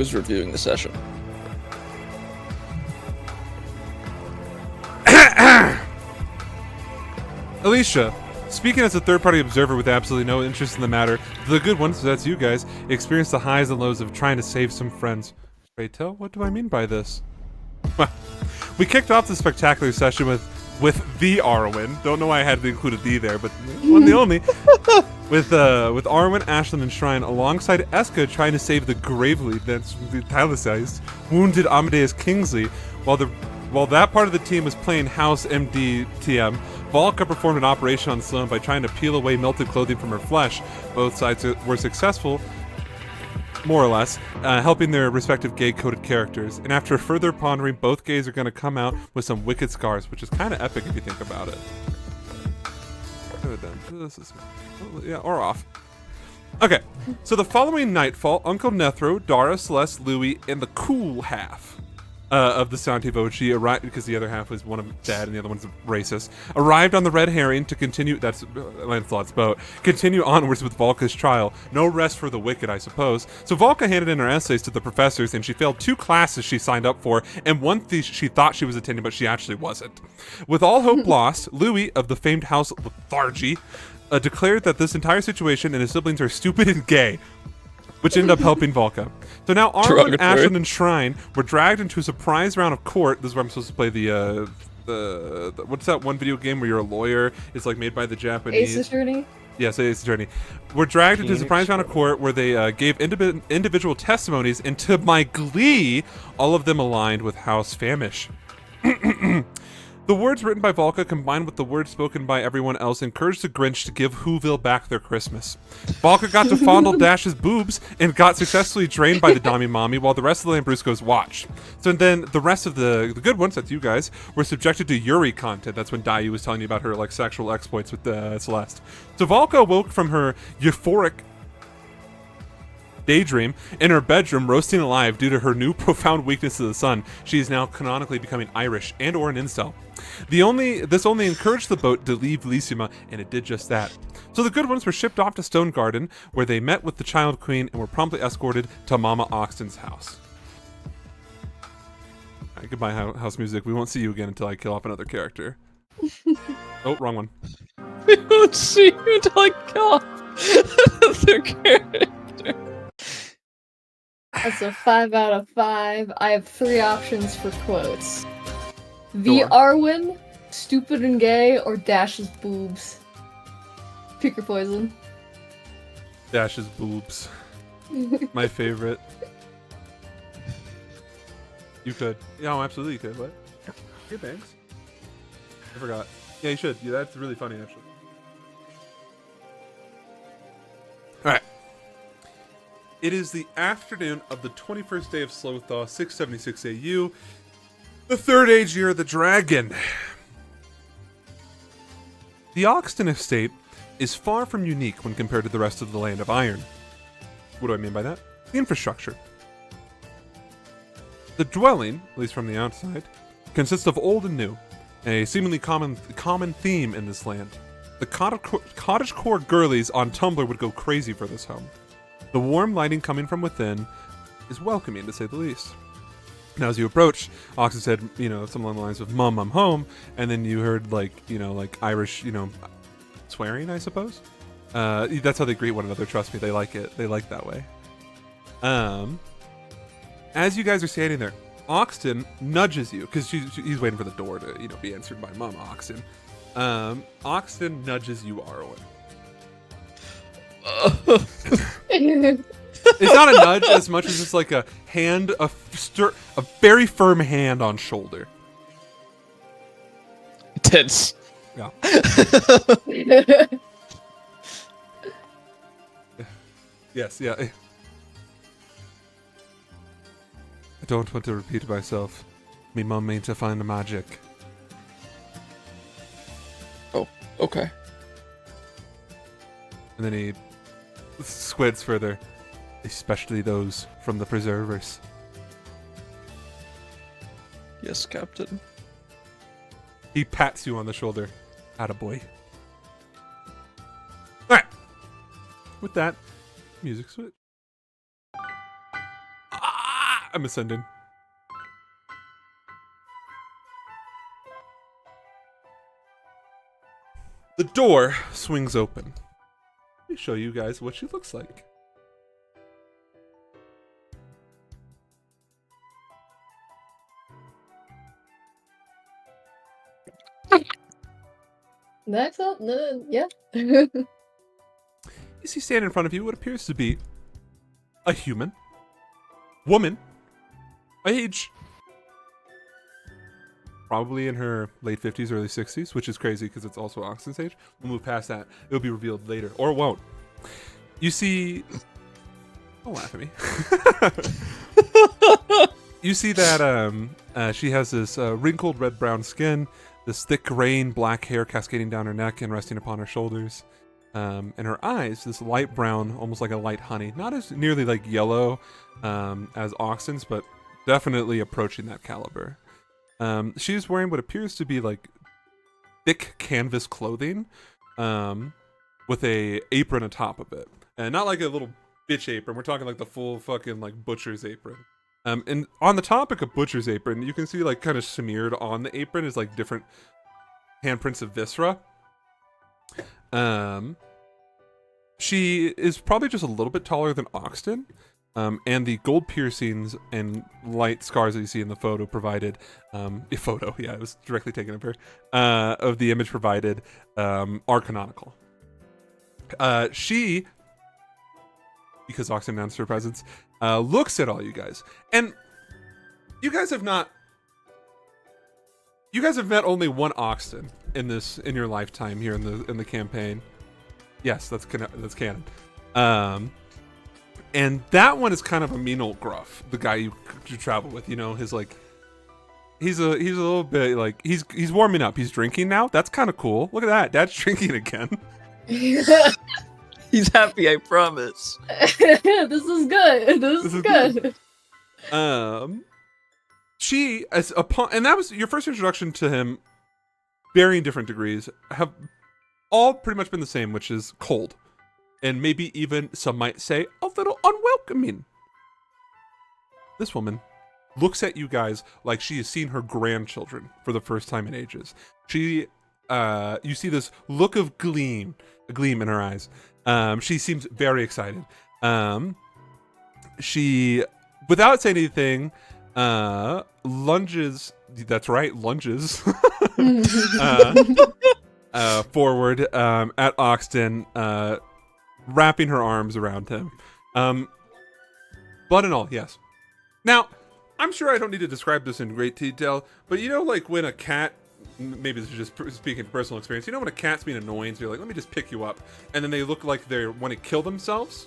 Who's reviewing the session? Alicia, speaking as a third-party observer with absolutely no interest in the matter, the good ones, so that's you guys, experience the highs and lows of trying to save some friends. Pray tell, what do I mean by this? Well, we kicked off the spectacular session with the Arwen. Don't know why I had to include a D there, but one the only. With Arwen, Ashlyn, and Shrine alongside Eska trying to save the gravely, that's italicized, wounded Amadeus Kingsley, while that part of the team was playing House MDTM. Volka performed an operation on Sloane by trying to peel away melted clothing from her flesh. Both sides were successful, more or less, helping their respective gay-coded characters. And after further pondering, both gays are going to come out with some wicked scars, which is kind of epic if you think about it. Good then. This is, yeah, or off. Okay, so the following nightfall, Uncle Nethro, Dara, Celeste, Louie, and the cool half of the Santi Voce arrived, because the other half was one of dead and the other one's racist, arrived on the Red Herring to continue, that's Lancelot's boat, continue onwards with Volka's trial. No rest for the wicked, I suppose. So Volka handed in her essays to the professors, and she failed 2 classes she signed up for, and one she thought she was attending, but she actually wasn't. With all hope lost, Louis, of the famed House Lethargy, declared that this entire situation and his siblings are stupid and gay, which ended up helping Volka. So now Arwen, Ashlyn, and Shrine were dragged into a surprise round of court. This is where I'm supposed to play the what's that one video game where you're a lawyer? It's like made by the Japanese. Ace Attorney? Yes, Ace Attorney. We're dragged into a surprise round of court where they gave individual testimonies, and to my glee, all of them aligned with House Famish. The words written by Volka combined with the words spoken by everyone else encouraged the Grinch to give Whoville back their Christmas. Volka got to fondle Dash's boobs and got successfully drained by the Dami Mommy while the rest of the Lambruscos watched. So then the rest of the good ones, that's you guys, were subjected to Yuri content. That's when Dayu was telling you about her like sexual exploits with Celeste. So Volka woke from her euphoric daydream in her bedroom roasting alive due to her new profound weakness to the sun. She is now canonically becoming Irish and or an incel. This only encouraged the boat to leave Lysima, and it did just that. So the good ones were shipped off to Stone Garden, where they met with the Child Queen and were promptly escorted to Mama Oxton's house. All right, goodbye, house music. We won't see you again until I kill off another character. Oh, wrong one. We won't see you until I kill off another character. That's a 5 out of 5. I have 3 options for quotes. The Arwen, stupid and gay, or Dash's boobs. Pick your poison. Dash's boobs. My favorite. You could. Yeah, oh, absolutely you could. What? Hey, thanks. I forgot. Yeah, you should. Yeah, that's really funny, actually. Alright. It is the afternoon of the 21st day of Slothaw, 676 AU, the 3rd age year of the dragon. The Oxton estate is far from unique when compared to the rest of the Land of Iron. What do I mean by that? The infrastructure. The dwelling, at least from the outside, consists of old and new, a seemingly common theme in this land. The cottagecore girlies on Tumblr would go crazy for this home. The warm lighting coming from within is welcoming, to say the least. Now, as you approach, Oxen said, something along the lines of, "Mom, I'm home," and then you heard, like Irish, swearing, I suppose. That's how they greet one another. Trust me, they like it. They like that way. As you guys are standing there, Oxton nudges you because he's waiting for the door to, be answered by Mom Oxton. Oxton nudges you, Arwen. It's not a nudge as much as just like a hand, a very firm hand on shoulder. Tense. Yeah. Yes, yeah. I don't want to repeat myself. Me mum mean to find the magic. Oh, okay. And then he squids further. Especially those from the preservers. Yes, Captain. He pats you on the shoulder. Attaboy. Alright. With that, music switch. I'm ascending. The door swings open. Let me show you guys what she looks like. Next up, yeah. You see standing in front of you what appears to be a human woman, age probably in her late 50s, early 60s, which is crazy because it's also Oxen's age. We'll move past that. It'll be revealed later, or it won't. You see... Don't laugh at me. You see that she has this wrinkled red-brown skin, this thick rain black hair cascading down her neck and resting upon her shoulders. And her eyes, this light brown, almost like a light honey. Not as nearly like yellow as Oxen's, but definitely approaching that caliber. She's wearing what appears to be like thick canvas clothing with a apron atop of it. And not like a little bitch apron. We're talking like the full fucking like butcher's apron. And on the topic of butcher's apron, you can see like kind of smeared on the apron is like different handprints of viscera. She is probably just a little bit taller than Oxton. And the gold piercings and light scars that you see in the photo provided, it was directly taken of her, of the image provided, are canonical. She, because Oxton announced her presence, looks at all you guys. And you guys have met only one Oxton in your lifetime here in the campaign. Yes, that's canon. And that one is kind of a mean old gruff, the guy you travel with. You know, he's a little bit like he's warming up. He's drinking now. That's kind of cool. Look at that. Dad's drinking again. He's happy, I promise. This is good. This is good. She and that was your first introduction to him. Varying different degrees have all pretty much been the same, which is cold. And maybe even, some might say, a little unwelcoming. This woman looks at you guys like she has seen her grandchildren for the first time in ages. You see this look of a gleam in her eyes. She seems very excited. She, without saying anything, lunges, that's right, lunges, forward at Oxton, wrapping her arms around him. Blood and all, yes. Now, I'm sure I don't need to describe this in great detail, but you know, like when a cat, maybe this is just speaking from personal experience, you know when a cat's being annoying, so you're like, let me just pick you up, and then they look like they want to kill themselves?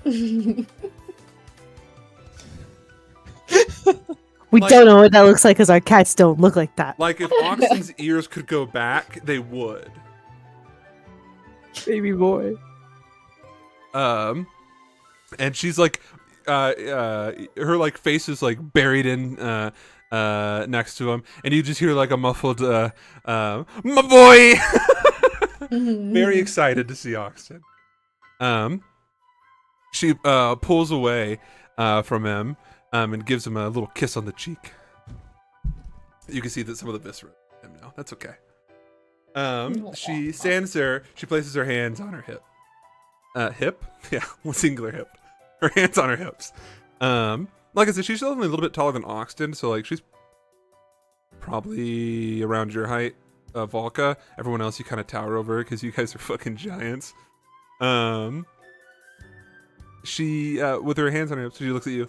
We don't know what that looks like because our cats don't look like that. Like if Oxton's ears could go back, they would. Baby boy. And she's like, her like face is like buried in next to him, and you just hear like a muffled my boy. Very excited to see Oxton. She pulls away from him and gives him a little kiss on the cheek. You can see that some of the viscera in him now. That's okay. She stands there, she places her hands on her hip. Hip? Yeah, singular hip. Her hands on her hips. Like I said, she's only a little bit taller than Oxton, so like she's probably around your height, Volka. Everyone else you kind of tower over because you guys are fucking giants. She, with her hands on her hips, she looks at you.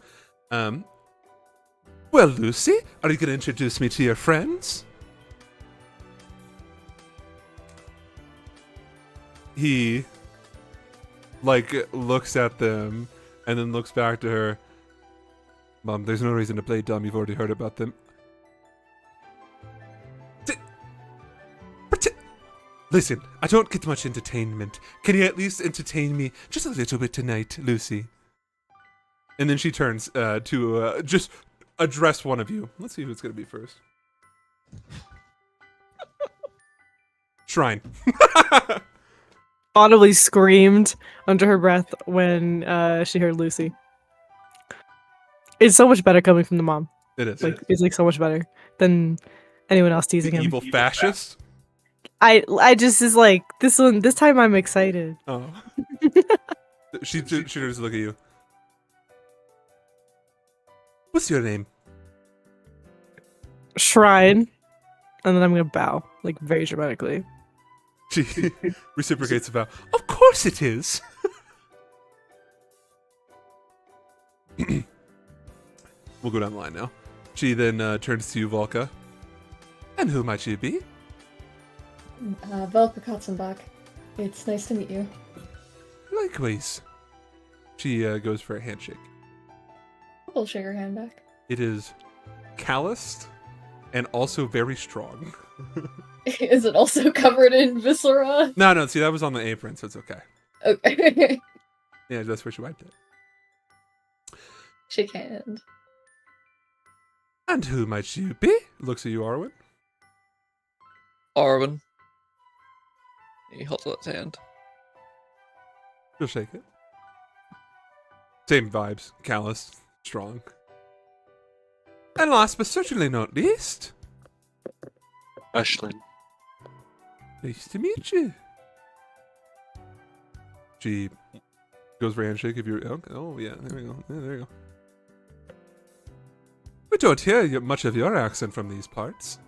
Well, Lucy, are you going to introduce me to your friends? He like looks at them and then looks back to her. Mom, there's no reason to play dumb. You've already heard about them. Listen, I don't get much entertainment. Can you at least entertain me just a little bit tonight, Lucy? And then she turns to just address one of you. Let's see who's going to be first. Shrine. Audibly screamed under her breath when she heard Lucy. It's so much better coming from the mom. It is. Like it's like so much better than anyone else teasing The him. evil fascist. I just is like this one. This time I'm excited. Oh. she just look at you. What's your name? Shrine, and then I'm gonna bow like very dramatically. She reciprocates a bow. Of course it is. We'll go down the line now. She then turns to you, Volka. And who might you be? Velka Katzenbach. It's nice to meet you. Likewise. She goes for a handshake. We'll shake her hand back. It is calloused and also very strong. Is it also covered in viscera? No, see, that was on the apron, so it's okay. Okay. Yeah, that's where she wiped it. Shake hand. And who might you be? Looks at you, Arwen. Arwen. He holds out his hand. She'll shake it. Same vibes. Calloused. Strong. And last but certainly not least, Ashlyn. nice to meet you. She goes for a handshake if you're... Oh, yeah, there we go. Yeah, there you go. We don't hear much of your accent from these parts.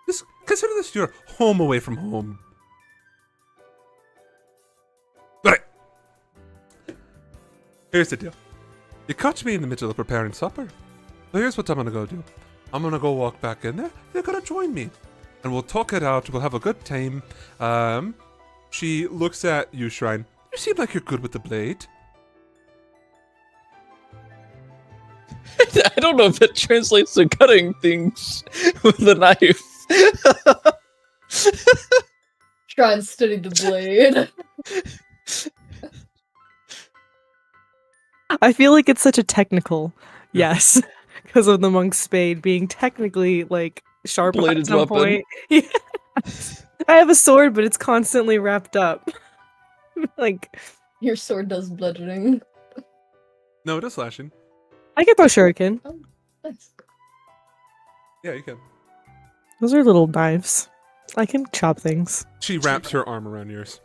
Just consider this your home away from home. Right. Here's the deal. You caught me in the middle of preparing supper. So here's what I'm gonna go do. I'm gonna go walk back in there. You're gonna join me. And we'll talk it out. We'll have a good time. She looks at you, Shrine. You seem like you're good with the blade. I don't know if it translates to cutting things with a knife. Try and study the blade. I feel like it's such a technical yes, because of the monk's spade being technically like sharp Bladed at some weapon. point. Yeah. I have a sword, but it's constantly wrapped up. Like Your sword does bludgeoning. No, it is slashing. I can throw shuriken. Oh, nice. Yeah, you can. Those are little knives. I can chop things. She wraps her arm around yours.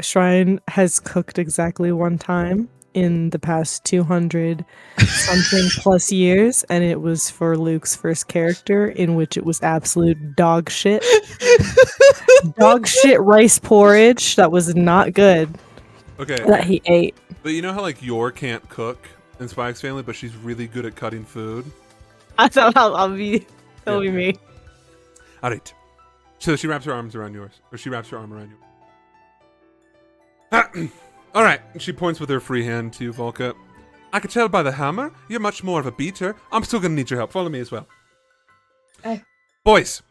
Shrine has cooked exactly one time in the past 200 something plus years, and it was for Luke's first character, in which it was absolute dog shit. Dog shit rice porridge that was not good Okay, that he ate. but you know how like Yor can't cook in Spike's family, but she's really good at cutting food? I thought that'll be me. Alright. So she wraps her arms around yours. Or she wraps her arm around you. Alright. She points with her free hand to you, Volka. I can tell by the hammer, you're much more of a beater. I'm still gonna need your help. Follow me as well. Aye. Boys!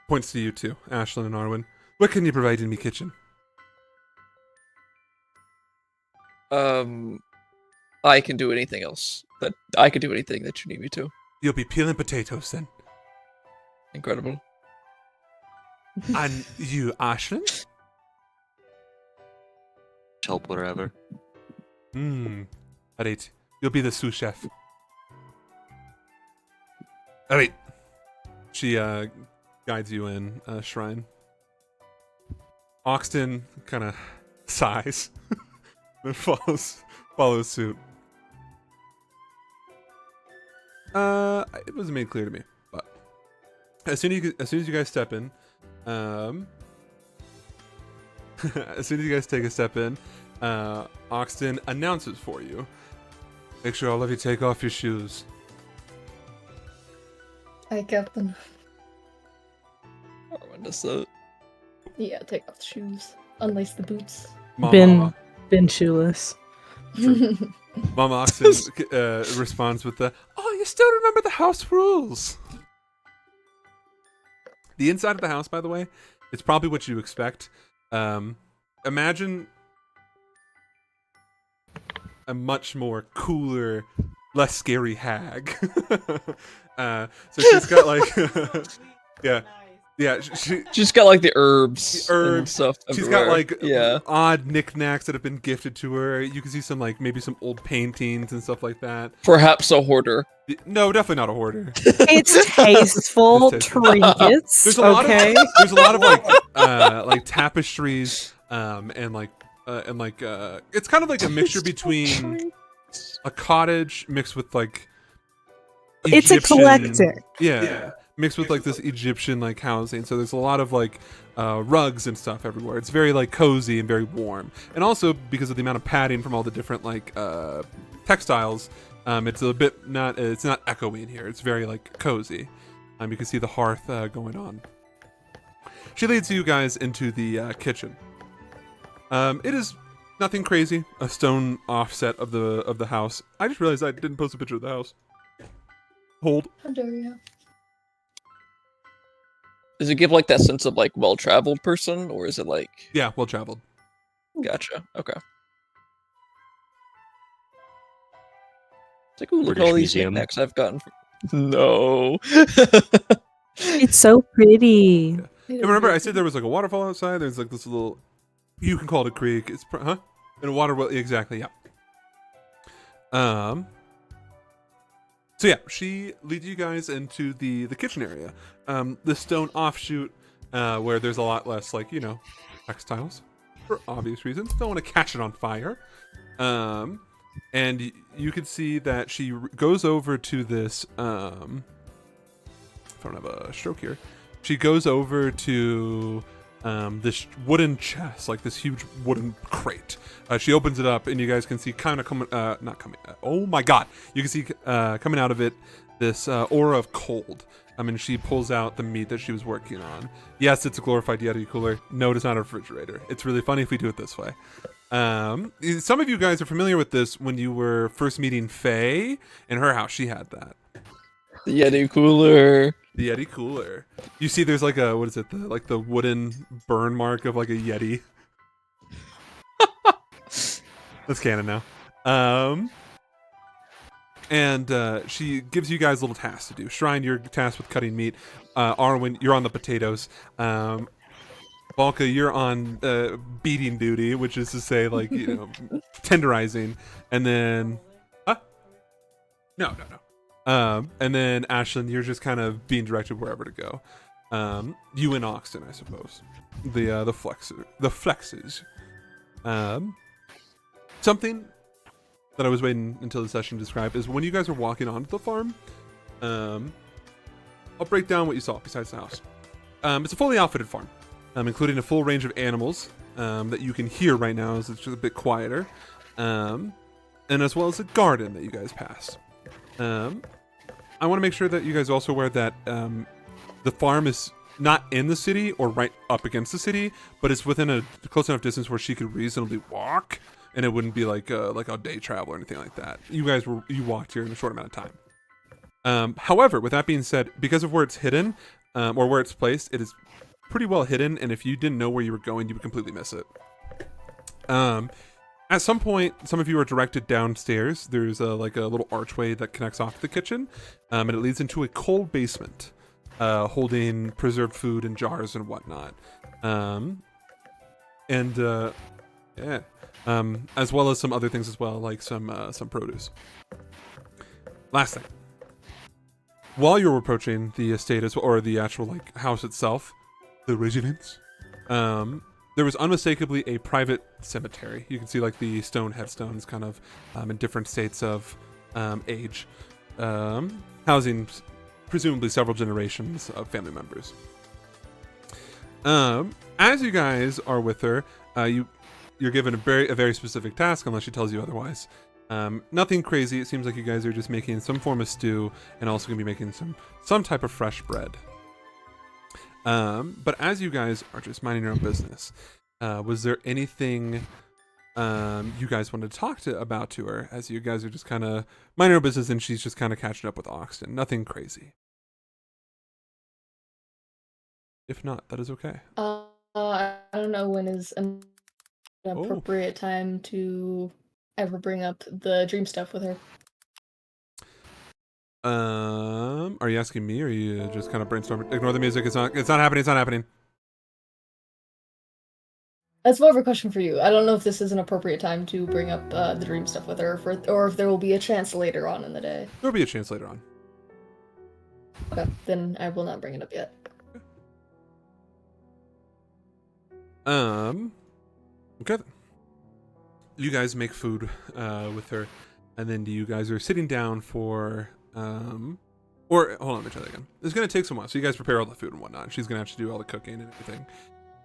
Points to you two, Ashlyn and Arwen. What can you provide in me kitchen? I can do anything else. I can do anything that you need me to. You'll be peeling potatoes then. Incredible. And you, Ashlyn? Help wherever. Alright. You'll be the sous chef. Alright. She guides you in, Shrine. Oxton kind of sighs. and follows suit. It wasn't made clear to me, but as soon as you guys step in, as soon as you guys take a step in, Oxton announces for you. Make sure all of you take off your shoes. Hi, Captain. Arwen does that. Yeah, take off the shoes. Unlace the boots. Been shoeless. Mama Oxton responds with the, "Oh, you still remember the house rules." The inside of the house, by the way, it's probably what you expect. Imagine a much more cooler, less scary hag. So she's got like, yeah, Yeah, She's got like the herbs, The herbs. and stuff. she's got everywhere. like odd knickknacks that have been gifted to her. You can see some like maybe some old paintings and stuff like that. Perhaps a hoarder. No, definitely not a hoarder. It's tasteful It's tasteful. trinkets. There's a lot Okay. of there's a lot of like tapestries and it's kind of like a mixture between a cottage mixed with like It's a Egyptian- collector. Yeah, mixed with like this Egyptian like housing. So there's a lot of like rugs and stuff everywhere. It's very like cozy and very warm. And also because of the amount of padding from all the different like textiles, it's a bit it's not echoey in here. It's very like cozy. You can see the hearth going on. She leads you guys into the kitchen. It is nothing crazy. A stone offset of the house. I just realized I didn't post a picture of the house. Hold. How dare you? Does it give like that sense of like well-traveled person, or is it like? Yeah, well traveled. Gotcha. Okay. It's like, ooh, look at British all these Museum. knickknacks I've gotten. No. It's so pretty. And remember, I said there was like a waterfall outside. There's like this little, you can call it a creek. It's and a water well, exactly. Yeah. So yeah, she leads you guys into the kitchen area. The stone offshoot where there's a lot less like textiles for obvious reasons. Don't want to catch it on fire. And you can see that she goes over to this. If I don't have a stroke here, she goes over to this wooden chest, like this huge wooden crate. She opens it up, and you guys can see kind of coming, not coming. Oh my God! You can see coming out of it this aura of cold. I mean, she pulls out the meat that she was working on. Yes, it's a glorified Yeti cooler. No, it's not a refrigerator. It's really funny if we do it this way. Some of you guys are familiar with this when you were first meeting Faye in her house. She had that. The Yeti cooler. The Yeti cooler. You see, there's like a what is it? The wooden burn mark of like a Yeti. That's canon now. And she gives you guys little tasks to do. Shrine, you're tasked with cutting meat. Arwen, you're on the potatoes. Balka, you're on beating duty, which is to say, like, tenderizing. And then, no. And then Ashlyn, you're just kind of being directed wherever to go. You and Oxton, I suppose. The flexes. Something that I was waiting until the session to describe is when you guys are walking onto the farm. I'll break down what you saw besides the house. It's a fully outfitted farm. Including a full range of animals that you can hear right now as it's just a bit quieter, and as well as a garden that you guys passed. I want to make sure that you guys are also aware that the farm is not in the city or right up against the city, but it's within a close enough distance where she could reasonably walk, and it wouldn't be like a day travel or anything like that. You walked here in a short amount of time. However, with that being said, because of where it's hidden or where it's placed, it is pretty well hidden, and if you didn't know where you were going, you would completely miss it. At some point, some of you are directed downstairs. There's a little archway that connects off to the kitchen, and it leads into a cold basement holding preserved food in jars and whatnot. As well as some other things as well, like some produce. Last thing. While you're approaching the estate or the actual house itself, the residence, there was unmistakably a private cemetery. You can see the stone headstones kind of in different states of age, housing presumably several generations of family members. As you guys are with her, you're given a very specific task, unless she tells you otherwise. Nothing crazy. It seems like you guys are just making some form of stew and also gonna be making some type of fresh bread. But as you guys are just minding your own business, was there anything you guys wanted to talk about to her as you guys are just kind of minding your own business and she's just kind of catching up with Oxton? Nothing crazy. If not, that is okay. I don't know when is an appropriate time to ever bring up the dream stuff with her. Are Are you asking me, or are you just kind of brainstorming? Ignore the music. It's not happening. It's not happening. That's more of a question for you. I don't know if this is an appropriate time to bring up the dream stuff with her, or if there will be a chance later on in the day. There'll be a chance later on. Okay, then I will not bring it up yet. Okay. Then. You guys make food with her, and then you guys are sitting down for or hold on, let me try that again. It's gonna take some while, so you guys prepare all the food and whatnot. She's gonna have to do all the cooking and everything.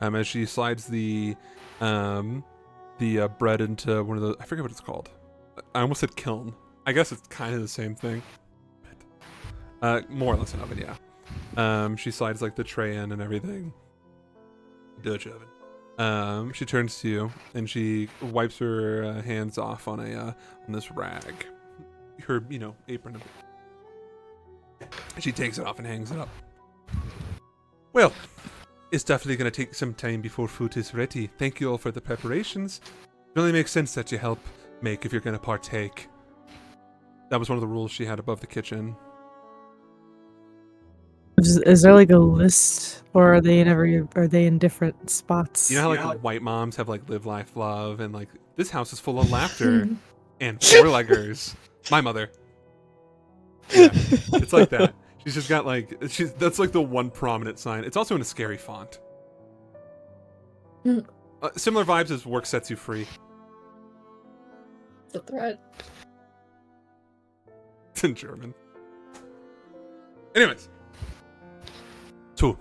As she slides the bread into one of the, I forget what it's called. I almost said kiln. I guess it's kind of the same thing. More or less an oven, yeah. She slides like the tray in and everything. Dutch oven. She turns to you and she wipes her hands off on on this rag, her apron. She takes it off and hangs it up. Well, it's definitely going to take some time before food is ready. Thank you all for the preparations. It only makes sense that you help make if you're going to partake. That was one of the rules she had above the kitchen. Is there like a list, or are they in different spots? You know how like white moms have like live, life, love, and like this house is full of laughter and four-leggers. My mother. Yeah, it's like that. She's just got like that's like the one prominent sign. It's also in a scary font. Similar vibes as work sets you free. It's a threat. It's in German. Anyways. So,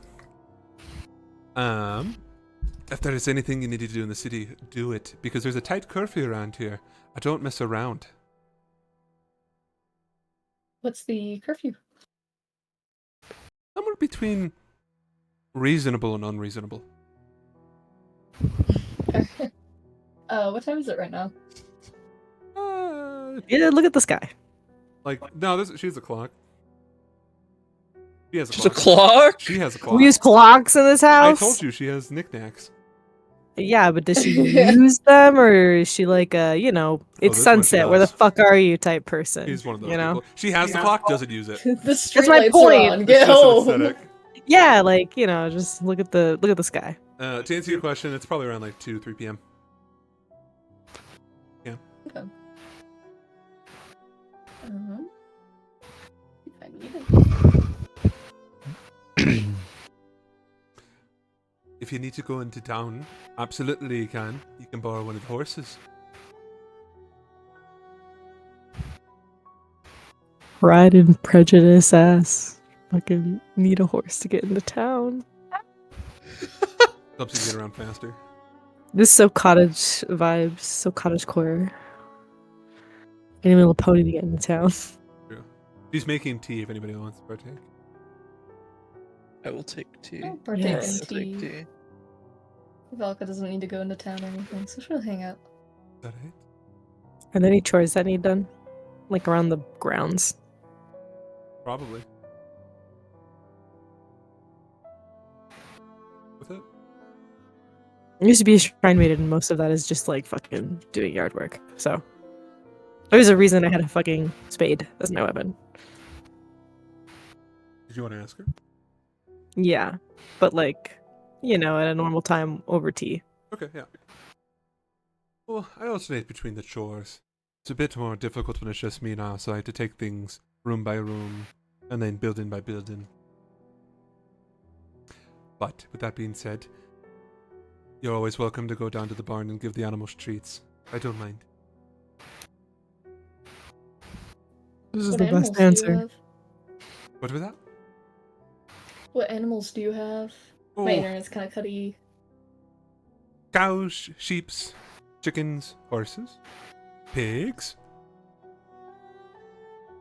if there is anything you need to do in the city, do it, because there's a tight curfew around here. I don't mess around. What's the curfew? Somewhere between reasonable and unreasonable. What time is it right now? Yeah, look at the sky. Like, no, she has a clock. She has a Just a clock. clock? She has a clock. We use clocks in this I house. told you she has knickknacks. Yeah, but does she use them, or is she like a, it's this one she sunset, where the does. fuck are you type person? She's one of those you know? people. She has the clock, doesn't use it. The street my lights point. are on. It's Get just an home. aesthetic. Yeah, like, just look at the sky. To answer your question, it's probably around like 2, 3 p.m. Yeah. Okay. If I need it. If you need to go into town, absolutely you can. You can borrow one of the horses. Pride and Prejudice ass. Fucking need a horse to get into town. Helps you get around faster. This is so cottage vibes, so cottage core. Getting a little pony to get into town. True. She's making tea if anybody wants to partake. I will take tea. I'll partake Yes. in I'll take tea. tea. Valka doesn't need to go into town or anything, so she'll hang out. Is that it? Are there any chores that need done? Like around the grounds? Probably. With it? I used to be a shrine maiden, and most of that is just like fucking doing yard work. So there's a reason I had a fucking spade as my weapon. Did you want to ask her? Yeah, but like, at a normal time over tea. Okay, yeah. Well, I alternate between the chores. It's a bit more difficult when it's just me now, so I have to take things room by room, and then building by building. But, with that being said, you're always welcome to go down to the barn and give the animals treats. I don't mind. This is What the animals best do you answer. have? What was that? What animals do you have? Oh, My internet's kind of cutty. cows, sheeps, chickens, horses, pigs.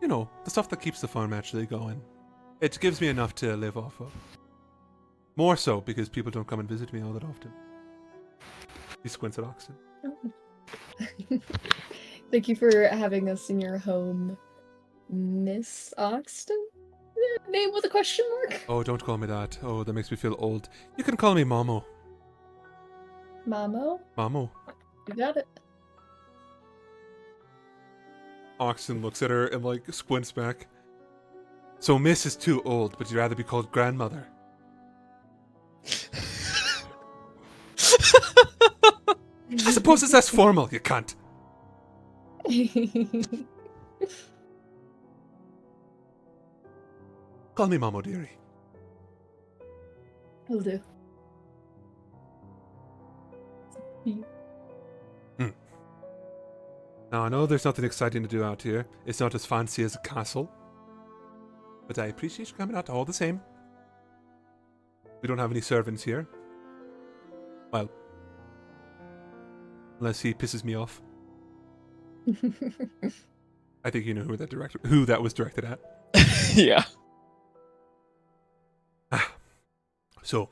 You know, the stuff that keeps the farm actually going. It gives me enough to live off of. More so because people don't come and visit me all that often. He squints at Oxen. Thank you for having us in your home, Miss Oxton? Name with a question mark? Oh, don't call me that. Oh, that makes me feel old. You can call me Mamo. Mamo? Mamo. You got it. Oxen looks at her and like squints back. So Miss is too old, but you'd rather be called grandmother. I suppose it's less formal, you cunt. Call me Mamo dearie. Will do. Now, I know there's nothing exciting to do out here. It's not as fancy as a castle. But I appreciate you coming out all the same. We don't have any servants here. Well, unless he pisses me off. I think you know who that was directed at. Yeah. So,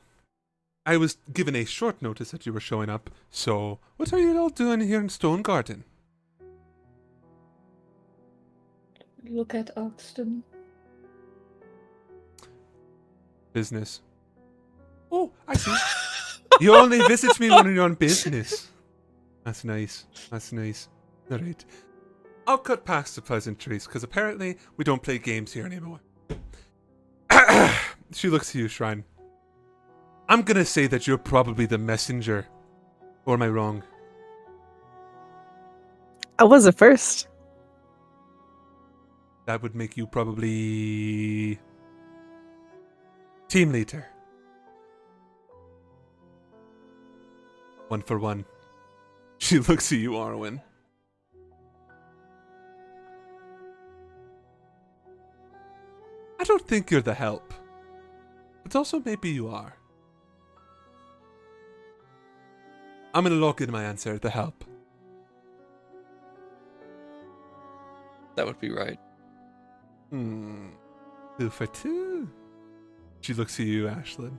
I was given a short notice that you were showing up. So, what are you all doing here in Stone Garden? Look at Oxton. Business. Oh, I see. You only visit me when you're on business. That's nice. That's nice. Alright. I'll cut past the pleasantries, because apparently we don't play games here anymore. She looks at you, Shrine. I'm gonna say that you're probably the messenger. Or am I wrong? I was at first. That would make you probably... team leader. 1 for 1. She looks at you, Arwen. I don't think you're the help. But also maybe you are. I'm gonna lock in my answer, the help. That would be right. 2 for 2. She looks at you, Ashlyn.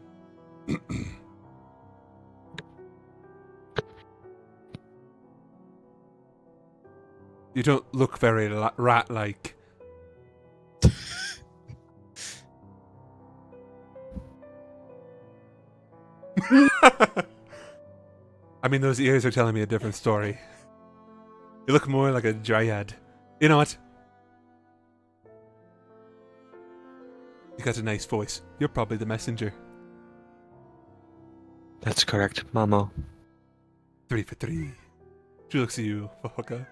You don't look very rat-like. I mean, those ears are telling me a different story. You look more like a dryad. You know what? You got a nice voice. You're probably the messenger. That's correct, Mamo. 3 for 3. She looks at you, fucker.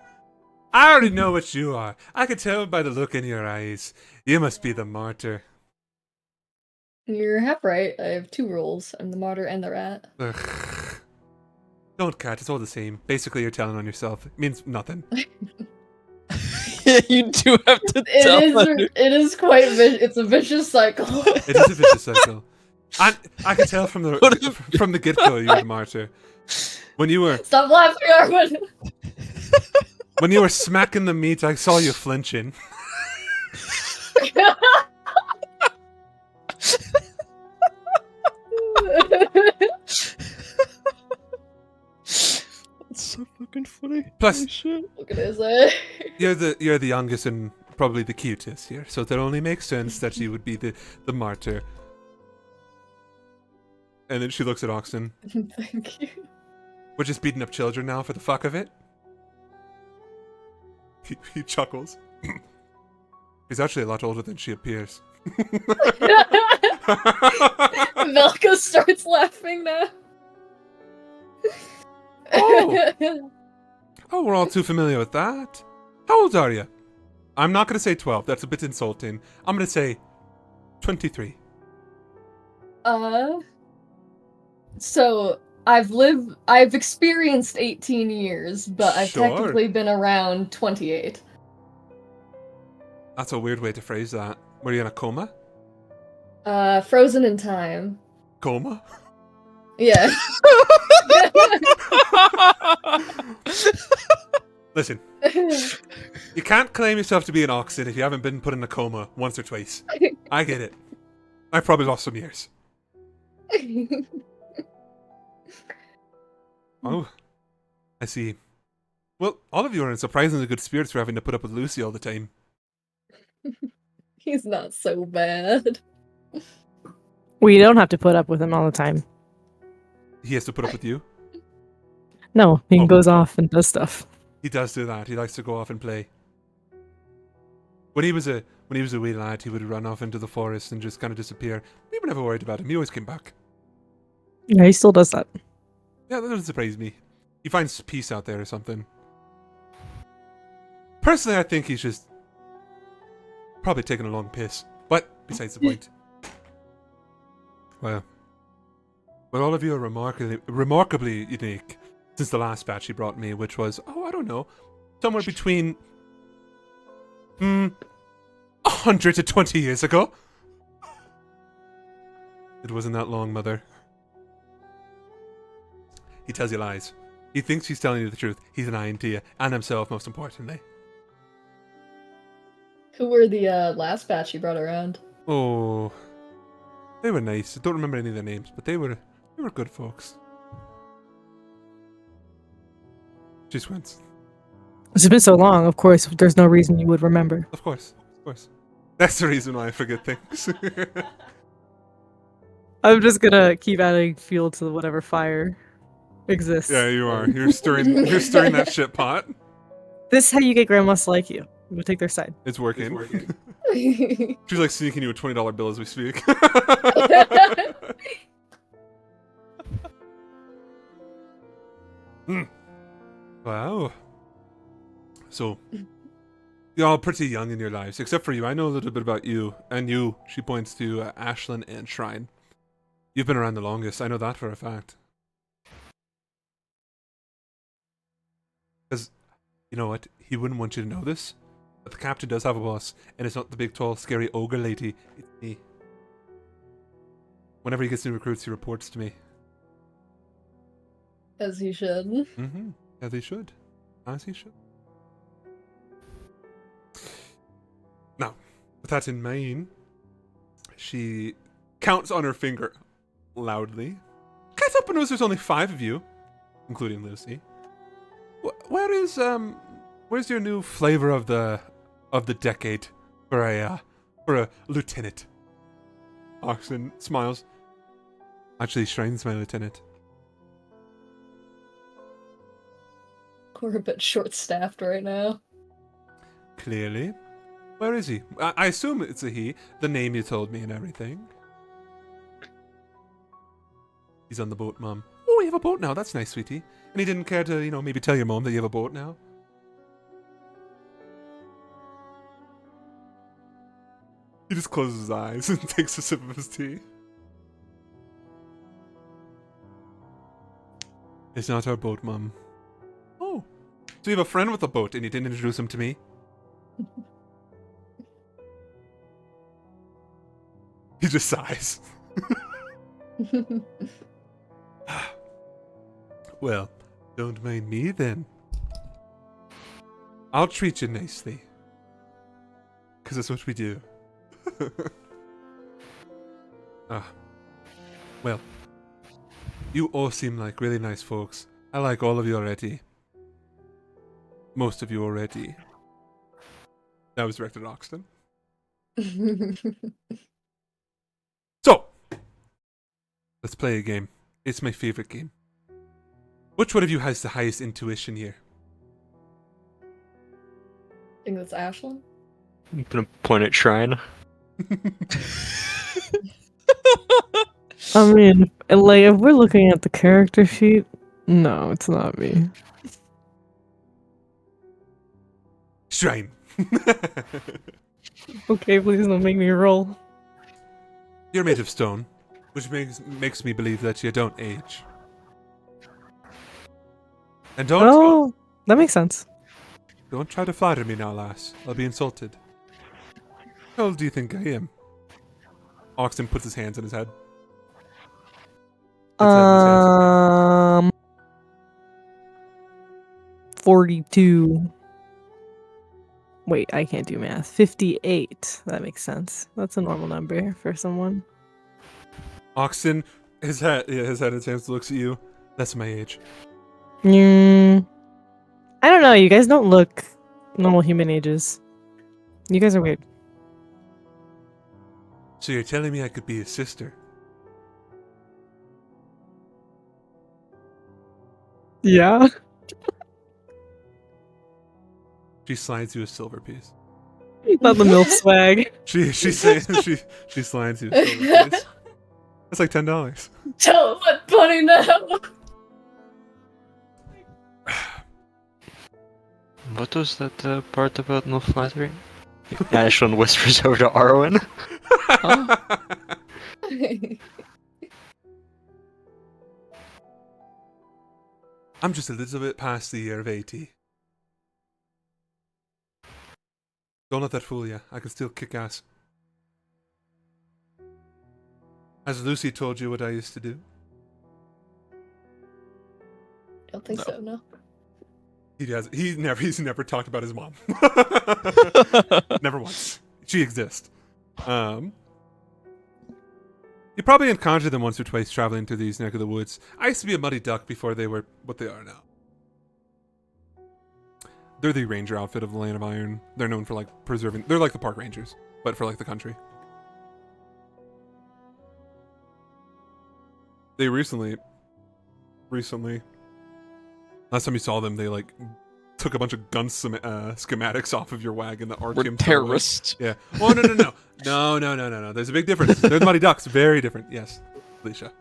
I already know what you are. I can tell by the look in your eyes. You must be the martyr. You're half right. I have 2 roles. I'm the martyr and the rat. Ugh. Don't cat, it's all the same. Basically, you're telling on yourself. It means nothing. Yeah, you do have to tell her. It is quite it's a vicious cycle. It is a vicious cycle. And I can tell from the get-go you're the martyr. When you were Stop laughing, Arwen. when you were smacking the meat, I saw you flinching. That's so fucking funny. Plus- Holy shit. What can I say? You're the youngest and probably the cutest here, so it only makes sense that you would be the martyr. And then she looks at Oxen. Thank you. We're just beating up children now for the fuck of it? He chuckles. He's actually a lot older than she appears. Velka starts laughing now. Oh. Oh, we're all too familiar with that. How old are you? I'm not going to say 12. That's a bit insulting. I'm going to say 23. So I've experienced 18 years, but I've Sure. technically been around 28. That's a weird way to phrase that. Were you in a coma? Frozen in time. Coma? Yeah. Listen, you can't claim yourself to be an oxen if you haven't been put in a coma once or twice. I get it. I probably lost some years. Oh, I see. Well, all of you are in surprisingly good spirits for having to put up with Lucy all the time. He's not so bad. We don't have to put up with him all the time. He has to put up with you. No, he Oh. goes off and does stuff. He does do that. He likes to go off and play. when he was a wee lad, he would run off into the forest and just kind of disappear. We were never worried about him. He always came back. Yeah, he still does that. Yeah, that doesn't surprise me. He finds peace out there or something. Personally, I think he's just probably taking a long piss. But besides the point. Well, all of you are remarkably unique since the last batch he brought me, which was, I don't know, somewhere between 100 to 20 years ago. It wasn't that long, Mother. He tells you lies. He thinks he's telling you the truth. He's lying to you, and himself, most importantly. Who were the last batch you brought around? Oh, they were nice. I don't remember any of their names, but they were good folks. She squints. It's been so long, of course, there's no reason you would remember. Of course. That's the reason why I forget things. I'm just gonna keep adding fuel to whatever fire exists. Yeah, you are. You're stirring that shit pot. This is how you get grandmas to like you. You take their side. It's working. She's like sneaking you a $20 bill as we speak. Wow. So, you're all pretty young in your lives, except for you. I know a little bit about you. And you, she points to Ashlyn and Shrine. You've been around the longest. I know that for a fact. Because, you know what? He wouldn't want you to know this. But the captain does have a boss. And it's not the big, tall, scary ogre lady. It's me. Whenever he gets new recruits, he reports to me. As he should. Mm-hmm. As he should. As he should. Now, with that in mind, she counts on her finger loudly. Gets up and knows there's only 5 of you, including Lucy. Where's your new flavor of the decade for a lieutenant? Oxen smiles. Actually, Shrine's my lieutenant. We're a bit short-staffed right now. Clearly. Where is he? I assume it's a he. The name you told me and everything. He's on the boat, Mom. Oh, you have a boat now. That's nice, sweetie. And he didn't care to, maybe tell your mom that you have a boat now? He just closes his eyes and takes a sip of his tea. It's not our boat, Mom. Oh. So you have a friend with a boat and you didn't introduce him to me? He just sighs. Well, don't mind me then. I'll treat you nicely. Because that's what we do. Well, you all seem like really nice folks. I like all of you already. Most of you already. That was directed at Oxton. So, let's play a game. It's my favorite game. Which one of you has the highest intuition here? I think that's Ashlyn. I'm gonna point at Shrine. I mean, like, if we're looking at the character sheet, no, it's not me. Shrine. Okay, please don't make me roll. You're made of stone, which makes me believe that you don't age. And Oh, that makes sense. don't try to flatter me now, lass. I'll be insulted. How old do you think I am? Oxton puts his hands on his head. Puts his head in his hands. 42. Wait, I can't do math. 58. That makes sense. That's a normal number for someone. Oxton, his head in his hands, looks at you. That's my age. I don't know. You guys don't look normal human ages. You guys are weird. So you're telling me I could be his sister? Yeah. She slides you a silver piece. Not the MILF swag. She's saying she slides you. That's like $10. Don't let Bunny know. What was that part about no flattery? Ashlyn whispers over to Arwen. I'm just a little bit past the year of 80. Don't let that fool you. I can still kick ass. Has Lucy told you what I used to do? Don't think so, no. He's never talked about his mom. Never once. She exists. You probably encountered them once or twice traveling through these neck of the woods. I used to be a muddy duck before they were what they are now. They're the ranger outfit of the Land of Iron. They're known for like preserving. They're like the park rangers, but for like the country. They recently, last time you saw them, they like took a bunch of gun schematics off of your wagon. The We're Artorican terrorists. Yeah. Oh no. There's a big difference. They're the Muddy Ducks. Very different. Yes, Alicia.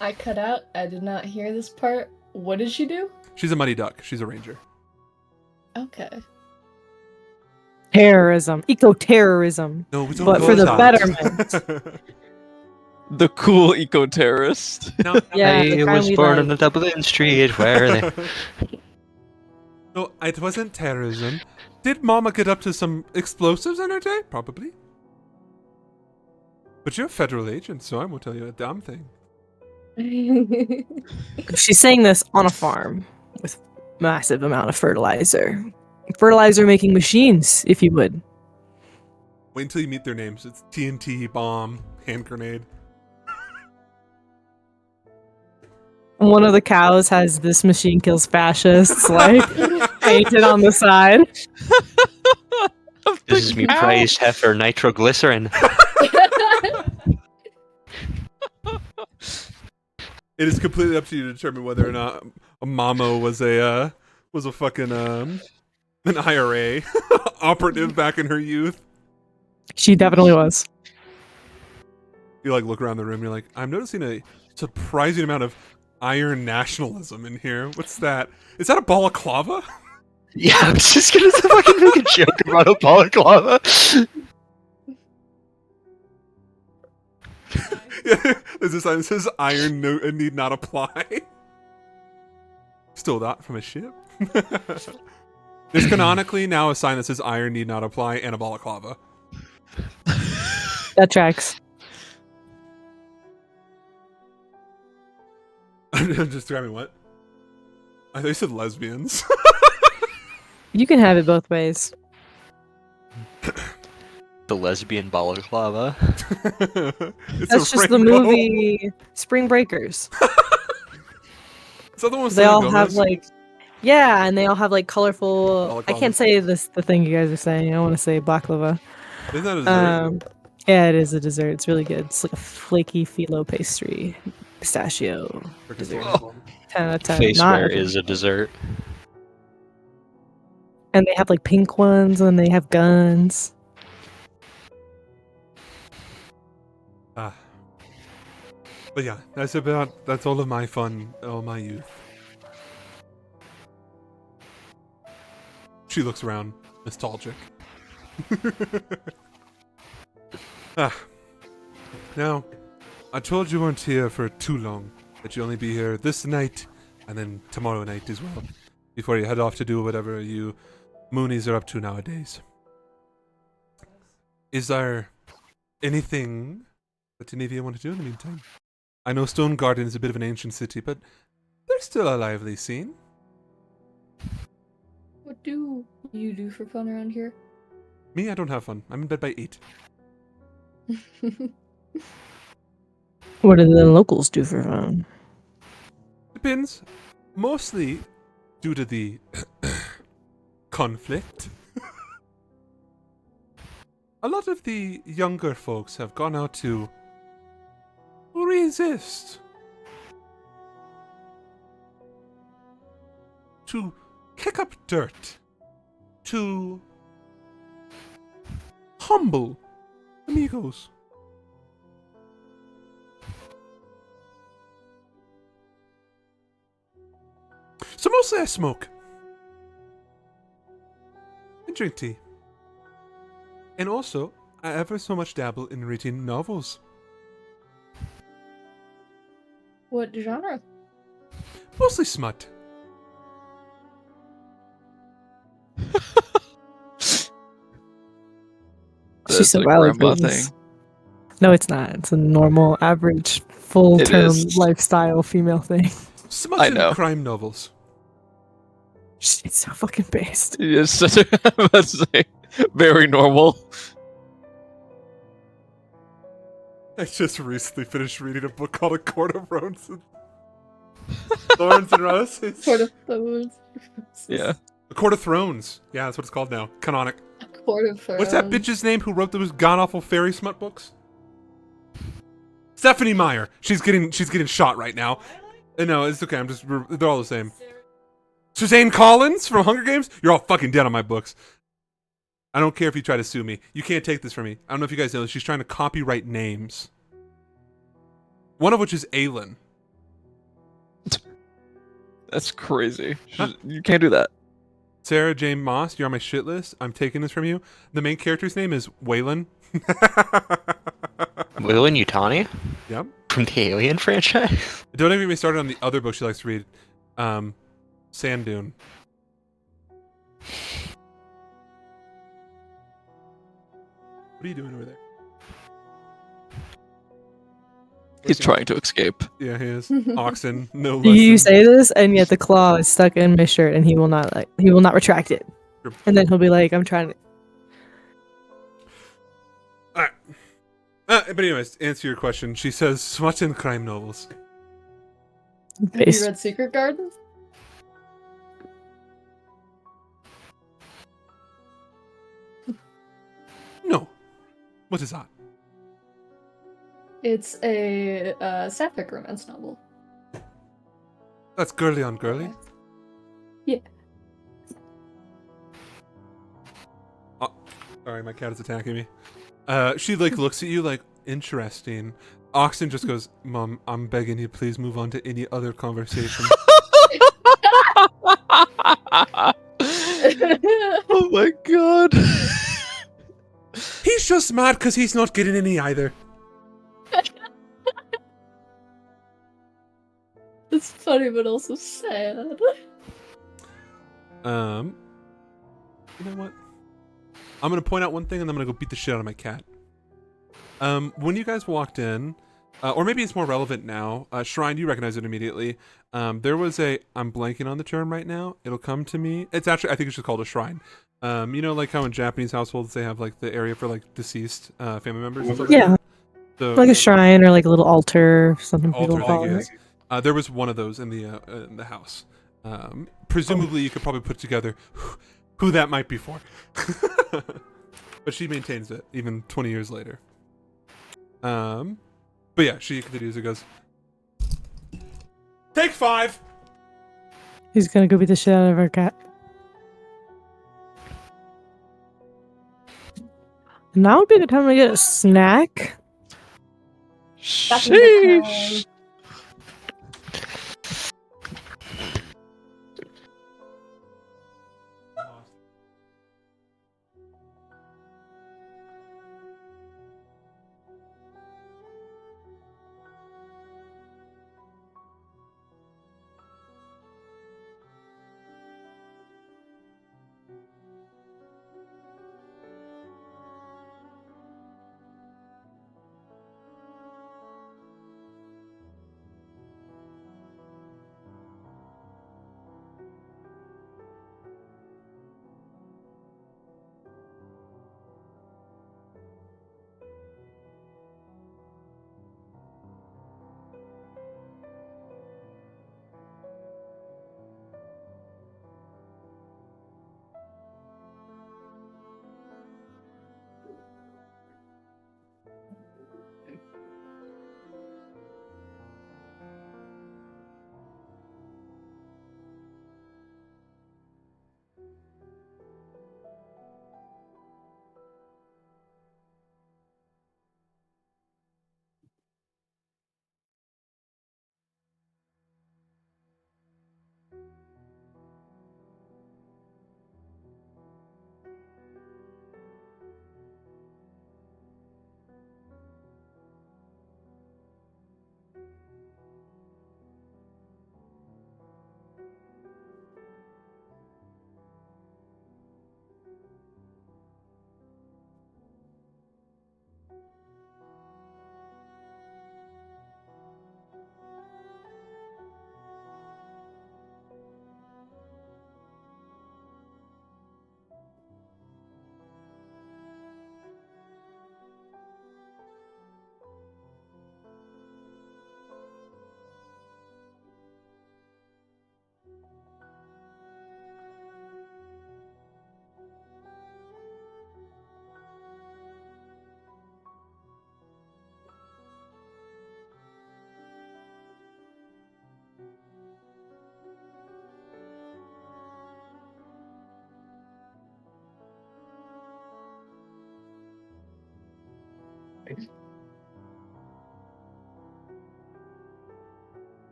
I cut out. I did not hear this part. What did she do? She's a Muddy Duck. She's a ranger. Okay. Terrorism. Eco-terrorism. No, we don't But go for the that. betterment. The cool eco-terrorist. No, Yeah, the I kind was we born like. on the Dublin street where they... no, it wasn't terrorism. Did Mama get up to some explosives in her day? Probably. But you're a federal agent, so I won't tell you a damn thing. She's saying this on a farm with massive amount of fertilizer. Fertilizer making machines, if you would. Wait until you meet their names. It's TNT, bomb, hand grenade. One of the cows has "This machine kills fascists" like painted on the side. This is me praised heifer nitroglycerin. It is completely up to you to determine whether or not a Mamo was a fucking an IRA operative back in her youth. She definitely was. You like look around the room. You're like, I'm noticing a surprising amount of iron nationalism in here. What's that? Is that a balaclava? Yeah, I was just gonna fucking make a joke about a balaclava. Yeah, there's a sign that says iron need not apply. Stole that from a ship. There's canonically now a sign that says iron need not apply and a balaclava. That tracks. I'm just grabbing what? I thought you said lesbians. You can have it both ways. The lesbian balaclava. That's just the movie Spring Breakers. Is that the one with They Selena all have Gomez? like, yeah, and they all have like colorful. I can't Balaclavas. say this. The thing you guys are saying. I want to say baklava. Isn't that a dessert? Yeah, it is a dessert. It's really good. It's like a flaky phyllo pastry, pistachio. Freaking dessert. terrible. 10 out of 10. Faceware is a dessert. And they have like pink ones, and they have guns. Ah. But yeah, that's all of my fun, all my youth. She looks around, nostalgic. Now, I told you weren't here for too long, that you only be here this night, and then tomorrow night as well, before you head off to do whatever you Moonies are up to nowadays. Is there anything that any of you want to do in the meantime? I know Stone Garden is a bit of an ancient city, but there's still a lively scene. What do you do for fun around here? Me, I don't have fun. I'm in bed by 8. What do the locals do for fun? Depends. Mostly due to the conflict. A lot of the younger folks have gone out to resist. To kick up dirt. To humble, amigos. So mostly I smoke and drink tea. And also, I ever so much dabble in reading novels. What genre? Mostly smut. She's so a valid grandma for this. thing. No, it's not. It's a normal, average, It full-term is. lifestyle female thing. Smut I and know. crime novels. It's so fucking based. It's such a, let's say, very normal. I just recently finished reading a book called A Court of Roses. Thorns and Roses. Court of Thrones. Yeah. A Court of Thrones. Yeah, that's what it's called now. Canonic. Court of Thrones. What's that bitch's name who wrote those god awful fairy smut books? Stephanie Meyer. She's getting shot right now. No, it's okay. They're all the same. Suzanne Collins from Hunger Games. You're all fucking dead on my books. I don't care if you try to sue me. You can't take this from me. I don't know if you guys know this. She's trying to copyright names. One of which is Aelin. That's crazy. Huh? You can't do that. Sarah J. Moss, you're on my shit list. I'm taking this from you. The main character's name is Waylon. Waylon Yutani Yep. from the Alien franchise. Don't even get me started on the other book she likes to read. Sand Dune. What are you doing over there? He's trying to escape. Yeah, he is. Oxen, no less. You than- say this, and yet the claw is stuck in my shirt, and he will not retract it. Sure. And then he'll be like, "I'm trying to." Alright. But anyways, to answer your question, she says smut and crime novels. Have Based. you read Secret Garden? No. What is that? It's a sapphic romance novel. That's girly on girly. Yeah. Oh, sorry, my cat is attacking me. She looks at you like, interesting. Oxen just goes, Mom, I'm begging you, please move on to any other conversation. Oh my god. He's just mad because he's not getting any either. It's funny, but also sad. You know what? I'm gonna point out one thing and I'm gonna go beat the shit out of my cat. When you guys walked in, or maybe it's more relevant now, Shrine, you recognize it immediately. There was I'm blanking on the term right now. It'll come to me. It's actually, I think it's just called a shrine. You know, like how in Japanese households they have like the area for like deceased family members and stuff like Yeah, that? So, like a shrine or like a little altar, something people altar call thing, it. yes. There was one of those in the house. Presumably, you could probably put together who that might be for. But she maintains it even 20 years later. But yeah, she continues. It goes. Take 5. He's gonna go beat the shit out of our cat. Now would be the time to get a snack. Sheesh.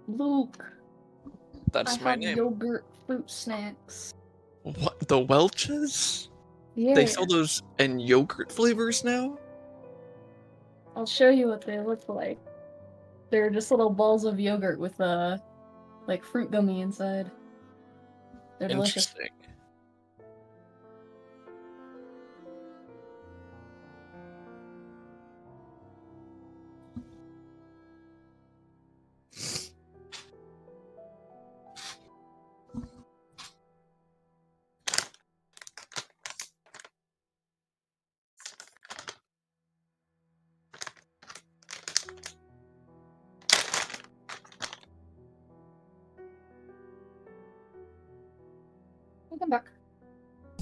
Luke, That's I my have name. yogurt fruit snacks. What? The Welches? Yeah. They sell those in yogurt flavors now? I'll show you what they look like. They're just little balls of yogurt with like fruit gummy inside. They're delicious. Interesting. Welcome back.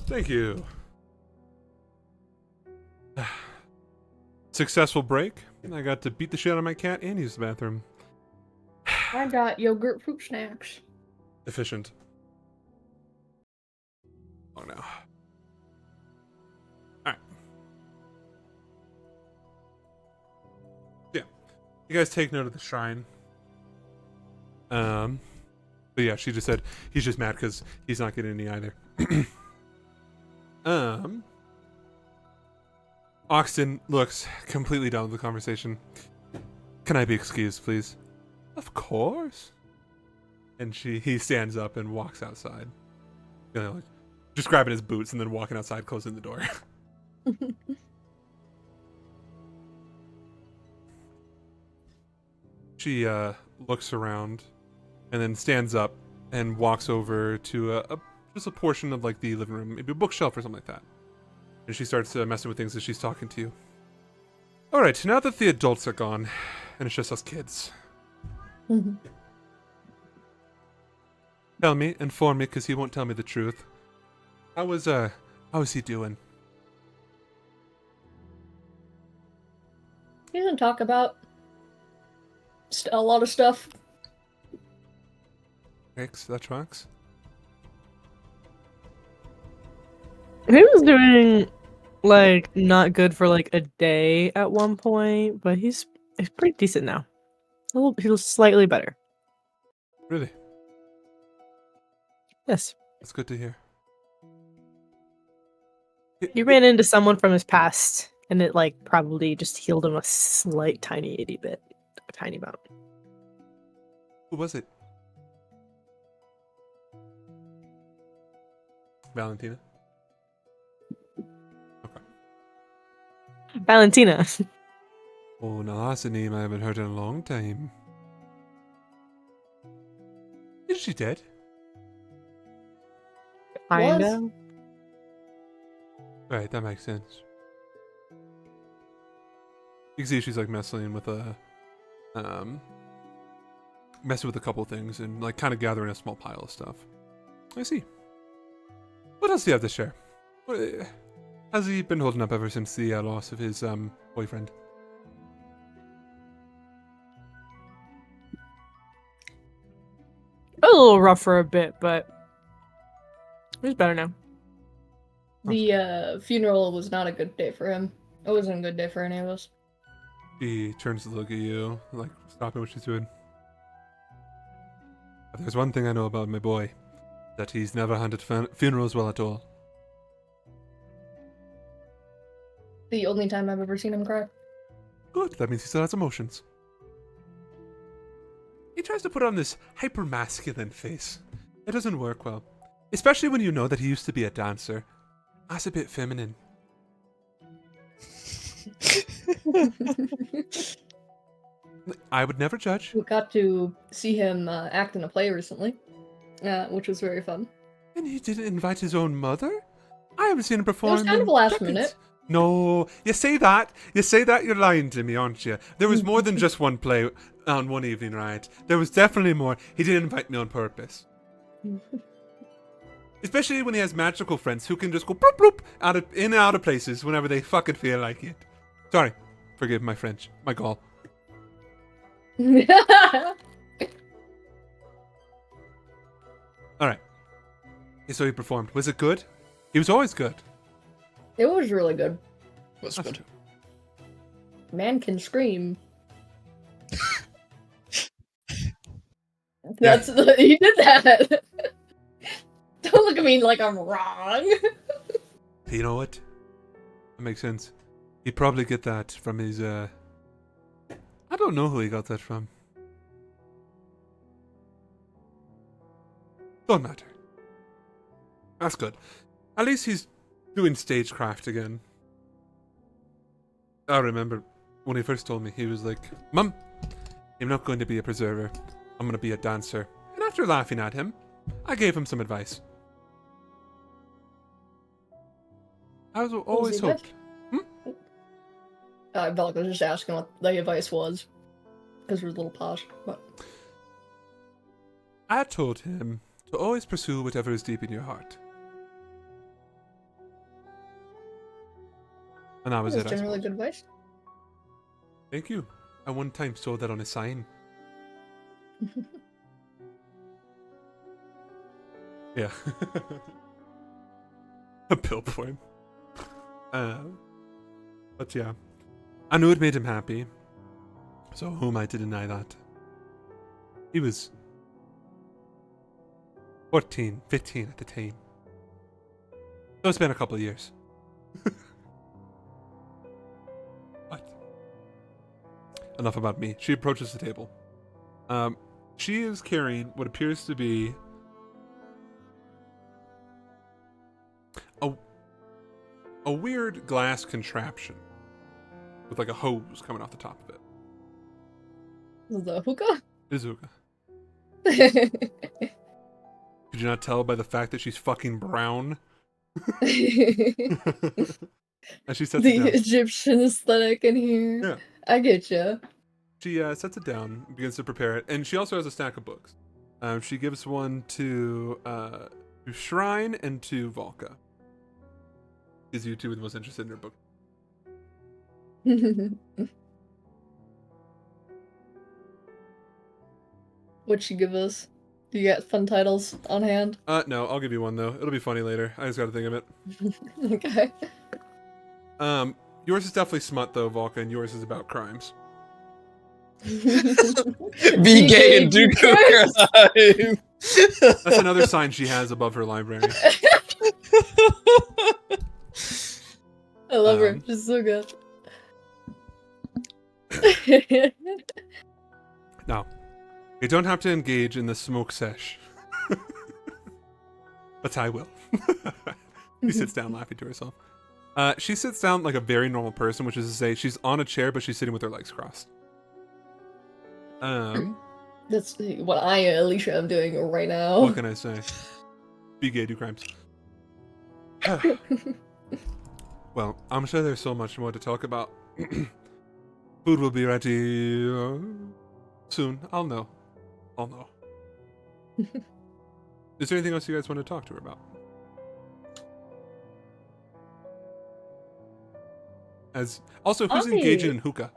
Thank you. Successful break. I got to beat the shit out of my cat and use the bathroom. I got yogurt fruit snacks. Efficient. Oh no. Alright. Yeah. You guys take note of the shrine. But yeah, she just said he's just mad because he's not getting any either. Oxton looks completely done with the conversation. Can I be excused, please? Of course. And he stands up and walks outside. You know, like, just grabbing his boots and then walking outside, closing the door. She looks around and then stands up and walks over to just a portion of like the living room, maybe a bookshelf or something like that. And she starts messing with things as she's talking to you. All right, now that the adults are gone and it's just us kids, tell me, inform me, because he won't tell me the truth. How is he doing? He doesn't talk about a lot of stuff. X, that tracks. He was doing like not good for like a day at one point, but he's pretty decent now. He's slightly better. Really? Yes. That's good to hear. He ran into someone from his past, and it like probably just healed him a slight tiny itty bit. A tiny amount. Who was it? Valentina? Valentina. Oh, now that's a name I haven't heard in a long time. Is she dead? Kinda. Right, that makes sense. You can see she's like messing with a couple things and like kind of gathering a small pile of stuff. I see. What else do you have to share? How's he been holding up ever since the loss of his boyfriend? A little rough for a bit, but he's better now. The funeral was not a good day for him. It wasn't a good day for any of us. She turns to look at you, like stopping what she's doing. If there's one thing I know about my boy, that he's never handled funerals well at all. The only time I've ever seen him cry. Good, that means he still has emotions. He tries to put on this hyper-masculine face. It doesn't work well. Especially when you know that he used to be a dancer. That's a bit feminine. I would never judge. We got to see him act in a play recently, which was very fun. And he didn't invite his own mother? I haven't seen him perform. It was kind of in last decades. minute. No, you say that, you're lying to me, aren't you? There was more than just one play on one evening, right? There was definitely more. He didn't invite me on purpose. Especially when he has magical friends who can just go bloop bloop in and out of places whenever they fucking feel like it. Sorry, forgive my French, my gall. Alright. So he performed. Was it good? He was always good. It was really good. Was good. Man can scream. That's he did that. Don't look at me like I'm wrong. You know what? That makes sense. He'd probably get that from his, I don't know who he got that from. Don't matter. That's good. At least he's doing stagecraft again. I remember when he first told me, he was like, Mum, I'm not going to be a preserver. I'm going to be a dancer. And after laughing at him, I gave him some advice. I was always hoped. Belk was just asking what the advice was. Because we're a little posh. But... I told him to always pursue whatever is deep in your heart. And that was That's it. generally good advice. Thank you. I one time saw that on a sign. Yeah. A billboard. But yeah. I knew it made him happy. So who am I to deny that? He was 14, 15 at the time. So it's been a couple of years. But enough about me. She approaches the table. She is carrying what appears to be a weird glass contraption with like a hose coming off the top of it. The hookah? Izuka. Could you not tell by the fact that she's fucking brown? And she sets it The down. Egyptian aesthetic in here. Yeah. I get you. She sets it down, begins to prepare it, and she also has a stack of books. She gives one to Shrine and to Volka. Because you two are the most interested in her book. What'd she give us? Do you got fun titles on hand? No, I'll give you one though. It'll be funny later. I just gotta think of it. Okay. Yours is definitely smut though, Volka, and yours is about crimes. Be gay and do crime. That's another sign she has above her library. I love her. She's so good. Now, you don't have to engage in the smoke sesh. But I will. She sits down laughing to herself. She sits down like a very normal person, which is to say she's on a chair, but she's sitting with her legs crossed. That's what I, Alicia, am doing right now. What can I say? Be gay, do crimes. Well, I'm sure there's so much more to talk about. Food will be ready soon. I'll know. Is there anything else you guys want to talk to her about? Who's engaging in hookah?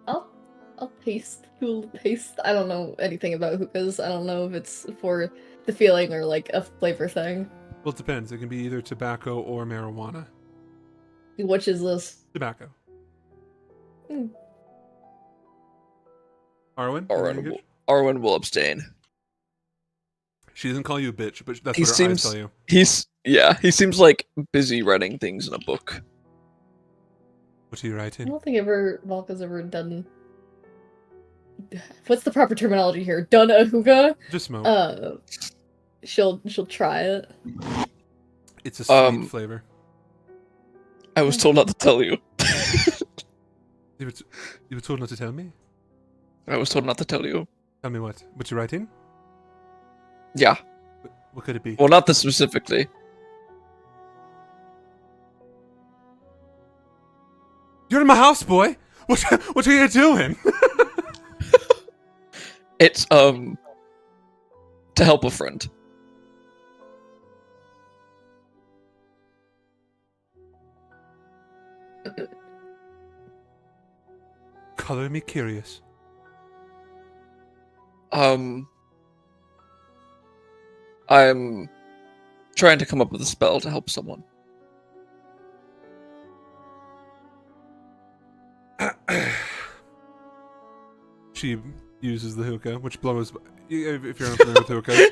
I'll taste. Cool taste. I don't know anything about hookahs. I don't know if it's for the feeling or like a flavor thing. Well, it depends. It can be either tobacco or marijuana. Which is this? Tobacco. Hmm. Arwen? Arwen will abstain. She doesn't call you a bitch, but that's He what her eyes seems tell you. he seems like busy writing things in a book. What are you I writing? don't think Volka's ever done. What's the proper terminology here? Done a hookah? Just smoke. She'll try it. It's a sweet flavor. I was told not to tell you. You were told not to tell me? I was told not to tell you. Tell me what? What you writing? Yeah. What could it be? Well, not this specifically. You're in my house, boy! What are you doing? It's to help a friend. Color me curious. I'm trying to come up with a spell to help someone. She uses the hookah, which blows. If you're unfamiliar with hookahs,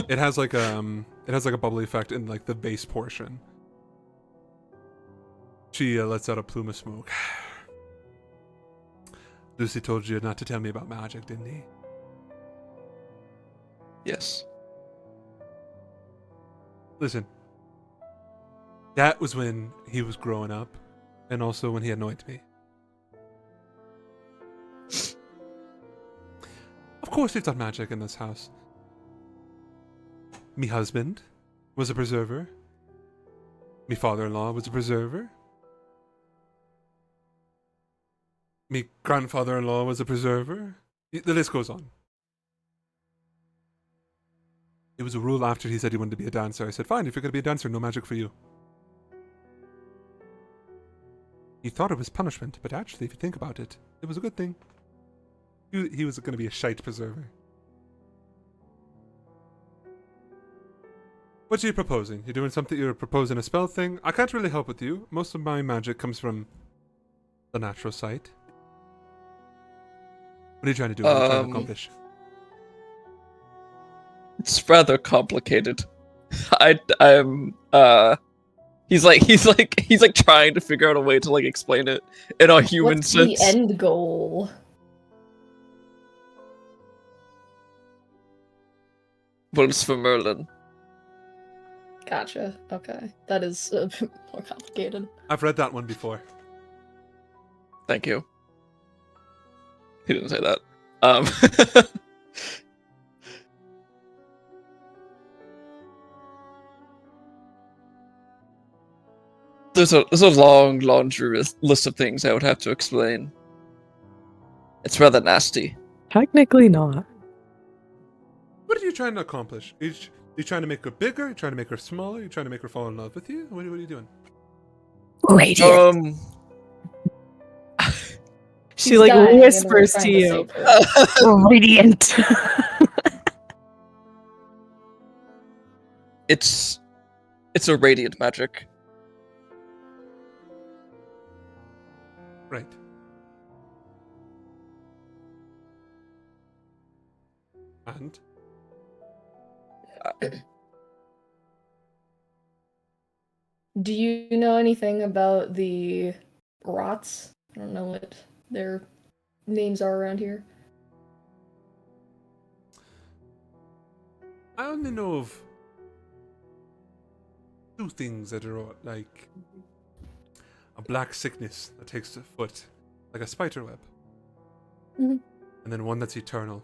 it has like a bubbly effect in like the base portion. She lets out a plume of smoke. Lucy told you not to tell me about magic, didn't he? Yes. Listen, that was when he was growing up, and also when he annoyed me. Of course we've done magic in this house. Me husband was a preserver. Me father-in-law was a preserver. Me grandfather-in-law was a preserver. The list goes on. It was a rule after he said he wanted to be a dancer. I said, fine, if you're going to be a dancer, no magic for you. He thought it was punishment, but actually, if you think about it, it was a good thing. He was going to be a shite preserver. What are you proposing? You're doing something, you're proposing a spell thing? I can't really help with you. Most of my magic comes from the natural side. What are you trying to do? What are you trying to accomplish? It's rather complicated. I'm he's like trying to figure out a way to like explain it in a human What's sense. the end goal? But it's for Merlin. Gotcha. Okay. That is a bit more complicated. I've read that one before. Thank you. He didn't say that. There's a long laundry list of things I would have to explain. It's rather nasty. Technically not. What are you trying to accomplish? Are you trying to make her bigger? Are you trying to make her smaller? Are you trying to make her fall in love with you? What are you doing? Radiant. She She's like dying, and we're whispers trying to you. save her. Radiant. It's a radiant magic. Right. And? Do you know anything about the rots? I don't know what their names are around here. I only know of two things that are like a black sickness that takes the foot, like a spider web. Mhm. And then one that's eternal.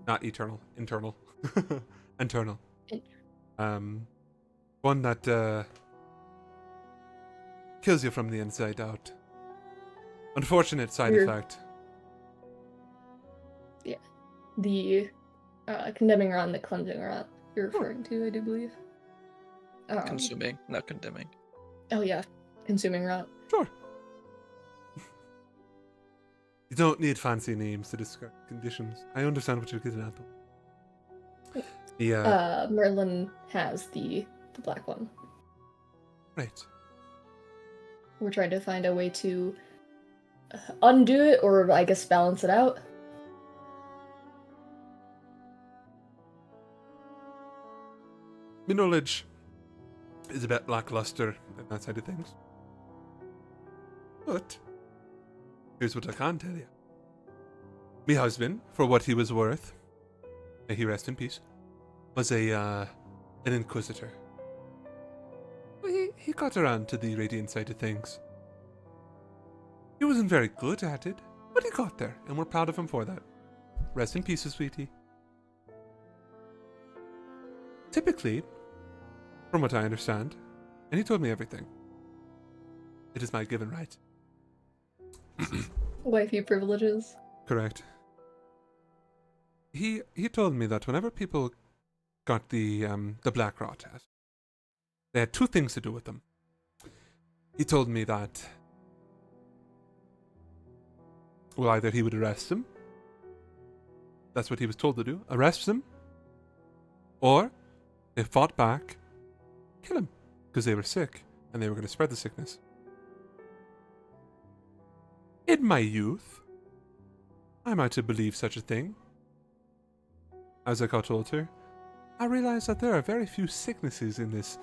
Not eternal, internal. Internal. One that kills you from the inside out. Unfortunate side Weird. effect. The condemning rot and the cleansing rot you're referring to, I do believe. Consuming, not condemning. Oh yeah, consuming rot. Sure. You don't need fancy names to describe conditions. I understand what you're getting at, though. Yeah. Merlin has the black one. Right. We're trying to find a way to undo it, or I guess balance it out. My knowledge is a bit lackluster in that side of things. But here's what I can tell you. My husband, for what he was worth, may he rest in peace, was an inquisitor. Well, he got around to the radiant side of things. He wasn't very good at it, but he got there, and we're proud of him for that. Rest in peace, sweetie. Typically, from what I understand, and he told me everything, it is my given right. Wifey privileges. Correct. He told me that whenever people got the black rot test, they had two things to do with them. He told me that, well, either he would arrest them, that's what he was told to do, arrest them, or they fought back, kill him, because they were sick, and they were going to spread the sickness. In my youth, I might have believed such a thing. As I got older, I realized that there are very few sicknesses in this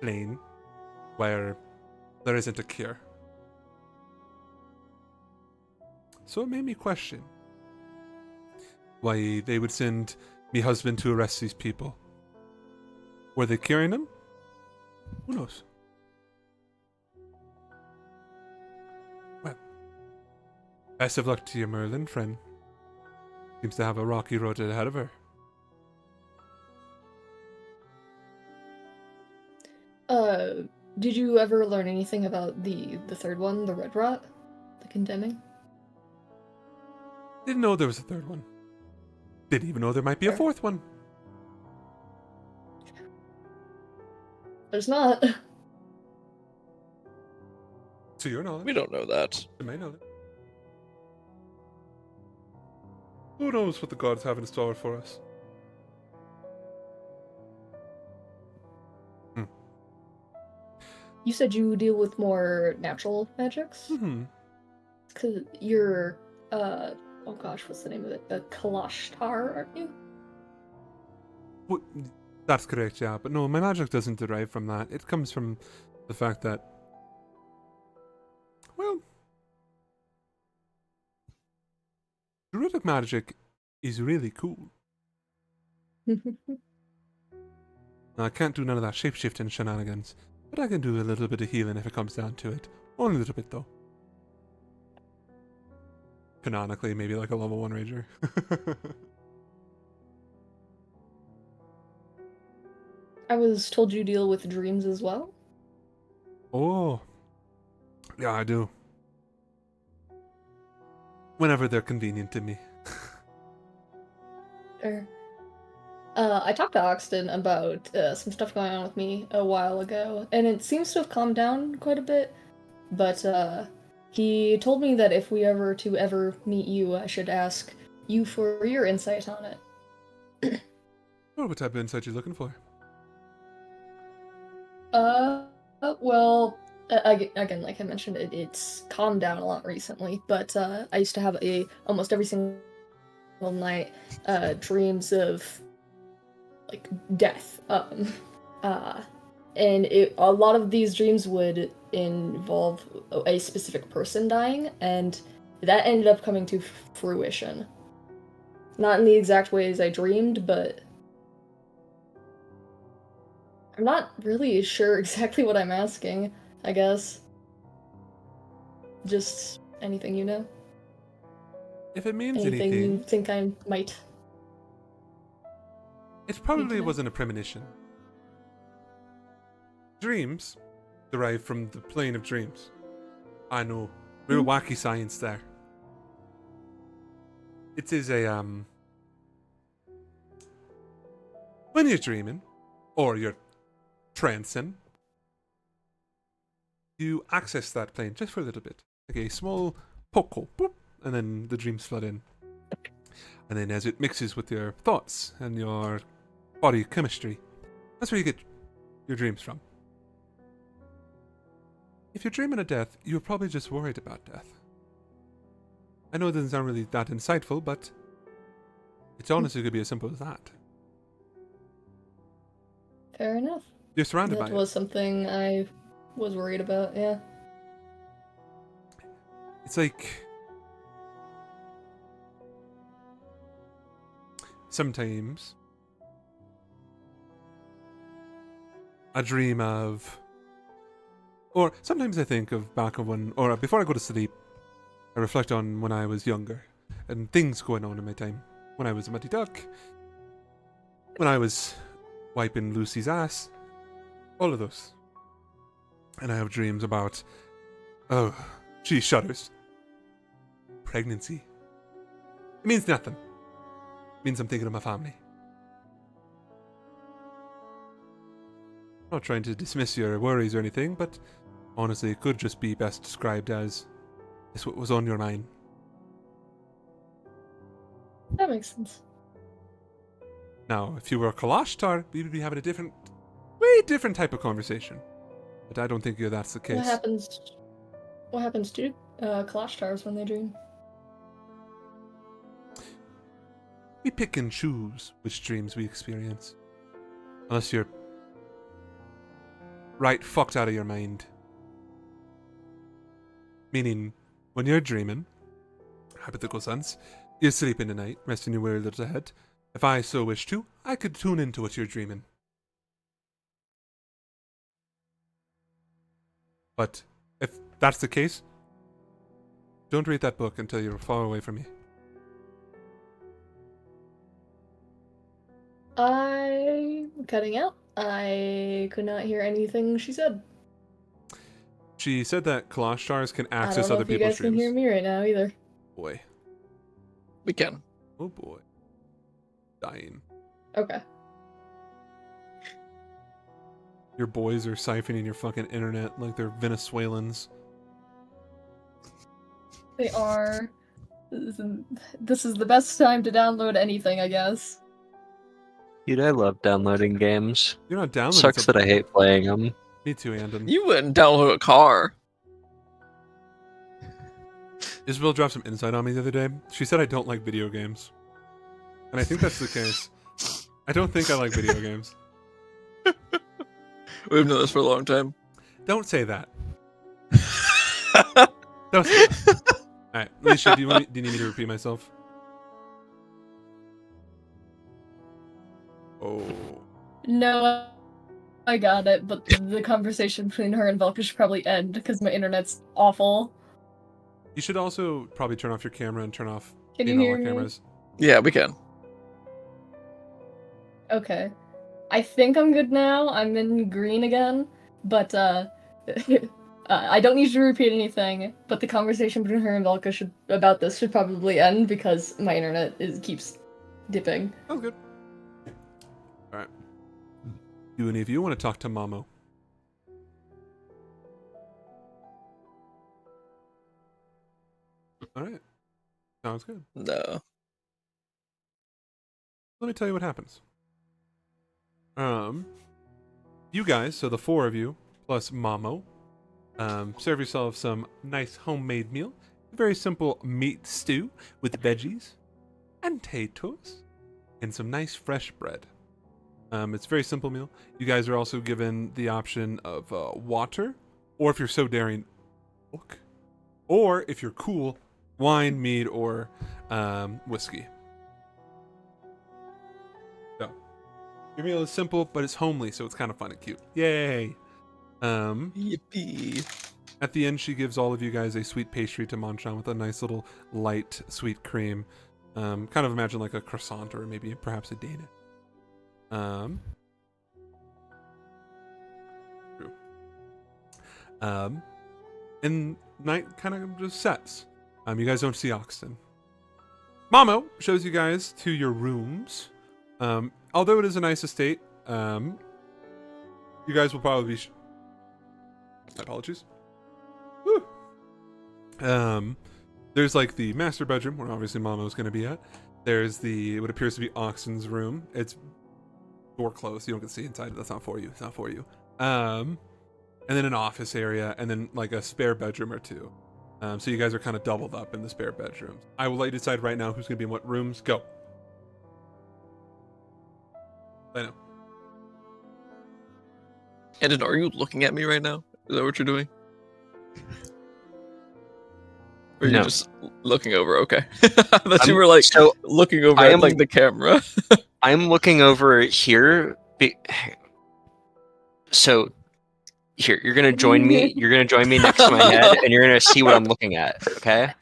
plane where there isn't a cure. So it made me question why they would send me husband to arrest these people. Were they curing them? Who knows? Well, best of luck to you, Merlin, friend. Seems to have a rocky road ahead of her. Did you ever learn anything about the third one, the red rot? The condemning? Didn't know there was a third one. Didn't even know there might be a Fair. fourth one. There's not. To your knowledge. We don't know that. To my knowledge. Who knows what the gods have in store for us? You said you deal with more natural magics? Mm-hmm. Cause you're, oh gosh, what's the name of it? The Kalashtar, aren't you? Well, that's correct, yeah. But no, my magic doesn't derive from that. It comes from the fact that, well, druidic magic is really cool. Now, I can't do none of that shapeshifting shenanigans, but I can do a little bit of healing if it comes down to it. Only a little bit, though. Canonically, maybe like a level 1 rager. I was told you deal with dreams as well? Oh. Yeah, I do. Whenever they're convenient to me. Or, I talked to Oxton about some stuff going on with me a while ago, and it seems to have calmed down quite a bit, but he told me that if we ever meet you, I should ask you for your insight on it. Oh, what type of insight you looking for? Well, again, like I mentioned, it's calmed down a lot recently, but I used to have almost every single night dreams of like death. And a lot of these dreams would involve a specific person dying, and that ended up coming to fruition. Not in the exact ways I dreamed, but I'm not really sure exactly what I'm asking, I guess. Just anything you know? If it means Anything anything, you think I might? it probably know? wasn't a premonition. Dreams derive from the plane of dreams. I know. Real wacky science there. It is a, when you're dreaming, or you're trancing, you access that plane just for a little bit. Like a small poke hole, boop, and then the dreams flood in. And then as it mixes with your thoughts and your body chemistry, that's where you get your dreams from. If you're dreaming of death, you're probably just worried about death. I know it doesn't sound really that insightful, but it's honestly could be as simple as that. Fair enough. You're surrounded by That it. was something I was worried about, yeah. It's like sometimes I dream of, or sometimes I think of back of when, or before I go to sleep, I reflect on when I was younger and things going on in my time. When I was a Muddy Duck, when I was wiping Lucy's ass, all of those. And I have dreams about, oh, she shudders. Pregnancy. It means nothing. It means I'm thinking of my family. I'm not trying to dismiss your worries or anything, but honestly, it could just be best described as this what was on your mind. That makes sense. Now, if you were a Kalashtar, we would be having a different, way different type of conversation. But I don't think that's the case. What happens to Clash towers when they dream. We pick and choose which dreams we experience. Unless you're right fucked out of your mind. Meaning, when you're dreaming, hypothetical sense, you're sleeping tonight, resting your world ahead. If I so wish to, I could tune into what you're dreaming. But if that's the case, don't read that book until you're far away from me. I'm cutting out. I could not hear anything she said. She said that Kalash stars can I access don't know other if you people's guys can hear dreams. me right now either. Boy. We can. Oh boy. Dying. Okay. Your boys are siphoning your fucking internet like they're Venezuelans. They are. This is the best time to download anything, I guess. Dude, I love downloading games. You're not downloading Sucks that I hate playing them. Me too, Andon. You wouldn't download a car. Isabel dropped some insight on me the other day. She said I don't like video games. And I think that's the case. I don't think I like video games. We've known this for a long time. Don't say that. Don't say that. Alright, Alicia, do you need me to repeat myself? Oh. No, I got it, but the conversation between her and Velka should probably end because my internet's awful. You should also probably turn off your camera and turn off Can you all hear our me? cameras. Yeah, we can. Okay. I think I'm good now. I'm in green again, but I don't need you to repeat anything. But the conversation between her and Velka about this should probably end because my internet keeps dipping. Oh, good. Alright. Do any of you want to talk to Mamo? Alright. Sounds good. No. Let me tell you what happens. You guys, so the four of you, plus Mamo, serve yourself some nice homemade meal. A very simple meat stew with veggies and potatoes and some nice fresh bread. It's a very simple meal. You guys are also given the option of water, or if you're so daring, milk, or if you're cool, wine, mead, or whiskey. So, your meal is simple, but it's homely, so it's kind of fun and cute. Yay! Yippee. At the end, she gives all of you guys a sweet pastry to munch on with a nice little light sweet cream. Kind of imagine like a croissant or maybe perhaps a Dana. True. And night kind of just sets. You guys don't see Oxton. Mamo shows you guys to your rooms. Although it is a nice estate, you guys will probably be... My apologies. Whew. There's like the master bedroom where obviously Mamo's going to be at. There's the what appears to be Oxton's room. It's door closed. You don't get to see inside. That's not for you. It's not for you. And then an office area, and then like a spare bedroom or two. So you guys are kind of doubled up in the spare bedrooms. I will let you decide right now who's going to be in what rooms. Go. I know. Andon, are you looking at me right now? Is that what you're doing? Or are you No. just looking over? Okay. I thought you were like So looking over I at am- like the camera. I'm looking over here. So here, you're gonna join me. You're gonna join me next to my head, and you're gonna see what I'm looking at. Okay?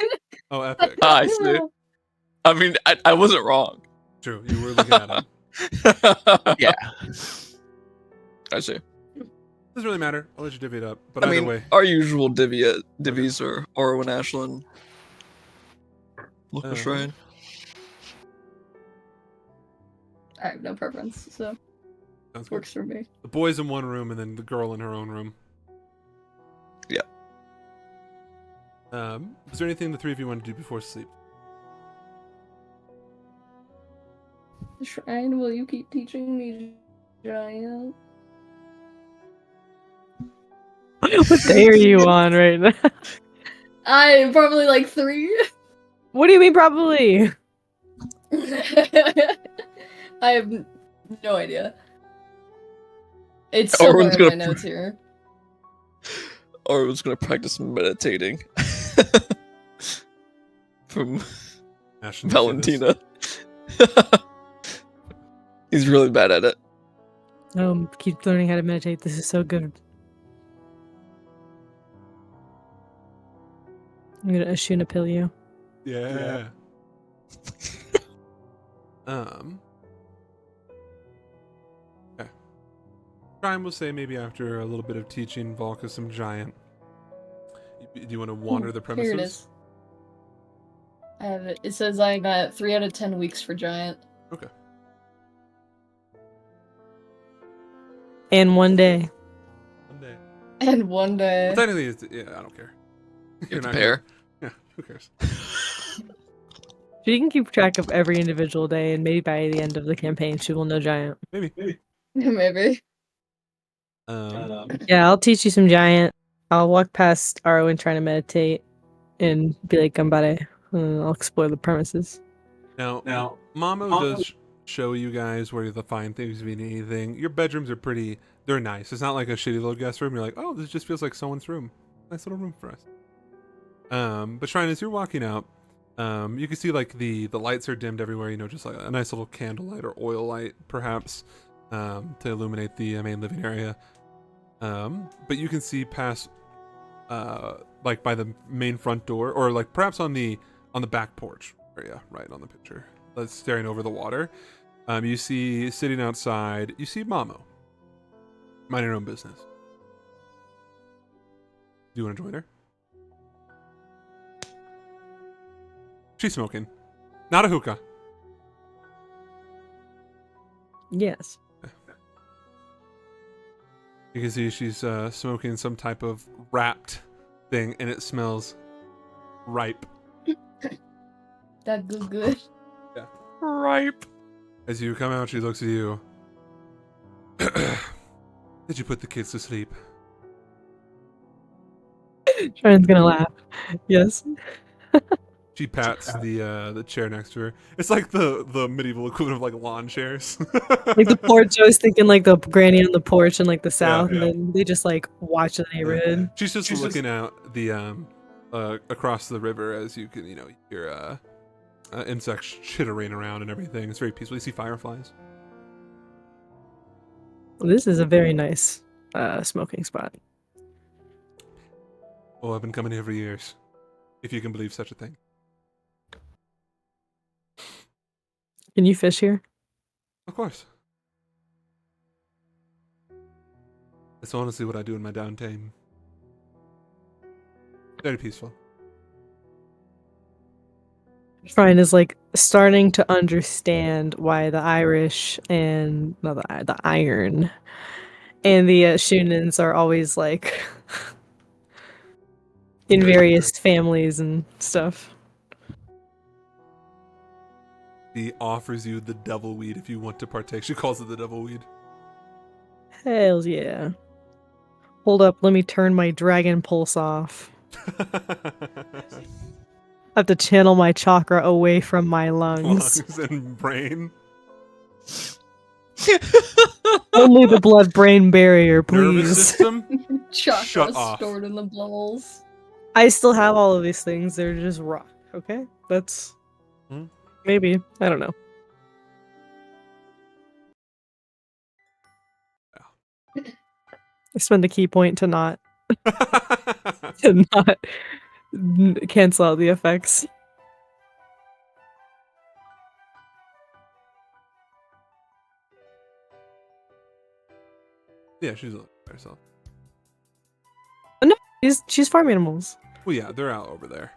Oh, epic. I see. I mean, I wasn't wrong. True. You were looking at him. Yeah. I see. Doesn't really matter. I'll let you divvy it up. But I either mean, way, our usual divvies are Orwin Ashland. Look Uh, Shrine. I have no preference, so sounds good. works for me. The boys in one room and then the girl in her own room. Yeah. Is there anything the three of you want to do before sleep? Shrine, will you keep teaching me giant? What day are you on right now? I probably like 3. What do you mean, probably? I have no idea. It's Everyone's somewhere in gonna my notes here. Or was gonna practice meditating. From Ashton, you say this. Valentina. He's really bad at it. Keep learning how to meditate. This is so good. I'm gonna Ashuna pill you. Yeah. Okay. Prime will say maybe after a little bit of teaching Volka some giant. Do you want to wander the premises? Here it is. I have it. It says I got 3 out of 10 weeks for giant. Okay. And one day. One day. And one day. Well, technically, it's, yeah, I don't care. You have to not pair. Yeah, who cares? She can keep track of every individual day, and maybe by the end of the campaign, she will know giant. Maybe. Maybe. Yeah, I'll teach you some giant. I'll walk past Arwen trying to meditate and be like, Gambare. I'll explore the premises. Now, Mamo does show you guys where to find things if you need anything. Your bedrooms are they're nice. It's not like a shitty little guest room. You're like, oh, this just feels like someone's room. Nice little room for us. But Shrine, as you're walking out, you can see like the lights are dimmed everywhere, just like a nice little candlelight or oil light, perhaps, to illuminate the main living area. But you can see past, like by the main front door, or like perhaps on the back porch area, right on the picture, that's staring over the water. You see sitting outside, you see Mamo, minding her own business. Do you want to join her? She's smoking. Not a hookah. Yes. You can see she's smoking some type of wrapped thing, and it smells ripe. That good. Yeah. Ripe. As you come out, she looks at you. Did you put the kids to sleep? Shrine's gonna laugh. Yes. She pats the chair next to her. It's like the medieval equivalent of like lawn chairs. Like the porch, I was thinking like the granny on the porch in like the south, yeah. and then they just like watch the neighborhood. She's just looking out the across the river as you can hear insects chittering around and everything. It's very peaceful. You see fireflies. This is a very nice smoking spot. Oh, I've been coming here for years, if you can believe such a thing. Can you fish here? Of course. It's honestly what I do in my downtime. Very peaceful. Shrine is like starting to understand why the Irish and the Iron and the Shunans are always like in various families and stuff. He offers you the devil weed if you want to partake. She calls it the devil weed. Hell yeah. Hold up, let me turn my dragon pulse off. I have to channel my chakra away from my lungs. Lungs and brain. Only the blood-brain barrier, Nervous please. system. Chakra Shut off. stored in the balls. I still have all of these things. They're just rock. Okay, that's maybe. I don't know. I spend a key point to not cancel out the effects. Yeah, she's by herself. She's farm animals. Well, yeah, they're out over there.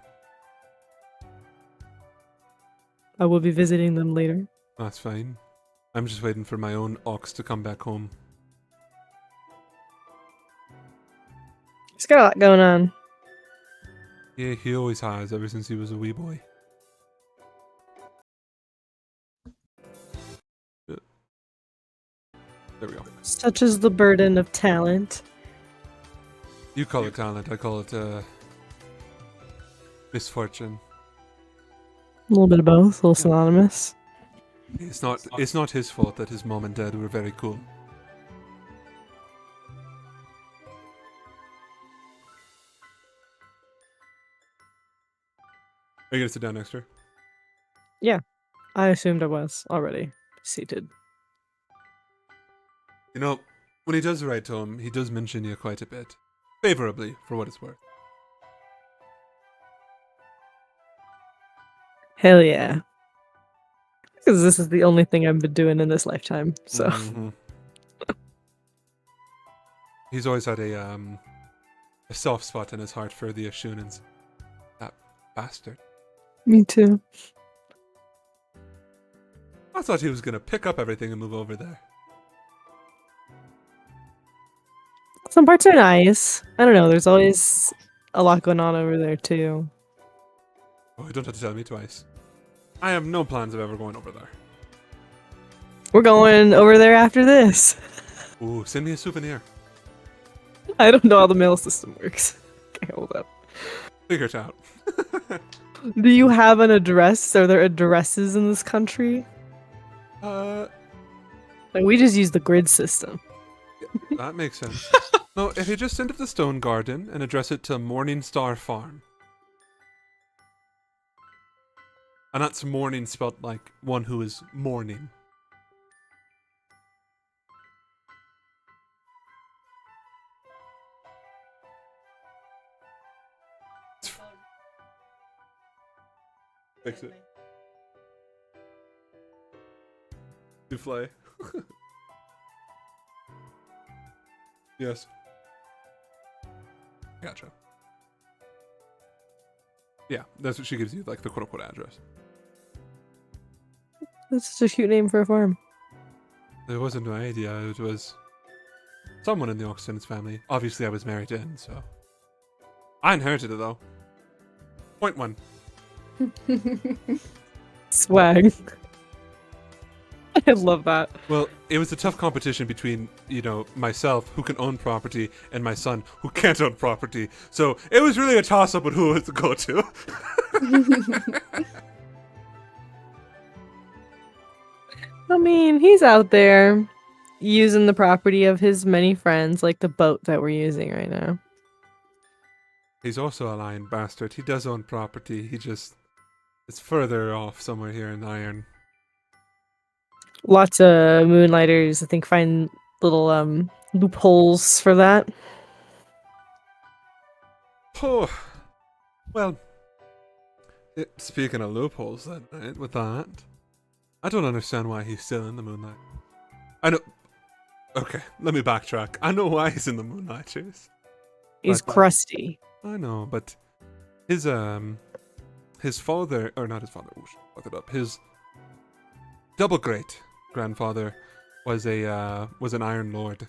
I will be visiting them later. That's fine. I'm just waiting for my own ox to come back home. He's got a lot going on. Yeah, he always has, ever since he was a wee boy. There we go. Such is the burden of talent. You call it talent, I call it, Misfortune. A little bit of both, a little synonymous. It's not his fault that his mom and dad were very cool. Are you gonna sit down next to her? I assumed I was already seated. You know, when he does write to him, he does mention you quite a bit. Favorably, for what it's worth. Hell yeah. Because this is the only thing I've been doing in this lifetime, so. Mhm. He's always had a soft spot in his heart for the Ashunans. That bastard. Me too. I thought he was gonna pick up everything and move over there. Some parts are nice. I don't know, there's always a lot going on over there too. Oh, you don't have to tell me twice. I have no plans of ever going over there. We're going over there after this. Ooh, send me a souvenir. I don't know how the mail system works. Okay, hold up. Figure it out. Do you have an address? Are there addresses in this country? Like, we just use the grid system. That makes sense. No, if you just send it to Stone Garden and address it to Morning Star Farm. And that's morning spelled like one who is mourning. Fix it. Souffle. Yes. Gotcha. Yeah, that's what she gives you, like the quote-unquote address. That's such a cute name for a farm. It wasn't my idea, it was someone in the Oxton's family. Obviously I was married in, so. I inherited it though. Point one. Swag. I love that. Well, it was a tough competition between, myself, who can own property, and my son, who can't own property. So it was really a toss-up on who was to go to. I mean, he's out there using the property of his many friends, like the boat that we're using right now. He's also a lying bastard. He does own property. He just is further off somewhere here in Iron. Lots of moonlighters, I think, find little loopholes for that. Oh, well. Speaking of loopholes, then, right, with that, I don't understand why he's still in the Moonlight. I know. Okay, let me backtrack. I know why he's in the Moonlighters. He's But- crusty. I know, but his father, or not his father, look it up. His double great grandfather was an Iron Lord,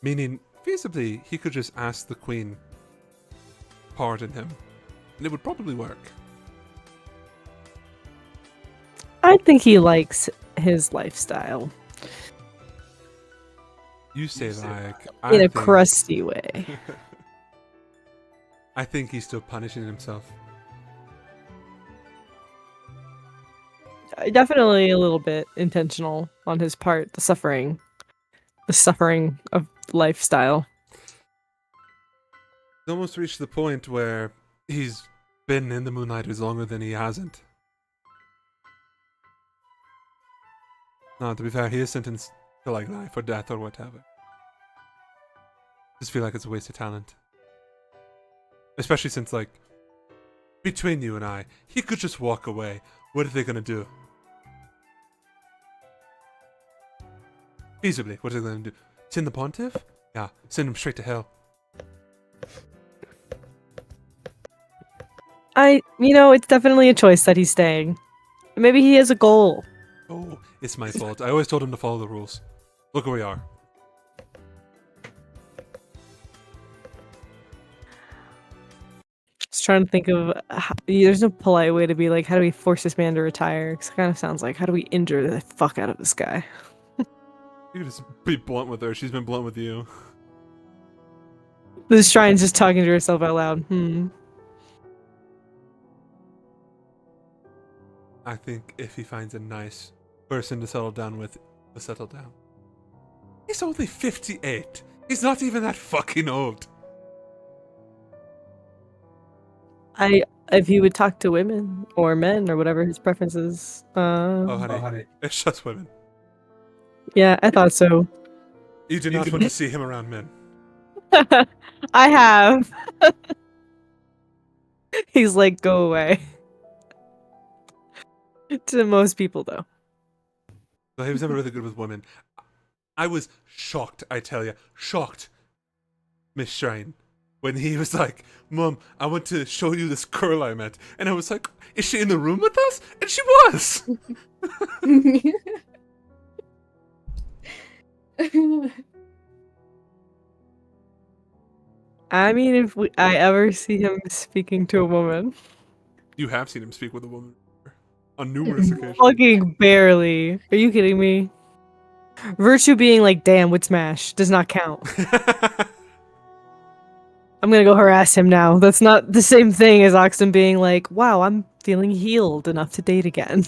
meaning feasibly he could just ask the Queen pardon him, and it would probably work. I think he likes his lifestyle You say like in a think- crusty way. I think he's still punishing himself. Definitely a little bit intentional on his part. The suffering of lifestyle. He's almost reached the point where he's been in the Moonlighters longer than he hasn't. No, to be fair, he is sentenced to like life or death or whatever. Just feel like it's a waste of talent. Especially since, like, between you and I, he could just walk away. What are they gonna do? Feasibly, what are they gonna do? Send the Pontiff? Yeah, send him straight to hell. It's definitely a choice that he's staying. Maybe he has a goal. Oh, it's my fault. I always told him to follow the rules. Look where we are. Just trying to think of there's no polite way to be like, how do we force this man to retire? 'Cause it kind of sounds like, how do we injure the fuck out of this guy? You can just be blunt with her. She's been blunt with you. This Shrine's just talking to herself out loud. I think if he finds a nice person to settle down with, he'll settle down. He's only 58. He's not even that fucking old. If he would talk to women or men or whatever his preference is. Oh, honey. It's just women. Yeah, I thought so. You do not want to see him around men. I have. He's like, go away. To most people, though. But he was never really good with women. I was shocked, I tell you. Shocked, Miss Shrine. When he was like, Mom, I want to show you this girl I met. And I was like, is she in the room with us? And she was! I mean, if I ever see him speaking to a woman. You have seen him speak with a woman on numerous occasions. Fucking barely. Are you kidding me? Virtue being like, damn, would smash does not count. I'm gonna go harass him now. That's not the same thing as Oxen being like, wow, I'm feeling healed enough to date again.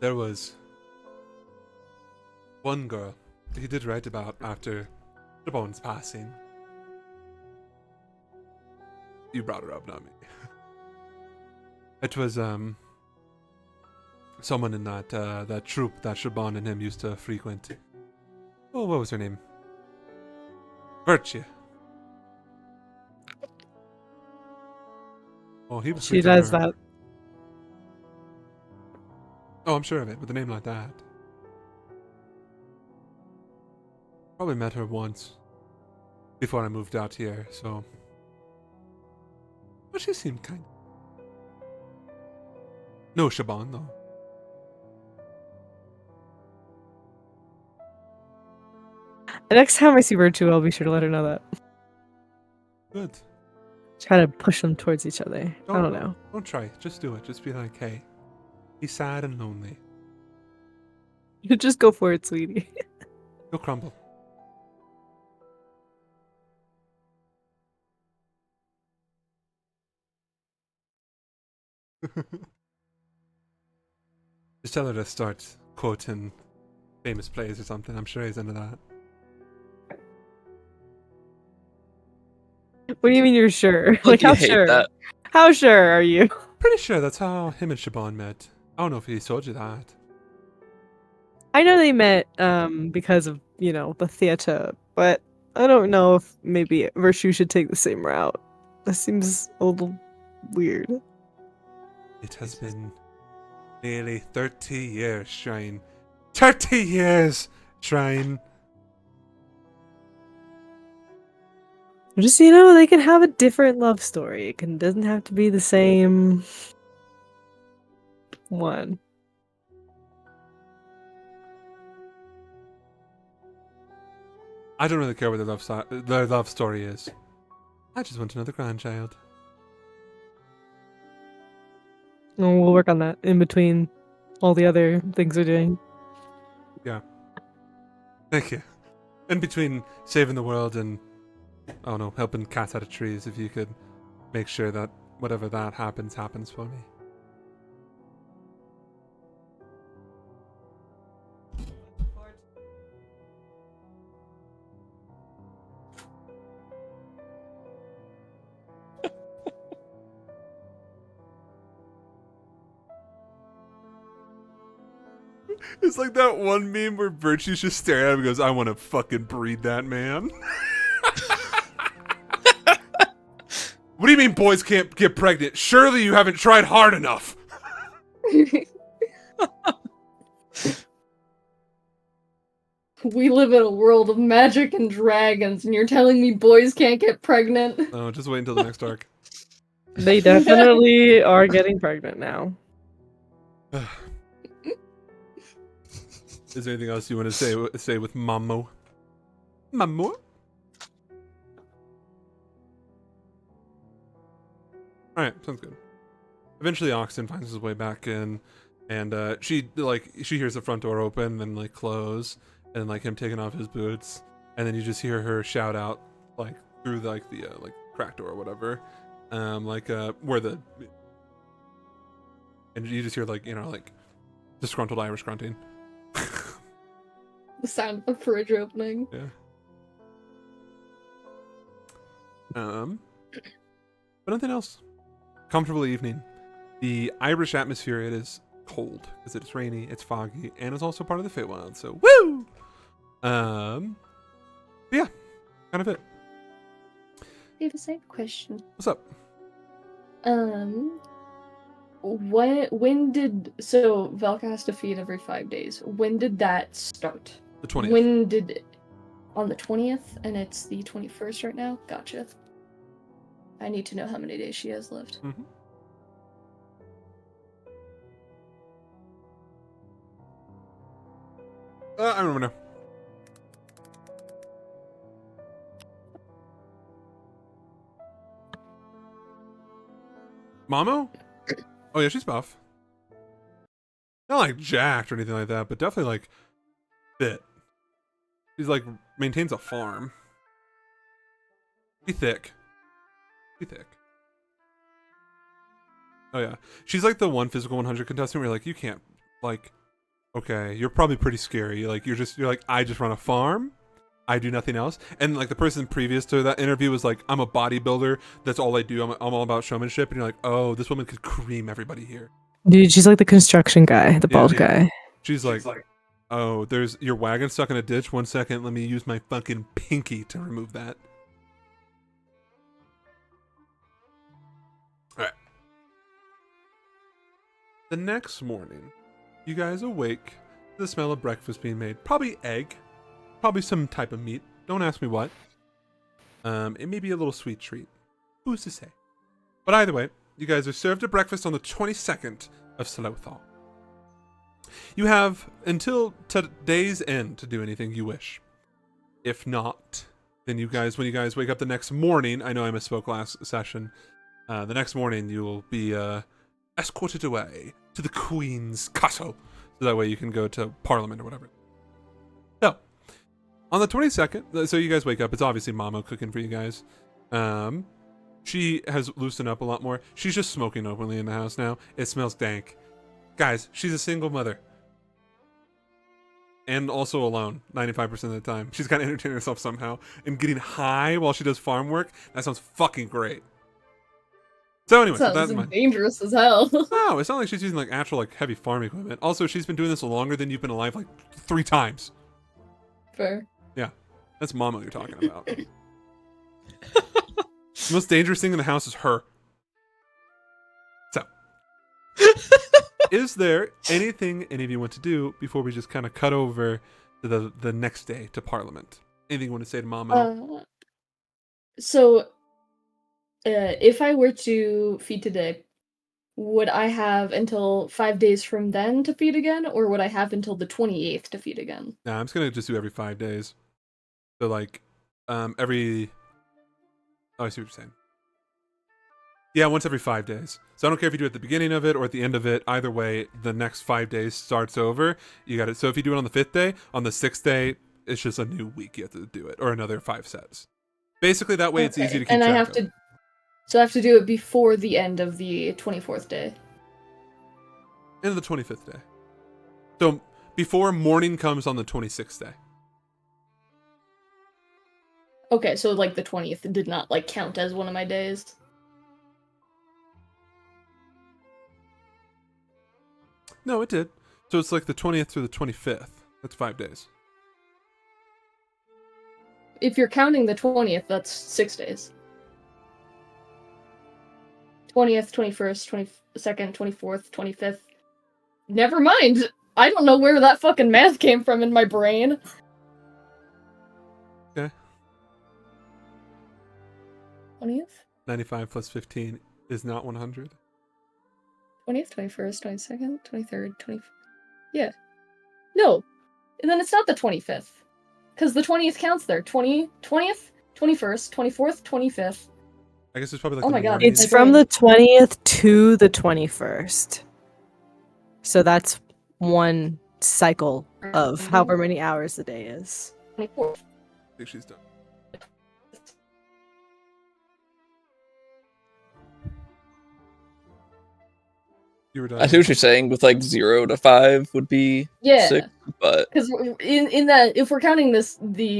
There was one girl he did write about after the bone's passing. You brought her up, not me. It was someone in that troop that Shaban and him used to frequent. Oh, what was her name? Virtue. Oh, he was. She does that. Oh, I'm sure of it, with a name like that. Probably met her once before I moved out here, so. But she seemed kind. No Shaban, though. The next time I see Virtue, I'll be sure to let her know that. Good. Try to push them towards each other. I don't know. Don't try. Just do it. Just be like, hey, he's sad and lonely. You just go for it, sweetie. He'll crumble. Just tell her to start quoting famous plays or something. I'm sure he's into that. What do you mean you're sure? Like, Like, you how hate sure? that. How sure are you? Pretty sure that's how him and Shaban met. I don't know if he told you that. I know they met because of, the theater, but I don't know if maybe Virtue should take the same route. That seems a little weird. It has been nearly 30 years, Shrine. 30 years, Shrine. Just they can have a different love story. It doesn't have to be the same one. I don't really care what their love story is. I just want another grandchild. And we'll work on that in between all the other things we're doing. Yeah. Thank you. In between saving the world and, I don't know, helping cats out of trees, if you could make sure that whatever that happens for me. It's like that one meme where Virtue's just staring at him and goes, I want to fucking breed that man. What do you mean boys can't get pregnant? Surely you haven't tried hard enough. We live in a world of magic and dragons, and you're telling me boys can't get pregnant? Oh, just wait until the next arc. They definitely are getting pregnant now. Is there anything else you want to say with Mamo? Mamo? Alright, sounds good. Eventually Oxen finds his way back in, and she hears the front door open and then close, and him taking off his boots, and then you just hear her shout out through the crack door or whatever. where the, and you just hear like disgruntled Irish grunting. The sound of a fridge opening. Yeah. But nothing else. Comfortable evening. The Irish atmosphere, it is cold because it's rainy, it's foggy, and it's also part of the Feywild. So woo! Yeah, kind of it. I have the same question. What's up? When did Velka has to feed every 5 days? When did that start? The 20th. When did on the 20th, and it's the 21st right now? Gotcha. I need to know how many days she has left. Mm-hmm. I remember now. Mamo? Oh yeah, she's buff. Not like jacked or anything like that, but definitely like fit. She's like maintains a farm. Be thick. Be thick. Oh yeah. She's like the one physical 100 contestant where you're like, you can't, like, okay, you're probably pretty scary. Like you're like, I just run a farm. I do nothing else. And like the person previous to that interview was like, I'm a bodybuilder. That's all I do. I'm all about showmanship. And you're like, oh, this woman could cream everybody here. Dude, she's like the construction guy, the bald guy. She's like, oh, there's your wagon stuck in a ditch. 1 second. Let me use my fucking pinky to remove that. All right. The next morning, you guys awake to the smell of breakfast being made. Probably egg. Probably some type of meat. Don't ask me what. It may be a little sweet treat. Who's to say? But either way, you guys are served a breakfast on the 22nd of Slothal. You have until today's end to do anything you wish. If not, then you guys, when you guys wake up the next morning, I know I misspoke last session, the next morning you will be escorted away to the Queen's castle. So that way you can go to Parliament or whatever. So, on the 22nd, so you guys wake up, it's obviously Mamo cooking for you guys. She has loosened up a lot more. She's just smoking openly in the house now. It smells dank. Guys, she's a single mother. And also alone, 95% of the time. She's got to entertain herself somehow. And getting high while she does farm work, that sounds fucking great. So anyway, Sounds that's mine. dangerous as hell. No, it's not like she's using like actual like heavy farm equipment. Also, she's been doing this longer than you've been alive like 3 times. Fair. Yeah, that's Mama you're talking about. The most dangerous thing in the house is her. So, is there anything any of you want to do before we just kind of cut over to the next day to Parliament? Anything you want to say to Mama? If I were to feed today, would I have until 5 days from then to feed again, or would I have until the 28th to feed again? Nah, I'm just gonna just do every 5 days. So like, every. Oh, I see what you're saying. Yeah, once every 5 days. So I don't care if you do it at the beginning of it or at the end of it. Either way, the next 5 days starts over. You got it. So if you do it on the 5th day, on the 6th day, it's just a new week. You have to do it, or another 5 sets. Basically, that way it's easy to keep track of. So I have to do it before the end of the 24th day. End of the 25th day. So before morning comes on the 26th day. Okay, so like the 20th did not like count as one of my days. No, it did. So it's like the 20th through the 25th. That's 5 days. If you're counting the 20th, that's 6 days. 20th, 21st, 22nd, 24th, 25th. Never mind. I don't know where that fucking math came from in my brain. Okay. 20th? 95 plus 15 is not 100. 20th, 21st, 22nd, 23rd, 24th. Yeah. No. And then it's not the 25th. Because the 20th counts there. 20th, 21st, 24th, 25th. I guess it's probably like Oh the my God, morning. It's from the 20th to the 21st. So that's one cycle of however many hours the day is. 24th. I think she's done. You were done. I see what you're saying with like 0 to 5 would be Yeah. 6, but Because in that, if we're counting the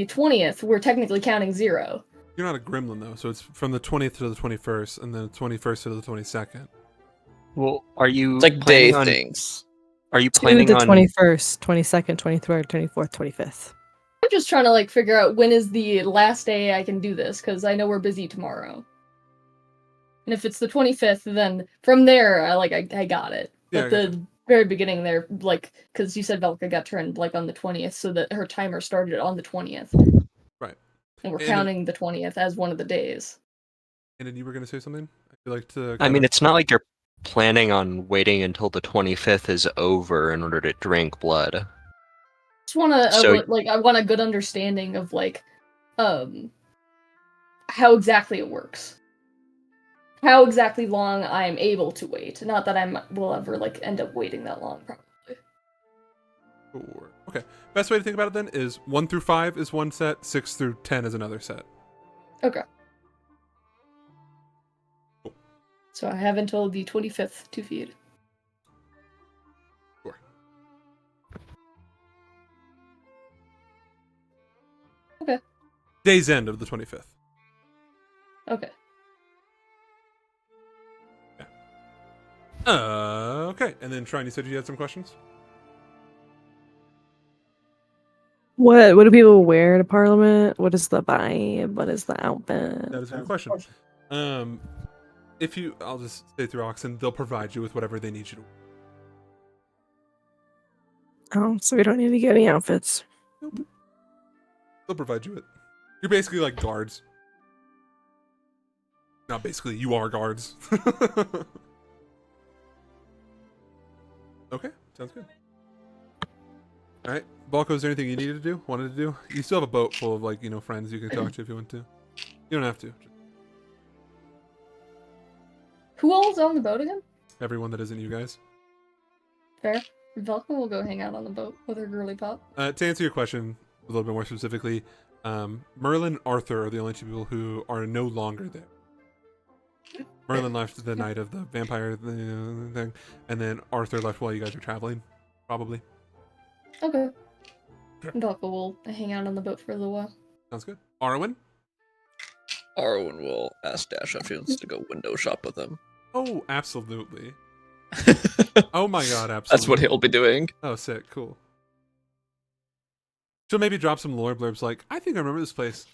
20th, we're technically counting 0. You're not a gremlin though, so it's from the 20th to the 21st, and then the 21st to the 22nd. Well, are you it's like day planning on? things. Are you To planning the on? 21st, 22nd, 23rd, 24th, 25th. I'm just trying to like figure out when is the last day I can do this, because I know we're busy tomorrow. And if it's the 25th, then from there, I got it. Yeah, But I the gotcha. very beginning there, like, because you said Velka got turned like on the 20th, so that her timer started on the 20th. Right. And we're And counting the 20th as one of the days. And then you were gonna say something? I feel like to. I mean, it's not like you're planning on waiting until the 25th is over in order to drink blood. Just want to So- I want a good understanding of like how exactly it works. How exactly long I'm able to wait. Not that will ever like end up waiting that long, probably. Sure. Okay. Best way to think about it then is 1 through 5 is one set, 6 through 10 is another set. Okay. Cool. So I have until the 25th to feed. Sure. Okay. Day's end of the 25th. Okay. Okay. And then Shrine, you said you had some questions? What do people wear to Parliament? What is the vibe? What is the outfit? That is a good question. I'll just say through Oxen, they'll provide you with whatever they need you to. Oh, so we don't need to get any outfits. Nope. They'll provide you with. You're basically like guards. Not basically, you are guards. Okay, sounds good. All right, Balko, is there anything you needed to do? Wanted to do? You still have a boat full of like friends you can talk to if you want to. You don't have to. Who all is on the boat again? Everyone that isn't you guys. Fair. Velka will go hang out on the boat with her girly pop. To answer your question a little bit more specifically, Merlin and Arthur are the only two people who are no longer there. Merlin left the night of the vampire thing, and then Arthur left while you guys were traveling, probably. Okay. Velka will hang out on the boat for a little while. Sounds good. Arwen? Arwen will ask Dash if she wants to go window shop with him. Oh, absolutely. Oh my god, absolutely. That's what he'll be doing. Oh, sick, cool. She'll maybe drop some lore blurbs like, I think I remember this place.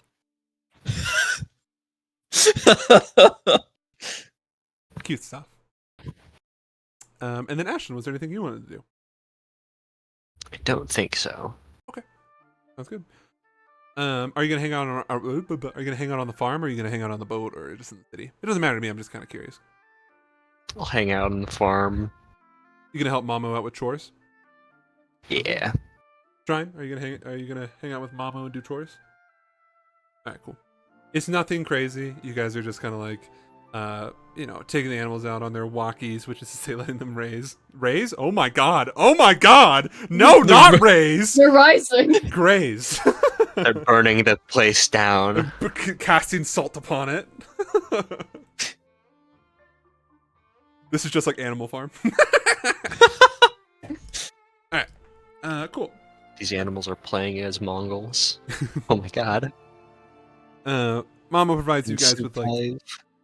Cute stuff. And then Ashton, was there anything you wanted to do? I don't think so. Sounds good. Are you gonna hang out on? Are you gonna hang out on the farm, or are you gonna hang out on the boat, or just in the city? It doesn't matter to me. I'm just kind of curious. I'll hang out on the farm. You gonna help Mamo out with chores? Yeah. Shrine, are you gonna hang out with Mamo and do chores? All right, cool. It's nothing crazy. You guys are just kind of like, taking the animals out on their walkies, which is to say, letting them raise. Raise? Oh my god! Oh my god! No, not raise. They're rising. Graze. They're burning the place down. Casting salt upon it. This is just like Animal Farm. Alright. Cool. These animals are playing as Mongols. Oh my god. Mama provides you guys with like Supplies.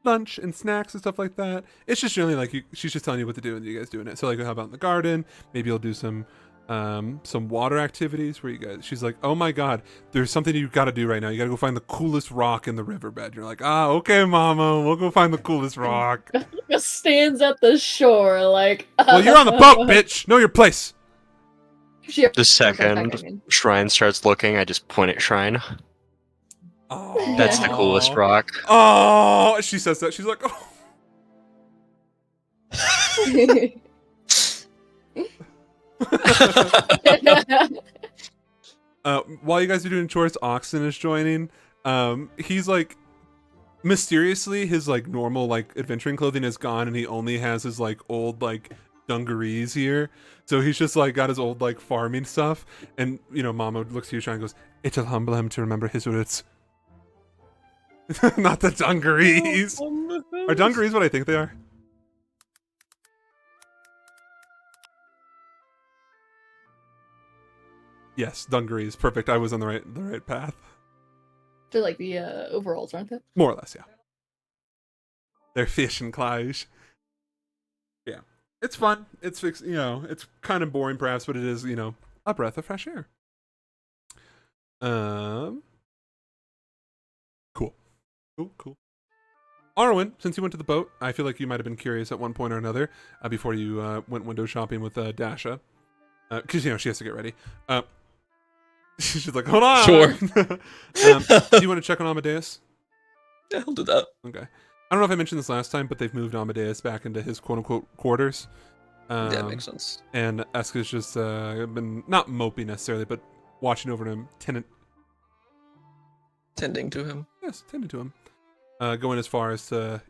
lunch and snacks and stuff like that. It's just generally like she's just telling you what to do and you guys doing it. So like, how about in the garden? Maybe you'll do some water activities where you guys. She's like, oh my god, there's something you got to do right now. You got to go find the coolest rock in the riverbed. You're like, okay, Mama, we'll go find the coolest rock. Just stands at the shore like. Well, you're on the boat, bitch. Know your place. The second Shrine starts looking, I just point at Shrine. Oh, That's the coolest rock. Oh, she says that. She's like, while you guys are doing chores, Oxen is joining. He's like, mysteriously, his like normal like adventuring clothing is gone, and he only has his like old like dungarees here. So he's just like got his old like farming stuff, and Mama looks at you, Shrine, and goes, "It'll humble him to remember his roots." Not the dungarees. Are dungarees what I think they are? Yes, dungarees. Perfect. I was on the right path. They're like the overalls, aren't they? More or less, yeah. They're fish and clothes. Yeah. It's fun. It's it's kind of boring perhaps, but it is, a breath of fresh air. Cool. Cool. Arwen, since you went to the boat, I feel like you might have been curious at one point or another before you went window shopping with Dasha. Because, she has to get ready. She's like, hold on! Sure. Do you want to check on Amadeus? Yeah, I'll do that. Okay. I don't know if I mentioned this last time, but they've moved Amadeus back into his quote-unquote quarters. Yeah, makes sense. And Eska's just been, not mopey necessarily, but watching over him, Tending to him. Yes, tending to him. Going as far as to,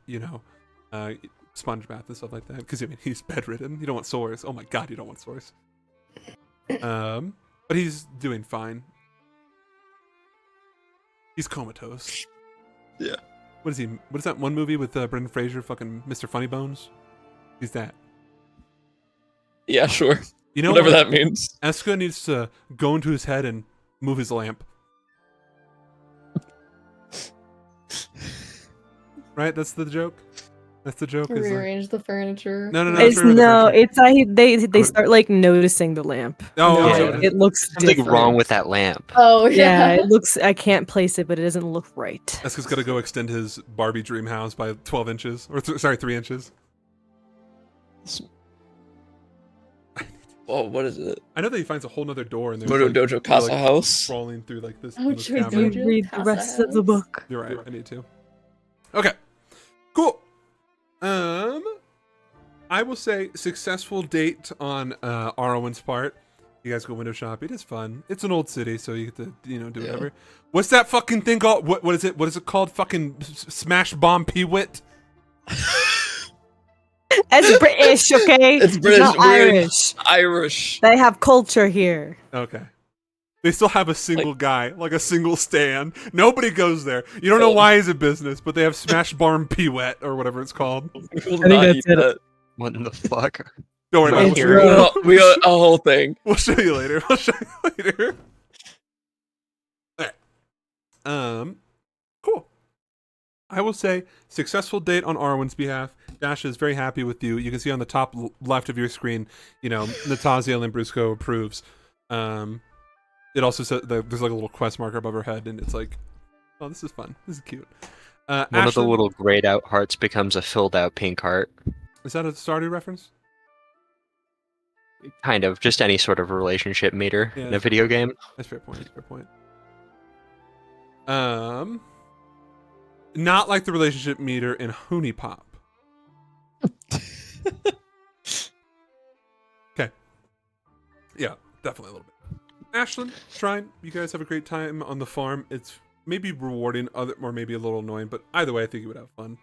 sponge bath and stuff like that. Because, he's bedridden. You don't want sores. Oh my god, you don't want sores. But he's doing fine. He's comatose. Yeah. What is he? What is that one movie with Brendan Fraser, fucking Mr. Funny Bones? He's that. Yeah, sure. You know whatever what? that means. Eska needs to go into his head and move his lamp. Right? That's the joke? That's the joke? Rearrange the furniture. No. They start like noticing the lamp. Oh, Yeah. okay. It looks Something different. wrong with that lamp. Oh Yeah, yeah. it looks. I can't place it, but it doesn't look right. Eska's got to go extend his Barbie dream house by 12 inches. Or, 3 inches. Oh, what is it? I know that he finds a whole nother door and there's Moto like, Dojo Casa like, House. crawling through like this, Oh, this Joy cavern. Dojo. Read the Casa rest of the House. book. You're right. I need to. Okay. Cool. I will say successful date on Arwen's part. You guys go window shop. It is fun. It's an old city, so you get to do whatever. What's that fucking thing called? What is it? What is it called? Fucking smash bomb peewit. It's British, okay? It's British. Not We're in Irish. Irish. They have culture here. Okay. They still have a single guy, like a single stand. Nobody goes there. You don't know why he's a business, but they have smash bomb peewit or whatever it's called. We will I think not that's eat it. that. What in the fuck? Don't worry My about it. hero. We'll show We got a whole thing. We'll show you later. Alright. Cool. I will say, successful date on Arwen's behalf. Dasha is very happy with you. You can see on the top left of your screen, Natasha Lambrusco approves. It also says there's like a little quest marker above her head, and it's like, oh, this is fun. This is cute. One of the Ashlyn, little grayed out hearts becomes a filled out pink heart. is that a Stardew reference? Kind of. Just any sort of relationship meter Yeah, in a that's video game. That's a fair point. Not like the relationship meter in Hooney Pop. Okay. Yeah, definitely a little bit. Ashlyn, Shrine, you guys have a great time on the farm. It's maybe rewarding, or maybe a little annoying, but either way, I think you would have fun.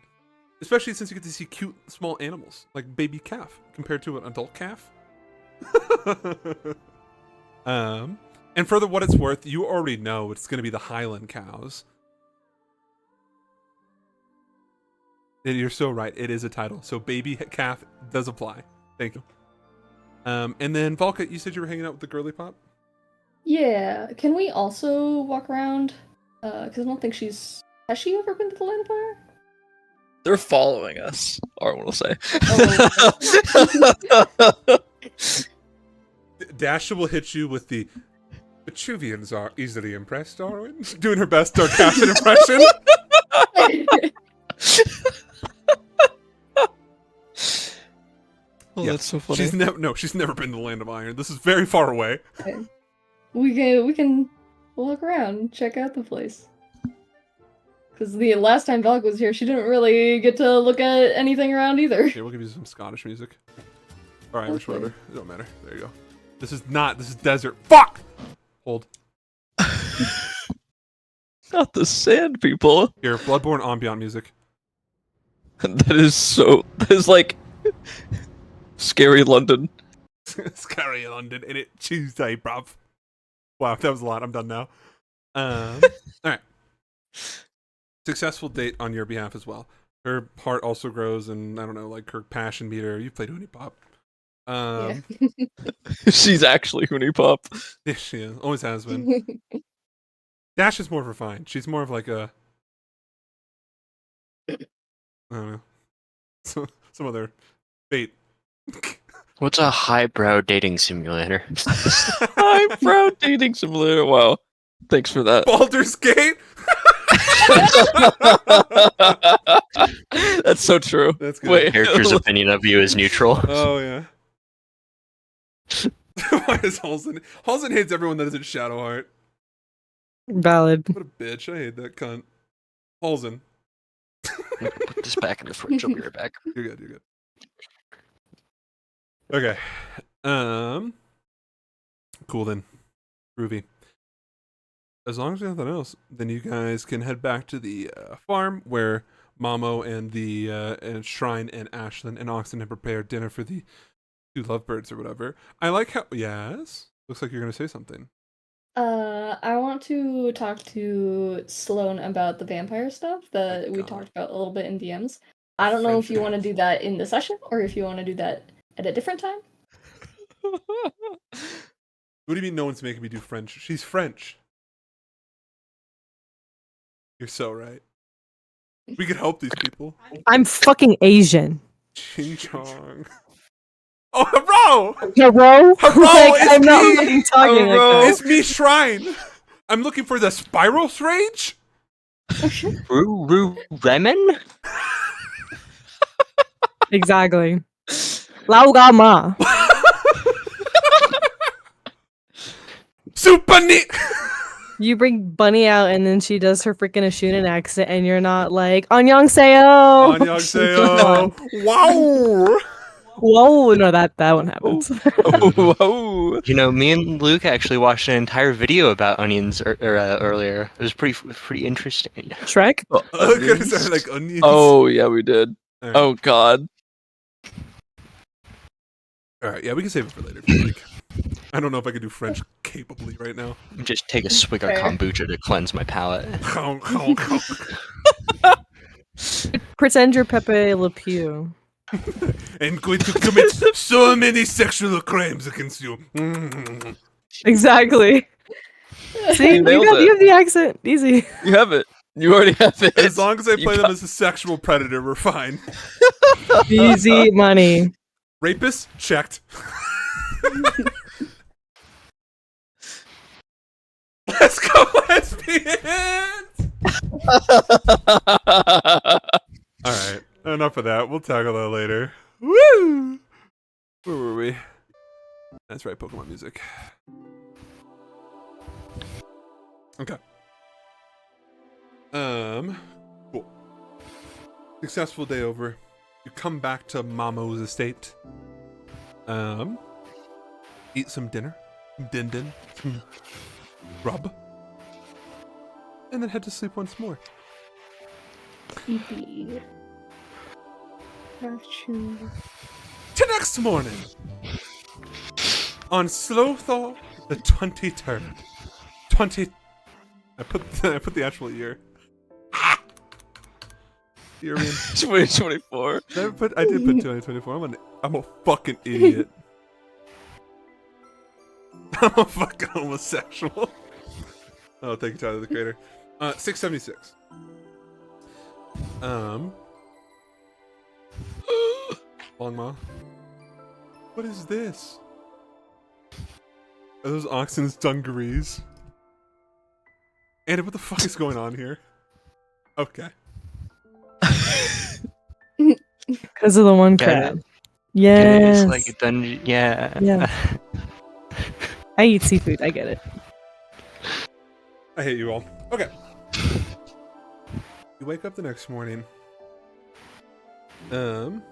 Especially since you get to see cute small animals, like baby calf, compared to an adult calf. And for what it's worth, you already know it's going to be the Highland cows. You're so right. It is a title. So baby calf does apply. Thank you. And then Volka, you said you were hanging out with the girly pop? Yeah. Can we also walk around? Because I don't think she's. Has she ever been to the Land Fire? They're following us, Arwen will say. Dasha will hit you with the Vitruvians are easily impressed, Arwen. Doing her best Darkashin impression. Oh, Yeah. that's so funny. She's never been to the Land of Iron. This is very far away. we can walk around, check out the place. Because the last time Valk was here, she didn't really get to look at anything around either. Here, we'll give you some Scottish music. Or Irish, Okay. whatever. It don't matter. There you go. This is desert. Fuck! Hold. Not the sand people. Here, Bloodborne ambient music. That is like scary London. Scary London in it Tuesday, bruv. Wow, that was a lot. I'm done now. Alright. Successful date on your behalf as well. Her heart also grows, and I don't know, like her passion meter. You played Uni Pop. Um, She's actually Hoonie Pop. yeah, she is. Always has been. Dash is more refined. She's more of like a, I don't know, some other bait. What's a highbrow dating simulator? Eyebrow dating simulator. Wow. Thanks for that. Baldur's Gate. That's so true. That's good. Wait. Character's opinion of you is neutral. Oh yeah. Why is Halston? Halston hates everyone that isn't Shadowheart. Valid. What a bitch! I hate that cunt. Halston, Put this back in the fridge. I'll be right back. you're good. You're good. Okay. Cool then. Groovy. As long as there's nothing else, then you guys can head back to the farm where Mamo and the and Shrine and Ashlyn and Oxen have prepared dinner for the two lovebirds or whatever. I like how yes. Looks like you're gonna say something. I want to talk to Sloan about the vampire stuff that we God. talked about a little bit in DMs. I don't know if you want to do that in the session or if you want to do that at a different time. What do you mean no one's making me do French? She's French. You're so right. We could help these people. I'm fucking Asian. Ching chong. Oh, hello! Hello? Hello, it's I'm not me! fucking talking Hello. like It's me, Shrine. I'm looking for the Spiral Rage. Roo Lemon? that. Exactly. Lao ga ma. Super neat. You bring Bunny out and then she does her freaking Ashunan accent and you're not like, Annyeonghaseyo! Annyeonghaseyo. Wow. Whoa, no, that one happens. Oh, whoa. You know, me and Luke actually watched an entire video about onions earlier. It was pretty interesting. Shrek? Oh, I was gonna onions. say like onions. Oh, yeah, we did. All right. Oh, God. All right. Yeah, we can save it for later. If you like. I don't know if I can do French capably right now. Just take a swig of Fair. kombucha to cleanse my palate. Pretend you're Pepe Le Pew. And going to commit so many sexual crimes against you. Exactly. See, you nailed it. have the accent. Easy. You have it. You already have it. As long as I You play them got- as a sexual predator, we're fine. Easy money. Rapist? Checked. Let's go, lesbians! Alright, enough of that. We'll tackle that later. Woo! Where were we? That's right, Pokemon music. Okay. Cool. Successful day over. You come back to Mamo's estate. Eat some dinner. Some din-din. Some grub. And then head to sleep once more. Creepy. To next morning. On Slowthal the 23rd. 20... I put the actual year. Year in. 2024. I did put 2024. I'm a fucking idiot. I'm a fucking homosexual. Oh, thank you, Tyler the Creator. 676. Longma. What is this? Are those Oxen's dungarees? Anna, what the fuck is going on here? Okay. Because of the one Get crab. it? Yes. It's like a dungeon. Yeah. Yeah. I eat seafood. I get it. I hate you all. Okay. You wake up the next morning. And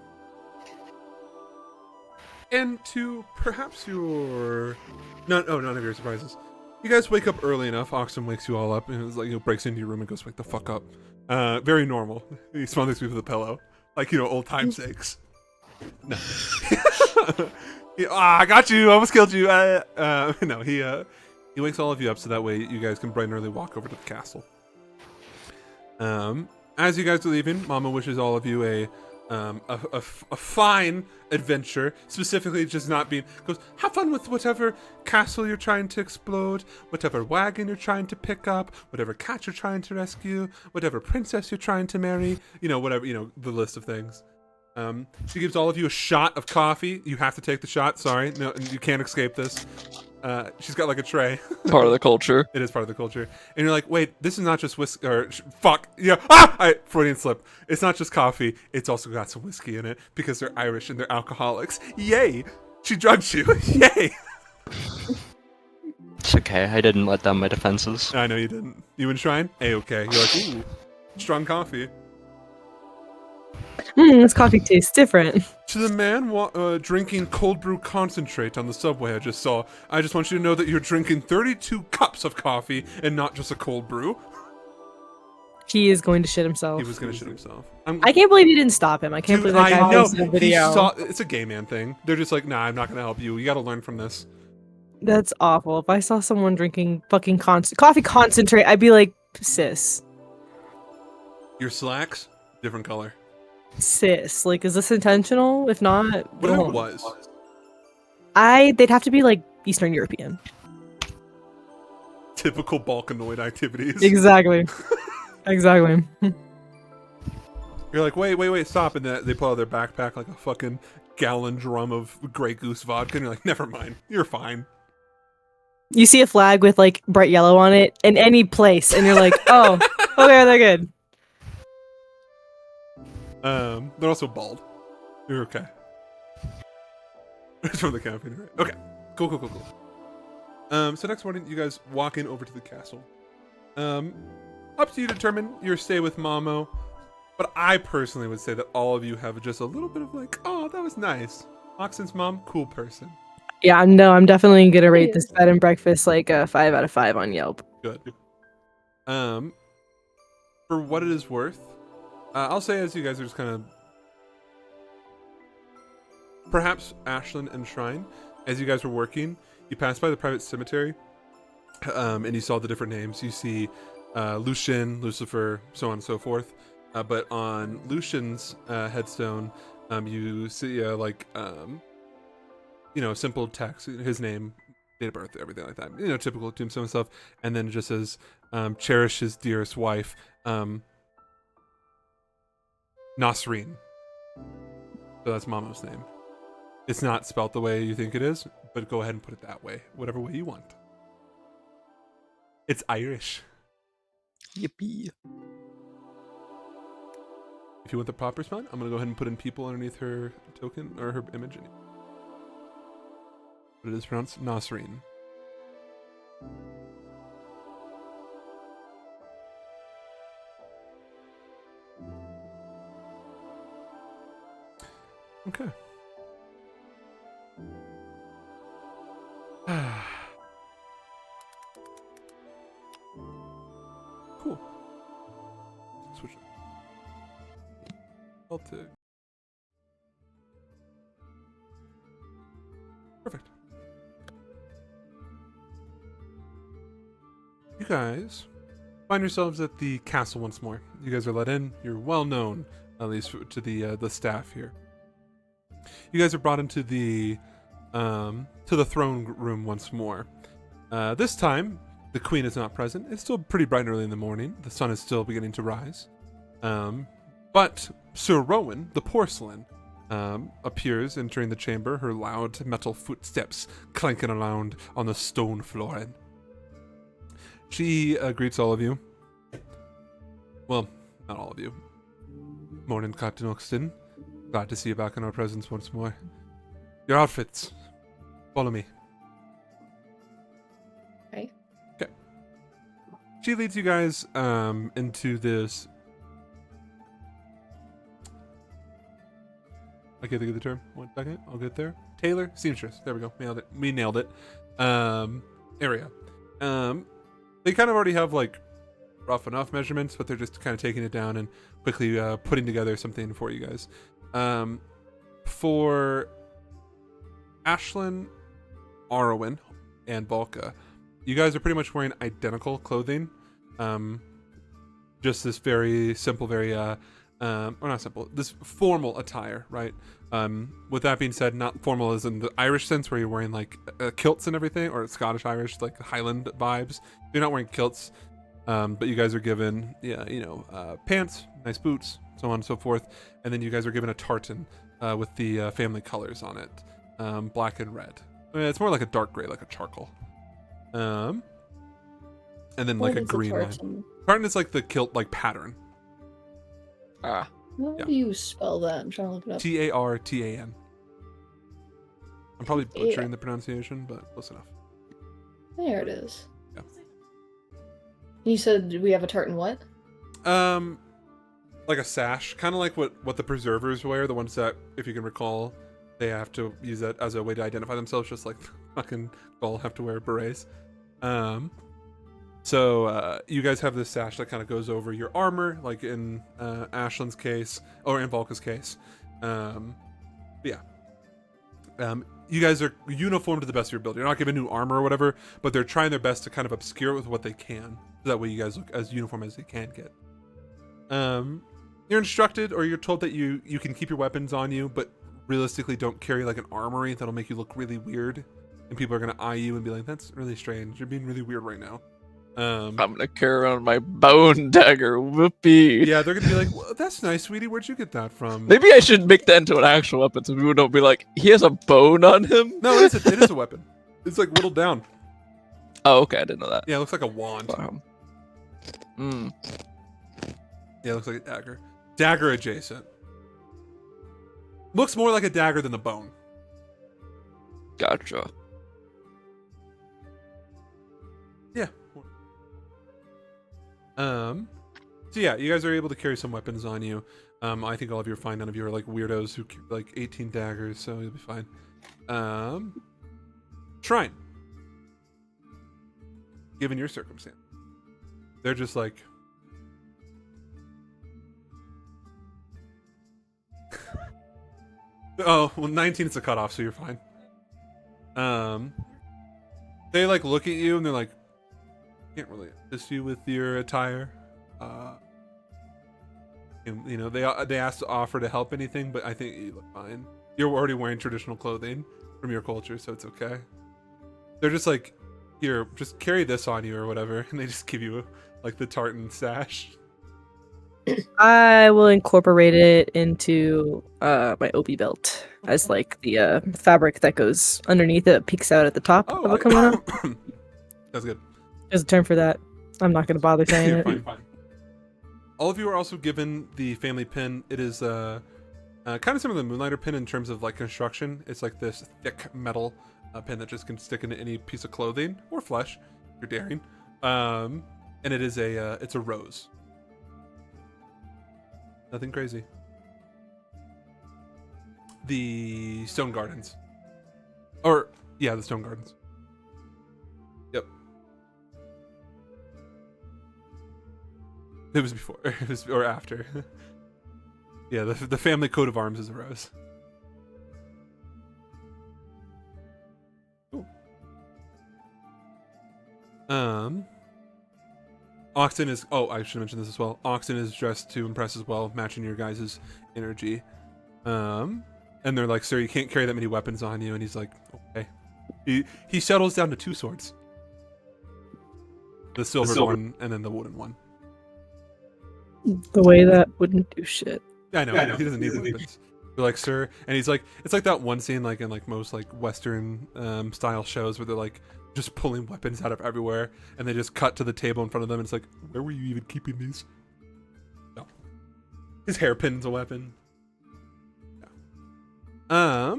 to perhaps your none of your surprises. You guys wake up early enough. Oxen wakes you all up and it's like breaks into your room and goes, "Wake the fuck up." Very normal. He smothers me with a pillow, like old time's sakes. No. I got you. I almost killed you. No, he wakes all of you up so that way you guys can bright and early walk over to the castle. As you guys are leaving, Mama wishes all of you a a fine adventure, specifically just not being, goes, have fun with whatever castle you're trying to explode, whatever wagon you're trying to pick up, whatever cat you're trying to rescue, whatever princess you're trying to marry, whatever, the list of things. She gives all of you a shot of coffee. You have to take the shot. Sorry, no, you can't escape this. She's got like a tray. Part of the culture. It is part of the culture. And you're like, wait, this is not just whiskey, or fuck, Freudian slip. It's not just coffee. It's also got some whiskey in it because they're Irish and they're alcoholics. Yay! She drugged you. Yay! It's okay. I didn't let down my defenses. I know you didn't. You enshrine? A-okay. You're like, ooh, strong coffee. This coffee tastes different. To the man drinking cold brew concentrate on the subway I just saw, I just want you to know that you're drinking 32 cups of coffee and not just a cold brew. He is going to shit himself. He was going to shit himself. I can't believe you didn't stop him. I can't Dude, believe that guy I know. posted a video. It's a gay man thing. They're just like, nah, I'm not going to help you. You got to learn from this. That's awful. If I saw someone drinking fucking coffee concentrate, I'd be like, sis. Your slacks, different color. Sis, like, is this intentional? If not, go Whatever it home. was. They'd have to be like Eastern European. Typical Balkanoid activities. Exactly. Exactly. You're like, wait, stop. And then they pull out their backpack like a fucking gallon drum of Grey Goose vodka. And you're like, never mind. You're fine. You see a flag with like bright yellow on it in any place, and you're like, oh, okay, they're good. They're also bald. You're okay. It's from the campaign, right? Okay. Cool. So next morning, you guys walk in over to the castle. Up to you to determine your stay with Mamo. But I personally would say that all of you have just a little bit of like, oh, that was nice. Oxen's mom, cool person. Yeah, no, I'm definitely gonna rate this bed and breakfast like a 5 out of 5 on Yelp. Good. For what it is worth, I'll say as you guys are just kind of, perhaps Ashland and Shrine, as you guys were working, you passed by the private cemetery, and you saw the different names. You see Lucian, Lucifer, so on and so forth. But on Lucian's headstone, you see simple text, his name, date of birth, everything like that. Typical tombstone stuff. And then it just says, cherish his dearest wife, Nasreen. So that's Mamo's name. It's not spelt the way you think it is, but go ahead and put it that way, whatever way you want. It's Irish. Yippee. If you want the proper spelling, I'm gonna go ahead and put in people underneath her token or her image. But it is pronounced Nasreen. Okay. Cool. Switch it. I'll take. Perfect. You guys find yourselves at the castle once more. You guys are let in. You're well known, at least to the staff here. You guys are brought into the throne room once more. This time, the queen is not present. It's still pretty bright and early in the morning. The sun is still beginning to rise. But Sir Rowan, the porcelain, appears entering the chamber, her loud metal footsteps clanking around on the stone flooring. She greets all of you. Well, not all of you. Morning, Captain Oxton. Glad to see you back in our presence once more. Your outfits. Follow me. Okay. Okay. She leads you guys into this. I can't think of the term. 1 second. I'll get there. Tailor, seamstress. There we go. Nailed it. We nailed it. Area. They kind of already have like rough enough measurements, but they're just kind of taking it down and quickly putting together something for you guys. For Ashlyn, Arwen, and Balka, you guys are pretty much wearing identical clothing. Just this very simple, very or not simple, this formal attire, right? With that being said, not formal as in the Irish sense where you're wearing like kilts and everything, or Scottish Irish, like Highland vibes. You're not wearing kilts, but you guys are given, pants, nice boots, so on and so forth. And then you guys are given a tartan with the family colors on it, black and red. It's more like a dark gray, like a charcoal. And then like What a is green line. tartan? Tartan is like the kilt like pattern. Ah, How Yeah. do you spell that? I'm trying to look it up. Tartan. I'm probably butchering the pronunciation, but close enough. There it is. Yeah. You said we have a tartan what? Like a sash, kind of like what the preservers wear, the ones that, if you can recall, they have to use that as a way to identify themselves, just like fucking Gaul have to wear berets. So you guys have this sash that kind of goes over your armor, like in Ashland's case, or in Volka's case. You guys are uniformed to the best of your ability. You're not given new armor or whatever, but they're trying their best to kind of obscure it with what they can. So that way you guys look as uniform as they can get. You're instructed, or you're told that you can keep your weapons on you, but realistically don't carry like an armory. That'll make you look really weird. And people are going to eye you and be like, that's really strange. You're being really weird right now. I'm gonna carry around my bone dagger. Whoopee. Yeah, they're gonna be like, well, "That's nice, sweetie. Where'd you get that from?" Maybe I should make that into an actual weapon so people don't be like, he has a bone on him. No, it is a weapon. It's like whittled down. Oh, okay, I didn't know that. Yeah, it looks like a wand. Mm. Yeah, it looks like a dagger. Dagger adjacent. Looks more like a dagger than a bone. Gotcha. Yeah. So yeah, you guys are able to carry some weapons on you. I think all of you are fine. None of you are like weirdos who carry like 18 daggers, so you'll be fine. Shrine. Given your circumstance, they're just like, oh, well, 19 is a cutoff, so you're fine. They like look at you and they're like, can't really assist you with your attire. And, they asked to offer to help anything, but I think you look fine. You're already wearing traditional clothing from your culture, so it's okay. They're just like, here, just carry this on you or whatever, and they just give you like the tartan sash. I will incorporate it into my obi belt as like the fabric that goes underneath it, peeks out at the top of a kimono. That's good. There's a term for that. I'm not gonna bother saying You're it. fine. All of you are also given the family pin. It is kind of similar to the Moonlighter pin in terms of like construction. It's like this thick metal pin that just can stick into any piece of clothing or flesh, if you're daring. And it is it's a rose. Nothing crazy. The Stone Gardens. The Stone Gardens. Yep. It was before. It was or after. Yeah, the family coat of arms is a rose. Cool. Oxen is... Oh, I should mention this as well. Oxen is dressed to impress as well, matching your guys' energy. And they're like, sir, you can't carry that many weapons on you. And he's like, okay. He settles down to 2 swords. The silver one and then the wooden one. The way that wouldn't do shit. Yeah, I know. He doesn't need weapons. You're like, sir, and he's like, it's like that one scene, like in like most like Western style shows where they're like just pulling weapons out of everywhere, and they just cut to the table in front of them, and it's like, where were you even keeping these? No, his hairpin's a weapon. Yeah.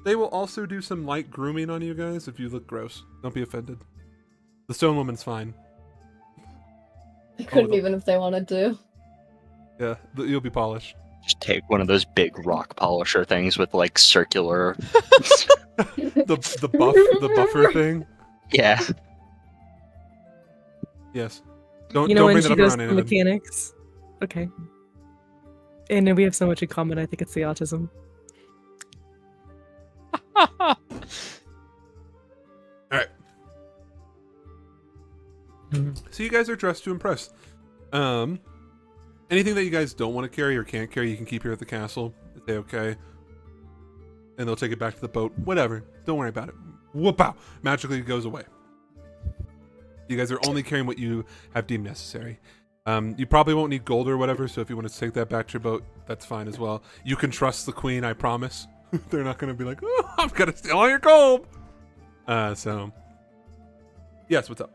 They will also do some light grooming on you guys if you look gross. Don't be offended. The stone woman's fine. They couldn't no. even if they wanted to. Yeah, you'll be polished. Just take one of those big rock polisher things with like circular. the buffer thing. Yeah. Yes. Don't When bring she that up goes around to Anakin. mechanics. Okay. And we have so much in common. I think it's the autism. All right. So you guys are dressed to impress. Anything that you guys don't want to carry or can't carry, you can keep here at the castle. If they okay. And they'll take it back to the boat. Whatever. Don't worry about it. Whoop-pow. Magically it goes away. You guys are only carrying what you have deemed necessary. You probably won't need gold or whatever, so if you want to take that back to your boat, that's fine as well. You can trust the queen, I promise. They're not going to be like, oh, I'm going to steal all your gold. So, yes, what's up?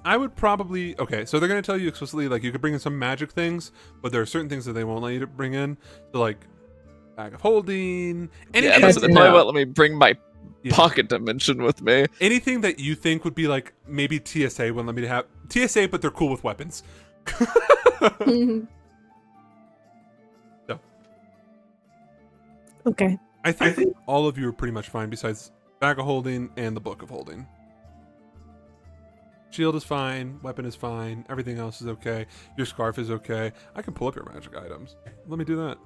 I would probably, okay, so they're going to tell you explicitly, like, you could bring in some magic things, but there are certain things that they won't let you to bring in. So, like, bag of holding. Yeah, so they probably won't let me bring my pocket dimension with me. Anything that you think would be like, maybe TSA wouldn't let me to have. TSA, but they're cool with weapons. So. Okay. I think all of you are pretty much fine besides bag of holding and the book of holding. Shield is fine, weapon is fine, everything else is okay. Your scarf is okay. I can pull up your magic items. Let me do that.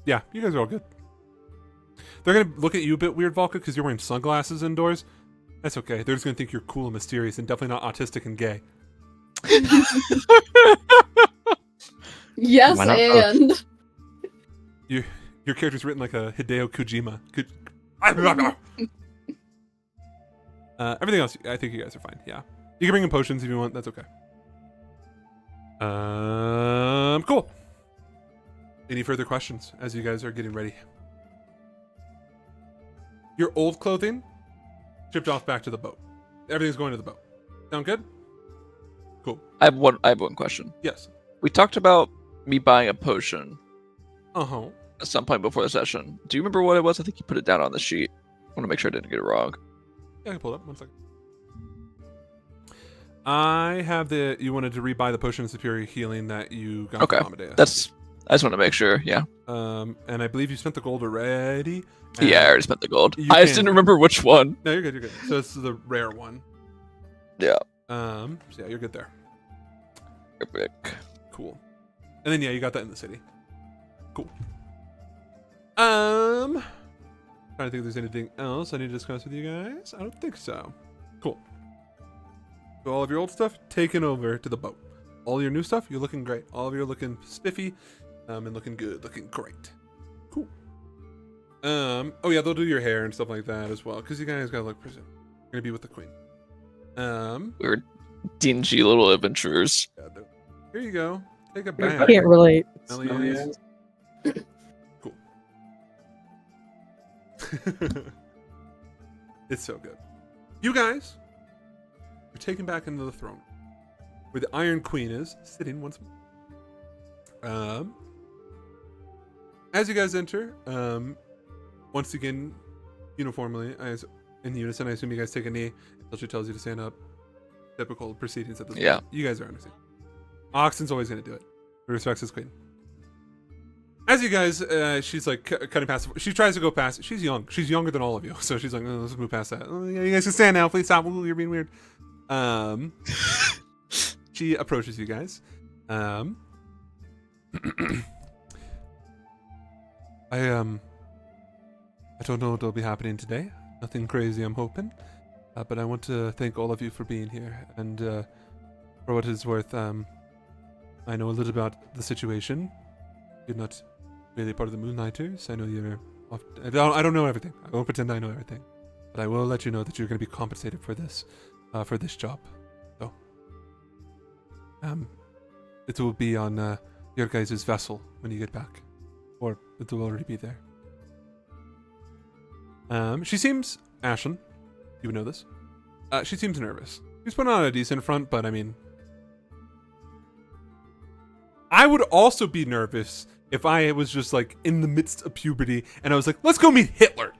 Yeah, you guys are all good. They're gonna look at you a bit weird, Volka, because you're wearing sunglasses indoors. That's okay. They're just gonna think you're cool and mysterious and definitely not autistic and gay. Yes, and your character's written like a Hideo Kojima. Everything else, I think you guys are fine. Yeah, you can bring in potions if you want. That's okay. Cool. Any further questions as you guys are getting ready? Your old clothing shipped off back to the boat. Everything's going to the boat. Sound good? Cool. I have one question. Yes. We talked about me buying a potion Uh-huh. at some point before the session. Do you remember what it was? I think you put it down on the sheet. I want to make sure I didn't get it wrong. Yeah, I can pull it up. 1 second. I have you wanted to rebuy the potion of superior healing that you got from Amadeus. I just want to make sure, yeah. And I believe you spent the gold already. Yeah, I already spent the gold. I just didn't remember which one. No, you're good, you're good. So this is the rare one. Yeah. So yeah, you're good there. Epic. Cool. And then yeah, you got that in the city. Cool. Trying to think if there's anything else I need to discuss with you guys. I don't think so. Cool. So all of your old stuff taken over to the boat. All your new stuff, you're looking great. All of you are looking spiffy, and looking good, looking great. Cool. Oh yeah, they'll do your hair and stuff like that as well, because you guys gotta look present. You're gonna be with the queen. We're dingy little adventurers. Yeah, here you go. Take a bath. I can't relate. Cool. It's so good. You guys are taken back into the throne, where the Iron Queen is sitting once more. As you guys enter, once again, uniformly, in unison, I assume you guys take a knee until she tells you to stand up. Typical proceedings at this point. Yeah. You guys are understanding. Oxen's always going to do it. He respects his queen. As you guys, she's like cutting past. She tries to go past. She's young. She's younger than all of you. So she's like, oh, let's move past that. Oh, yeah, you guys can stand now. Please stop. Ooh, you're being weird. She approaches you guys. I don't know what'll be happening today. Nothing crazy, I'm hoping. But I want to thank all of you for being here. And for what it's worth, I know a little about the situation. You're not really part of the Moonlighters. I know you're I don't know everything. I won't pretend I know everything. But I will let you know that you're going to be compensated for this job. So, it will be on your guys' vessel when you get back. Or it will already be there. She seems, Ashlyn, you would know this. She seems nervous. She's putting on a decent front, but I mean, I would also be nervous if I was just like in the midst of puberty and I was like, let's go meet Hitler.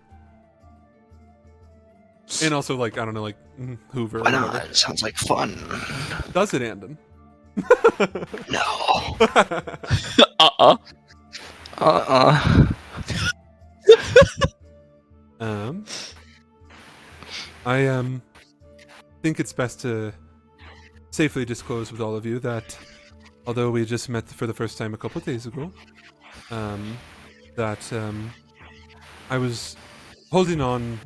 And also like, I don't know, like Hoover. Why not? It sounds like fun. Does it, Andon? No. I think it's best to safely disclose with all of you that although we just met for the first time a couple of days ago, that I was holding on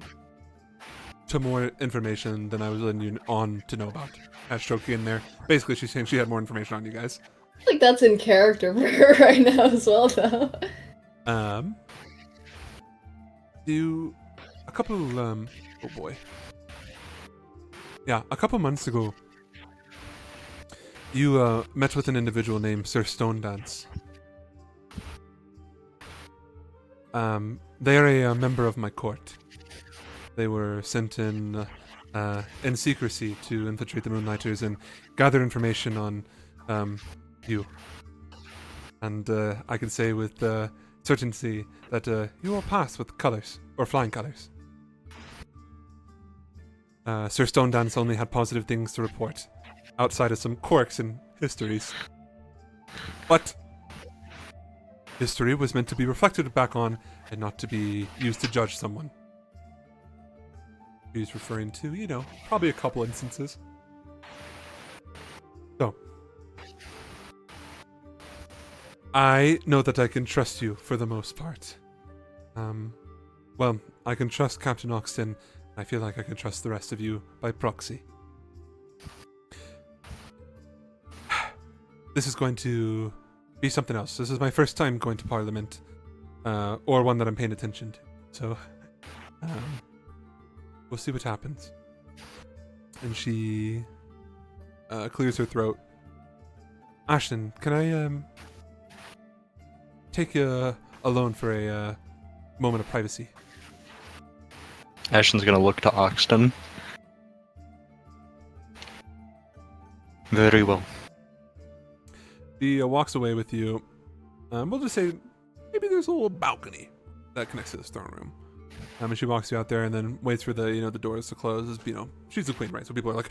to more information than I was letting you on to know about. Had Stroky in there. Basically, she's saying she had more information on you guys. I feel like that's in character for her right now as well, though. A couple, oh boy. Yeah, a couple months ago, you met with an individual named Sir Stonedance. They are a member of my court. They were sent in secrecy to infiltrate the Moonlighters and gather information on you. And I can say with certainty that you will pass with colors, or flying colors. Sir Stonedance only had positive things to report, outside of some quirks and histories. But history was meant to be reflected back on, and not to be used to judge someone. He's referring to, probably a couple instances. So, I know that I can trust you for the most part. Well, I can trust Captain Oxton. I feel like I can trust the rest of you by proxy. This is going to be something else. This is my first time going to Parliament, or one that I'm paying attention to. So, we'll see what happens. And she clears her throat. Ashton, can I take you alone for a moment of privacy? Ashton's gonna look to Oxton. Very well. He walks away with you. We'll just say maybe there's a little balcony that connects to the throne room. And she walks you out there and then waits for the doors to close. She's the queen, right? So people are like,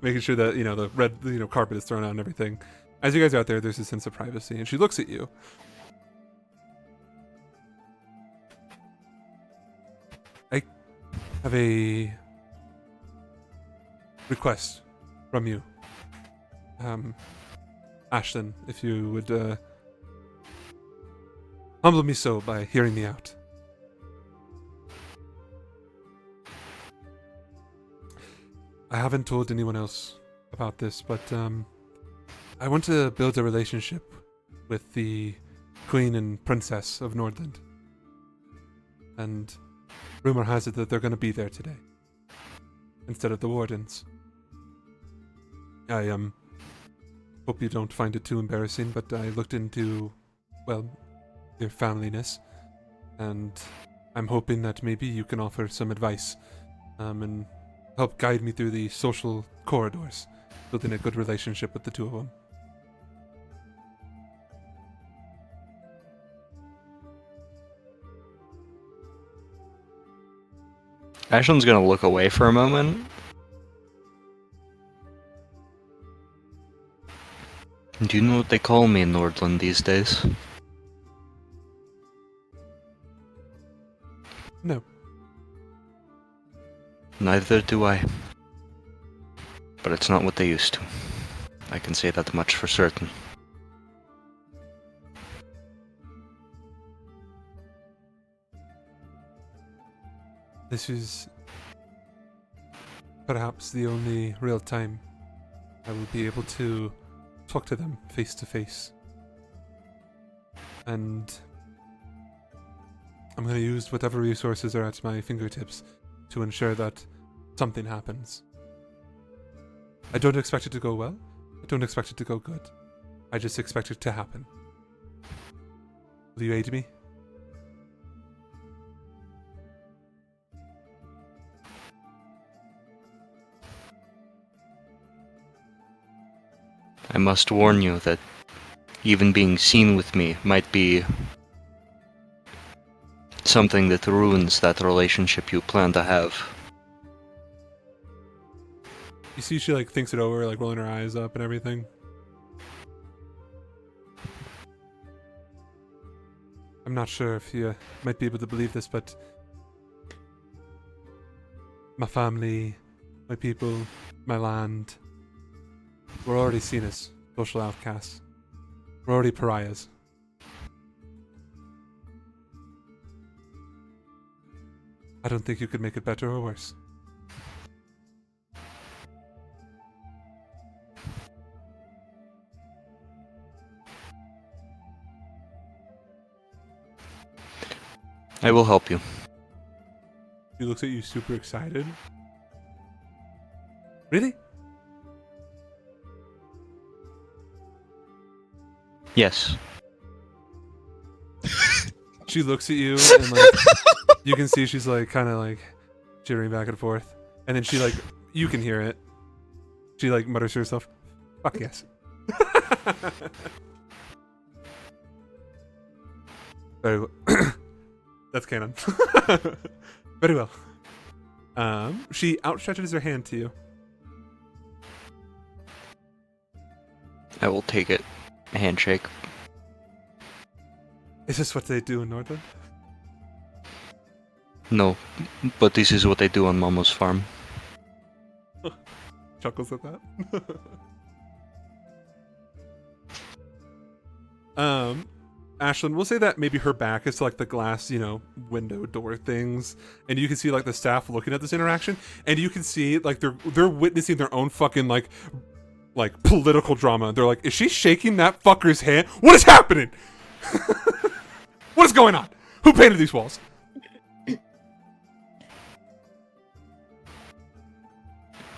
making sure that the red carpet is thrown out and everything. As you guys are out there, there's a sense of privacy, and she looks at you. I have a request from you. Ashton, if you would humble me so by hearing me out. I haven't told anyone else about this, but I want to build a relationship with the Queen and Princess of Nordland. And rumor has it that they're going to be there today, instead of the Wardens. I hope you don't find it too embarrassing, but I looked into, your familyness, and I'm hoping that maybe you can offer some advice, and help guide me through the social corridors, building a good relationship with the two of them. Ashton's gonna look away for a moment. Do you know what they call me in Nordland these days? No. Neither do I. But it's not what they used to. I can say that much for certain. This is perhaps the only real time I will be able to talk to them face to face. And I'm going to use whatever resources are at my fingertips to ensure that something happens. I don't expect it to go well. I don't expect it to go good. I just expect it to happen. Will you aid me? I must warn you that even being seen with me might be something that ruins that relationship you plan to have. You see she thinks it over, rolling her eyes up and everything. I'm not sure if you might be able to believe this, but my family, my people, my land, we're already seen as social outcasts. We're already pariahs. I don't think you could make it better or worse. I will help you. He looks at you super excited. Really? Yes. She looks at you and like you can see she's like kind of like jittering back and forth, and then she like you can hear it. She like mutters to herself, "Fuck yes." Very well. That's canon. Very well. She outstretches her hand to you. I will take it. A handshake. Is this what they do in Northland? No, but this is what they do on Momo's farm. Chuckles at that. Ashlyn, we'll say that maybe her back is to like the glass, window door things, and you can see like the staff looking at this interaction, and you can see like they're witnessing their own fucking like political drama. They're like, is she shaking that fucker's hand? What is happening? What is going on? Who painted these walls?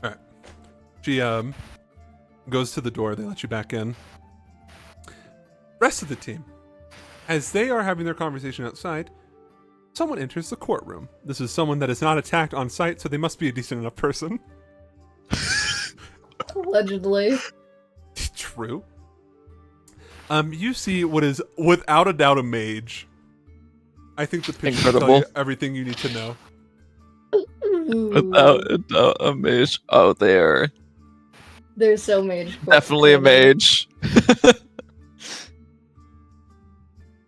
Alright. She goes to the door, they let you back in. Rest of the team, as they are having their conversation outside, someone enters the courtroom. This is someone that is not attacked on sight, so they must be a decent enough person. Allegedly. True. You see what is without a doubt a mage. I think the picture tells Incredible. you everything you need to know. Without a doubt, a mage out there. There's so mage. Definitely a mage.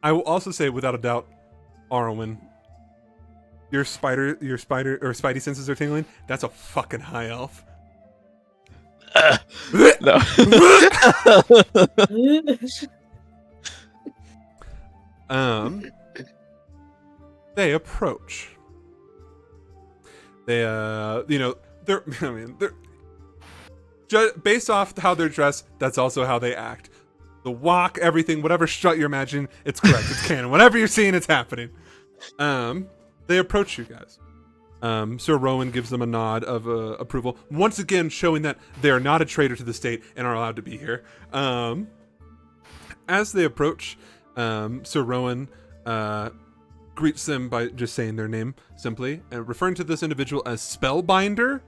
I will also say, without a doubt, Arwen, your spidey senses are tingling. That's a fucking high elf. No. They approach. They, they're based off how they're dressed, that's also how they act. The walk, everything, whatever strut you're imagining, it's correct. It's canon. Whatever you're seeing, it's happening. They approach you guys. Sir Rowan gives them a nod of approval, once again showing that they are not a traitor to the state and are allowed to be here. As they approach, Sir Rowan greets them by just saying their name simply, and referring to this individual as Spellbinder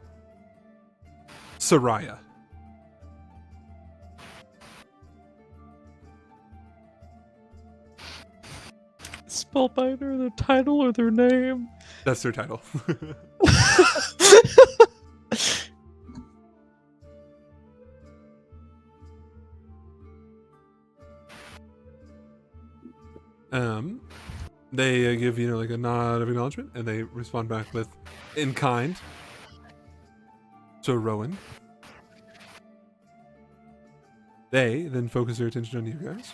Soraya. Spellbinder, their title or their name? That's their title. They give like a nod of acknowledgement, and they respond back with in kind. So Rowan. They then focus their attention on you guys.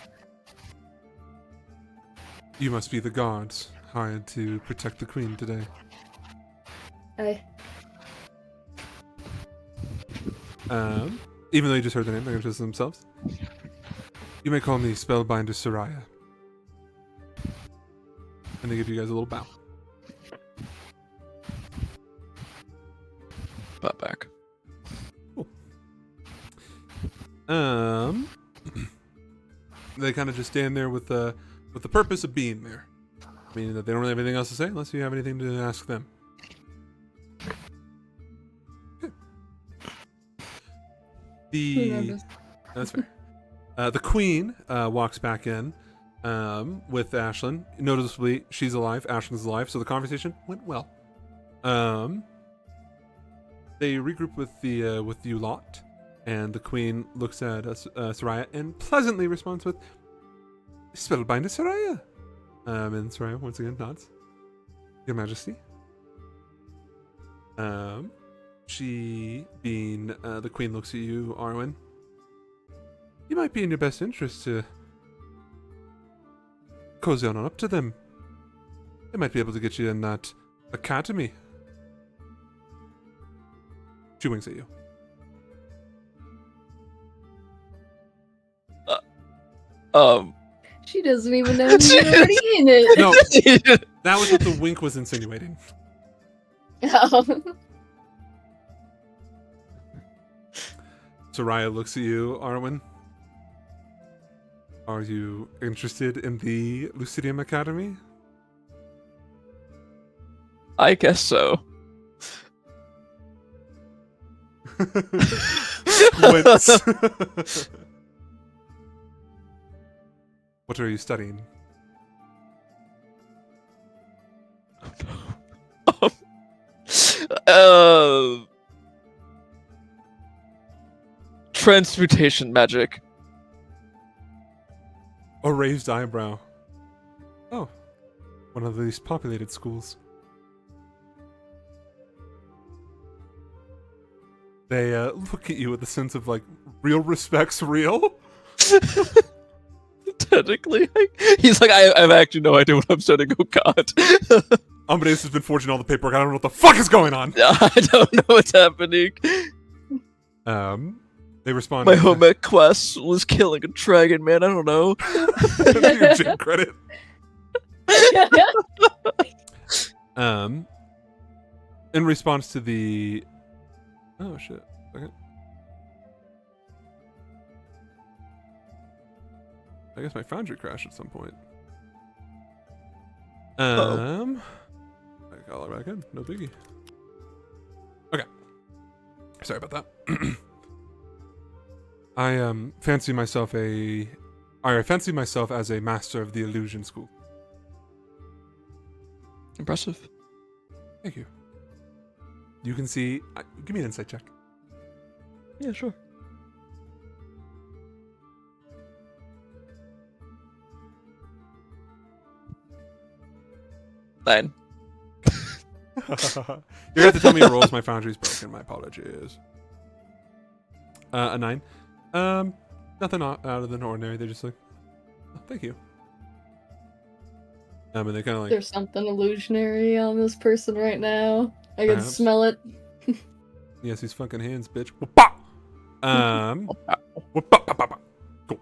You must be the guards hired to protect the queen today. Aye. Even though you just heard the name, they're going to introduce themselves. You may call me Spellbinder Soraya. And they give you guys a little bow. Butt back. Cool. They kind of just stand there with the purpose of being there, meaning that they don't really have anything else to say unless you have anything to ask them. Okay. That's fair. The queen walks back in with Ashlyn. Noticeably, she's alive. Ashlyn's alive, so the conversation went well. They regroup with you lot, and the queen looks at Soraya and pleasantly responds with, "Spellbinder Soraya." And Soraya once again nods. Your Majesty. She, being the queen, looks at you, Arwen. You might be in your best interest to cozy on up to them. They might be able to get you in that Academy. She winks at you. She doesn't even know you're already in it. No, that was what the wink was insinuating. Oh. Soraya looks at you, Arwen. Are you interested in the Lucidium Academy? I guess so. Squints. What are you studying? Transmutation magic. A raised eyebrow. Oh, one of the least populated schools. They look at you with a sense of, like, real respect's real. Technically, he's like, I have actually no idea what I'm studying. Oh God. Amadeus has been forging all the paperwork. I don't know what the fuck is going on. I don't know what's happening. They respond. My home ec quest was killing a dragon, man. I don't know. Your gym credit. In response to the. Oh shit. Okay. I guess my foundry crashed at some point. I call it back in. No biggie. Okay. Sorry about that. I fancy myself as a master of the illusion school. Impressive. Thank you. You can see. Give me an insight check. Yeah, sure. Nine. You're gonna have to tell me your rolls. My foundry's broken. My apologies. A 9. Nothing out of the ordinary. They're just like, oh, thank you. And they kind of like. There's something illusionary on this person right now. I can Perhaps. smell it. Yes, these fucking hands, bitch. Whoop-ah! Whoop-ah-bah-bah-bah. Cool.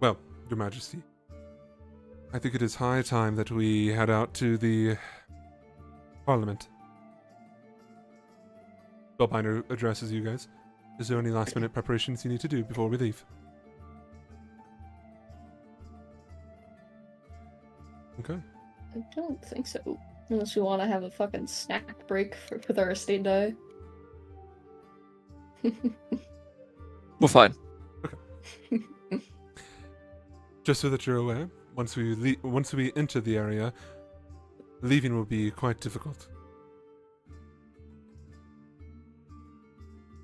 Well, Your Majesty, I think it is high time that we head out to the Parliament. Spellbinder addresses you guys. Is there any last-minute preparations you need to do before we leave? Okay. I don't think so. Unless you want to have a fucking snack break with our estate die. We're fine. Just so that you're aware, once we enter the area, leaving will be quite difficult.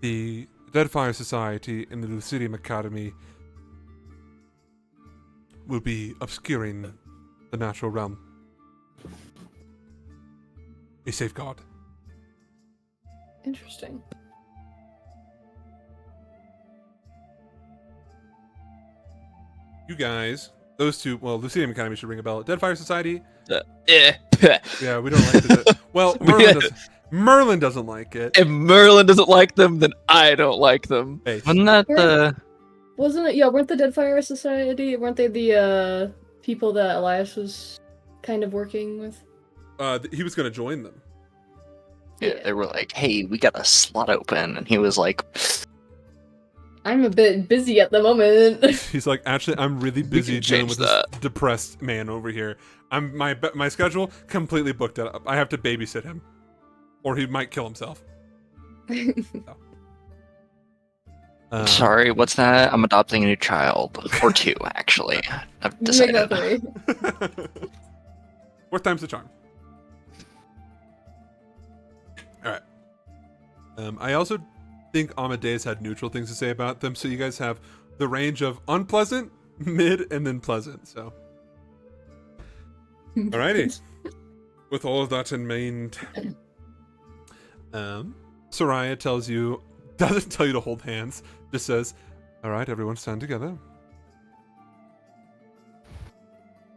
The Deadfire Society in the Lucidium Academy will be obscuring the natural realm. A safeguard. Interesting. You guys, those two, well, Lucidium Academy should ring a bell. Deadfire Society, Yeah. yeah, we don't like it. Well, Merlin doesn't like it. If Merlin doesn't like them, then I don't like them. Hey, Wasn't that the? Wasn't it? Yeah, weren't the Deadfire Society? Weren't they the people that Elias was kind of working with? he was going to join them. Yeah, they were like, "Hey, we got a slot open," and he was like, I'm a bit busy at the moment. He's like, actually, I'm really busy can dealing change with that. this depressed man over here. My schedule completely booked up. I have to babysit him, or he might kill himself. "Sorry, what's that? I'm adopting a new child, or two, actually. I've Make decided." that 3. Fourth time's the charm. All right. I also think Amadeus had neutral things to say about them, so you guys have the range of unpleasant, mid, and then pleasant. So, alrighty. With all of that in mind, Soraya doesn't tell you to hold hands. Just says, "All right, everyone, stand together."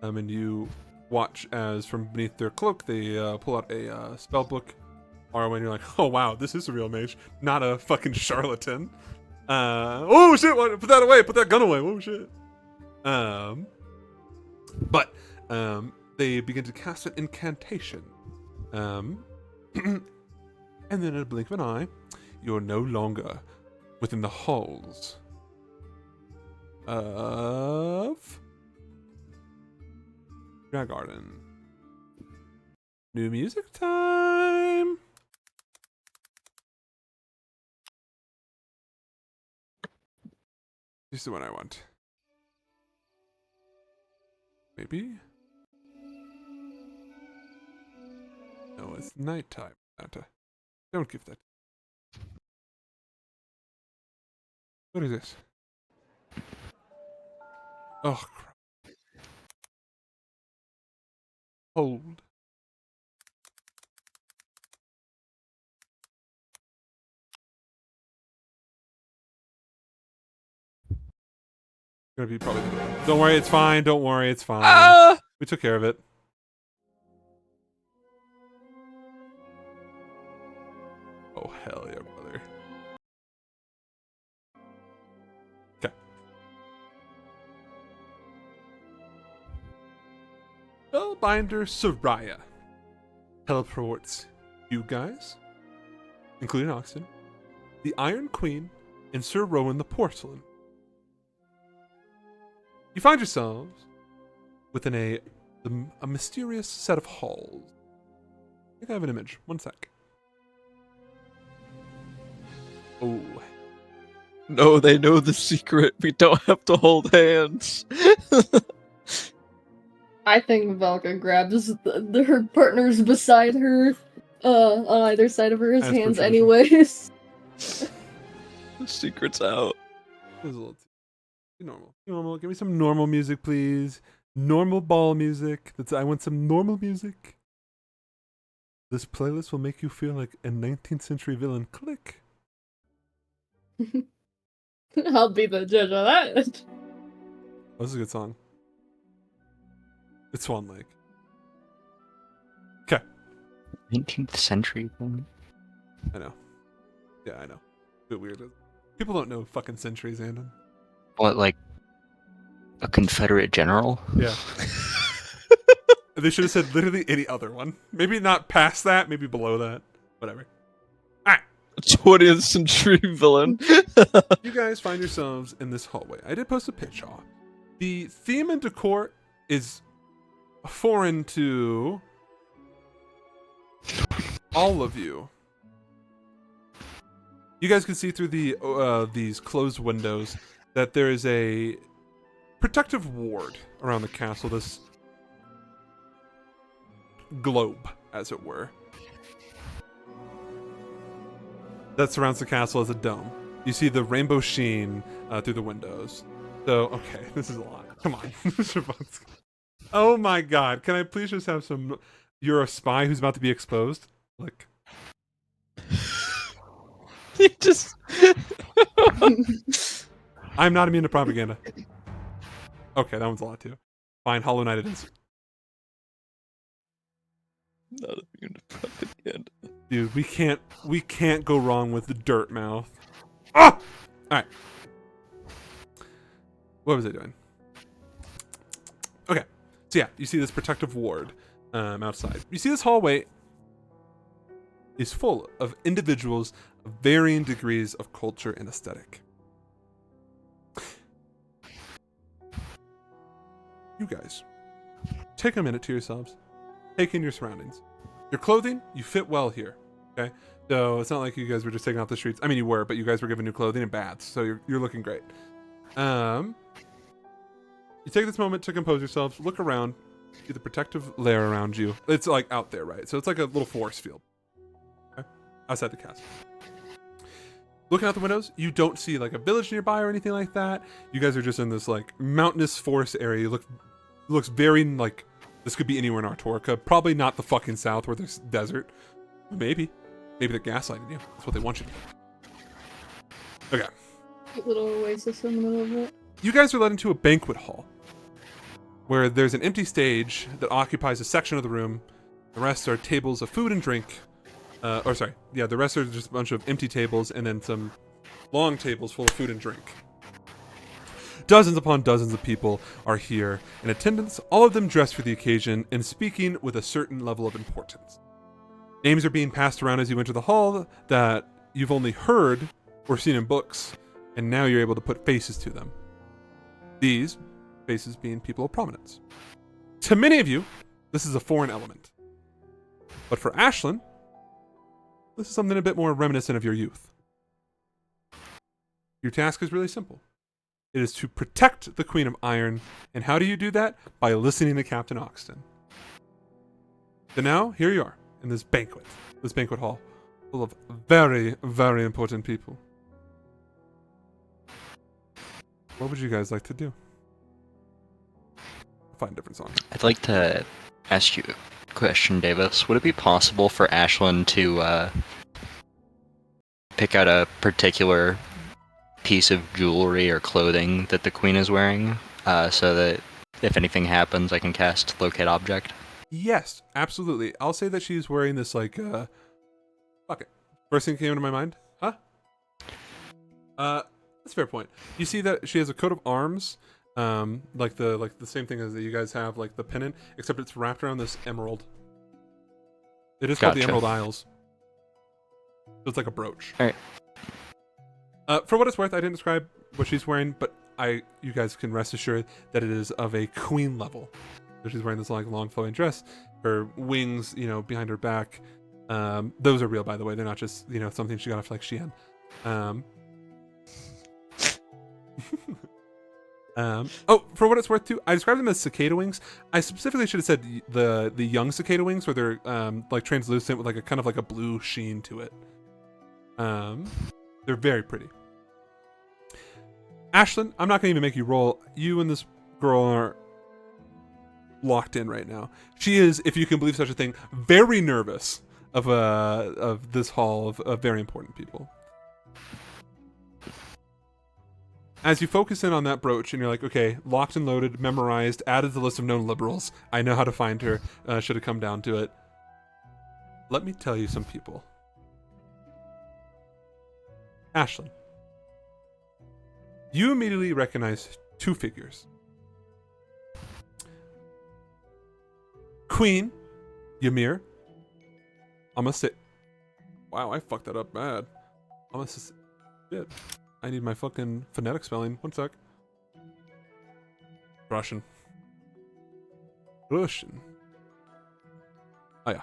And you watch as from beneath their cloak they pull out a spell book. Arwen, you're like, oh wow, this is a real mage, not a fucking charlatan. Oh shit! What? Put that away. Put that gun away. Oh shit. But they begin to cast an incantation. And then in a blink of an eye, you're no longer within the halls of Dragarden. New music time. This is the one I want. Maybe? No, it's nighttime. Don't give that. What is this? Oh, crap. Hold. Gonna be probably. Don't worry, it's fine. Don't worry, it's fine. We took care of it. Oh hell yeah, brother. Okay. Spellbinder Soraya teleports you guys, including Oxen, the Iron Queen, and Sir Rowan the Porcelain. You find yourselves within a mysterious set of halls. I think I have an image. One sec. Oh. No, they know the secret. We don't have to hold hands. I think Valka grabs her partners beside her, on either side of her As per hands tradition. anyways. The secret's out. This is a little too normal. Normal. Give me some normal music, please. Normal ball music. I want some normal music. This playlist will make you feel like a 19th century villain. Click. I'll be the judge of that. Oh, this is a good song. It's Swan Lake. Okay. 19th century villain. I know. Yeah, I know. A bit weird. People don't know fucking centuries, Andon. What, like a Confederate general? Yeah. They should have said literally any other one. Maybe not past that, maybe below that. Whatever. Alright. 20th century villain. You guys find yourselves in this hallway. I did post a picture. The theme and decor is foreign to all of you. You guys can see through the these closed windows that there is a protective ward around the castle. This globe, as it were, that surrounds the castle as a dome. You see the rainbow sheen through the windows. So, okay, this is a lot. Come on. Oh my god, can I please just have some... You're a spy who's about to be exposed? Like... You just... I'm not immune to propaganda. Okay, that one's a lot too. Fine, Hollow Knight it is. Not immune to propaganda. Dude, we can't go wrong with the dirt mouth. Ah! Alright. What was I doing? Okay. So yeah, you see this protective ward outside. You see this hallway is full of individuals of varying degrees of culture and aesthetic. You guys, take a minute to yourselves. Take in your surroundings. Your clothing, you fit well here. Okay? So it's not like you guys were just taken off the streets. I mean, you were, but you guys were given new clothing and baths, so you're looking great. You take this moment to compose yourselves, look around, see the protective layer around you. It's like out there, right? So it's like a little force field. Okay? Outside the castle. Looking out the windows, you don't see like a village nearby or anything like that. You guys are just in this like mountainous forest area. Looks very like this could be anywhere in Artorica. Probably not the fucking south where there's desert. Maybe they're gaslighting you. That's what they want you to do. Okay. Little oasis in the middle of it. You guys are led into a banquet hall. where there's an empty stage that occupies a section of the room. The rest are tables of food and drink. The rest are just a bunch of empty tables and then some long tables full of food and drink. Dozens upon dozens of people are here in attendance, all of them dressed for the occasion and speaking with a certain level of importance. Names are being passed around as you enter the hall that you've only heard or seen in books, and now you're able to put faces to them. These faces being people of prominence. To many of you, this is a foreign element. But for Ashlyn, this is something a bit more reminiscent of your youth. Your task is really simple. It is to protect the Queen of Iron, and how do you do that? By listening to Captain Oxton. So now, here you are, in this banquet hall, full of very, very important people. What would you guys like to do? Find different songs. I'd like to ask you a question, Davis. Would it be possible for Ashlyn to pick out a particular piece of jewelry or clothing that the queen is wearing, so that if anything happens, I can cast Locate Object? Yes, absolutely. I'll say that she's wearing this, like, fuck it. First thing came to my mind. Huh? That's a fair point. You see that she has a coat of arms, like the same thing as that you guys have, like the pennant, except it's wrapped around this emerald. It is called the Gotcha. Emerald Isles. So it's like a brooch. Alright. For what it's worth, I didn't describe what she's wearing, but you guys can rest assured that it is of a queen level. So she's wearing this like long flowing dress, her wings, behind her back. Those are real, by the way. They're not just, something she got off like Shein. For what it's worth too, I described them as cicada wings. I specifically should have said the young cicada wings, where they're like translucent with like a kind of like a blue sheen to it. They're very pretty. Ashlyn, I'm not going to even make you roll. You and this girl are locked in right now. She is, if you can believe such a thing, very nervous of this hall of very important people. As you focus in on that brooch and you're like, okay, locked and loaded, memorized, added to the list of known liberals. I know how to find her, should have come down to it. Let me tell you some people. Ashlyn, you immediately recognize two figures. Queen Ymir. I'm gonna say, wow, I fucked that up bad. I'm gonna say, shit. I need my fucking phonetic spelling. One sec. Russian. Oh yeah.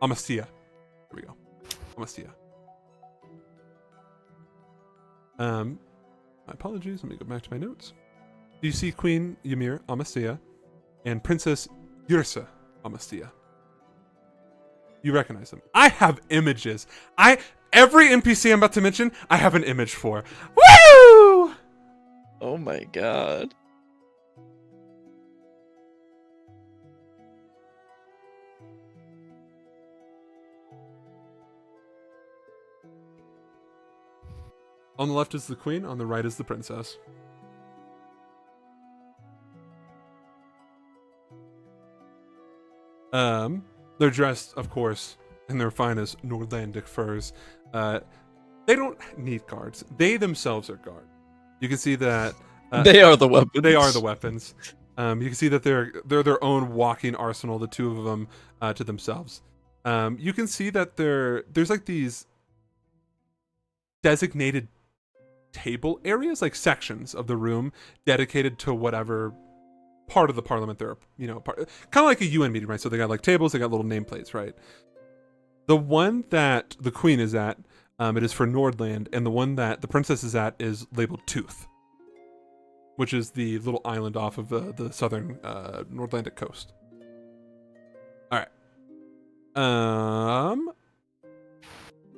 Amasia. There we go. Amasia. My apologies. Let me go back to my notes. Do you see Queen Ymir Amasia and Princess Yrsa Amasia? You recognize them. I have images. Every NPC I'm about to mention, I have an image for. Woo! Oh my god. On the left is the queen, on the right is the princess. They're dressed, of course, in their finest Nordlandic furs. They don't need guards. They themselves are guard. You can see that They are the weapons. They are the weapons. You can see that they're their own walking arsenal, the two of them to themselves. You can see that there's like these designated table areas, like sections of the room dedicated to whatever part of the parliament they're, kind of like a UN meeting, right? So they got like tables, they got little nameplates, right? The one that the queen is at, it is for Nordland, and the one that the princess is at is labeled Tooth, which is the little island off of the southern Nordlandic coast. All right.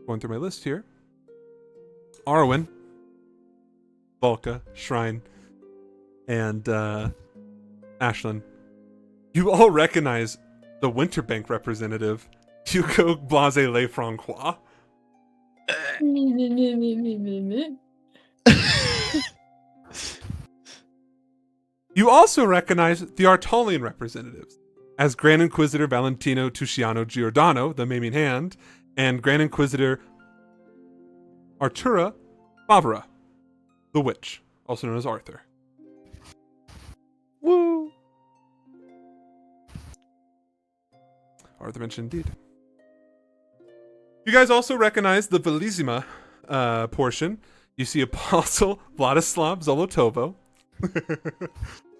Going through my list here. Arwen, Volka, Shrine, and Ashlyn. You all recognize the Winterbank representative, Hugo Blase Lefrancois. You also recognize the Artorican representatives as Grand Inquisitor Valentino Tusciano Giordano, the Maiming Hand, and Grand Inquisitor Artura Bavara, the Witch, also known as Arthur. Woo! Arthur mentioned indeed. You guys also recognize the Velizima portion. You see Apostle Vladislav Zolotovo.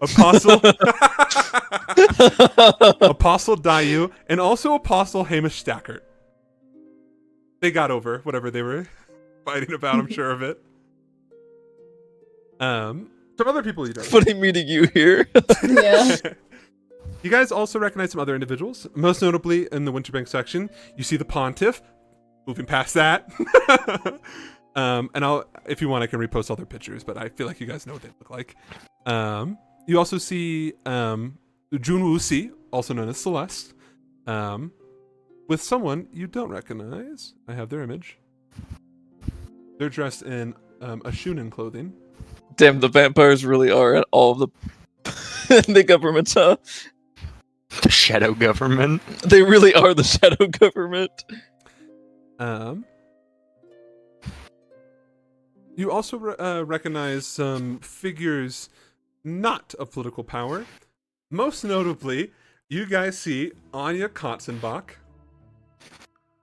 Apostle Apostle Dayu, and also Apostle Hamish Stackert. They got over whatever they were fighting about, I'm sure of it. Some other people you don't. Funny meeting you here. Yeah. You guys also recognize some other individuals. Most notably in the Winterbank section, you see the Pontiff. Moving past that. And I'll, if you want, I can repost all their pictures, but I feel like you guys know what they look like. You also see Jun Wuxi, also known as Celeste, with someone you don't recognize. I have their image. They're dressed in a Shunin clothing. Damn, the vampires really are at all of the the governments, huh? The shadow government. They really are the shadow government. You also recognize some figures not of political power. Most notably, you guys see Anya Kotzenbach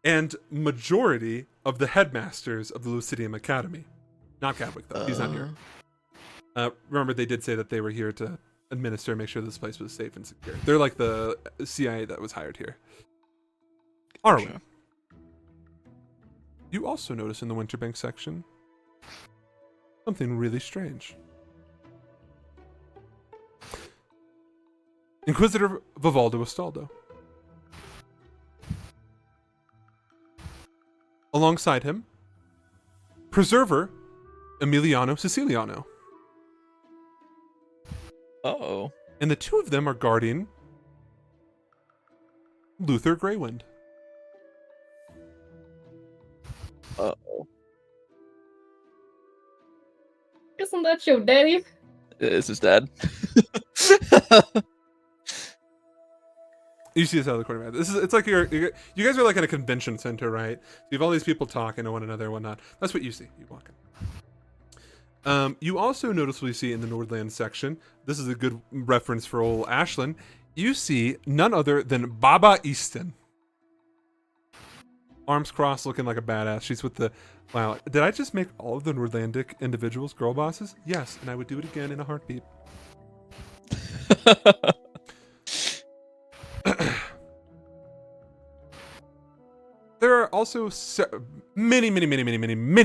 and majority of the headmasters of the Lucidium Academy. Not Gatwick, though. He's not here. Remember, they did say that they were here to administer and make sure this place was safe and secure. They're like the CIA that was hired here. Arwen. Gotcha. You also notice in the Winterbank section something really strange. Inquisitor Vivaldo Astaldo. Alongside him, Preserver Emiliano Siciliano. Uh-oh. And the two of them are guarding Luther Greywind. Uh-oh. Isn't that your daddy? Uh, Is his dad? You see this out of the corner of your eye. It's like you guys are like in a convention center, right? So you have all these people talking to one another and whatnot. That's what you see. You walk in. You also noticeably see in the Nordland section, this is a good reference for old Ashlyn, you see none other than Baba Easton. Arms crossed, looking like a badass. She's with the... Wow, did I just make all of the Nordlandic individuals girl bosses? Yes, and I would do it again in a heartbeat. There are also many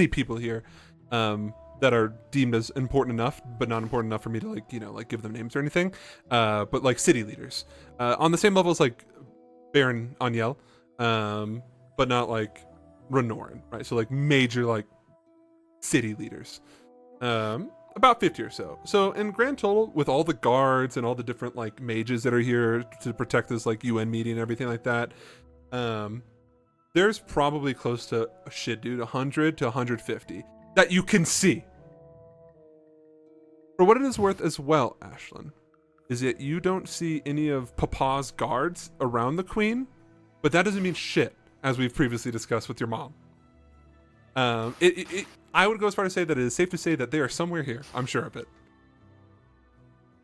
people here that are deemed as important enough, but not important enough for me to like give them names or anything. But like city leaders, on the same level as like Baron Aniel, but not like Renoran, right? So like major like city leaders, about 50 or so. So in grand total, with all the guards and all the different like mages that are here to protect this like UN meeting and everything like that, there's probably close to 100 to 150 that you can see. For what it is worth as well, Ashlyn, is that you don't see any of Papa's guards around the queen, but that doesn't mean shit, as we've previously discussed with your mom. I would go as far as to say that it is safe to say that they are somewhere here. I'm sure of it.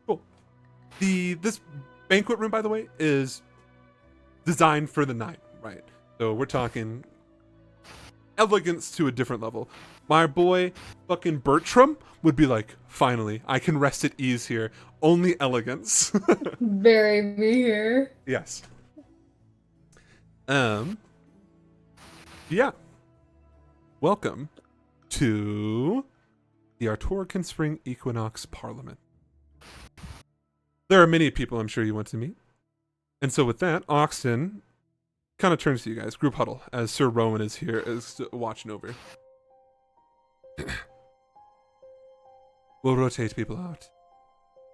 Cool. This banquet room, by the way, is designed for the night, right? So we're talking elegance to a different level. My boy, fucking Bertram, would be like, finally, I can rest at ease here. Only elegance. Bury me here. Yes. Yeah. Welcome to the Artorican Spring Equinox Parliament. There are many people I'm sure you want to meet. And so with that, Oxton kind of turns to you guys, group huddle, as Sir Rowan is here, is watching over. We'll rotate people out.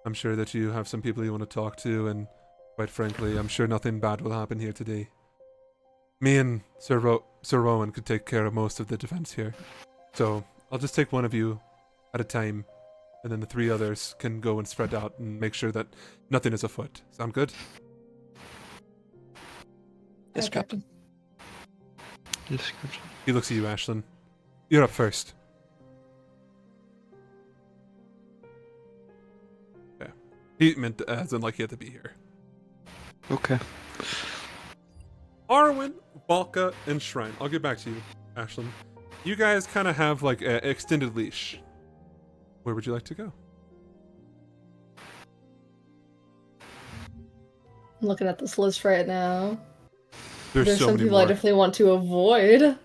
I'm sure that you have some people you want to talk to, and quite frankly, I'm sure nothing bad will happen here today. Me and Sir Rowan could take care of most of the defense here. So, I'll just take one of you at a time and then the 3 others can go and spread out and make sure that nothing is afoot. Sound good? Yes, Hi, Captain. Description. He looks at you, Ashlyn. You're up first. Yeah. He meant as in like he had to be here. Okay. Arwen, Balka, and Shrine. I'll get back to you, Ashlyn. You guys kind of have like an extended leash. Where would you like to go? I'm looking at this list right now. There's so some many people more. I definitely want to avoid.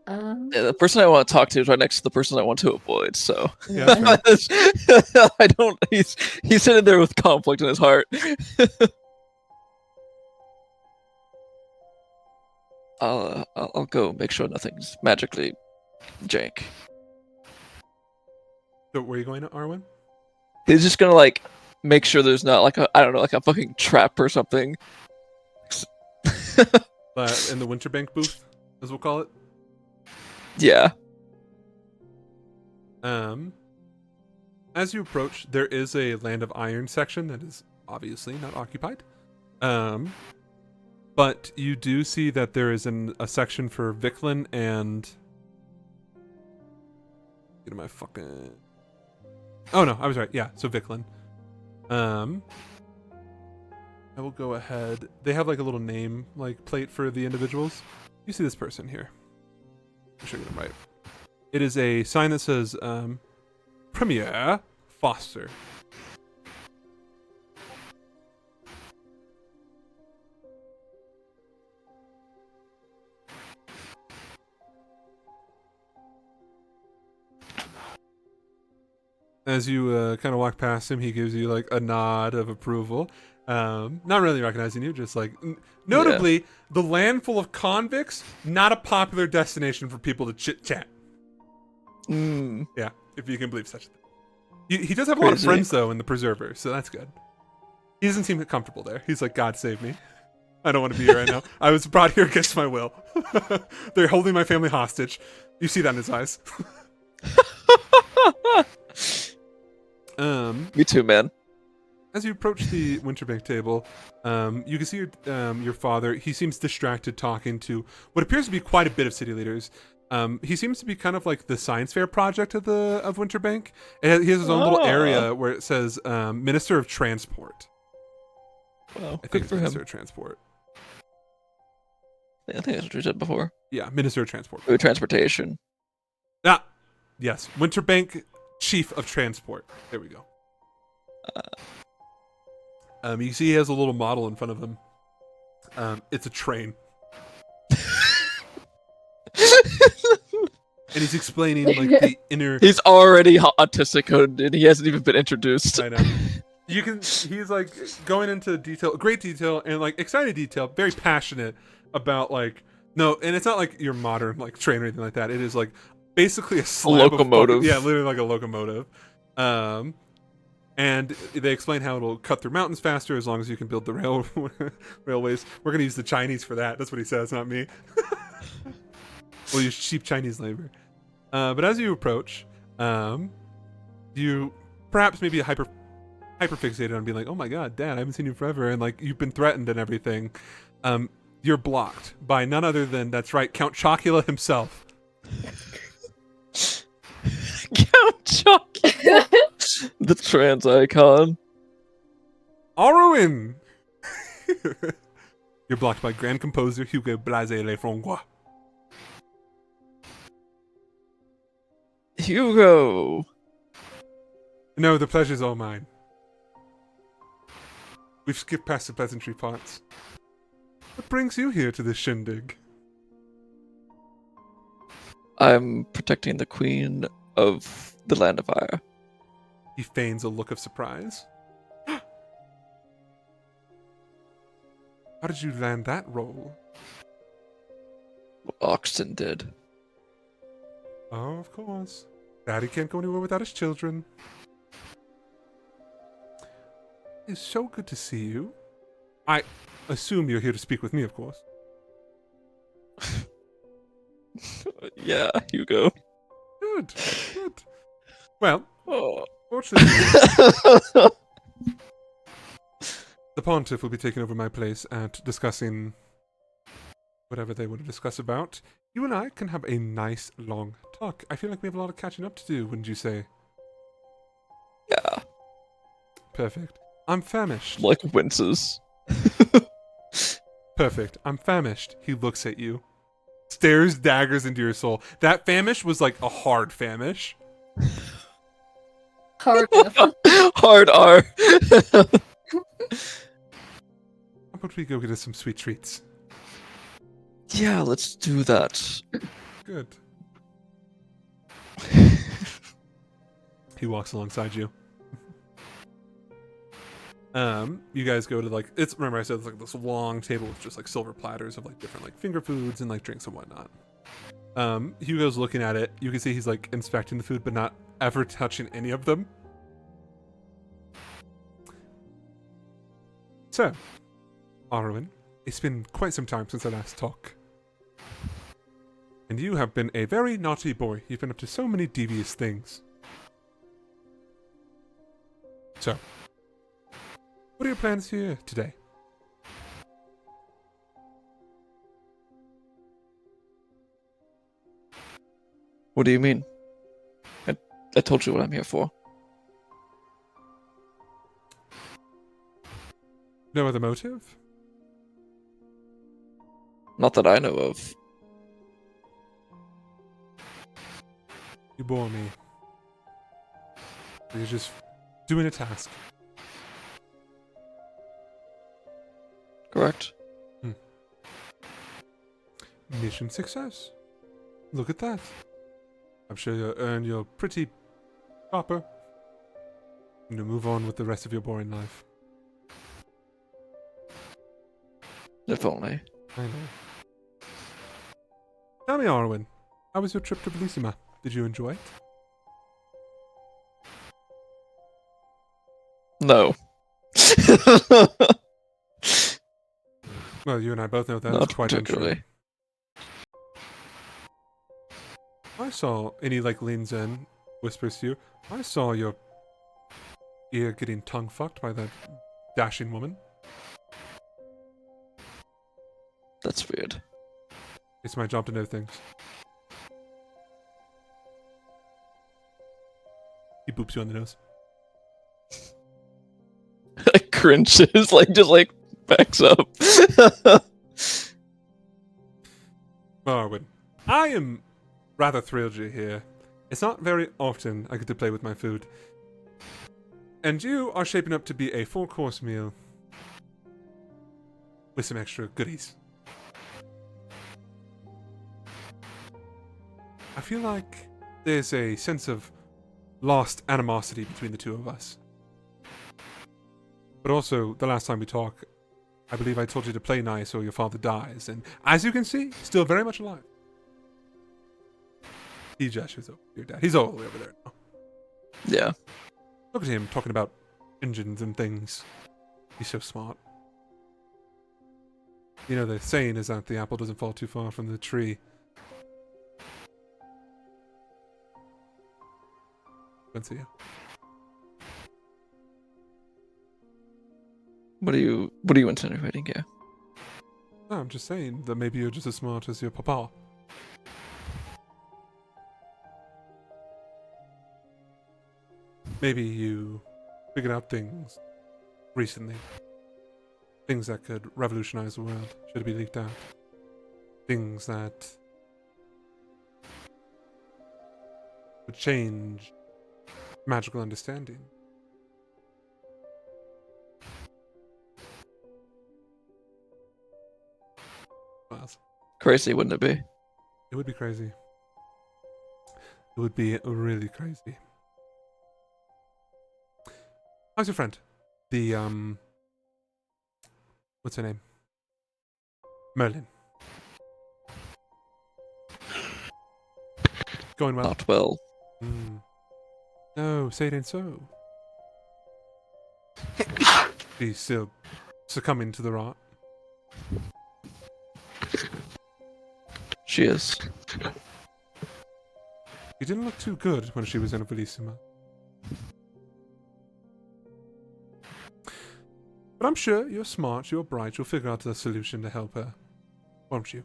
Yeah, the person I want to talk to is right next to the person I want to avoid. So Yeah, that's fair. I don't. He's sitting there with conflict in his heart. I'll go make sure nothing's magically jank. So where are you going, Arwen? He's just gonna like make sure there's not like a, I don't know, like a fucking trap or something. In the Winterbank booth, as we'll call it. Yeah. As you approach, there is a Land of Iron section that is obviously not occupied. But you do see that there is a section for Vicklin and... Get my fucking... Oh no, I was right. Yeah, so Vicklin. I will go ahead. They have like a little name like plate for the individuals. You see this person here. I'll show you them right. It is a sign that says Premier Foster. As you kind of walk past him, he gives you like a nod of approval. Not really recognizing you, just like notably, the land full of convicts, not a popular destination for people to chit chat. Yeah, if you can believe such a thing. He does have a lot of Crazy. friends though in the Preserver, so that's good. He doesn't seem comfortable there. He's like, God save me. I don't want to be here right now. I was brought here against my will. They're holding my family hostage. You see that in his eyes. Me too, man. As you approach the Winterbank table, you can see your father. He seems distracted talking to what appears to be quite a bit of city leaders. He seems to be kind of like the science fair project of Winterbank. And he has his own little area where it says Minister of Transport. Well, I think good it's for him. Minister of Transport. Yeah, I think that's what you said before. Yeah, Minister of Transport. Or transportation. Ah, yes, Winterbank Chief of Transport. There we go. You see he has a little model in front of him. It's a train. And he's explaining like the inner... He's already autistic and he hasn't even been introduced. I know. He's like going into great detail and like excited detail, very passionate about like, no, and it's not like your modern like train or anything like that. It is like basically a slab locomotive. Yeah, literally like a locomotive. And they explain how it'll cut through mountains faster as long as you can build the railways. We're going to use the Chinese for that. That's what he says, not me. We'll use cheap Chinese labor. But as you approach, you perhaps maybe hyper fixated on being like, oh my god, Dad, I haven't seen you forever. And like, you've been threatened and everything. You're blocked by none other than, that's right, Count Chocula himself. Count Chocula. The trans icon. Arwen! You're blocked by Grand Composer Hugo Blase Lefrancois. Hugo. No, the pleasure's all mine. We've skipped past the pleasantry parts. What brings you here to this shindig? I'm protecting the Queen of the Land of Fire. He feigns a look of surprise. How did you land that role? Oxton did. Oh, of course. Daddy can't go anywhere without his children. It's so good to see you. I assume you're here to speak with me, of course. Yeah, Hugo. Good. Well, Oh. fortunately, the pontiff will be taking over my place and discussing whatever they want to discuss about. You and I can have a nice long talk. I feel like we have a lot of catching up to do, wouldn't you say? Yeah. Perfect. I'm famished. Like winces. Perfect. I'm famished. He looks at you. Stares daggers into your soul. That famish was like a hard famish. Hard enough. Hard R. How about we go get us some sweet treats? Yeah, let's do that. Good. He walks alongside you. You guys go to like remember I said it's like this long table with just like silver platters of like different like finger foods and like drinks and whatnot. Hugo's looking at it. You can see he's like inspecting the food but not ever touching any of them. So, Arwen, it's been quite some time since I last talked. And you have been a very naughty boy. You've been up to so many devious things. So, what are your plans here today? What do you mean? I told you what I'm here for. No other motive? Not that I know of. You bore me. You're just doing a task. Correct? Mission success. Look at that. I'm sure you'll earn your pretty copper. And you'll move on with the rest of your boring life. If only. I know. Tell me, Arwen, how was your trip to Bellissima? Did you enjoy it? No. Well, you and I both know that's Not quite untrue. particularly. I saw, and he like leans in, whispers to you, I saw your ear getting tongue fucked by that dashing woman. That's weird. It's my job to know things. He boops you on the nose. Like cringes, like just like backs up. Marwin, I am rather thrilled you're here. It's not very often I get to play with my food. And you are shaping up to be a full-course meal with some extra goodies. I feel like there's a sense of lost animosity between the two of us. But also, the last time we talked, I believe I told you to play nice or your father dies, and as you can see, still very much alive. He gestures over your dad. He's all the way over there now. Yeah. Look at him talking about engines and things. He's so smart. You know, the saying is that the apple doesn't fall too far from the tree. Don't see you. What are you insinuating here? No, I'm just saying that maybe you're just as smart as your papa. Maybe you figured out things recently. Things that could revolutionize the world, should it be leaked out. Things that would change magical understanding. Well, Crazy, wouldn't it be? it would be crazy. It would be really crazy. How's your friend? The, what's her name? Merlin. Going well? Not well. No, say it ain't so. She's still succumbing to the rot. She is. She didn't look too good when she was in a Bellissima. But I'm sure you're smart, you're bright, you'll figure out the solution to help her. Won't you?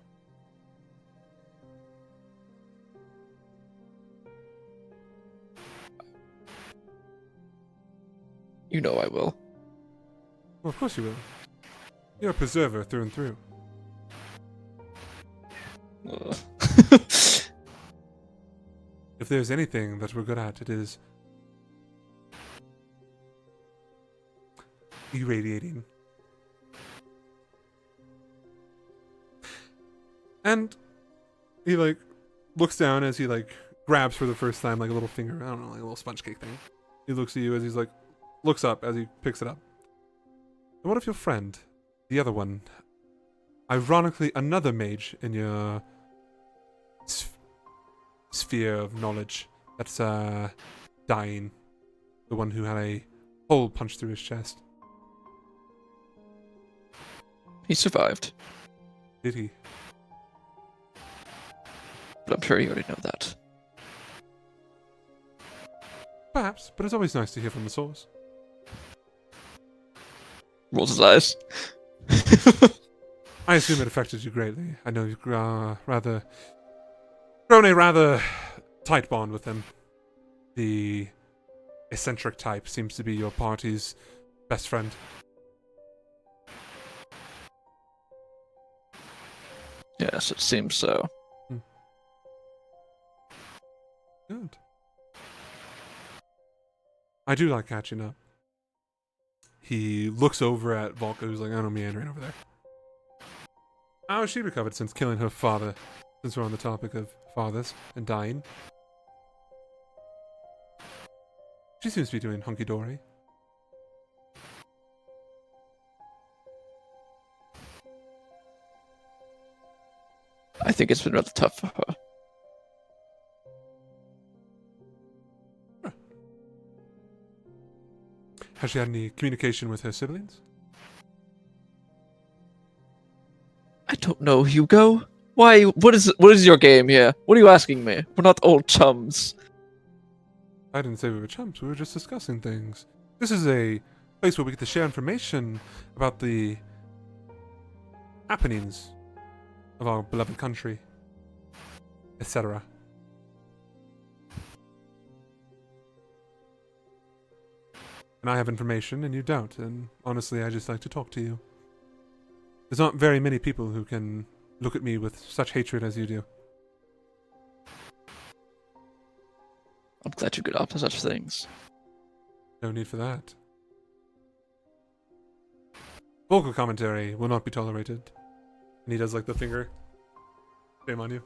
You know I will. Well, of course you will. You're a preserver through and through. Ugh. If there's anything that we're good at, it is irradiating. And he like looks down as he like grabs for the first time like a little finger, I don't know, like a little sponge cake thing. He looks at you as he's like looks up as he picks it up. And what if your friend, the other one, ironically another mage in your sphere of knowledge that's dying, the one who had a hole punched through his chest? He survived, Did he? but I'm sure you already know that. Perhaps, but it's always nice to hear from the source. Rolls his eyes. I assume it affected you greatly. I know you've grown a rather tight bond with him. The eccentric type seems to be your party's best friend. Yes, it seems so. Good. I do like catching up. He looks over at Volka, who's like, I don't know, meandering over there. How has she recovered since killing her father? Since we're on the topic of fathers and dying. She seems to be doing hunky-dory. I think it's been rather tough for her. Has she had any communication with her siblings? I don't know, Hugo. Why? What is your game here? What are you asking me? We're not old chums. I didn't say we were chumps, we were just discussing things. This is a place where we get to share information about the happenings of our beloved country, etc. And I have information and you don't, and honestly I just like to talk to you. There's not very many people who can look at me with such hatred as you do. I'm glad you get up to such things. No need for that. Vocal commentary will not be tolerated. And he does like the finger. Shame on you.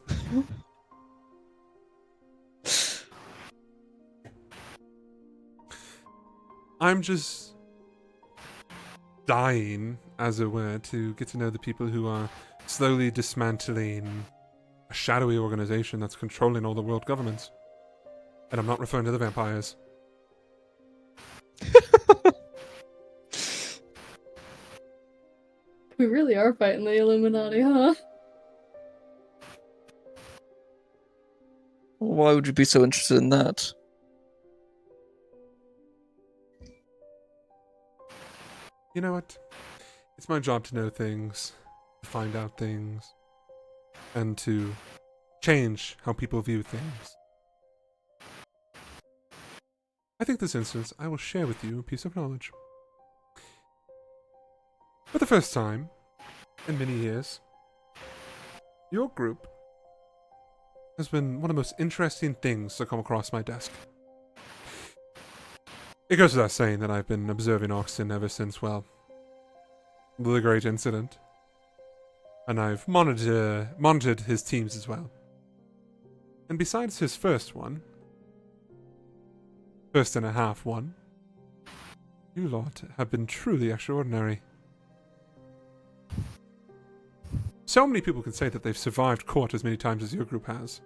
I'm just dying, as it were, to get to know the people who are slowly dismantling a shadowy organization that's controlling all the world governments. And I'm not referring to the vampires. We really are fighting the Illuminati, huh? Why would you be so interested in that? You know what? It's my job to know things, to find out things, and to change how people view things. I think this instance I will share with you a piece of knowledge. For the first time in many years, your group has been one of the most interesting things to come across my desk. It goes without saying that I've been observing Oxton ever since, well, the great incident. And I've monitored his teams as well. And besides his first and a half one, you lot have been truly extraordinary. So many people can say that they've survived court as many times as your group has.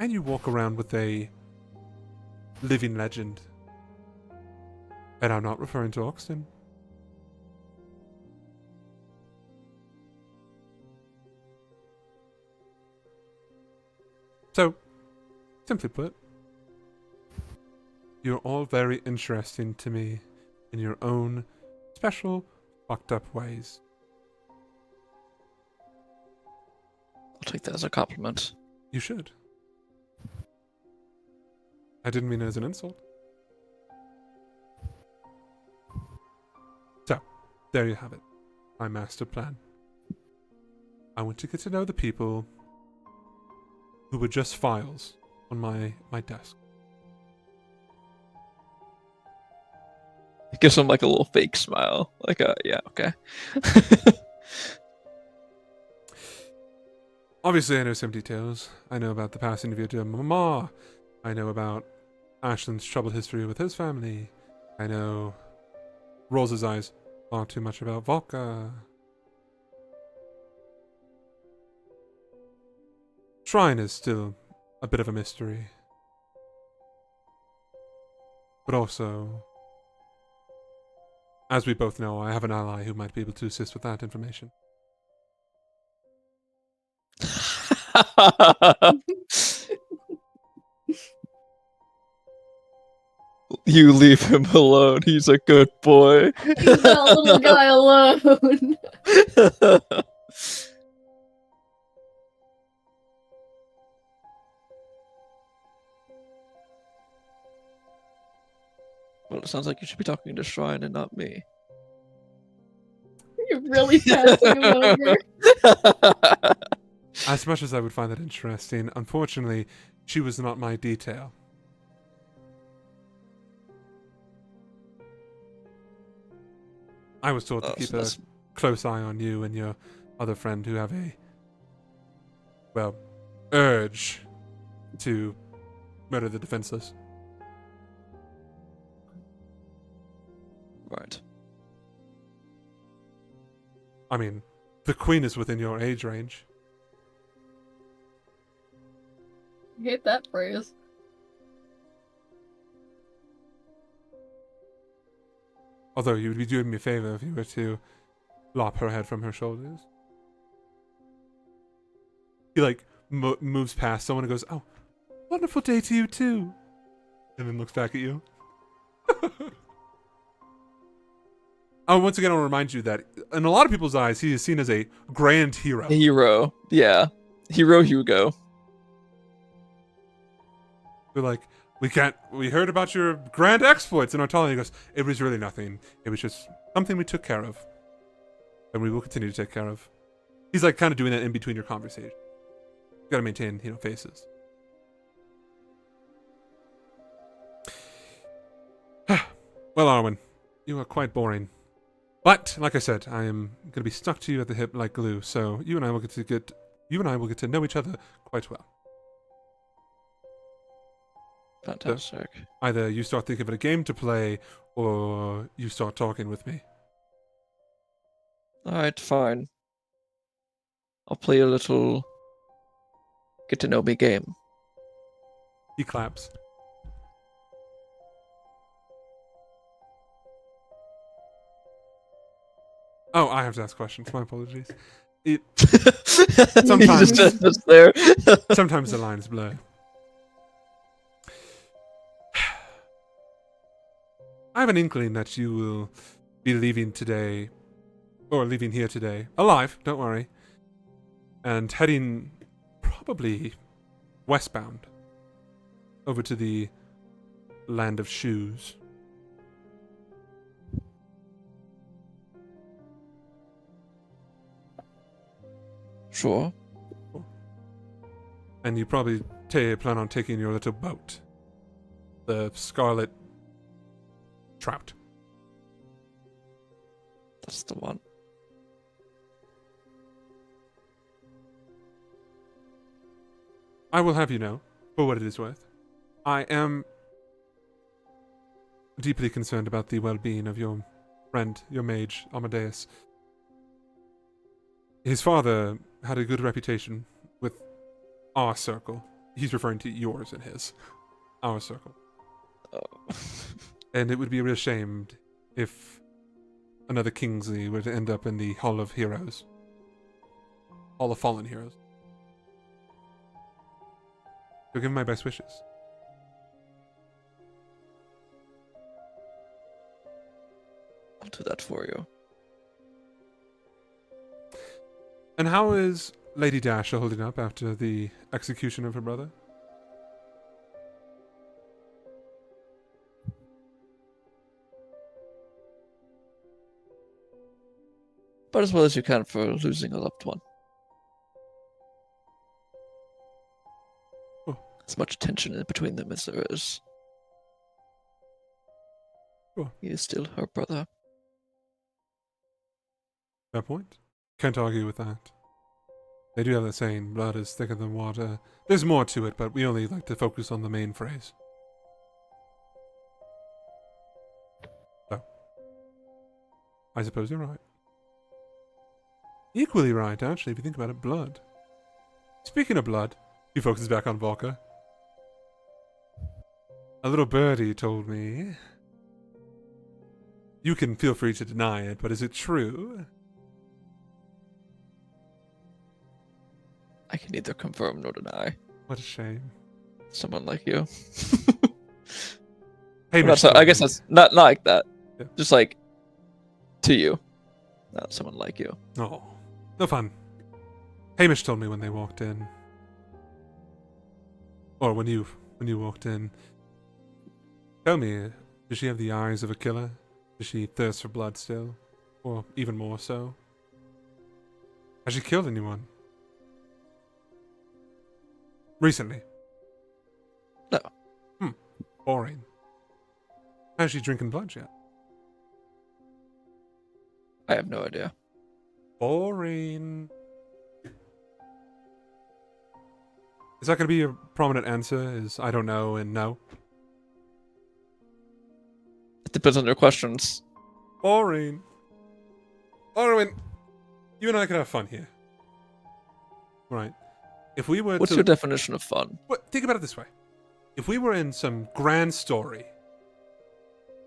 And you walk around with a living legend. And I'm not referring to Oxton. So, simply put, you're all very interesting to me in your own special, fucked up ways. I'll take that as a compliment. You should. I didn't mean it as an insult. So, there you have it. My master plan. I want to get to know the people who were just files on my desk. It gives him like a little fake smile. Like, yeah, okay. Obviously, I know some details. I know about the past interview with Mama. I know about Ashland's troubled history with his family. I know... Rolls his eyes. Far too much about Volka. Shrine is still a bit of a mystery. But also, as we both know, I have an ally who might be able to assist with that information. You leave him alone. He's a good boy. Leave that little guy alone. Well, it sounds like you should be talking to Shrine and not me. You're really passing him over. As much as I would find that interesting, unfortunately, she was not my detail. I was told to keep a close eye on you and your other friend who have a, well, urge to murder the defenseless. Right. I mean, the queen is within your age range. I hate that phrase. Although you would be doing me a favor if you were to lop her head from her shoulders. He like moves past someone and goes, "Oh, wonderful day to you too," and then looks back at you. Oh, once again, I'll remind you that in a lot of people's eyes, he is seen as a grand hero. Hero. Yeah. Hero Hugo. They're like, we heard about your grand exploits in Artorican. He goes, it was really nothing. It was just something we took care of. And we will continue to take care of. He's like kind of doing that in between your conversation. You gotta maintain, faces. Well, Arwen, you are quite boring. But, like I said, I am gonna be stuck to you at the hip like glue, so you and I will get to know each other quite well. Fantastic. Either you start thinking of a game to play, or you start talking with me. Alright, fine. I'll play a little get to know me game. He claps. Oh, I have to ask questions. My apologies. Sometimes- just there. Sometimes the lines blur. I have an inkling that you will be leaving today, or leaving here today, alive, don't worry, and heading probably westbound over to the land of shoes. Sure. And you probably plan on taking your little boat, the Scarlet Trout. That's the one. I will have you know, for what it is worth, I am deeply concerned about the well-being of your friend, your mage, Amadeus. His father had a good reputation with our circle. He's referring to yours and his. Our circle. Oh. And it would be a real shame if another Kingsley were to end up in the Hall of Heroes. Hall of Fallen Heroes. So give him my best wishes. I'll do that for you. And how is Lady Dasha holding up after the execution of her brother? But as well as you can for losing a loved one. Oh. As much tension in between them as there is. Oh. He is still her brother. Fair point. Can't argue with that. They do have that saying, blood is thicker than water. There's more to it, but we only like to focus on the main phrase. So, I suppose you're right. Equally right, actually, if you think about it, blood. Speaking of blood, he focuses back on Volker. A little birdie told me. You can feel free to deny it, but is it true? I can neither confirm nor deny. What a shame. Someone like you. Hey, Not so, I guess that's not like that. Yeah. Just like to you. Not someone like you. Oh, no fun. Hamish told me when they walked in. Or when you walked in. Tell me, does she have the eyes of a killer? Does she thirst for blood still? Or even more so? Has she killed anyone? Recently? No. Boring. Has she drinking blood yet? I have no idea. Boring. Is that going to be your prominent answer? Is I don't know and no? It depends on your questions. Boring. Orwin, you and I can have fun here. Right. If we were What's to... your definition of fun? But think about it this way. If we were in some grand story,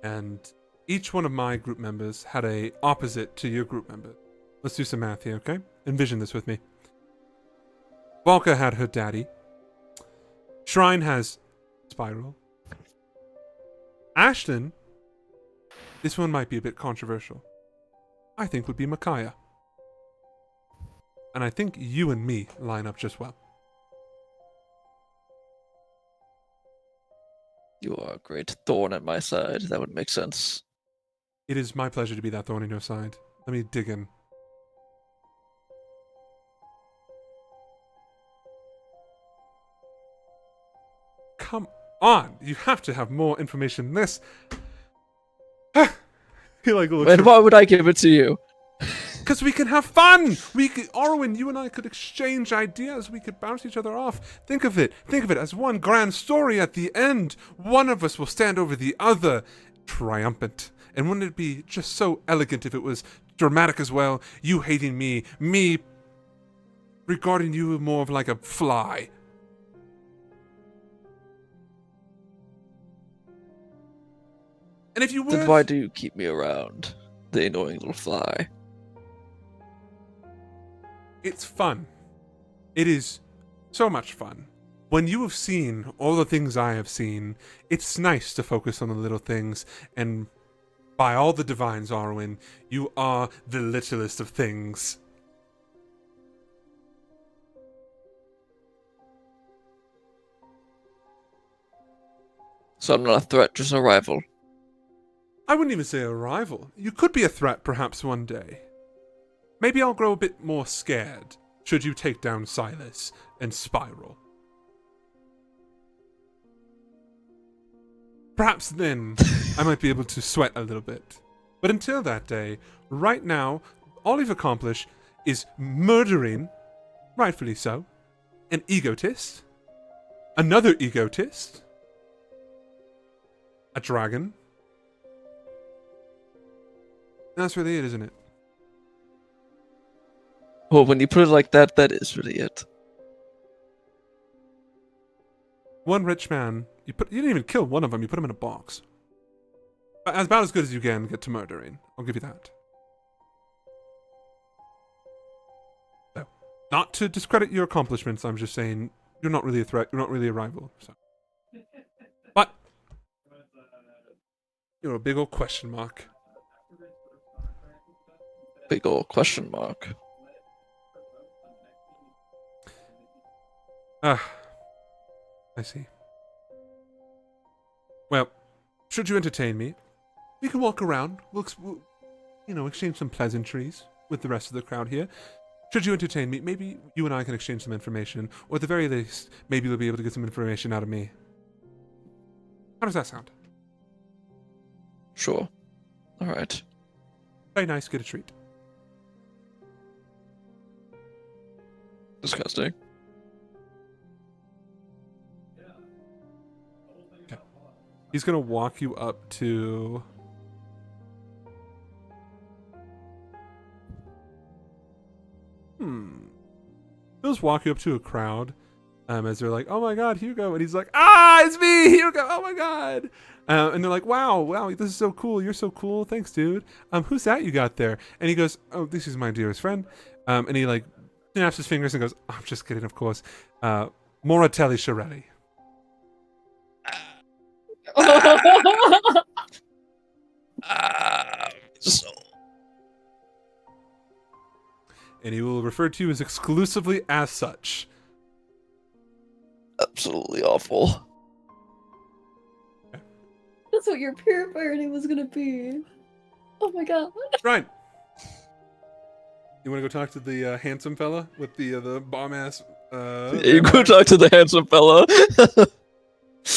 and each one of my group members had a opposite to your group member. Let's do some math here, okay? Envision this with me. Valka had her daddy. Shrine has Spiral. Ashton, this one might be a bit controversial, I think would be Micaiah. And I think you and me line up just well. You are a great thorn at my side. That would make sense. It is my pleasure to be that thorn in your side. Let me dig in. Come on! You have to have more information than this. He like looks. And why would I give it to you? Because we can have fun! Orwin, you and I could exchange ideas. We could bounce each other off. Think of it as one grand story at the end. One of us will stand over the other, triumphant. And wouldn't it be just so elegant if it was dramatic as well? You hating me regarding you more of like a fly. And if you were... Then why do you keep me around? The annoying little fly. It's fun. It is so much fun. When you have seen all the things I have seen, it's nice to focus on the little things, and by all the divines, Arwen, you are the littlest of things. So I'm not a threat, just a rival. I wouldn't even say a rival. You could be a threat perhaps one day. Maybe I'll grow a bit more scared should you take down Silas and Spiral. Perhaps then I might be able to sweat a little bit. But until that day, right now, all you've accomplished is murdering, rightfully so, an egotist, another egotist, a dragon. That's really it, isn't it? Well, when you put it like that, that is really it. One rich man, you didn't even kill one of them, you put him in a box. About as good as you can get to murdering. I'll give you that. So, not to discredit your accomplishments, I'm just saying You're not really a threat. You're not really a rival. So. But you're a big old question mark. Big ol' question mark. Ah, I see. Well, should you entertain me, we can walk around. We'll exchange some pleasantries with the rest of the crowd here. Should you entertain me, maybe you and I can exchange some information, or at the very least, maybe you'll be able to get some information out of me. How does that sound? Sure. Alright. Very nice, get a treat. Disgusting. Okay. He's gonna walk you up to... He'll just walk you up to a crowd as they're like, oh my god, Hugo. And he's like, ah, it's me, Hugo. Oh my god. And they're like, wow, this is so cool. You're so cool. Thanks, dude. Who's that you got there? And he goes, oh, this is my dearest friend. And he like snaps his fingers and goes, oh, I'm just kidding, of course. Moratelli Shirelli. So And he will refer to you as exclusively as such. absolutely awful. That's what your purifier name was gonna be. Oh my god. Ryan, you want to go talk to the handsome fella with the bomb ass? You go talk to the handsome fella.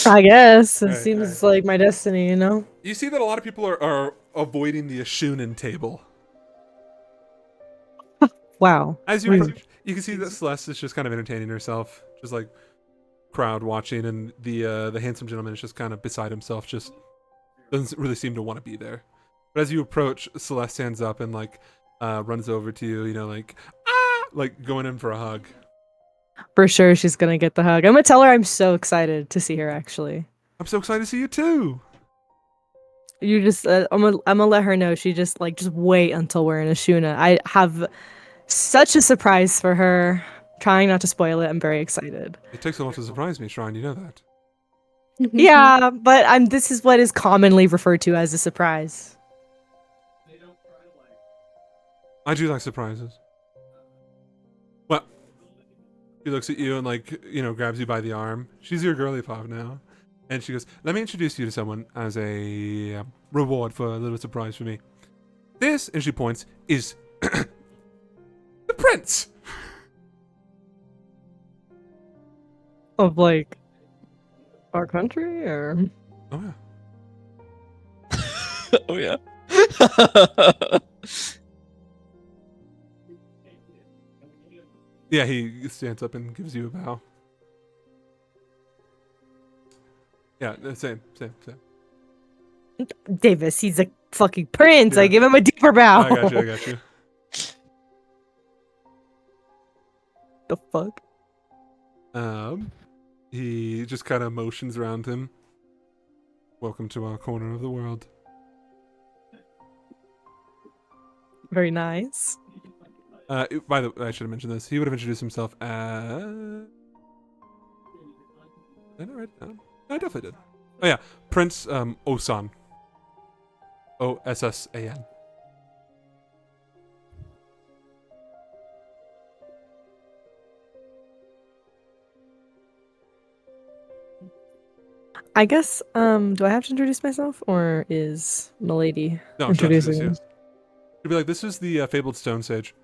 I guess. It Right, seems right. like my destiny, you know? You see that a lot of people are avoiding the Ashunan table. Wow. As you Wait. approach, you can see that Celeste is just kind of entertaining herself, just like crowd watching, and the handsome gentleman is just kind of beside himself, just doesn't really seem to want to be there. But as you approach, Celeste stands up and like runs over to you, like like going in for a hug. For sure she's gonna get the hug. I'm gonna tell her I'm so excited to see her, actually. I'm so excited to see you too. You just, I'm gonna let her know. She just wait until we're in Ashuna. I have such a surprise for her. Trying not to spoil it. I'm very excited. It takes a lot to surprise me, Shrine. You know that. Yeah, but this is what is commonly referred to as a surprise. I do like surprises. Well, he looks at you and grabs you by the arm. She's your girly pop now. And she goes, let me introduce you to someone as a reward for a little surprise for me. This, and she points, is the prince. Of our country, or Oh yeah. Oh yeah. Yeah, he stands up and gives you a bow. Yeah, same. Davis, he's a fucking prince. Yeah. I give him a deeper bow. I got you. The fuck? He just kind of motions around him. Welcome to our corner of the world. Very nice. By the way, I should have mentioned this. He would have introduced himself as... Did I write it down? I definitely did. Oh yeah, Prince Osan. Ossan. I guess, do I have to introduce myself, or is Milady No, introducing introduce him? you. You'd be like, this is the fabled stone sage.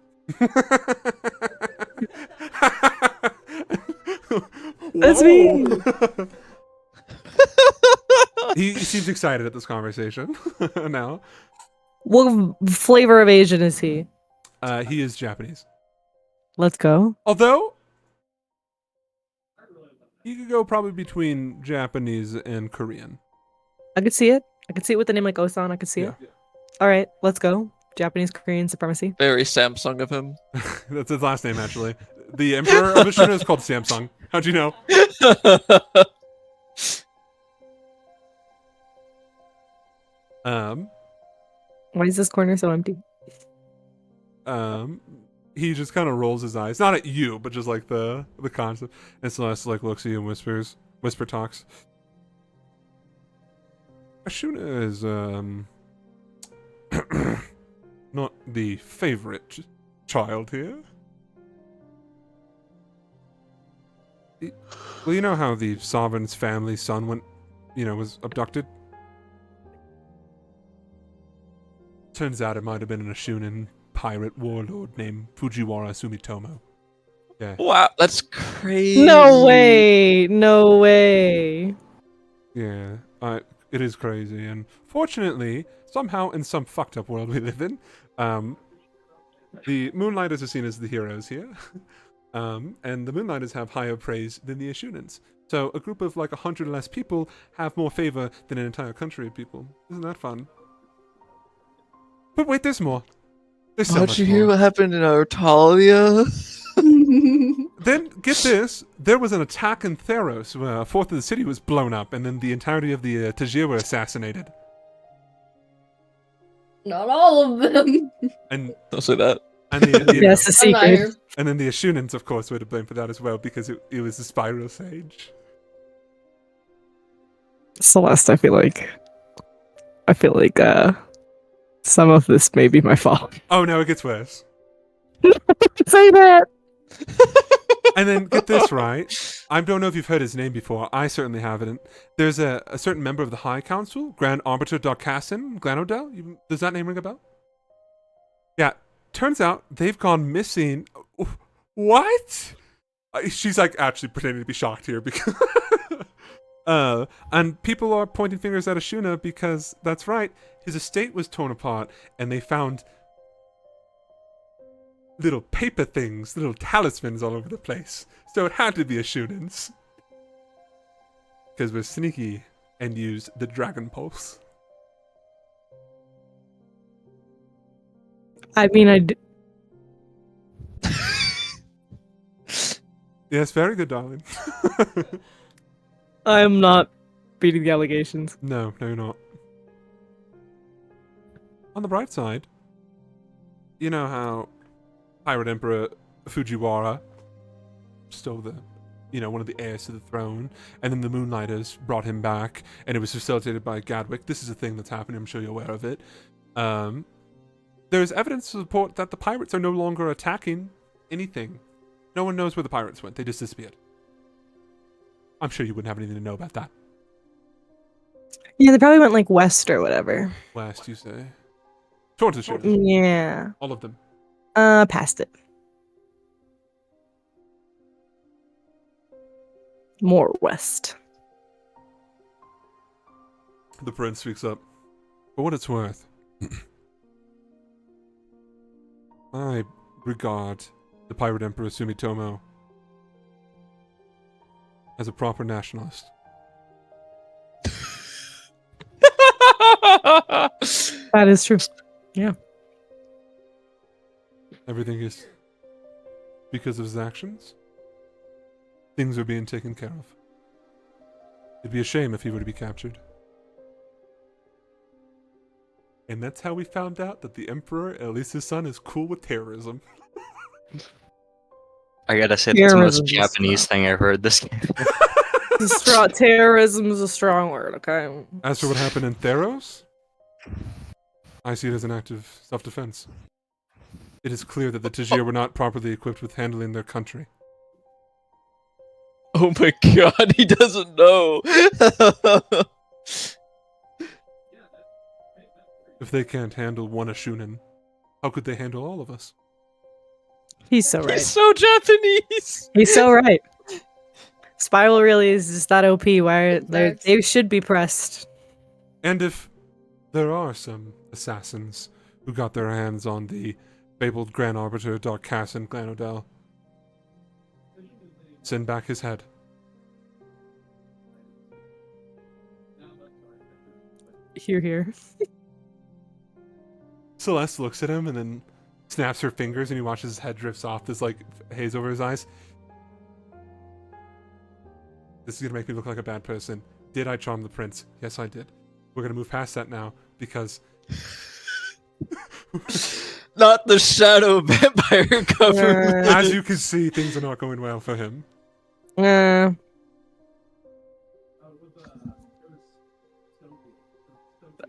That's me. He seems excited at this conversation now. What flavor of Asian is he? He is Japanese. Let's go. Although, you could go probably between Japanese and Korean. I could see it. I could see it with a name like Osan. I could see it. All right, let's go. Japanese Korean supremacy. Very Samsung of him. That's his last name, actually. The Emperor of Ashuna is called Samsung. How'd you know? Why is this corner so empty? he just kind of rolls his eyes, not at you, but just like the concept. And Celeste like looks at you and whisper talks. Ashuna is not the favorite child here. Well, you know how the sovereign's family's son was abducted? Turns out it might have been an Ashunan pirate warlord named Fujiwara Sumitomo. Yeah. Wow, that's crazy. No way! No way! Yeah. It is crazy, and fortunately, somehow in some fucked up world we live in, the Moonlighters are seen as the heroes here. And the Moonlighters have higher praise than the Ashunans. So a group of like 100 less people have more favor than an entire country of people. Isn't that fun? But wait, there's more. There's so Did much you hear more. what happened in Artalia? Then, get this, there was an attack in Theros where a fourth of the city was blown up, and then the entirety of the Tajir were assassinated. Not all of them. And Don't say that. and the That's a I'm not secret. here. and then the Ashunans, of course, were to blame for that as well, because it was the Spiral Sage. Celeste, I feel like some of this may be my fault. Oh no, it gets worse. Say that. And then get this right. I don't know if you've heard his name before. I certainly haven't. There's a certain member of the High Council, Grand Arbiter Darkassin Glanodel. Does that name ring a bell? Yeah. Turns out they've gone missing. What? She's like actually pretending to be shocked here because. And people are pointing fingers at Ashuna because that's right. His estate was torn apart, and they found little paper things, little talismans all over the place. So it had to be Ashunans. Because we're sneaky and use the Dragon Pulse. I mean, Yes, very good, darling. I'm not beating the allegations. No, you're not. On the bright side, you know how Pirate Emperor Fujiwara stole one of the heirs to the throne, and then the Moonlighters brought him back, and it was facilitated by Gadwick. This is a thing that's happening, I'm sure you're aware of it. There's evidence to support that the pirates are no longer attacking anything. No one knows where the pirates went. They just disappeared. I'm sure you wouldn't have anything to know about that. Yeah, they probably went like west or whatever. West, you say? Towards the shore. Yeah. All of them. Past it. More west. The prince speaks up. For what it's worth, I regard the Pirate Emperor Sumitomo as a proper nationalist. That is true. Everything is because of his actions. Things are being taken care of. It'd be a shame if he were to be captured. And that's how we found out that the Emperor, at least his son, is cool with terrorism. I gotta say, that's the most Terrorism is Japanese not- thing I've heard this game. Terrorism is a strong word, okay? As for what happened in Theros, I see it as an act of self-defense. It is clear that the Tajir were not properly equipped with handling their country. Oh my god, he doesn't know. If they can't handle one Ashunan, how could they handle all of us? He's so right. He's so Japanese. He's so right. Spiral really is just that OP. Why Facts. they should be pressed. And if there are some assassins who got their hands on the fabled Grand Arbiter Darkassin Glanodel, send back his head. Here. Celeste looks at him and then snaps her fingers, and he watches his head drifts off. There's like haze over his eyes. This is gonna make me look like a bad person. Did I charm the prince? Yes, I did. We're gonna move past that now because not the shadow vampire government. As you can see, things are not going well for him.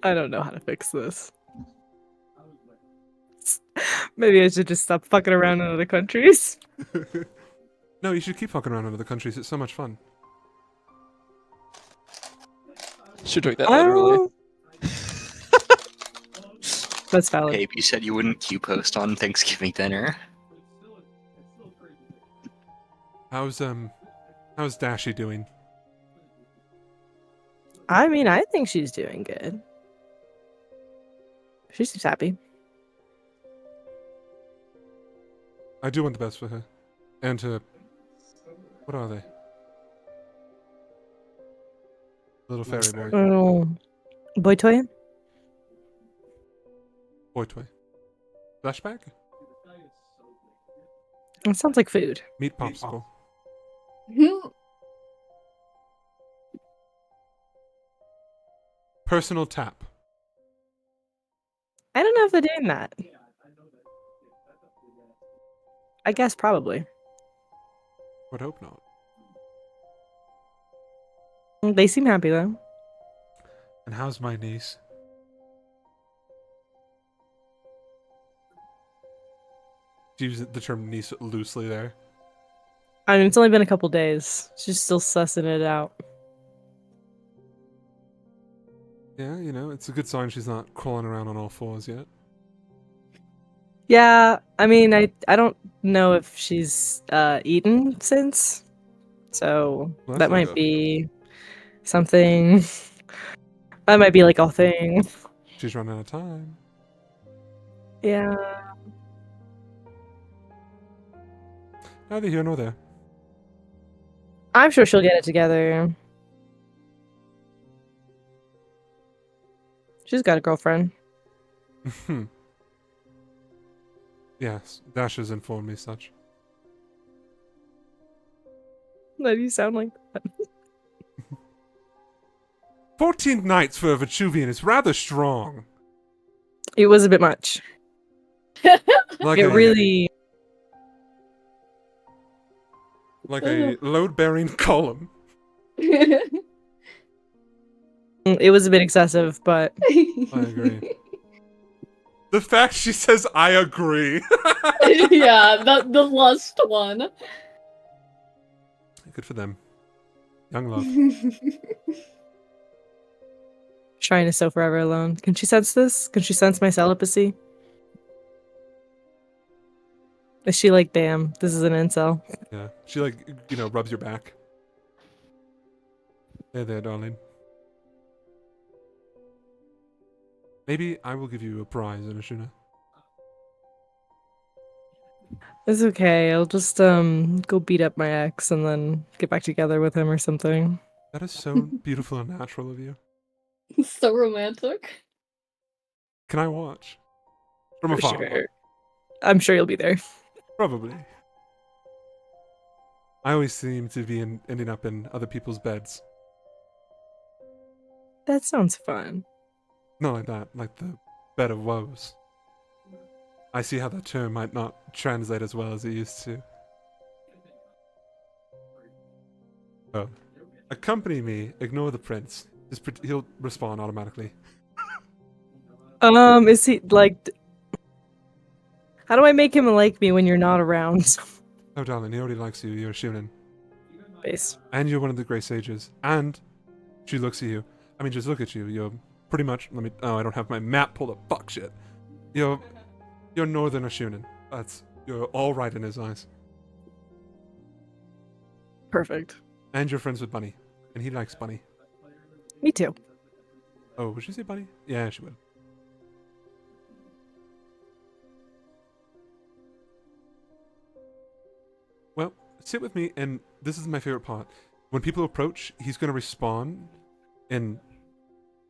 I don't know how to fix this. Maybe I should just stop fucking around in other countries. No, you should keep fucking around in other countries. It's so much fun. Should take that literally. Oh. That's valid. Babe, you said you wouldn't Q-post on Thanksgiving dinner. How's Dashi doing? I mean, I think she's doing good. She seems happy. I do want the best for her. And her... What are they? Little fairy boy. Oh, boy toy? Boy toy. Flashback? It sounds like food. Meat popsicle. Personal tap. I don't know if they're doing that. I guess probably. Would hope not. They seem happy though. And how's my niece? Use the term niece loosely there. I mean, it's only been a couple days. She's still sussing it out. Yeah, you know, it's a good sign she's not crawling around on all fours yet. Yeah, I mean, I don't know if she's eaten since, so Well, that's that not might good. be something. That might be like a thing. She's running out of time. Yeah. Neither here nor there. I'm sure she'll get it together. She's got a girlfriend. Yes, Dash has informed me such. Why do you sound like that? 14 nights for a Vitruvian is rather strong. It was a bit much. Like It a, really. like a load-bearing column. It was a bit excessive, but I agree. The fact she says I agree. Yeah, the lust one. Good for them. Young love. trying to sew forever alone. Can she sense this? Can she sense my celibacy? Is she like, damn, this is an incel? Yeah. She like, you know, rubs your back. Hey there, darling. Maybe I will give you a prize, Inashuna. It's okay. I'll just go beat up my ex and then get back together with him or something. That is so beautiful and natural of you. So romantic. Can I watch? From For afar. sure. I'm sure you'll be there. Probably. I always seem to be ending up in other people's beds. That sounds fun. Not like that, like the bed of woes. I see how that term might not translate as well as it used to. Oh. Accompany me, ignore the prince. He'll respond automatically. Is he like? How do I make him like me when you're not around? Oh, darling, he already likes you. You're a Shunin. Base. And you're one of the Grey Sages. And she looks at you. I mean, just look at you. You're pretty much. Oh, I don't have my map pulled up. Fuck shit. You're Northern Ashunin. You're all right in his eyes. Perfect. And you're friends with Bunny. And he likes Bunny. Me too. Oh, would she say Bunny? Yeah, she would. Well, sit with me, and this is my favorite part. When people approach, he's going to respond in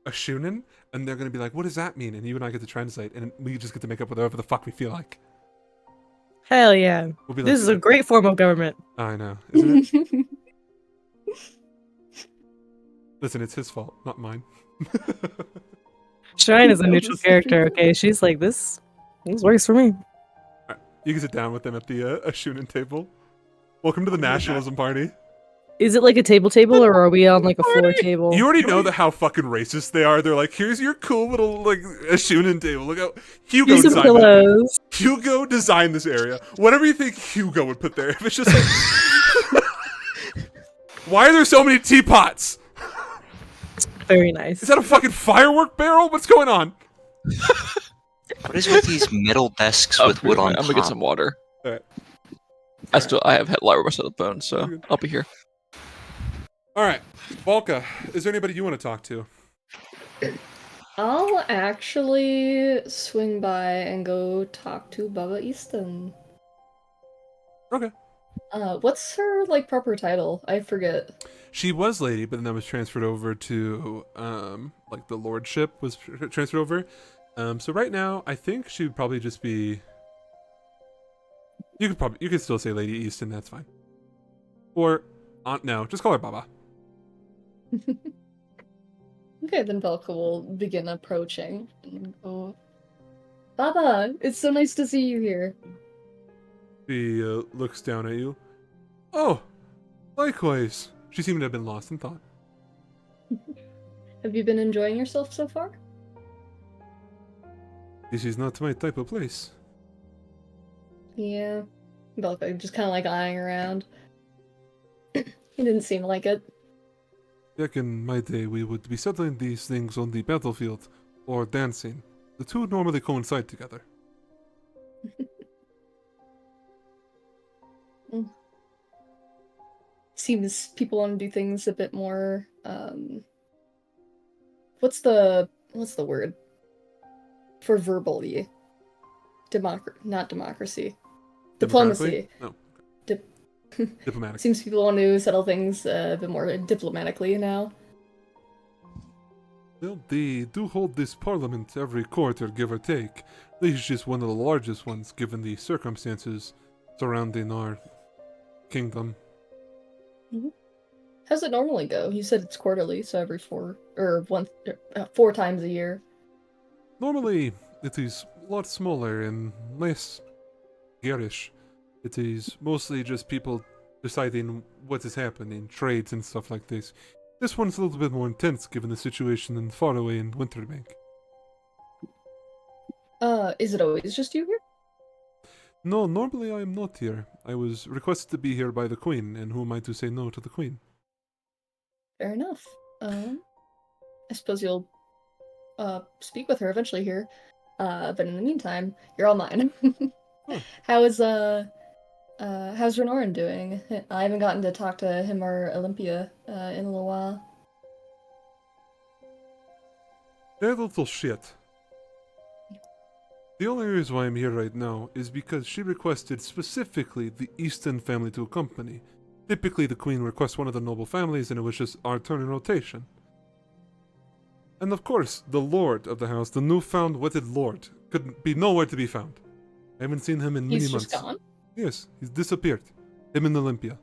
Ashunin, and they're going to be like, what does that mean? And you and I get to translate, and we just get to make up whatever the fuck we feel like. Hell yeah. We'll be like, This is a great form of government. I know, isn't it? Listen, it's his fault, not mine. Shrine is a neutral character, okay? She's like, this This works for me. You can sit down with them at the Ashunan table. Welcome to the nationalism party. Is it like a table or are we on like a floor table? You already know how fucking racist they are. They're like, here's your cool little like Ashunan table. Look how Hugo Here's some designed it. pillows. Hugo designed this area. Whatever you think Hugo would put there. If it's just like, why are there so many teapots? Very nice. Is that a fucking firework barrel? What's going on? What is with these metal desks with wood on I'm top? gonna get some water. Alright. I have had Lyra rest of the bone, so I'll be here. Alright. Volka, is there anybody you want to talk to? I'll actually swing by and go talk to Baba Easton. Okay. What's her like proper title? I forget. She was lady, but then that was transferred over to like the lordship was transferred over. So right now, I think she would probably just be. You could still say Lady Easton. That's fine. Or Aunt. No, just call her Baba. Okay, then Velka will begin approaching and go. Baba, it's so nice to see you here. She looks down at you. Oh, likewise. She seemed to have been lost in thought. Have you been enjoying yourself so far? This is not my type of place. Yeah. Velka just kind of like eyeing around. He didn't seem like it. Back in my day, we would be settling these things on the battlefield or dancing. The two normally coincide together. Seems people want to do things a bit more, what's the word? For verbally. Not democracy. Diplomacy. No. Dip- Diplomatic. Seems people want to settle things a bit more diplomatically now. Well, they do hold this parliament every quarter, give or take. This is just one of the largest ones, given the circumstances surrounding our kingdom. How's it normally go? You said it's quarterly, so every 4 times a year. Normally, it is a lot smaller and less garish. It is mostly just people deciding what is happening, trades and stuff like this. This one's a little bit more intense given the situation in Faraway and Winterbank. Is it always just you here? No, normally I am not here. I was requested to be here by the Queen, and who am I to say no to the Queen? Fair enough. I suppose you'll speak with her eventually here. But in the meantime, you're all mine. Huh. How's Renoran doing? I haven't gotten to talk to him or Olympia in a little while. That little shit. The only reason why I'm here right now is because she requested specifically the Easton family to accompany. Typically, the Queen requests one of the noble families, and it was just our turn in rotation. And of course, the Lord of the house, the newfound wedded Lord, could be nowhere to be found. I haven't seen him in many He's months. just gone? Yes, he's disappeared. Him and Olympia.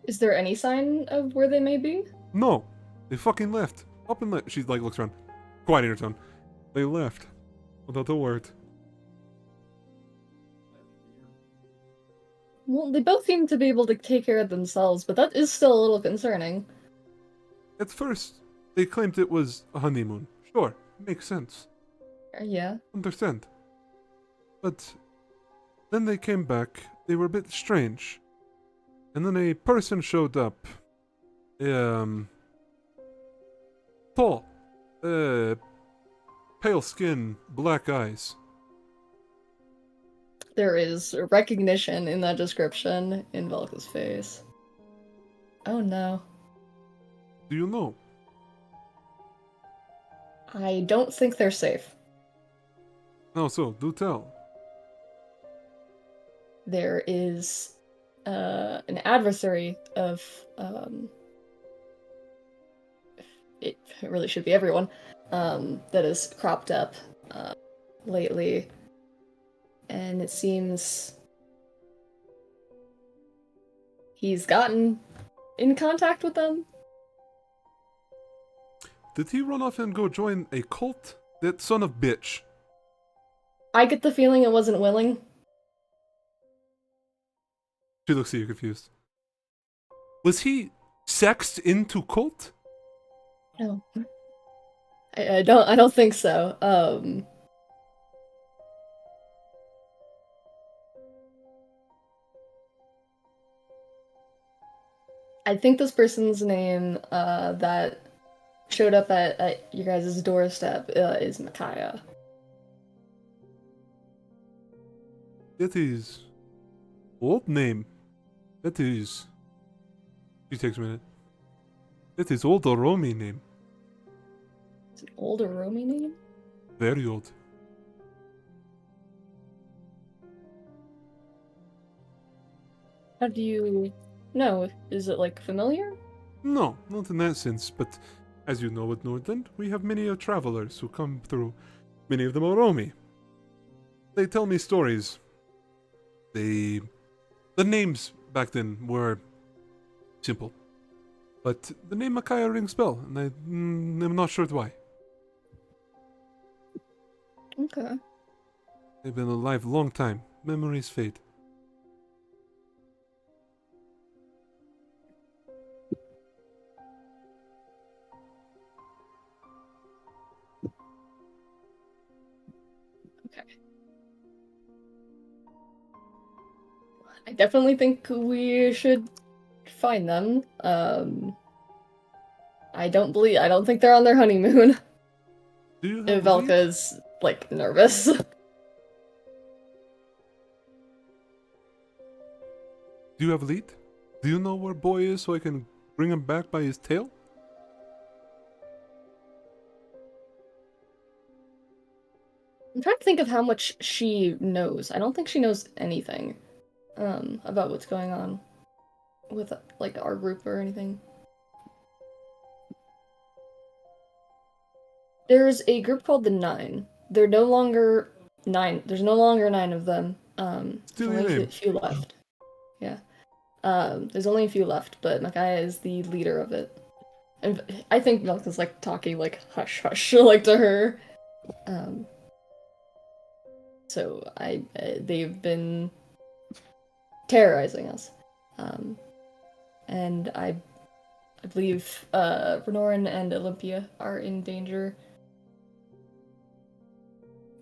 Is there any sign of where they may be? No, they fucking left. Up and left. She like looks around, quiet in her tone. They left without a word. Well, they both seem to be able to take care of themselves, but that is still a little concerning. At first, they claimed it was a honeymoon. Sure, makes sense. Yeah. Understand. But then they came back. They were a bit strange. And then a person showed up. Tall. Pale skin, black eyes. There is recognition in that description in Velka's face. Oh no. Do you know? I don't think they're safe. No, so, do tell. There is an adversary of it really should be everyone that has cropped up lately, and it seems he's gotten in contact with them. Did he run off and go join a cult? That son of bitch. I get the feeling it wasn't willing. She looks at you confused. Was he sexed into cult? No. I don't think so. I think this person's name that showed up at your guys' doorstep is Micaiah. That is old name. That is. She takes a minute. That is old Oromi name. It's an older Romy name? Very old. How do you know? Is it like familiar? No, not in that sense, but as you know at Nordland, we have many travelers who come through. Many of them are Oromi. They tell me stories. The names back then were simple. But the name Micaiah rings bell, and I'm not sure why. Okay. They've been alive a long time. Memories fade. I definitely think we should find them. I don't think they're on their honeymoon. Do you have a lead? Velka's like nervous. Do you have a lead? Do you know where boy is so I can bring him back by his tail? I'm trying to think of how much she knows. I don't think she knows anything about what's going on with like our group or anything. There's a group called the Nine. They're no longer 9. There's no longer 9 of them. Still There's your only name. a few left. Yeah. There's only a few left, but Micaiah is the leader of it. And I think Milk is like talking like hush hush like to her. So they've been terrorizing us. And I believe Renoran and Olympia are in danger.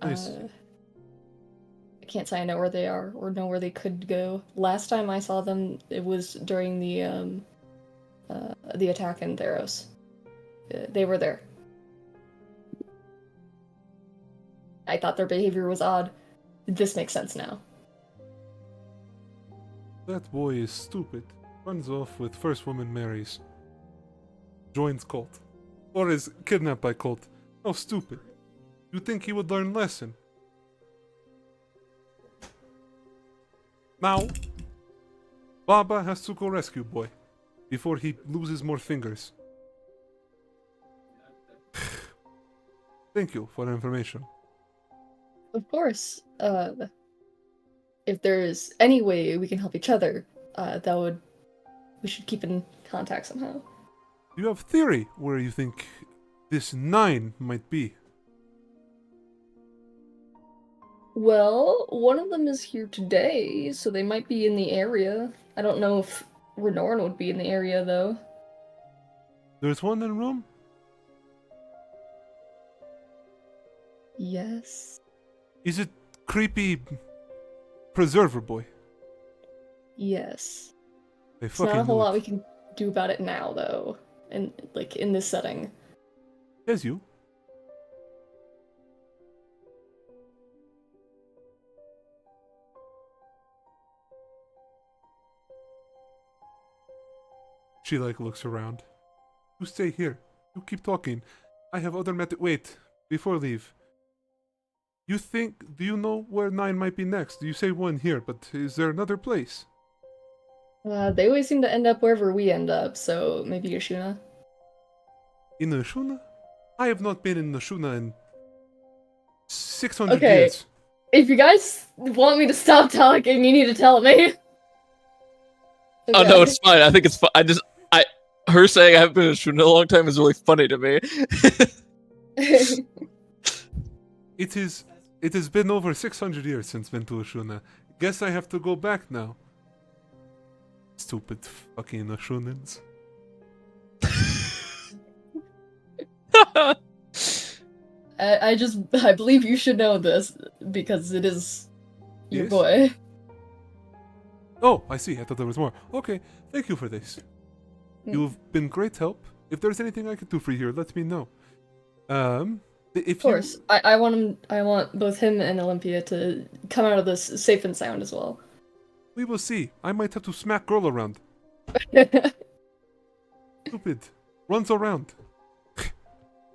Nice. I can't say I know where they are or know where they could go. Last time I saw them, it was during the attack in Theros. They were there. I thought their behavior was odd. This makes sense now. That boy is stupid. Runs off with first woman marries. Joins cult. Or is kidnapped by cult. How stupid. You think he would learn lesson? Now, Baba has to go rescue boy. Before he loses more fingers. Thank you for the information. Of course. If there's any way we can help each other, we should keep in contact somehow. Do you have theory where you think this 9 might be? Well, one of them is here today, so they might be in the area. I don't know if Renoran would be in the area, though. There's one in room? Yes. Is it creepy preserver boy? Yes. I It's not fucking a whole knew lot it. we can do about it now, though. And, like, in this setting. As you. She looks around. You stay here. You keep talking. I have other wait, before leave. Do you know where 9 might be next? You say 1 here, but is there another place? They always seem to end up wherever we end up, so maybe Yashuna. In Nashuna? I have not been in Nashuna in 600 Okay. years. If you guys want me to stop talking, you need to tell me. Oh no, it's fine. I think it's fine. Her saying I haven't been in Shun in a long time is really funny to me. It is It has been over 600 years since been to Ashuna. Guess I have to go back now. Stupid fucking Ashunans. I believe you should know this because it is your Yes? boy. Oh, I see. I thought there was more. Okay, thank you for this. Mm. You've been great help. If there's anything I can do for you here, let me know. If Of course, I want both him and Olympia to come out of this safe and sound as well. we will see. I might have to smack girl around. Stupid. Runs around.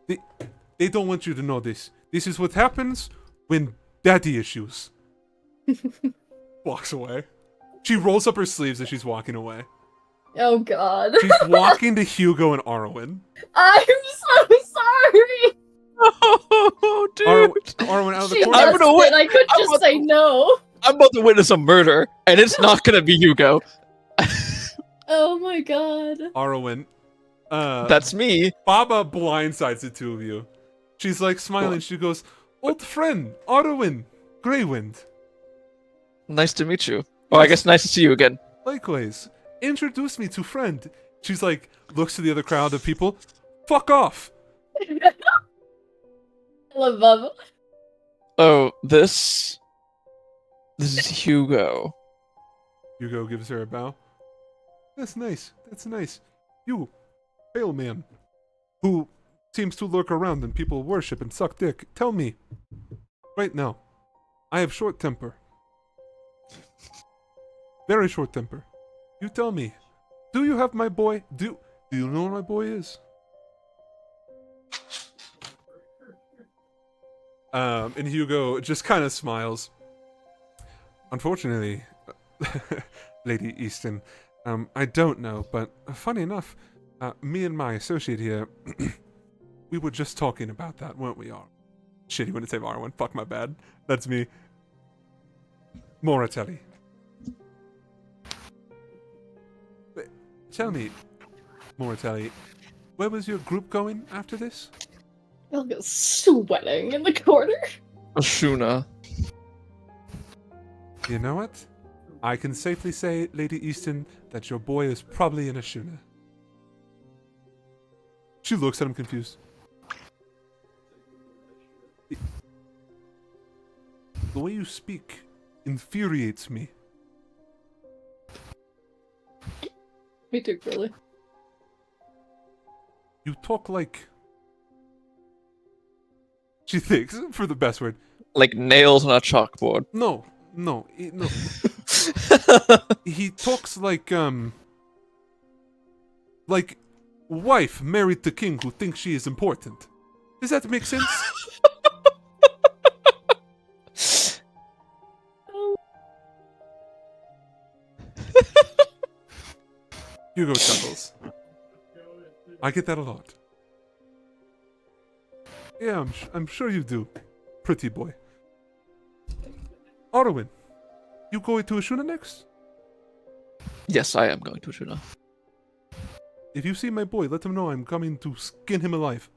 They don't want you to know this. This is what happens when daddy issues. Walks away. She rolls up her sleeves as she's walking away. Oh God. She's walking to Hugo and Arwen. I'm so sorry. Oh, dude. Arwen out of the She corner. I'm just gonna win. did. I couldn't I'm just about say to- no. I'm about to witness a murder, and it's not gonna be Hugo. Oh my God. Arwen. That's me. Baba blindsides the two of you. She's like smiling. What? She goes, "Old friend, Arwen, Greywind. Nice to meet you. Oh, I guess nice to see you again. Likewise. Introduce me to friend." She's like, looks to the other crowd of people. Fuck off. I love Bubba. Oh, this is Hugo. Hugo gives her a bow. That's nice. That's nice. You, pale man, who seems to lurk around and people worship and suck dick. Tell me, right now, I have short temper. Very short temper. You tell me, do you have my boy? Do you know where my boy is? And Hugo just kind of smiles. Unfortunately, Lady Easton, I don't know, but funny enough, me and my associate here, we were just talking about that, weren't we, Arwen? Shit, you wouldn't say Arwen. Fuck, my bad. That's me. Moratelli. But tell me, Moratelli, where was your group going after this? Elga's sweating in the corner. Ashuna. You know what? I can safely say, Lady Easton, that your boy is probably in Ashuna. She looks at him confused. The way you speak infuriates me. Me too, really. You talk like... She thinks, for the best word. Like nails on a chalkboard. No. He talks like wife married to king who thinks she is important. Does that make sense? Hugo chuckles. I get that a lot. Yeah, I'm sure you do, pretty boy. Arwen, you going to Ashuna next? Yes, I am going to Ashuna. If you see my boy, let him know I'm coming to skin him alive.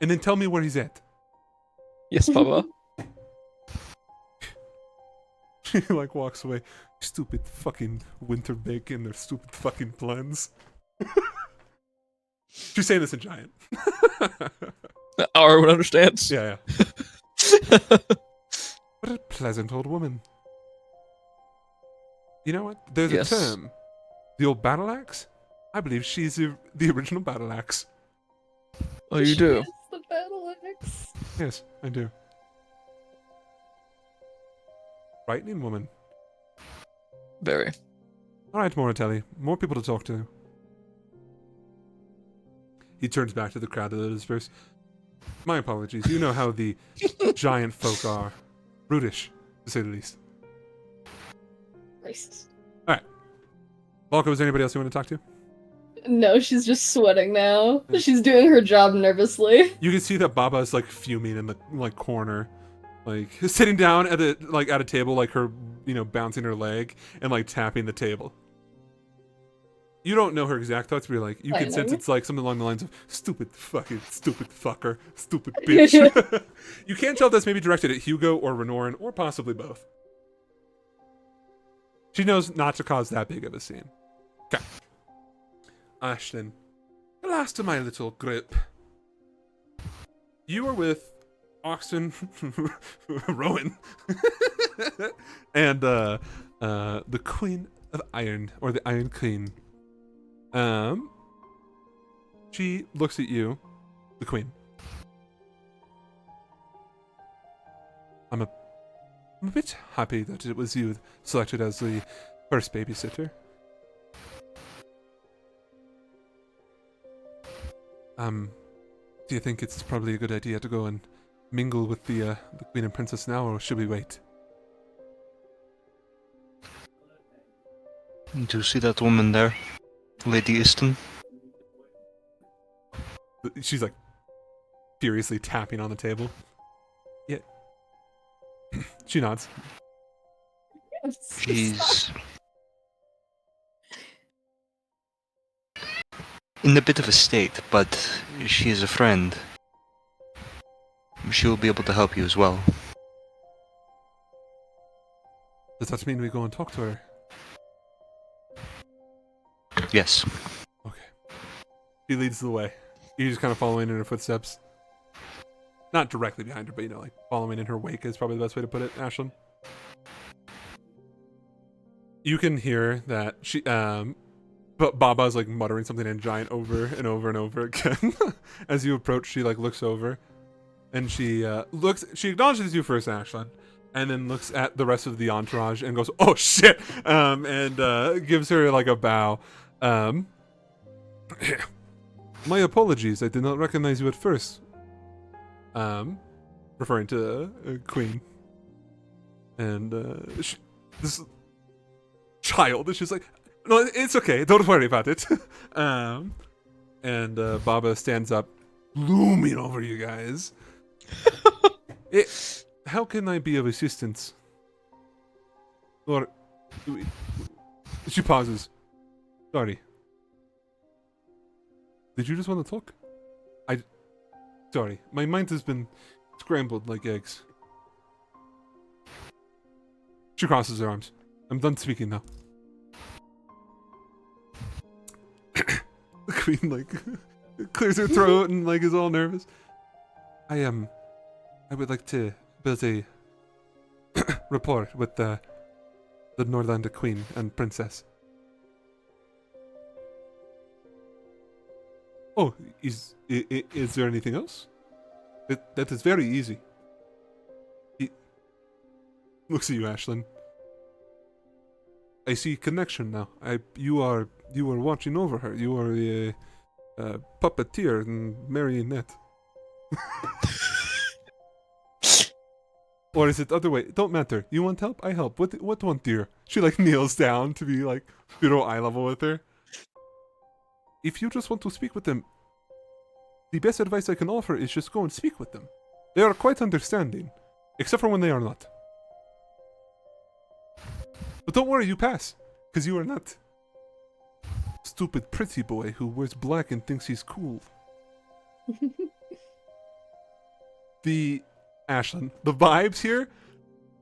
And then tell me where he's at. Yes, Papa. She like walks away. Stupid fucking winter bake and their stupid fucking plans. She's saying this in giant. Arwen understands. Yeah. What a pleasant old woman. You know what? There's Yes. a term. The old battle axe? I believe she's the original battle axe. Oh, you do? It's the battle axe. Yes, I do. Frightening woman. Very. Alright, Moratelli. More people to talk to. He turns back to the crowd that disperse. My apologies. You know how the giant folk are. Brutish, to say the least. Racist. Volko, is there anybody else you want to talk to? No, she's just sweating now. She's doing her job nervously. You can see that Baba is like fuming in the like corner, like sitting down at a table, like her, bouncing her leg and like tapping the table. You don't know her exact thoughts, but you're like, you I can sense know. it's like something along the lines of stupid fucking stupid fucker, stupid bitch. You can't tell if that's maybe directed at Hugo or Renoran or possibly both. She knows not to cause that big of a scene. Okay. Ashton, the last of my little group. You are with Oxen, Rowan, and the Queen of Iron, or the Iron Queen. She looks at you, the Queen. I'm a bit happy that it was you selected as the first babysitter. Do you think it's probably a good idea to go and mingle with the Queen and Princess now, or should we wait? Do you see that woman there? Lady Easton? She's like furiously tapping on the table. Yeah. She nods. She's in a bit of a state, but she is a friend. She will be able to help you as well. Does that mean we go and talk to her? Yes. Okay. She leads the way. You're just kind of following in her footsteps. Not directly behind her, but you know, like following in her wake is probably the best way to put it, Ashlyn. You can hear that she, but Baba's like muttering something in giant over and over and over again. As you approach, she like looks over, and she she acknowledges you first, Ashlyn, and then looks at the rest of the entourage and goes, "Oh shit!" And gives her like a bow. My apologies, I did not recognize you at first. Referring to Queen. And this child is just like, no, it's okay, don't worry about it. And Baba stands up, looming over you guys. How can I be of assistance? Or she pauses. Sorry. Did you just want to talk? Sorry, my mind has been scrambled like eggs. She crosses her arms. I'm done speaking now. The Queen like clears her throat and like is all nervous. I would like to build a rapport with the Norlander Queen and Princess. Oh, is there anything else? That is very easy. He looks at you, Ashlyn. I see connection now. You are watching over her. You are a puppeteer and marionette. Or is it the other way? Don't matter. You want help? I help. What want dear? She like kneels down to be like below eye level with her. If you just want to speak with them, the best advice I can offer is just go and speak with them. They are quite understanding, except for when they are not. But don't worry, you pass, because you are not stupid pretty boy who wears black and thinks he's cool. Ashlyn, the vibes here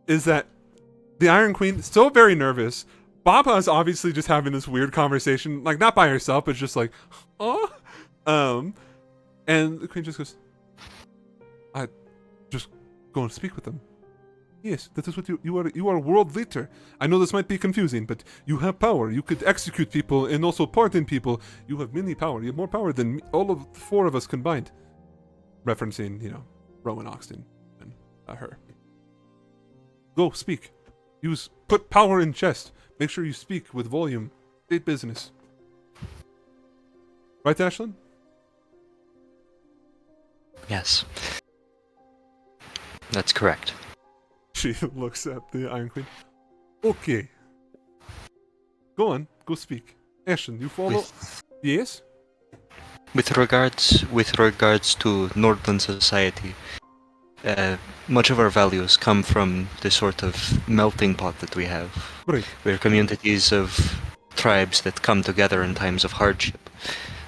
is that the Iron Queen, still very nervous. Baba is obviously just having this weird conversation, like not by herself, but just like, oh, and the Queen just goes, I just go and speak with them. Yes, that is what you are a world leader. I know this might be confusing, but you have power. You could execute people and also pardon people. You have many power. You have more power than all of the four of us combined. Referencing, you know, Rowan Oxton and her. Go, speak. Put power in chest. Make sure you speak with volume. State business. Right, Ashlyn? Yes. That's correct. She looks at the Iron Queen. Okay. Go on. Go speak. Ashlyn, you follow? Yes? With regards to Northern society, much of our values come from the sort of melting pot that we have. Right. We're communities of tribes that come together in times of hardship.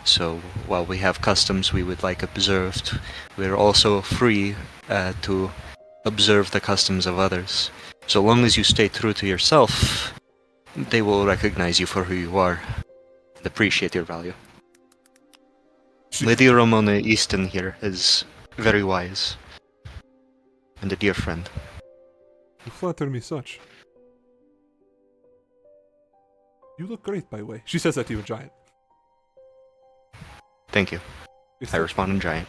So while we have customs we would like observed, we're also free to observe the customs of others. So long as you stay true to yourself, they will recognize you for who you are and appreciate your value. Lady Ramona Easton here is very wise and a dear friend. You flatter me such. You look great, by the way. She says that to you in Giant. Thank you. I respond in Giant.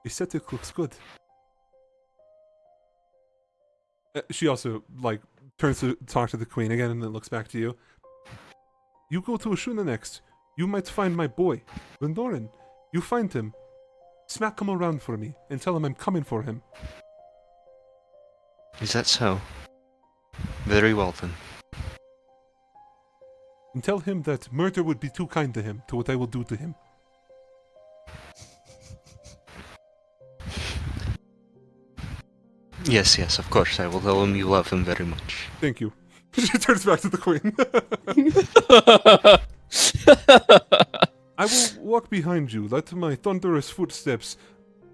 Aesthetic looks good. She also, like, turns to talk to the queen again and then looks back to you. You go to Ashuna next. You might find my boy, Vendoran. You find him. Smack him around for me and tell him I'm coming for him. Is that so? Very well then. And tell him that murder would be too kind to him, to what I will do to him. Yes, yes, of course. I will tell him you love him very much. Thank you. She turns back to the queen. I will walk behind you. Let my thunderous footsteps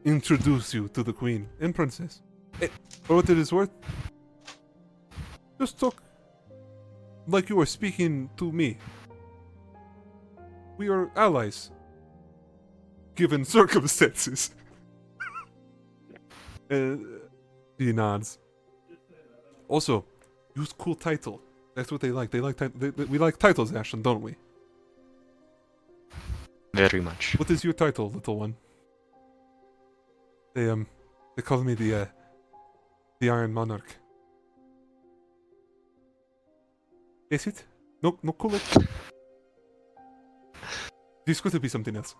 introduce you to the queen and princess. For what it is worth, just talk like you are speaking to me. We are allies, given circumstances. He nods. Also, use cool title. That's what they like. We like titles, Ashlyn, don't we? Very much. What is your title, little one? They call me the Iron Monarch. Is it? No, cool it. This could be something else.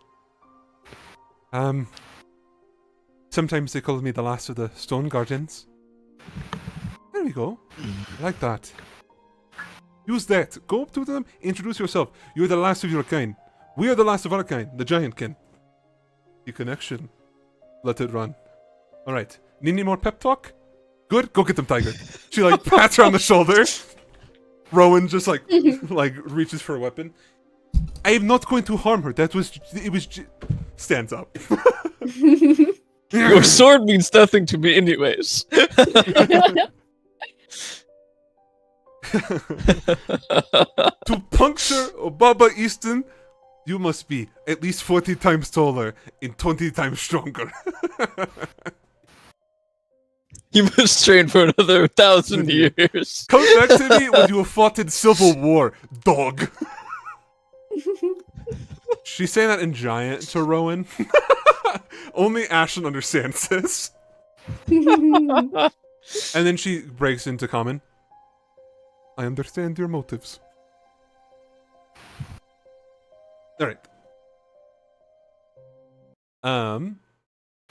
Sometimes they call me the last of the Stone Guardians. There we go. I like that. Use that. Go up to them, introduce yourself. You're the last of your kind. We are the last of our kind, the giant kin. The connection. Let it run. Alright. Need any more pep talk? Good? Go get them, Tiger. She, like, pats her on the shoulder. Rowan just, like, reaches for a weapon. I am not going to harm her. Stands up. Your sword means nothing to me anyways. To puncture Baba Easton, you must be at least 40 times taller and 20 times stronger. You must train for another 1,000 years. Come back to me when you have fought in Civil War, dog. She's saying that in Giant to Rowan. Only Ashlyn understands this. And then she breaks into Common. I understand your motives. Alright.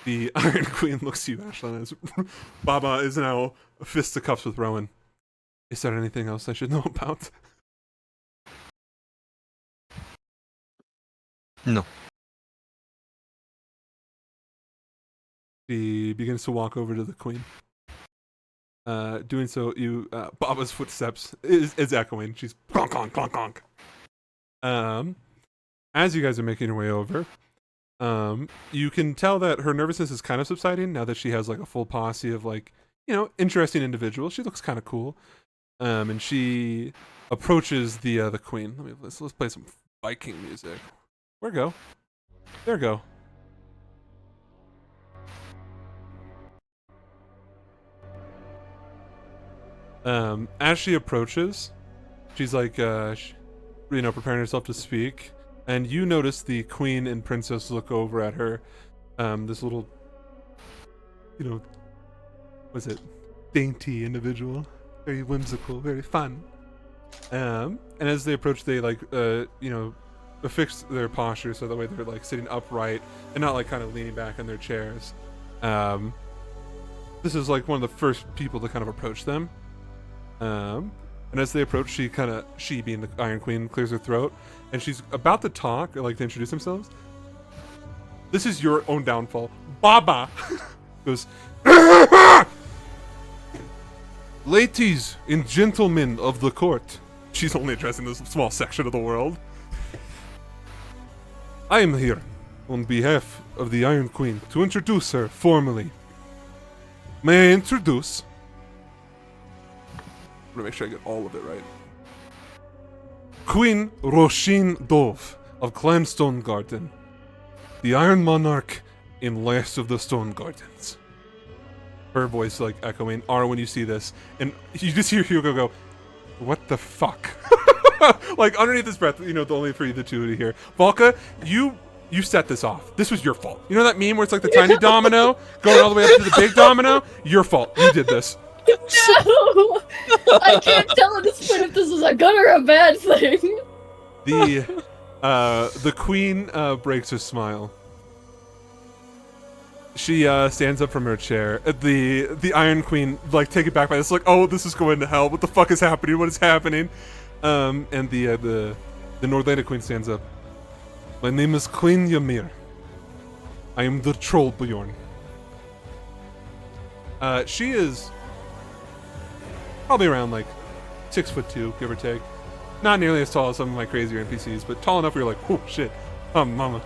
The Iron Queen looks to you, Ashlyn, as Baba is now fisticuffs with Rowan. Is there anything else I should know about? No. She begins to walk over to the queen. Doing so, Baba's footsteps is echoing. She's clonk, clonk, clonk, clonk. As you guys are making your way over, you can tell that her nervousness is kind of subsiding now that she has, like, a full posse of, like, interesting individuals. She looks kind of cool. And she approaches the queen. Let's play some Viking music. Where go? There go. As she approaches, she's like, preparing herself to speak, and you notice the queen and princess look over at her. This little, what's it? Dainty individual, very whimsical, very fun. And as they approach, they affix their posture so that way they're like sitting upright and not like kind of leaning back in their chairs. This is like one of the first people to kind of approach them. And as they approach, she being the Iron Queen, clears her throat, and she's about to talk, or like to introduce themselves. This is your own downfall. Baba goes, ladies and gentlemen of the court, She's only addressing this small section of the world. I am here on behalf of the Iron Queen to introduce her formally. May I introduce? I'm gonna make sure I get all of it right. Queen Roshin Dove of Clan Stone Garden, the Iron Monarch in Last of the Stone Gardens. Her voice like echoing. Ara, when you see this, and you just hear Hugo go, "What the fuck?" Like underneath his breath, you know, the only for the two to hear. Volka, you set this off. This was your fault. You know that meme where it's like the tiny domino going all the way up to the big domino? Your fault. You did this. No! I can't tell at this point if this is a good or a bad thing. The queen breaks her smile. She stands up from her chair. The Iron Queen, like, taken back by this, like, oh, this is going to hell. What the fuck is happening? What is happening? And the Nordlanda Queen stands up. My name is Queen Ymir. I am the Trollbjorn. She is probably around like 6'2", give or take. Not nearly as tall as some of my crazier NPCs, but tall enough where you're like, oh shit, mama.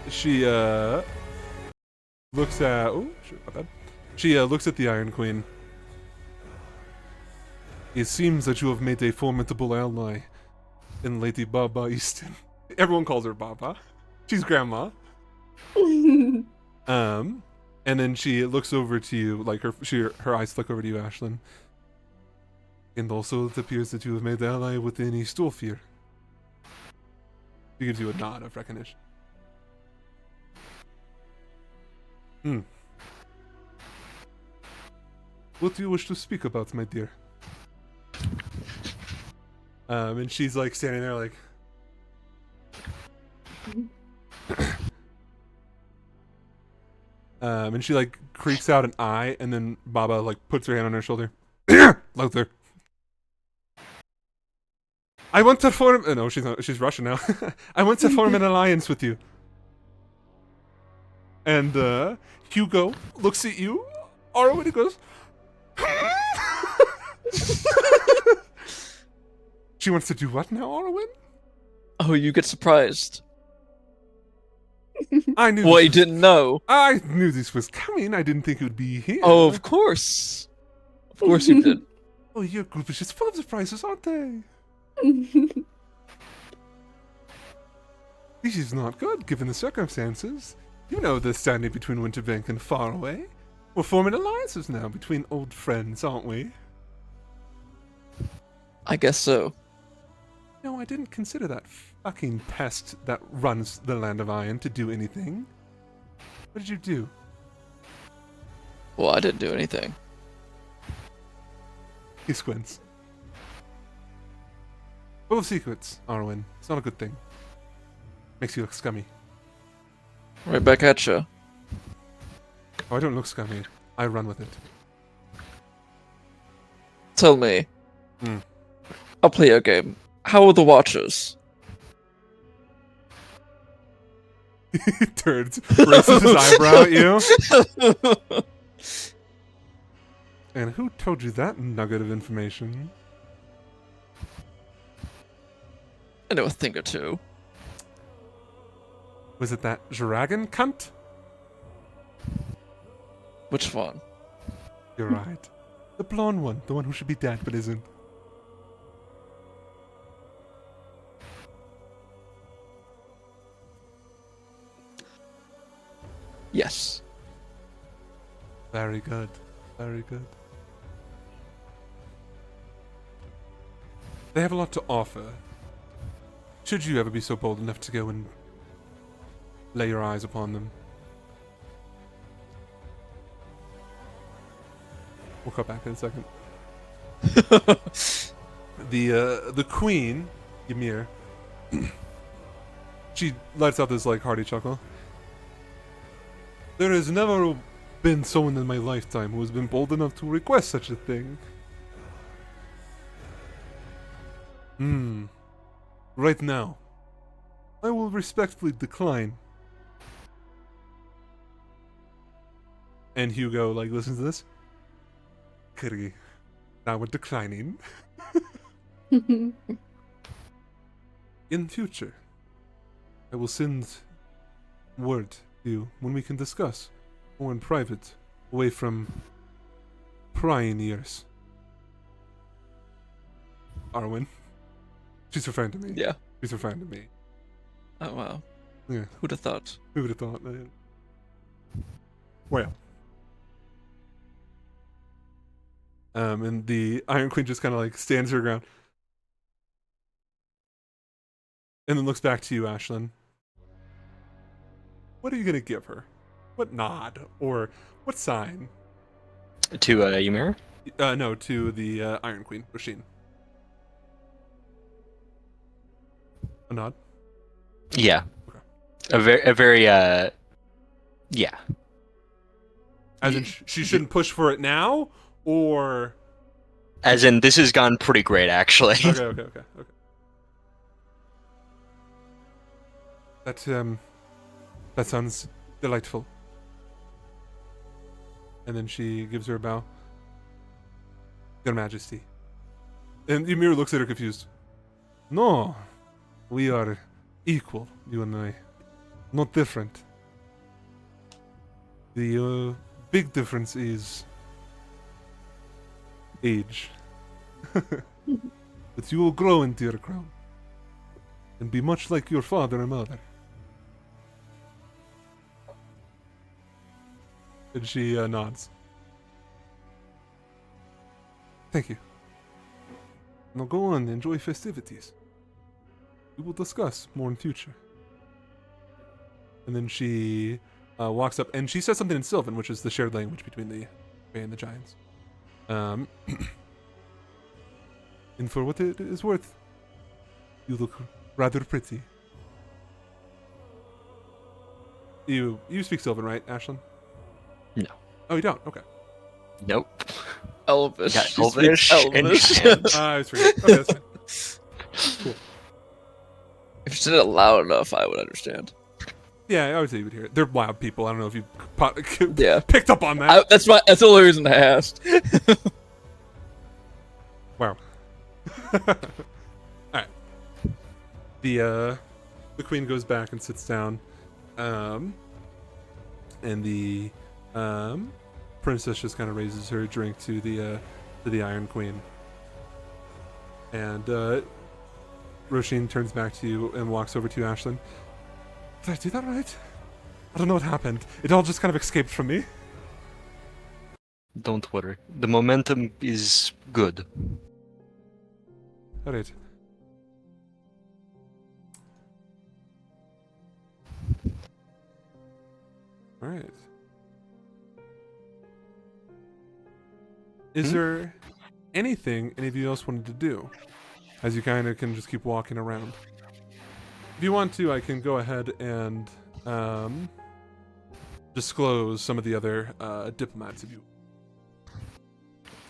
She looks at my bad. She looks at the Iron Queen. It seems that you have made a formidable ally in Lady Baba Easton. Everyone calls her Baba. She's grandma. And then she looks over to you, like her eyes flick over to you, Ashlyn. And also it appears that you have made ally within Eastolfir. She gives you a nod of recognition. What do you wish to speak about, my dear? And she's like standing there like and she like creaks out an eye, and then Baba like puts her hand on her shoulder. Luther. I want to form no, she's not, she's Russian now. I want to form an alliance with you. And Hugo looks at you, Arwen, and goes She wants to do what now, Arwen? Oh, you get surprised. I knew. What, you didn't know? I knew this was coming. I didn't think it would be here. Oh, of course. Of course you did. Oh, your group is just full of surprises, aren't they? This is not good, given the circumstances. You know the standing between Winterbank and Faraway. We're forming alliances now between old friends, aren't we? I guess so. No, I didn't consider that fucking pest that runs the Land of Iron to do anything. What did you do? Well, I didn't do anything. He squints. Full of secrets, Arwen. It's not a good thing. Makes you look scummy. Right back at you. Oh, I don't look scummy. I run with it. Tell me. Hmm. I'll play your game. How are the Watchers? He turns, raises his eyebrow at you. And who told you that nugget of information? I know a thing or two. Was it that dragon cunt? Which one? You're right. The blonde one. The one who should be dead but isn't. Yes. Very good. Very good. They have a lot to offer. Should you ever be so bold enough to go and lay your eyes upon them. We'll cut back in a second. The queen, Ymir, she lets out this like hearty chuckle. There has never been someone in my lifetime who has been bold enough to request such a thing. Right now, I will respectfully decline. And Hugo, like, listens to this. Kiri, Now we're declining. In future, I will send word to you when we can discuss more in private, away from prying ears. Arwen. She's referring to me. Yeah. She's referring to me. Oh wow. Yeah. Who'd have thought? Who would have thought, man? Well. And the Iron Queen just kind of like stands her ground. And then looks back to you, Ashlyn. What are you gonna give her? What nod? Or what sign? To Ymir? No, to the Iron Queen, Rasheen. A nod? Yeah. Okay. A very, yeah. As in, she shouldn't push for it now? Or... As in, this has gone pretty great, actually. Okay. That sounds delightful. And then she gives her a bow. Your Majesty. And Ymir looks at her confused. No, we are equal, you and I. Not different. The big difference is age. But you will grow into your crown and be much like your father and mother. And she nods. Thank you. Now go on, enjoy festivities. We will discuss more in future. And then she walks up, and she says something in Sylvan, which is the shared language between the Fae and the Giants. And for what it is worth, you look rather pretty. You speak Sylvan, right, Ashlyn? No. Oh, you don't? Okay. Nope. Elvish. Got She Elvish speaks and Elvish. Giants. I was forgetting. Okay, that's fine. Cool. If you said it loud enough, I would understand. Yeah, I would say you would hear it. They're wild people. I don't know if you Yeah. picked up on that. That's the only reason I asked. Wow. Alright. The queen goes back and sits down. And the princess just kind of raises her drink to the Iron Queen. And Roisin turns back to you and walks over to you, Ashlyn. Did I do that right? I don't know what happened. It all just kind of escaped from me. Don't worry. The momentum is good. Alright. Alright. Is there anything any of you else wanted to do? As you kind of can just keep walking around. If you want to, I can go ahead and disclose some of the other diplomats if you.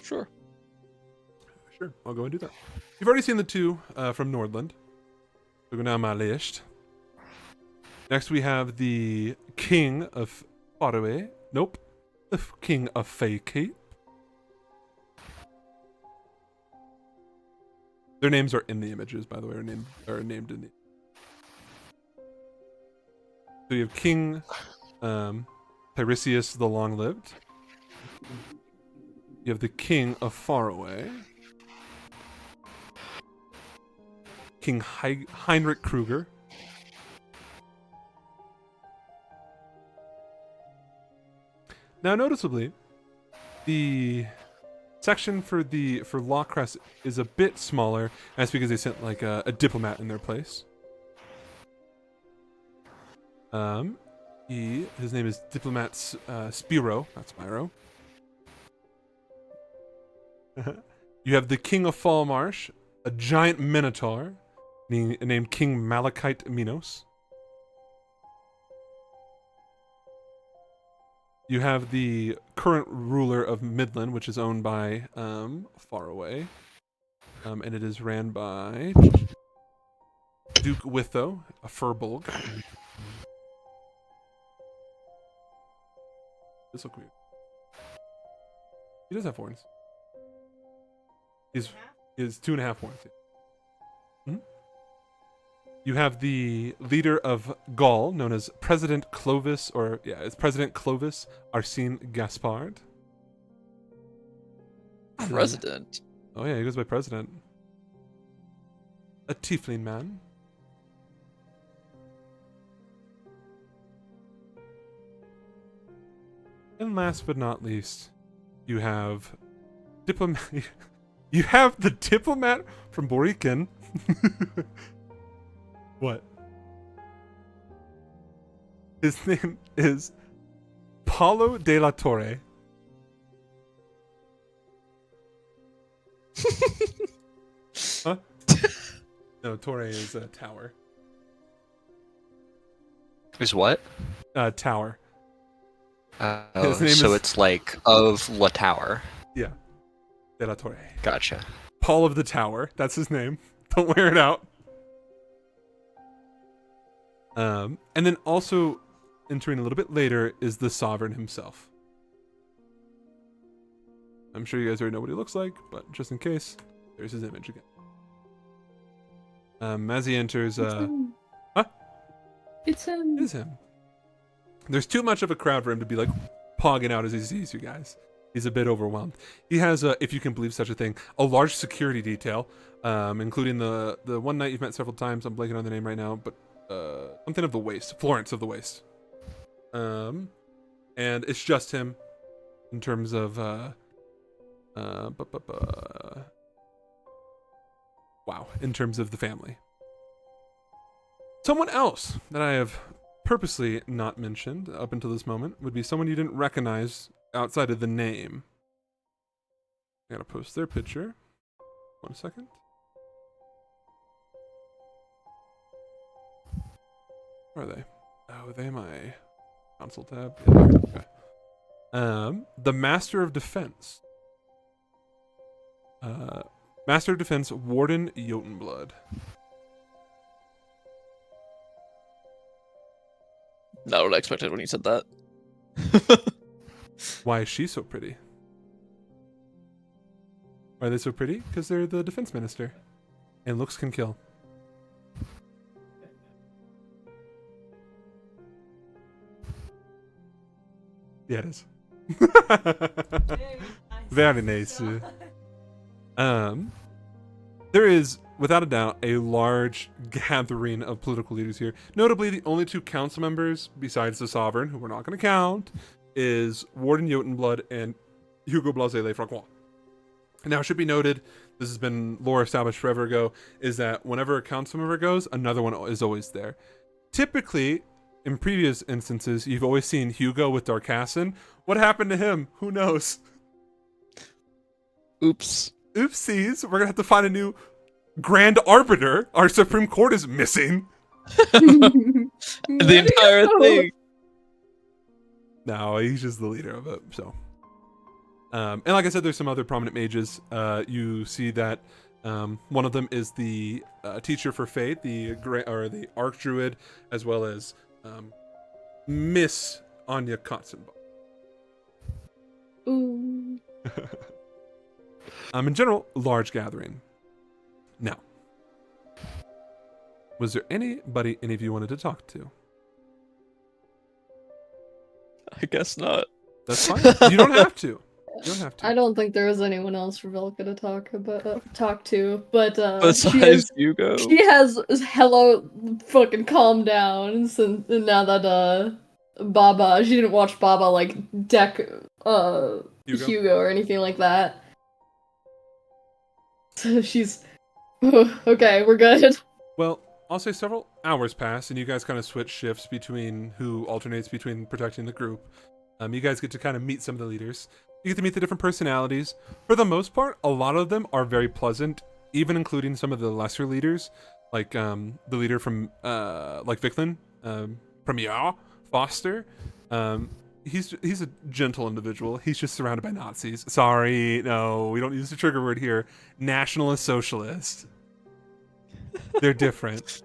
Sure. Sure, I'll go and do that. You've already seen the two from Nordland. So go down my list. Next we have the King of Faraway. Nope. The King of Fey Cape. Their names are in the images, by the way, are named in the. So you have King Tiresias the Long-Lived. You have the King of Faraway. King Heinrich Kruger. Now, noticeably, the section for Lawcrest is a bit smaller. And that's because they sent like a diplomat in their place. His name is Diplomat Spiro, not Spyro. You have the King of Fallmarsh, a giant minotaur named King Malachite Minos. You have the current ruler of Midland, which is owned by Faraway. And it is ran by Duke Witho, a Furbolg. This look weird. He does have horns. He's 2.5 points. Mhm. You have the leader of Gaul, known as President Clovis, it's President Clovis Arsene Gaspard. And then- President. Oh yeah, he goes by President. A tiefling man. And last but not least, you have diplomat. You have the diplomat from Borican. What? His name is Paulo de la Torre. Huh? No, Torre is a tower. Is what? Tower. Oh, His name so is- it's like of La Tower. Yeah. De la Torre. Gotcha. Paul of the Tower. That's his name. Don't wear it out. And then also entering a little bit later is the Sovereign himself. I'm sure you guys already know what he looks like, but just in case, there's his image again. As he enters, It's him. Huh? It's him. It is him. There's too much of a crowd for him to be like pogging out as he sees you guys. He's a bit overwhelmed. He has, if you can believe such a thing, a large security detail, including the one knight you've met several times. I'm blanking on the name right now, but something of the Waste, Florence of the Waste. And it's just him in terms of wow, in terms of the family. Someone else that I have purposely not mentioned up until this moment would be someone you didn't recognize outside of the name. I gotta post their picture. 1 second. Where are they? Oh, they my console tab. Yeah, there. Okay. The Master of Defense. Master of Defense, Warden Jotunblood. Not what I expected when you said that. Why is she so pretty? Why are they so pretty? Because they're the defense minister. And looks can kill. Yeah, it is. Very nice. There is, without a doubt, a large gathering of political leaders here. Notably, the only 2 council members, besides the Sovereign, who we're not going to count, is Warden Jotunblood and Hugo Blase Le Francois. Now, it should be noted, this has been lore established forever ago, is that whenever a council member goes, another one is always there. Typically, in previous instances, you've always seen Hugo with Darkassin. What happened to him? Who knows? Oops. Oopsies, we're gonna have to find a new Grand Arbiter. Our Supreme Court is missing. The entire thing. No, he's just the leader of it. So, and like I said, there's some other prominent mages. You see that one of them is the teacher for Fate, the Archdruid, as well as Miss Anya Kotzenbach. Ooh. In general, large gathering. Now, was there anybody any of you wanted to talk to? I guess not. That's fine. You don't have to. You don't have to. I don't think there was anyone else for Velka to talk to, but Besides Hugo. she has hello fucking calm down since now that Baba, she didn't watch Baba like deck Hugo or anything like that. So she's okay, we're good. Well, I'll say several hours pass, and you guys kind of switch shifts between who alternates between protecting the group. You guys get to kind of meet some of the leaders. You get to meet the different personalities. For the most part, a lot of them are very pleasant, even including some of the lesser leaders, like the leader from like Vicklin, Premier Foster. He's a gentle individual. He's just surrounded by Nazis. Sorry, no, we don't use the trigger word here. Nationalist socialist. They're different.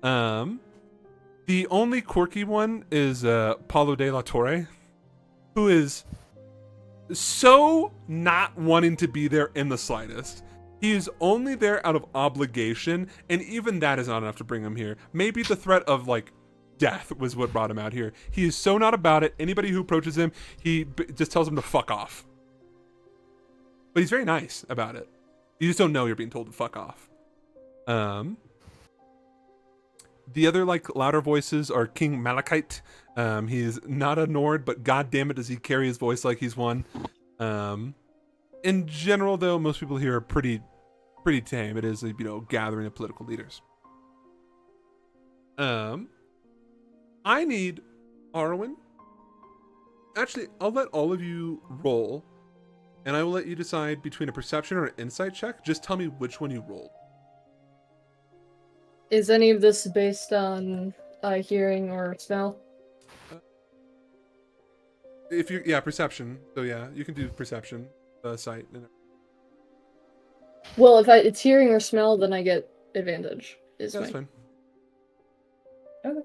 The only quirky one is Paulo de la Torre, who is so not wanting to be there in the slightest. He is only there out of obligation, and even that is not enough to bring him here. Maybe the threat of, like, death was what brought him out here. He is so not about it. Anybody who approaches him, he just tells him to fuck off. But he's very nice about it. You just don't know you're being told to fuck off. The other, like, louder voices are King Malachite. He is not a Nord, but god damn it does he carry his voice like he's one. In general, though, most people here are pretty tame. It is a, gathering of political leaders. I need Arwen. Actually, I'll let all of you roll, and I will let you decide between a perception or an insight check. Just tell me which one you rolled. Is any of this based on hearing or smell? If you perception. So yeah, you can do perception, sight. Well, if it's hearing or smell, then I get advantage. That's fine. Okay.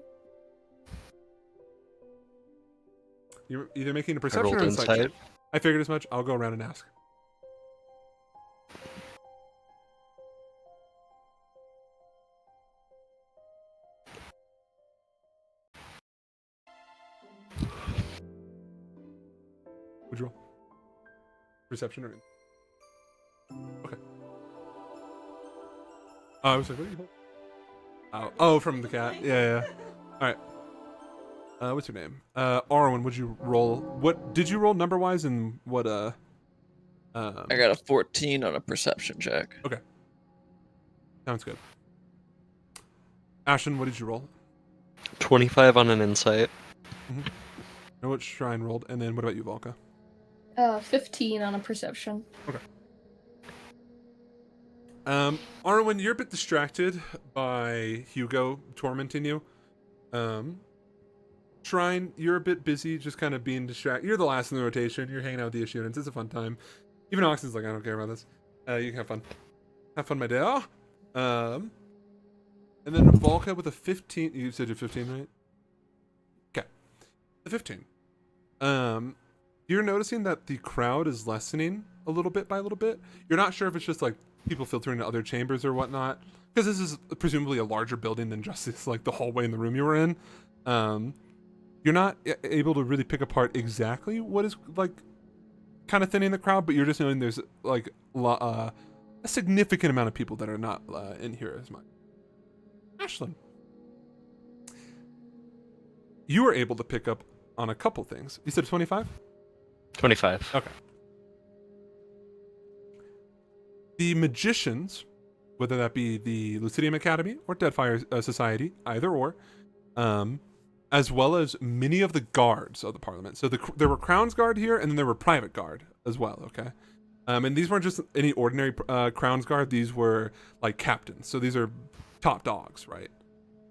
You're either making a I perception rolled or insight insight. check. I figured as much. I'll go around and ask. Would you roll? Perception or okay. Oh, I was like, what are you holding? Oh, from the cat. Yeah. All right. What's your name? Arwen, would you roll? What did you roll number wise, and what? I got a 14 on a perception check. Okay. Sounds good. Ashton, what did you roll? 25 on an insight. Know what Shrine rolled, and then what about you, Volka? 15 on a perception. Okay. Arwen, you're a bit distracted by Hugo tormenting you. Shrine, you're a bit busy, just kind of being distracted. You're the last in the rotation. You're hanging out with the students. It's a fun time. Even Oxen's like, I don't care about this. You can have fun. Have fun, my day. And then Volka with a 15. You said you're 15, right? Okay. The 15. You're noticing that the crowd is lessening a little bit by a little bit. You're not sure if it's just like people filtering to other chambers or whatnot, because this is presumably a larger building than just this, like the hallway in the room you were in. You're not able to really pick apart exactly what is like kind of thinning the crowd, but you're just knowing there's like a significant amount of people that are not in here as much. Ashlyn, you were able to pick up on a couple things. You said 25? 25. Okay. The magicians, whether that be the Lucidium Academy or Deadfire Society, either or, as well as many of the guards of the Parliament. So there were Crown's Guard here, and then there were Private Guard as well, okay? And these weren't just any ordinary Crown's Guard. These were, like, captains. So these are top dogs, right?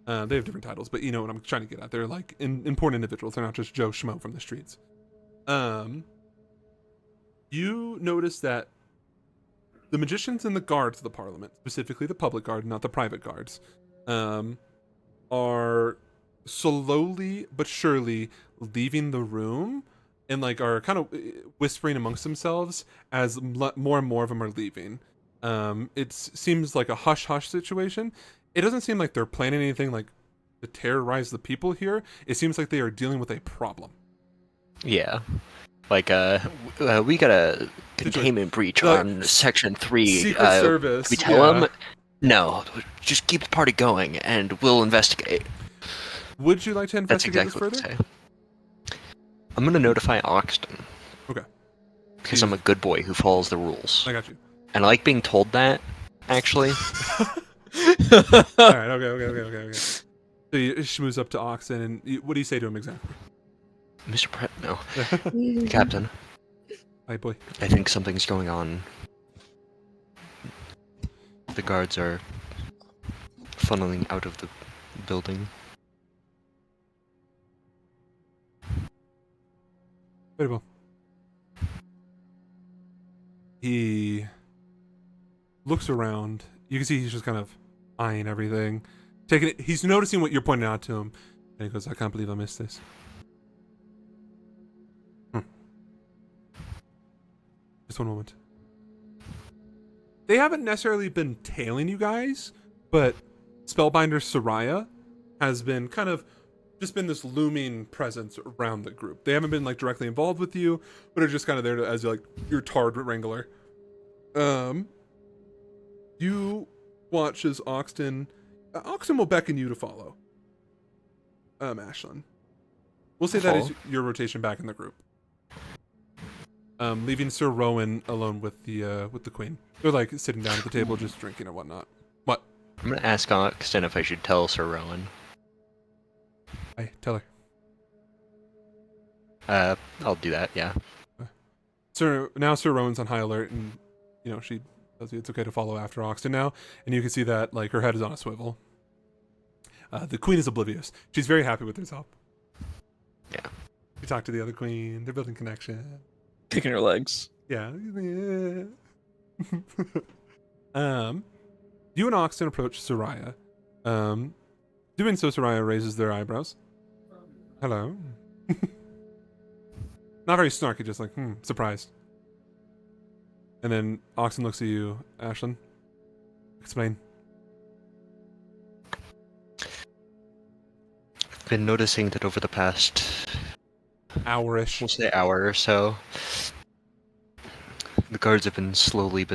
They have different titles, but you know what I'm trying to get at. They're, like, important individuals. They're not just Joe Schmo from the streets. You notice that the magicians and the guards of the Parliament, specifically the public guard, not the private guards, are slowly but surely leaving the room, and like are kind of whispering amongst themselves as more and more of them are leaving. It seems like a hush-hush situation. It doesn't seem like they're planning anything like to terrorize the people here. It seems like they are dealing with a problem. Yeah. Like, we got a containment breach on Section 3. Secret Service. We tell them, no, just keep the party going, and we'll investigate. Would you like to That's investigate exactly this what further? they say. I'm going to notify Oxton. Okay. Because I'm a good boy who follows the rules. I got you. And I like being told that, actually. Alright, okay. So you schmooze up to Oxton, and what do you say to him exactly? Mr. Pratt, no. Captain, Hi, boy. I think something's going on. The guards are funneling out of the building. Very well. He looks around. You can see he's just kind of eyeing everything. Taking it. He's noticing what you're pointing out to him. And he goes, I can't believe I missed this. Just one moment. They haven't necessarily been tailing you guys, but Spellbinder Soraya has been kind of just been this looming presence around the group. They haven't been like directly involved with you, but are just kind of there as like your Tard Wrangler. You watch as Oxton will beckon you to follow. Ashlyn. We'll say that is your rotation back in the group. Leaving Sir Rowan alone with the Queen. They're like sitting down at the table, just drinking and whatnot. What? I'm gonna ask Oxton if I should tell Sir Rowan. Hey, tell her. I'll do that. Yeah. Sir Rowan's on high alert, and she tells you it's okay to follow after Oxton now, and you can see that like her head is on a swivel. The Queen is oblivious. She's very happy with herself. Yeah. You talk to the other Queen. They're building connection. Kicking her legs. Yeah. You and Oxton approach Soraya. Doing so, Soraya raises their eyebrows. Hello. Not very snarky, just like, surprised. And then Oxton looks at you, Ashlyn. Explain. I've been noticing that over the past hour-ish. We'll say hour or so, the guards have been slowly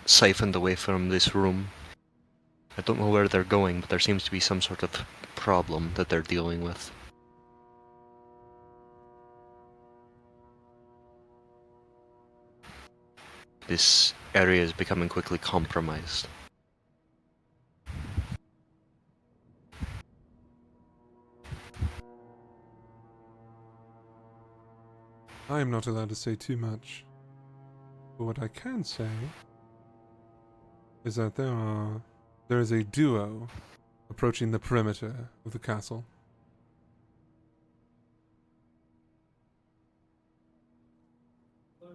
siphoned away from this room. I don't know where they're going, but there seems to be some sort of problem that they're dealing with. This area is becoming quickly compromised. I am not allowed to say too much. But what I can say is that there is a duo approaching the perimeter of the castle.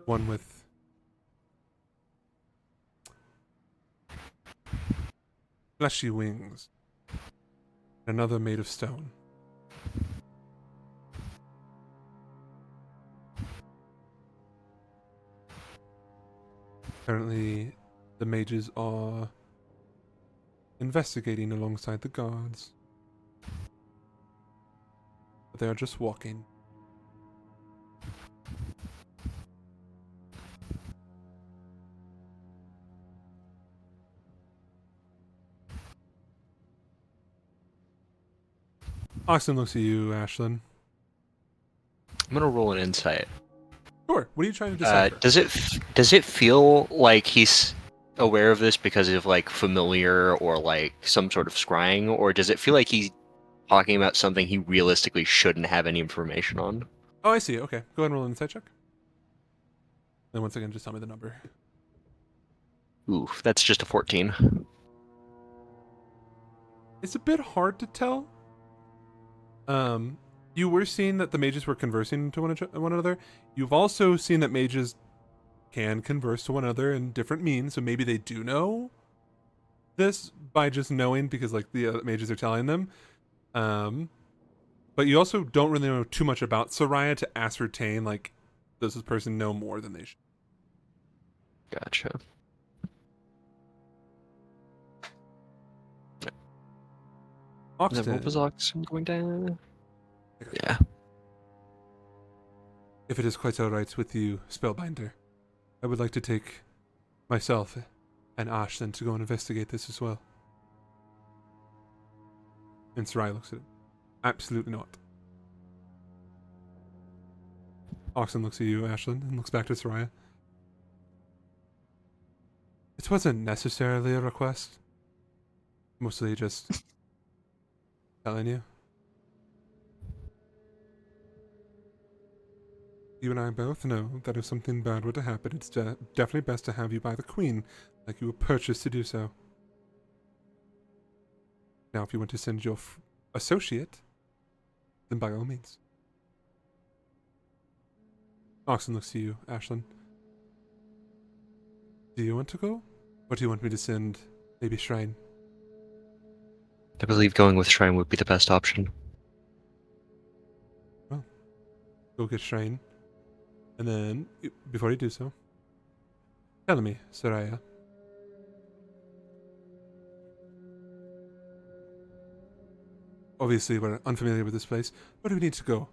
One with fleshy wings, another made of stone. Apparently, the mages are investigating alongside the guards. But they are just walking. Oxton looks at you, Ashlyn. I'm gonna roll an insight. Sure. What are you trying to decipher? Does it feel like he's aware of this because of like familiar or like some sort of scrying, or does it feel like he's talking about something he realistically shouldn't have any information on? Oh, I see. Okay. Go ahead and roll an insight check. Then once again, just tell me the number. Ooh, that's just a 14. It's a bit hard to tell. You were seeing that the mages were conversing to one another. You've also seen that mages can converse to one another in different means, so maybe they do know this by just knowing because like the other mages are telling them. But you also don't really know too much about Soraya to ascertain like does this person know more than they should. Gotcha. Oxton. What was Oxton going down? Yeah. If it is quite alright with you, Spellbinder, I would like to take myself and Ashton to go and investigate this as well. And Soraya looks at him. Absolutely not. Oxton looks at you, Ashlyn, and looks back to Soraya. It wasn't necessarily a request. Mostly just telling you. You and I both know that if something bad were to happen, it's definitely best to have you by the Queen, like you were purchased to do so. Now, if you want to send your associate, then by all means. Oxen looks to you, Ashlyn. Do you want to go? Or do you want me to send maybe Shrine? I believe going with Shrine would be the best option. Well, go get Shrine. And then, before you do so, Tell me, Soraya. Obviously, we're unfamiliar with this place. Where do we need to go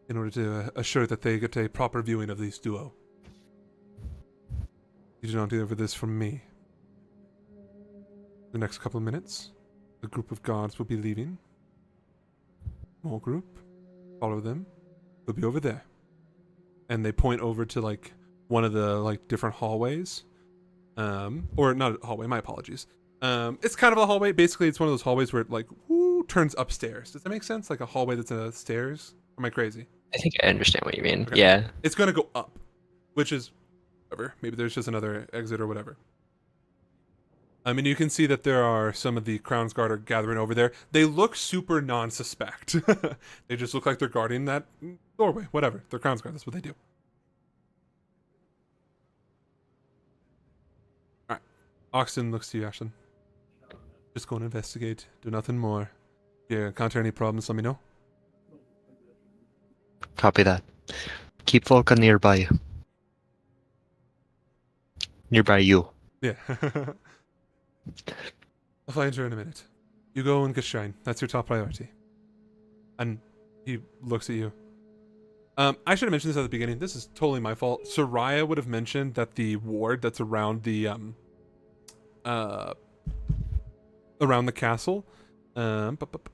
in order to assure that they get a proper viewing of these duo? You do not deliver this from me. The next couple of minutes, a group of guards will be leaving. Small group. Follow them. They'll be over there. And they point over to, like, one of the, like, different hallways. Or not a hallway, my apologies. It's kind of a hallway. Basically, it's one of those hallways where it, like, turns upstairs. Does that make sense? Like a hallway that's stairs? Or am I crazy? I think I understand what you mean. Okay. Yeah. It's going to go up, which is whatever. Maybe there's just another exit or whatever. I mean, you can see that there are some of the Crown's Guard are gathering over there. They look super non-suspect. They just look like they're guarding that doorway. Whatever. They're Crown's Guard. That's what they do. All right. Oxton looks to you, Ashlyn. Just go and investigate. Do nothing more. If you encounter any problems, let me know. Copy that. Keep Volca nearby you. Nearby you. Yeah. I'll find her in a minute. You go and get Shrine. That's your top priority. And he looks at you. I should have mentioned this at the beginning. This is totally my fault. Soraya would have mentioned that the ward that's around the castle. Let me make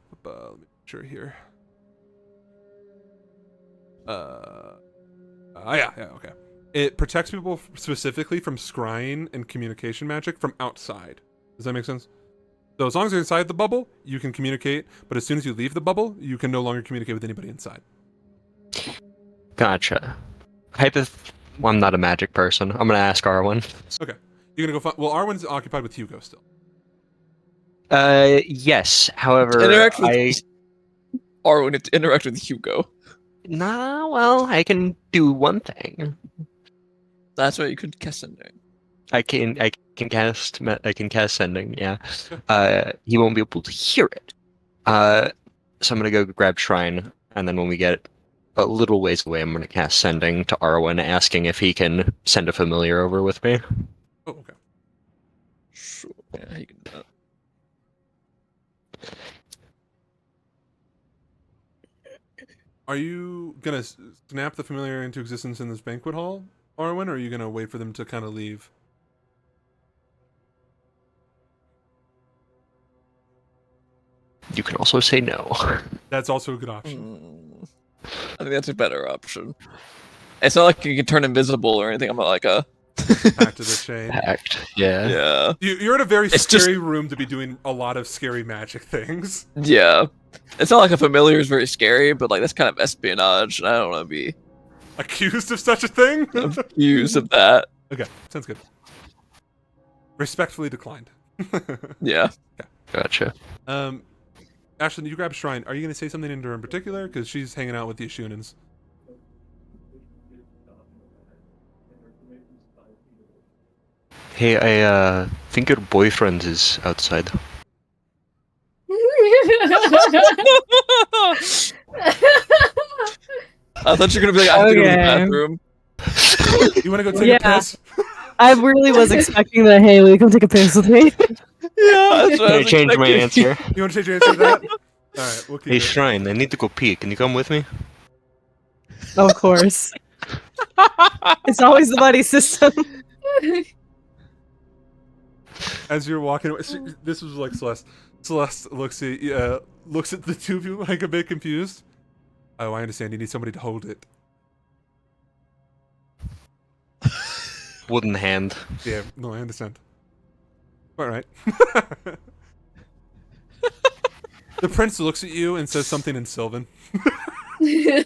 sure here. Yeah, okay. It protects people specifically from scrying and communication magic from outside. Does that make sense? So as long as you're inside the bubble, you can communicate, but as soon as you leave the bubble, you can no longer communicate with anybody inside. Gotcha. Well, I'm not a magic person. I'm gonna ask Arwen. Okay. You're gonna go find... Well, Arwen's occupied with Hugo still. Yes. However, Arwen to interact with Hugo. Nah, well, I can do one thing. That's why you could cast sending. I can cast sending, yeah. He won't be able to hear it. So I'm gonna go grab Shrine, and then when we get a little ways away, I'm gonna cast sending to Arwen, asking if he can send a familiar over with me. Oh, okay. Sure. Yeah, he can do that. Are you gonna snap the familiar into existence in this banquet hall, Arwen, or are you gonna wait for them to kind of leave? You can also say no. That's also a good option. I think that's a better option. It's not like you can turn invisible or anything. I'm not like a Back to the chain. Packed. Yeah. yeah. You're in a very It's scary room to be doing a lot of scary magic things. Yeah. It's not like a familiar is very scary, but like that's kind of espionage, and I don't want to be Accused of such a thing? accused of that. Okay, sounds good. Respectfully declined. Yeah. Gotcha. Ashlyn, you grab Shrine. Are you going to say something to her in particular? Because she's hanging out with the Ashunans. Hey, I think your boyfriend is outside. I thought you were gonna be like, I have to go to the Okay. bathroom. You want to go take Yeah. a piss? I really was expecting that. Hey, will you come take a piss with me? Yeah, that's what Can I I was change my expecting. answer? You want to change your answer to that? Alright, we'll keep Hey, it. Shrine, I need to go pee. Can you come with me? Of course. It's always the buddy system. As you're walking away, this was like Celeste. Celeste looks at the two of you like a bit confused. Oh, I understand. You need somebody to hold it. Wooden hand. Yeah, no, I understand. All right. The prince looks at you and says something in Sylvan. He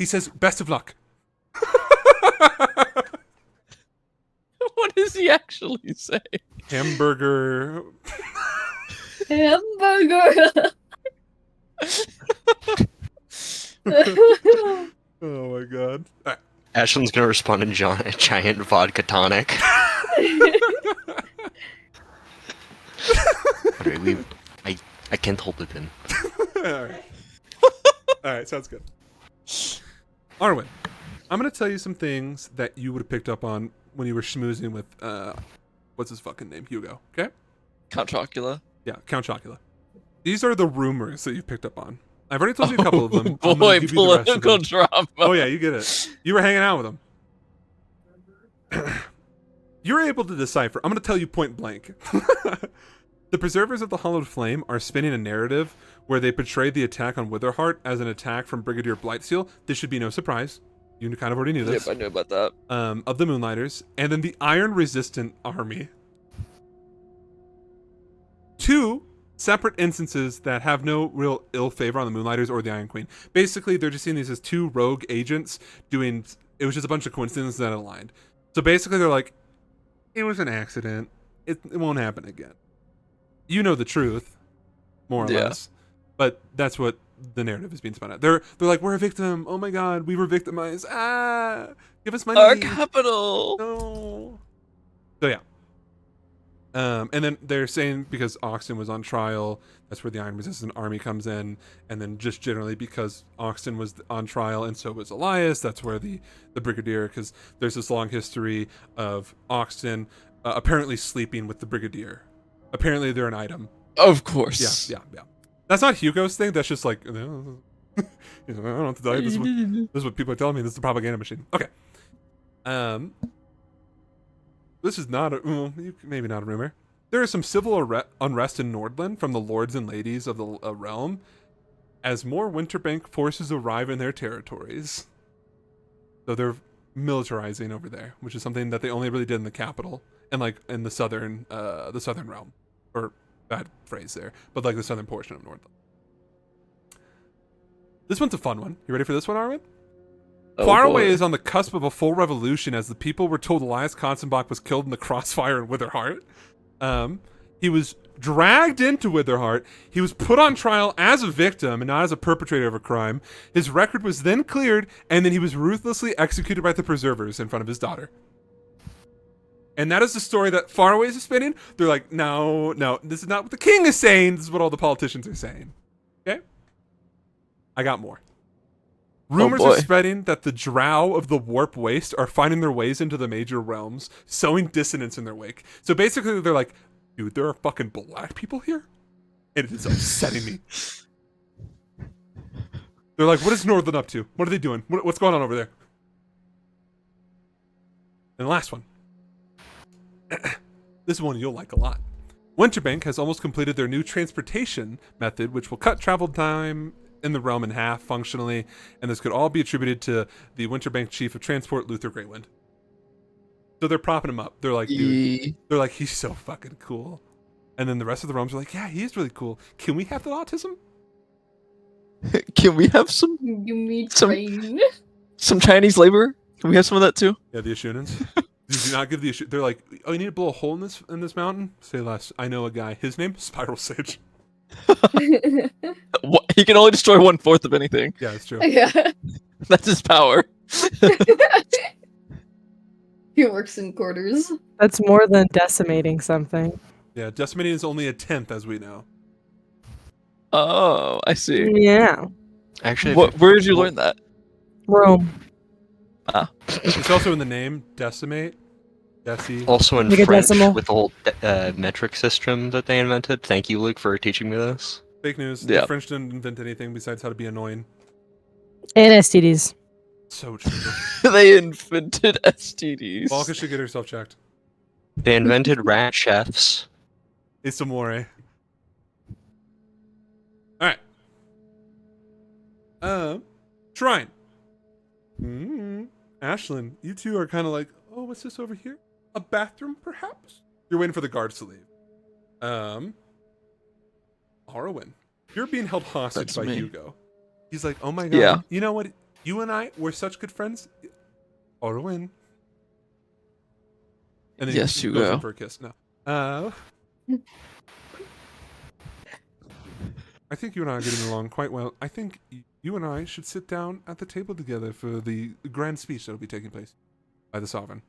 says, "Best of luck." What does he actually say? Hamburger. Hamburger. Oh my god. All right. Ashlyn's gonna respond in giant vodka tonic. Alright, I can't hold it in. All right. All right, sounds good. Arwen, I'm gonna tell you some things that you would have picked up on when you were schmoozing with what's his fucking name, Hugo. Okay. Count Chocula. Yeah, Count Chocula. These are the rumors that you've picked up on. I've already told you a couple of them. Oh I'm gonna boy, give you the rest of political them. drama. Oh yeah, you get it. You were hanging out with him. You're able to decipher. I'm going to tell you point blank. The Preservers of the Hollowed Flame are spinning a narrative where they portray the attack on Witherheart as an attack from Brigadier Blightsteel. This should be no surprise. You kind of already knew this. Yep, I knew about that. Of the Moonlighters, and then the Iron Resistant Army. Two separate instances that have no real ill favor on the Moonlighters or the Iron Queen. Basically, they're just seeing these as two rogue agents doing... It was just a bunch of coincidences that aligned. So basically, they're like, it was an accident. It won't happen again. You know the truth, more or less. But that's what the narrative is being spun at. They're like, we're a victim. Oh my god, we were victimized. Ah, give us money. Our capital. No. So yeah. And then they're saying because Oxton was on trial, that's where the Iron Resistant Army comes in. And then just generally because Oxton was on trial and so was Elias, that's where the Brigadier, because there's this long history of Oxton apparently sleeping with the Brigadier. Apparently they're an item. Of course. Yeah. That's not Hugo's thing. That's just like, I don't know what to tell you. This is what people are telling me. This is the propaganda machine. Okay. This is not maybe not a rumor. There is some civil unrest in Nordland from the lords and ladies of the realm as more Winterbank forces arrive in their territories. So they're militarizing over there, which is something that they only really did in the capital and like in the southern realm, or bad phrase there, but like the southern portion of Nordland. This one's a fun one. You ready for this one, Arwen? Oh, Faraway boy. is on the cusp of a full revolution as the people were told Elias Konzenbach was killed in the crossfire in Witherheart. He was dragged into Witherheart. He was put on trial as a victim and not as a perpetrator of a crime. His record was then cleared, and then he was ruthlessly executed by the Preservers in front of his daughter. And that is the story that Faraway is spinning. They're like, no, this is not what the king is saying. This is what all the politicians are saying. Okay? I got more. Rumors are spreading that the drow of the Warp Waste are finding their ways into the major realms, sowing dissonance in their wake. So basically, they're like, dude, there are fucking black people here? And it is upsetting me. They're like, what is Northland up to? What are they doing? What's going on over there? And the last one. This one you'll like a lot. Winterbank has almost completed their new transportation method, which will cut travel time in the realm in half functionally, and this could all be attributed to the Winterbank Chief of Transport, Luther Greywind. So they're propping him up. They're like, dude, they're like, he's so fucking cool. And then the rest of the realms are like, yeah, he is really cool. Can we have that autism? Can we have some You mean Some- train? some Chinese labor? Can we have some of that too? Yeah, the Ashunans. Did you not give the They're like, oh, you need to blow a hole in this mountain? Say less. I know a guy. His name? Spiral Sage. What? He can only destroy 1/4 of anything. Yeah, it's true. Yeah. That's his power. He works in quarters. That's more than decimating something. Yeah, decimating is only a 10th, as we know. Oh, I see. Yeah. Actually, Where did you learn that? Rome. It's also in the name, decimate. Deci. also in Like a French decimal. with the whole metric system that they invented. Thank you, Luke, for teaching me this. Fake news. Yeah. The French didn't invent anything besides how to be annoying. And STDs. So true. They invented STDs. Balka should get herself checked. They invented rat chefs. It's amore. Alright. Shrine. Ashlyn, you two are kind of like, oh, what's this over here? A bathroom, perhaps? You're waiting for the guards to leave. Harwin, you're being held hostage That's by me. Hugo. He's like, oh my god. Yeah. You know what? You and I, we're such good friends. Harwin. And then Yes, he goes Hugo. in for a kiss. No. I think you and I are getting along quite well. I think you and I should sit down at the table together for the grand speech that will be taking place by the Sovereign.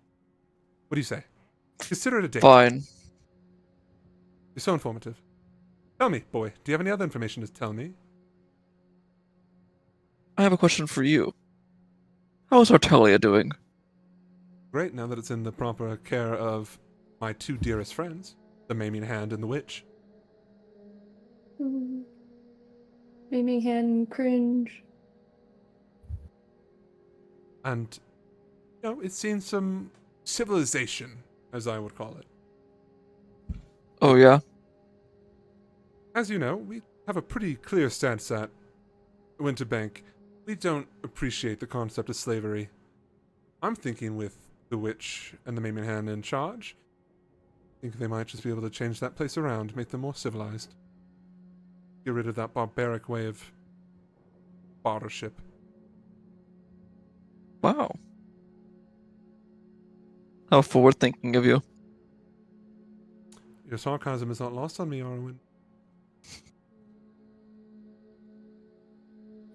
What do you say? Consider it a date. Fine. You're so informative. Tell me, boy, do you have any other information to tell me? I have a question for you. How's Artelia doing? Great, now that it's in the proper care of my two dearest friends, the Maiming Hand and the Witch. Maiming hand cringe. And, it's seen some civilization, as I would call it. Oh yeah? As you know, we have a pretty clear stance at Winterbank. We don't appreciate the concept of slavery. I'm thinking with the Witch and the Maiming Hand in charge, I think they might just be able to change that place around, make them more civilized. Get rid of that barbaric way of bartership. Wow. How forward thinking of you. Your sarcasm is not lost on me, Arwen.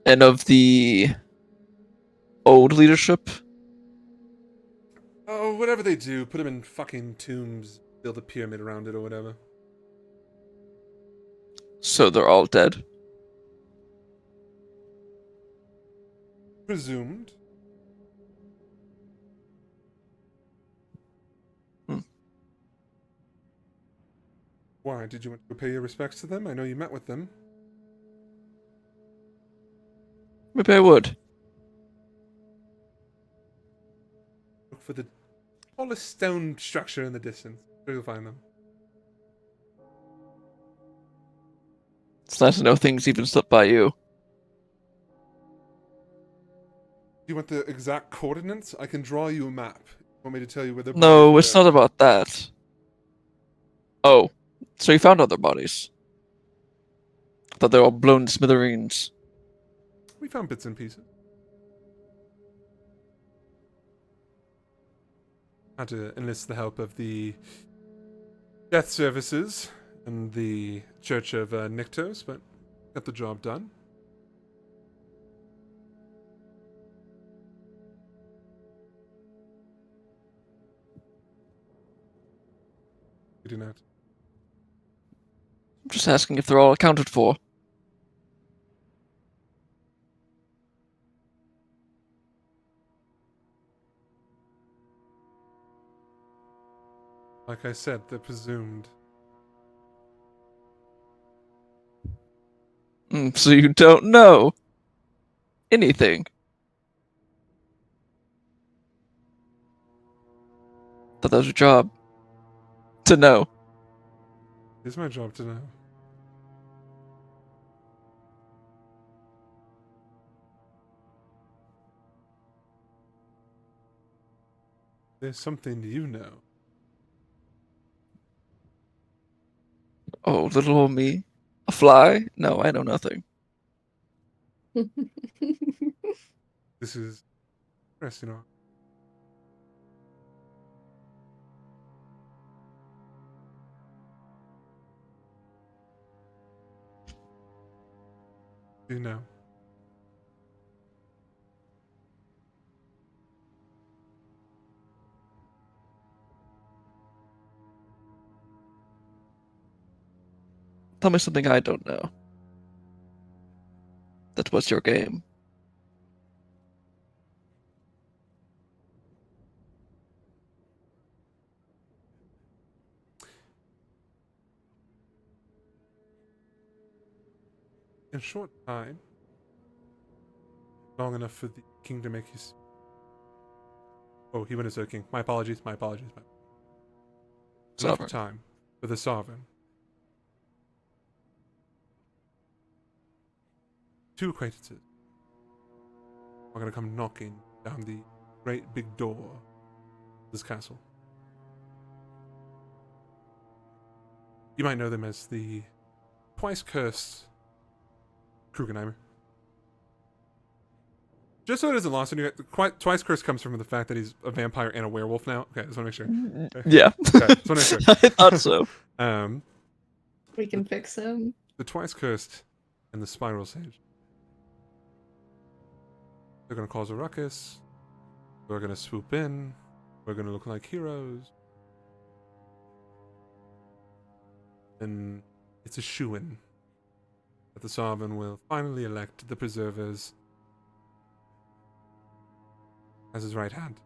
And of the old leadership? Oh, whatever they do, put them in fucking tombs, build a pyramid around it or whatever. So they're all dead? Presumed. Why? Did you want to pay your respects to them? I know you met with them. Maybe I would. Look for the tallest stone structure in the distance. Sure you'll find them. It's nice to know things even slipped by you. Do you want the exact coordinates? I can draw you a map. You want me to tell you where they're No, it's not about that. Oh, so you found other bodies. I thought they were all blown to smithereens. We found bits and pieces. Had to enlist the help of the death services and the Church of Nyctos, but got the job done. We do not. I'm just asking if they're all accounted for. Like I said, they're presumed. So you don't know anything. Thought that was your job. To know. It's my job to know. There's something you know. Oh, little old me. A fly? No, I know nothing. This is interesting. You know. Tell me something I don't know. That was your game. In a short time, long enough for the king to make his. Oh, he went as a king. My apologies. My apologies. Enough Sovereign. time for the sovereign. Two acquaintances are going to come knocking down the great big door of this castle. You might know them as the twice cursed Krugenheimer. Just so it isn't lost on you, twice cursed comes from the fact that he's a vampire and a werewolf now. Okay, just want to make sure. Okay. Yeah. Okay, just want to make sure. I thought so. We can fix him. The twice cursed and the spiral sage. They're going to cause a ruckus. We're going to swoop in. We're going to look like heroes. And it's a shoo-in that the sovereign will finally elect the preservers as his right hand.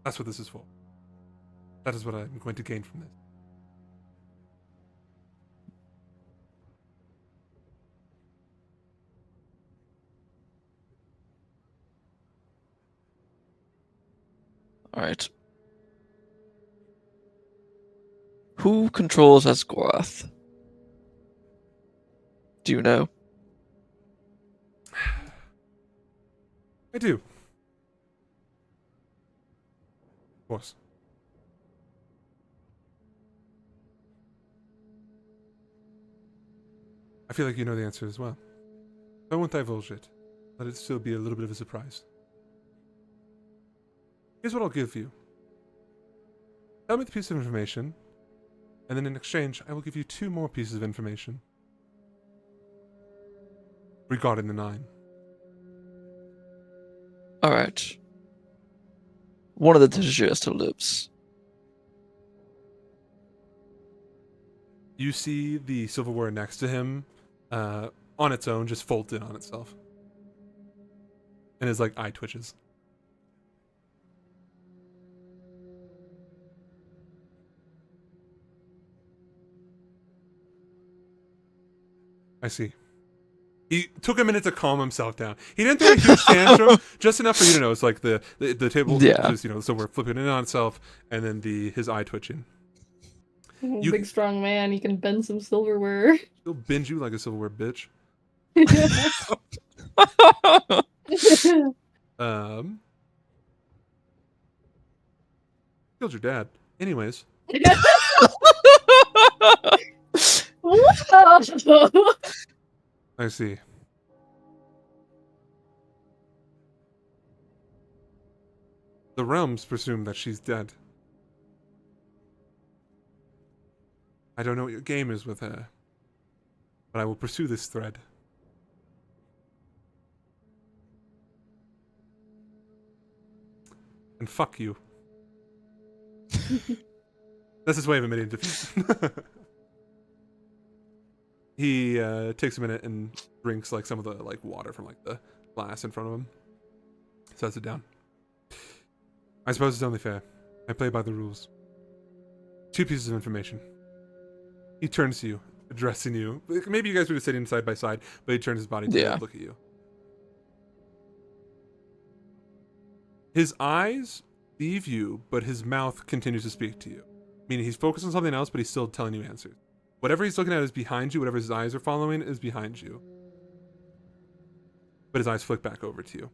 That's what this is for. That is what I'm going to gain from this. All right. Who controls Esgoroth? Do you know? I do. Of course. I feel like you know the answer as well. I won't divulge it. Let it still be a little bit of a surprise. Here's what I'll give you. Tell me the piece of information, and then in exchange, I will give you 2 more pieces of information regarding the 9. All right. One of the Tajir still lives. You see the silverware next to him, on its own, just folds in on itself. And his, like, eye twitches. I see. He took a minute to calm himself down. He didn't throw a huge tantrum, just enough for you to know. It's like the table, Yeah. just, so we're flipping in on itself, and then his eye twitching. You- Big strong man, he can bend some silverware. He'll bend you like a silverware bitch. Killed your dad. Anyways, Wow. I see. The realms presume that she's dead. I don't know what your game is with her, but I will pursue this thread. And fuck you. That's his way of admitting defeat. He takes a minute and drinks like some of the like water from like the glass in front of him. Sets it down. I suppose it's only fair. I play by the rules. 2 pieces of information. He turns to you, addressing you. Maybe you guys were sitting side by side, but he turns his body to look at you. His eyes leave you, but his mouth continues to speak to you. Meaning he's focused on something else, but he's still telling you answers. Whatever he's looking at is behind you. Whatever his eyes are following is behind you. But his eyes flick back over to you.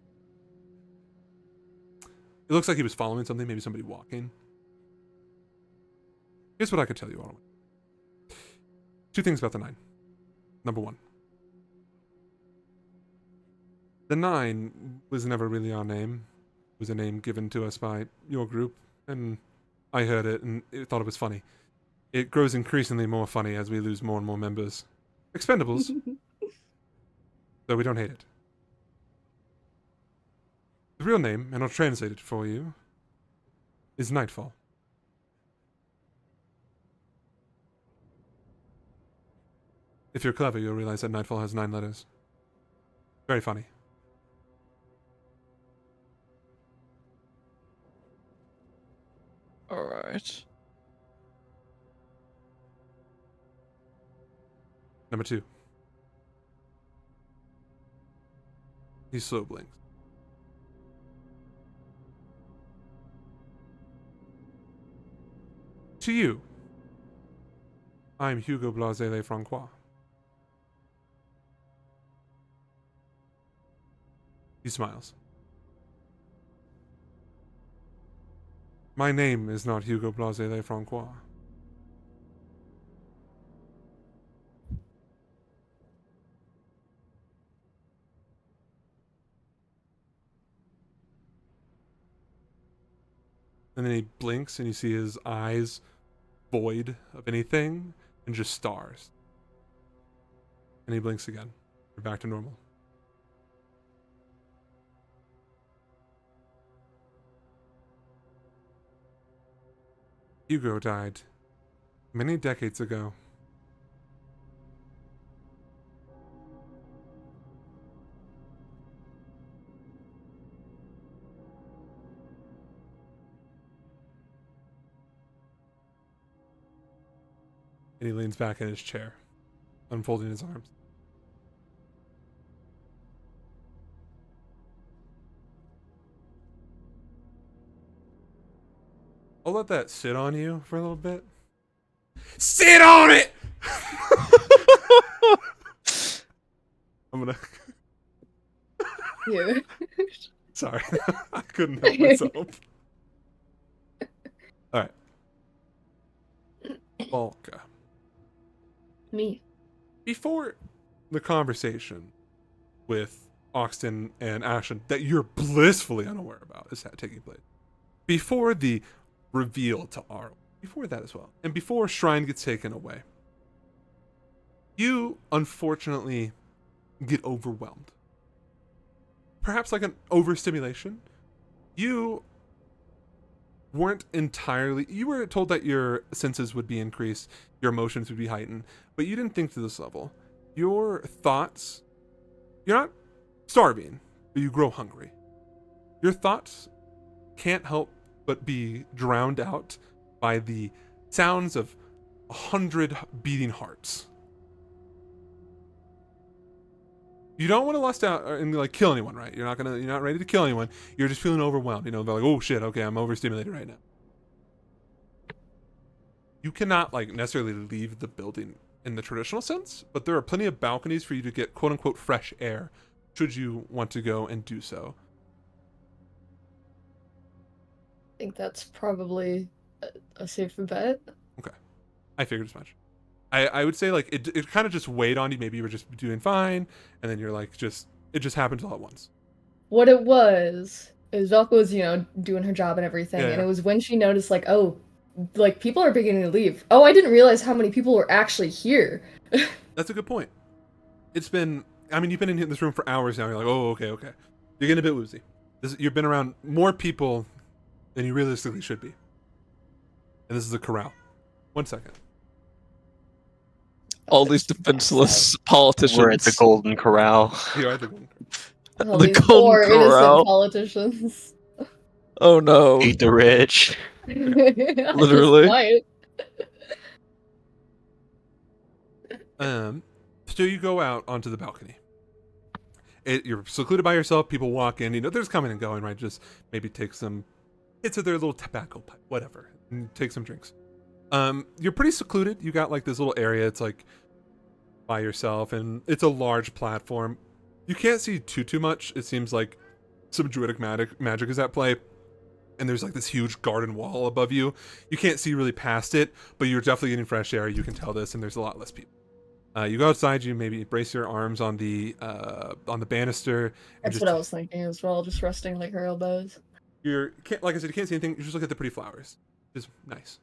It looks like he was following something, maybe somebody walking. Here's what I could tell you all. 2 things about the 9. Number 1. The 9 was never really our name. It was a name given to us by your group, and I heard it and thought it was funny. It grows increasingly more funny as we lose more and more members. Expendables. Though we don't hate it. The real name, and I'll translate it for you, is Nightfall. If you're clever, you'll realize that Nightfall has 9 letters. Very funny. All right. Number 2. He slow blinks. To you, I'm Hugo Blase Le Francois. He smiles. My name is not Hugo Blase Le Francois. And then he blinks and you see his eyes void of anything and just stars. And he blinks again. You're back to normal. Hugo died many decades ago. And he leans back in his chair, unfolding his arms. I'll let that sit on you for a little bit. Sit on it! I'm gonna... You. Sorry, I couldn't help myself. Alright. Volka. Me. Before the conversation with Oxton and Ashen that you're blissfully unaware about is taking place, before the reveal to Arl, before that as well, and before Shrine gets taken away, you unfortunately get overwhelmed. Perhaps like an overstimulation. You weren't entirely... You were told that your senses would be increased, your emotions would be heightened, but you didn't think to this level. Your thoughts... You're not starving, but you grow hungry. Your thoughts can't help but be drowned out by the sounds of 100 beating hearts. You don't want to lust out and like kill anyone, right? You're not ready to kill anyone. You're just feeling overwhelmed. They're like, oh shit, okay, I'm overstimulated right now. You cannot like necessarily leave the building in the traditional sense, but there are plenty of balconies for you to get quote unquote fresh air should you want to go and do so. I think that's probably a safer bet. Okay. I figured as much. I would say like it kind of just weighed on you. Maybe you were just doing fine, and then you're like it just happened all at once. What it was Velka was, doing her job and everything, Yeah, and yeah. it was when she noticed like, oh, like people are beginning to leave. Oh, I didn't realize how many people were actually here. That's a good point. It's been, I mean, you've been in this room for hours now. You're like, oh, okay. You're getting a bit woozy. You've been around more people than you realistically should be. And this is a corral. 1 second. All these defenseless politicians. We're at the Golden Corral. Here, I think. All The these Golden poor innocent Corral. politicians. Oh no. Eat the rich. Literally. So you go out onto the balcony. You're secluded by yourself. People walk in. There's coming and going, right? Just maybe take some hits of their little tobacco pipe, whatever, and take some drinks. You're pretty secluded. You got like this little area. It's like by yourself, and it's a large platform. You can't see too much. It seems like some druidic magic is at play, and there's like this huge garden wall above you. You can't see really past it, but you're definitely getting fresh air. You can tell this, and there's a lot less people. You go outside. You maybe brace your arms on the banister. That's what I was thinking as well, just resting like her elbows. Like I said, you can't see anything. You just look at the pretty flowers. It's nice.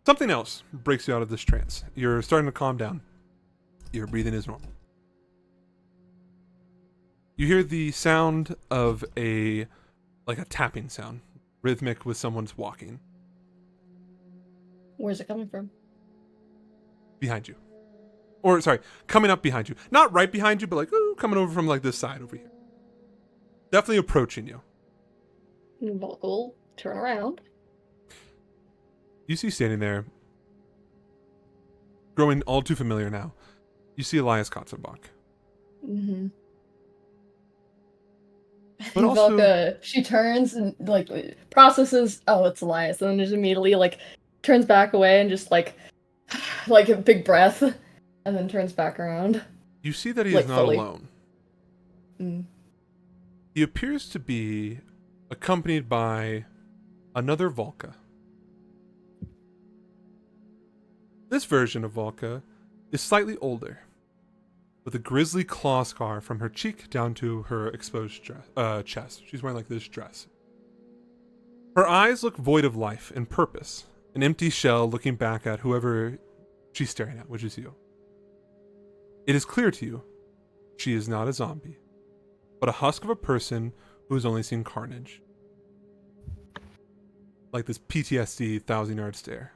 Something else breaks you out of this trance. You're starting to calm down. Your breathing is normal. You hear the sound of a tapping sound, rhythmic with someone's walking. Where's it coming from? Behind you. Or, sorry, coming up behind you. Not right behind you, but like, ooh, coming over from like this side over here. Definitely approaching you. Volk'll turn around. You see standing there, growing all too familiar now, you see Elias Katzenbach. Mm-hmm. But also, Velka, she turns and like processes, oh, it's Elias, and then just immediately like turns back away and just like a big breath, and then turns back around. you see that he like, is not fully. alone. Mm. He appears to be accompanied by another Volka. This version of Volka is slightly older, with a grisly claw scar from her cheek down to her exposed chest. She's wearing like this dress. Her eyes look void of life and purpose, an empty shell looking back at whoever she's staring at, which is you. It is clear to you, she is not a zombie, but a husk of a person who has only seen carnage. Like this PTSD 1,000-yard stare.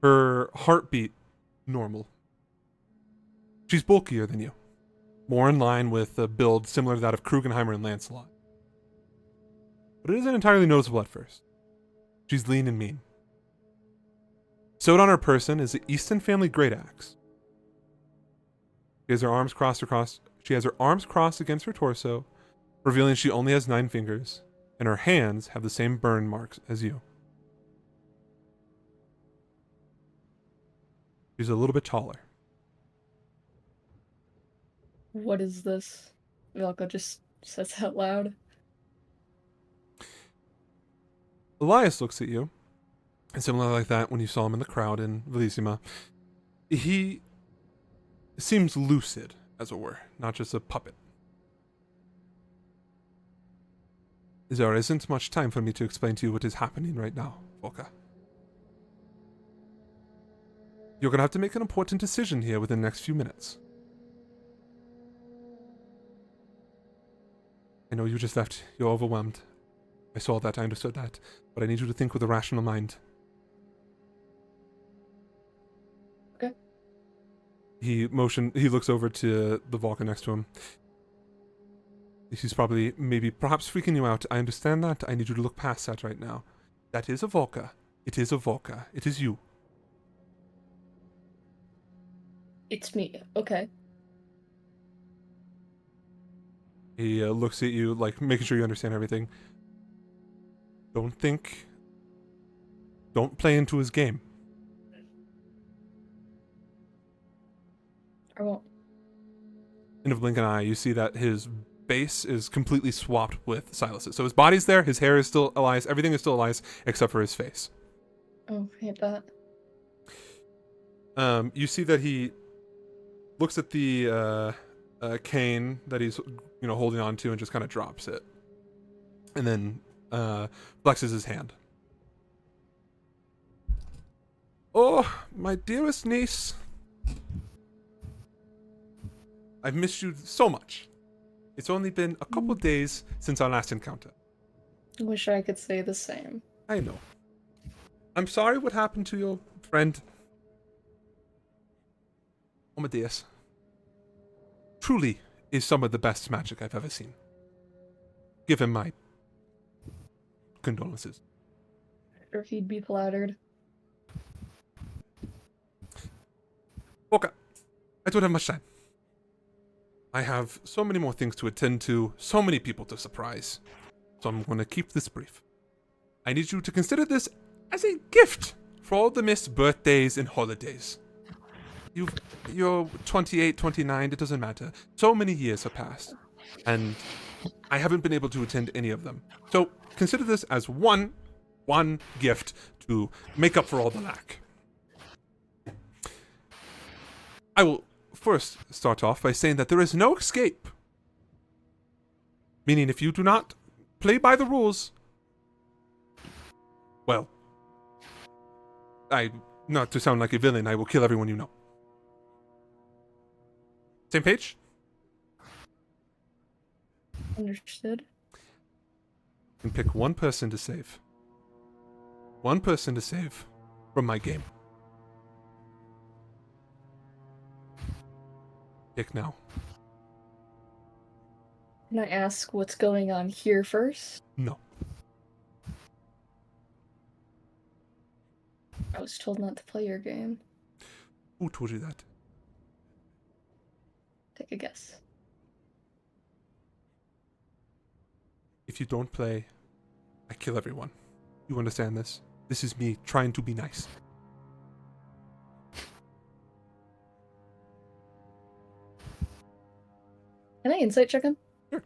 Her heartbeat, normal. She's bulkier than you, more in line with a build similar to that of Krugenheimer and Lancelot. But it isn't entirely noticeable at first. She's lean and mean. Sewed on her person is the Easton family great axe. She has her arms crossed across. She has her arms crossed against her torso, revealing she only has 9 fingers, and her hands have the same burn marks as you. She's a little bit taller. What is this? Velka just says out loud. Elias looks at you, and similar like that when you saw him in the crowd in Velissima. He seems lucid, as it were, not just a puppet. There isn't much time for me to explain to you what is happening right now, Volka. You're gonna have to make an important decision here within the next few minutes. I know you just left. You're overwhelmed. I saw that, I understood that. But I need you to think with a rational mind. Okay. He looks over to the Volca next to him. He's probably, perhaps freaking you out. I understand that. I need you to look past that right now. That is a Volca. It is a Volca. It is you. It's me. Okay. He looks at you, like, making sure you understand everything. Don't play into his game. I won't. In a blink of an eye, you see that his base is completely swapped with Silas's. So his body's there, his hair is still Elias, everything is still Elias, except for his face. Oh, hate that. You see that he looks at the cane that he's holding on to and just kind of drops it. And then flexes his hand. Oh, my dearest niece. I've missed you so much. It's only been a couple days since our last encounter. Wish I could say the same. I know. I'm sorry what happened to your friend. Amadeus. Truly is some of the best magic I've ever seen. Give him my condolences. Or he'd be flattered. Okay. I don't have much time. I have so many more things to attend to, so many people to surprise. So I'm going to keep this brief. I need you to consider this as a gift for all the missed birthdays and holidays. You're 28, 29, it doesn't matter. So many years have passed, and I haven't been able to attend any of them. So consider this as one gift to make up for all the lack. I will first start off by saying that there is no escape. Meaning if you do not play by the rules, well, not to sound like a villain, I will kill everyone you know. Same page? Understood. You can pick one person to save. One person to save from my game. Pick now. Can I ask what's going on here first? No. I was told not to play your game. Who told you that? Take a guess. If you don't play, I kill everyone. You understand this? This is me trying to be nice. Can I insight check him? Sure.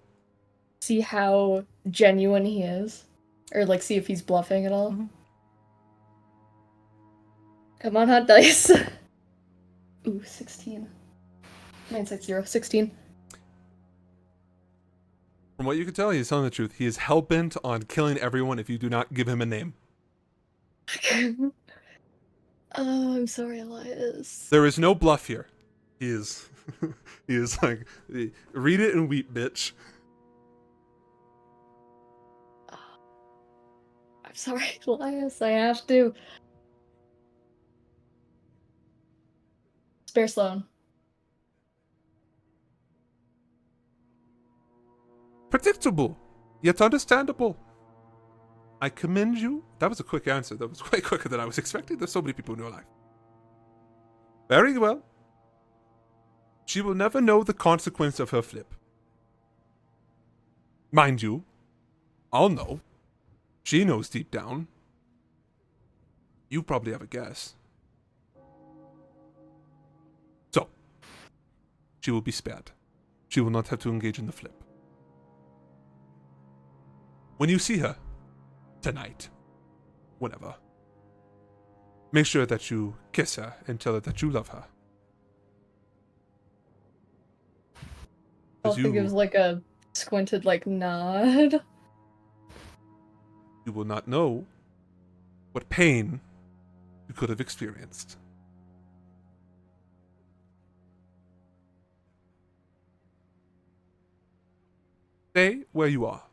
See how genuine he is? Or, like, see if he's bluffing at all? Mm-hmm. Come on, hot dice. Ooh, 16. My insight's 0. 16. From what you can tell, he's telling the truth. He is hell-bent on killing everyone if you do not give him a name. Oh, I'm sorry, Elias. There is no bluff here. He is... he is like, read it and weep, bitch. I'm sorry, Elias. I have to. Spare Sloan. Predictable, yet understandable. I commend you. That was a quick answer. That was way quicker than I was expecting. There's so many people in your life. Very well. She will never know the consequence of her flip. Mind you, I'll know. She knows deep down. You probably have a guess. So, she will be spared. She will not have to engage in the flip. When you see her, tonight, whenever, make sure that you kiss her and tell her that you love her. Also gives like a squinted like nod. You will not know what pain you could have experienced. Stay where you are.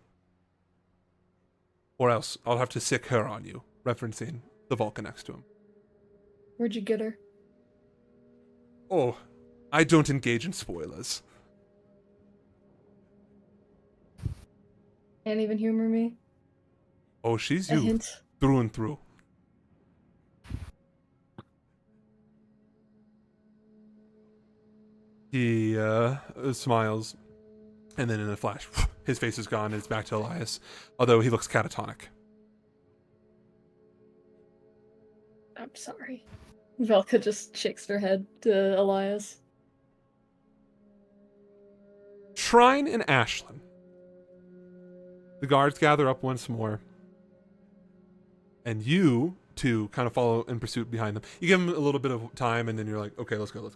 Or else I'll have to sick her on you, referencing the Vulcan next to him. Where'd you get her? Oh, I don't engage in spoilers. Can't even humor me. Oh, she's A you hint. through and through. He smiles, and then in a flash, his face is gone and it's back to Elias, although he looks catatonic. I'm sorry. Velka just shakes her head to Elias. Shrine and Ashlyn. The guards gather up once more, and you two kind of follow in pursuit behind them. You give them a little bit of time, and then you're like, okay, let's go.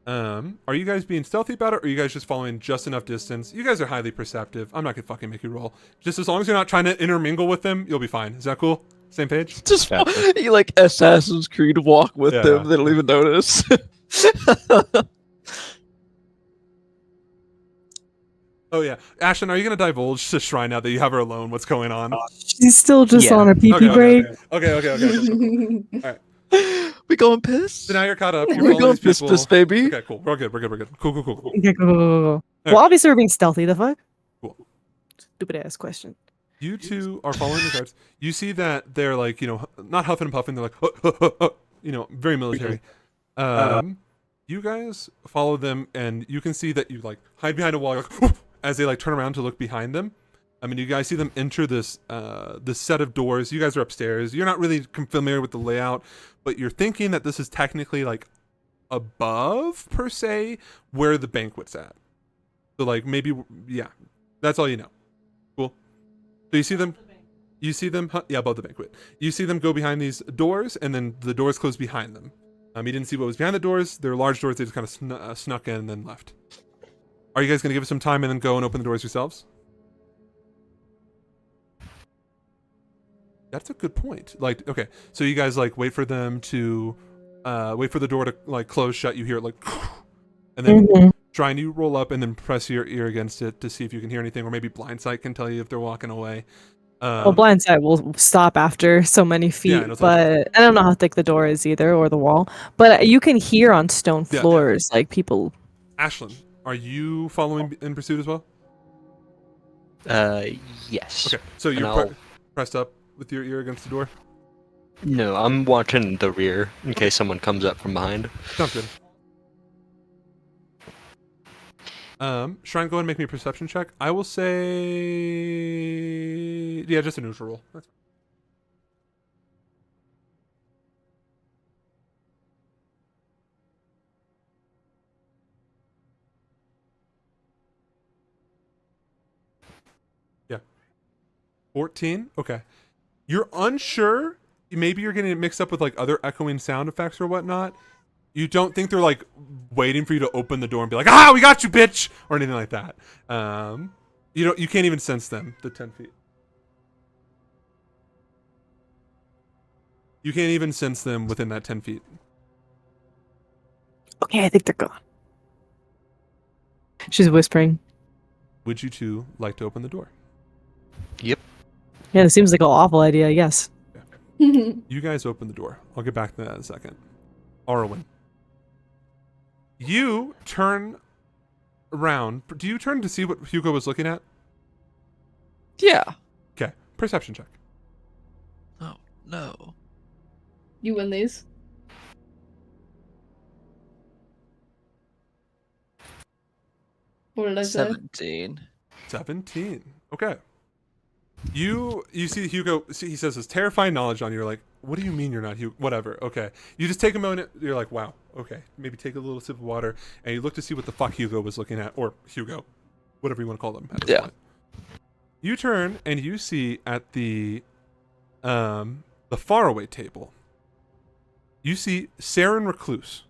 Are you guys being stealthy about it, or are you guys just following just enough distance? You guys are highly perceptive. I'm not gonna fucking make you roll. Just as long as you're not trying to intermingle with them, you'll be fine. Is that cool? Same page? Just you like Assassin's Creed walk with Yeah. them. They don't even notice. Oh yeah, Ashlyn, are you gonna divulge to Shrine now that you have her alone? What's going on? She's still just Yeah. on her pee-pee break. Okay. All right. We going piss? So now you're caught up. You're We following going these piss, people. piss, baby. Okay, cool. We're good. Cool. Okay, go. All Well, right. obviously we're being stealthy. The fuck? Cool. Stupid ass question. You two are following the guards. You see that they're like, not huffing and puffing. They're like, very military. You guys follow them, and you can see that you like hide behind a wall like, as they like turn around to look behind them. I mean, you guys see them enter this set of doors. You guys are upstairs. You're not really familiar with the layout, but you're thinking that this is technically like above per se where the banquet's at. So like maybe that's all you know. Cool. So you see them, above the banquet. You see them go behind these doors, and then the doors close behind them. You didn't see what was behind the doors. They're large doors. They just kind of snuck in and then left. Are you guys going to give it some time and then go and open the doors yourselves? That's a good point. Like, okay, so you guys like wait for them to, wait for the door to like close shut. You hear it like, and then try and you roll up and then press your ear against it to see if you can hear anything, or maybe blind sight can tell you if they're walking away. Well, blind sight will stop after so many feet, but I don't know how thick the door is either, or the wall. But you can hear on stone floors, like people. Ashlyn, are you following in pursuit as well? Yes. Okay, so you're pressed up with your ear against the door? No, I'm watching the rear in case someone comes up from behind. Sounds good. Shrine, go ahead and make me a perception check. I will say, just a neutral roll. That's fine. Yeah. 14? Okay. You're unsure. Maybe you're getting it mixed up with like other echoing sound effects or whatnot. You don't think they're like waiting for you to open the door and be like, "Ah, we got you, bitch," or anything like that. You can't even sense them. The 10 feet. You can't even sense them within that 10 feet. Okay, I think they're gone. She's whispering. Would you two like to open the door? Yep. Yeah, it seems like an awful idea. Yes. You guys open the door. I'll get back to that in a second. Arwen. You turn around. Do you turn to see what Hugo was looking at? Yeah. Okay. perception check. Oh no. You win these. What did I say? 17. 17. Okay. You see Hugo. He says this terrifying knowledge on you. You're like, what do you mean you're not Hugo? Whatever. Okay. You just take a moment. You're like, wow. Okay. Maybe take a little sip of water, and you look to see what the fuck Hugo was looking at, or Hugo, whatever you want to call them. At this point. You turn and you see at the faraway table. You see Saren Recluse,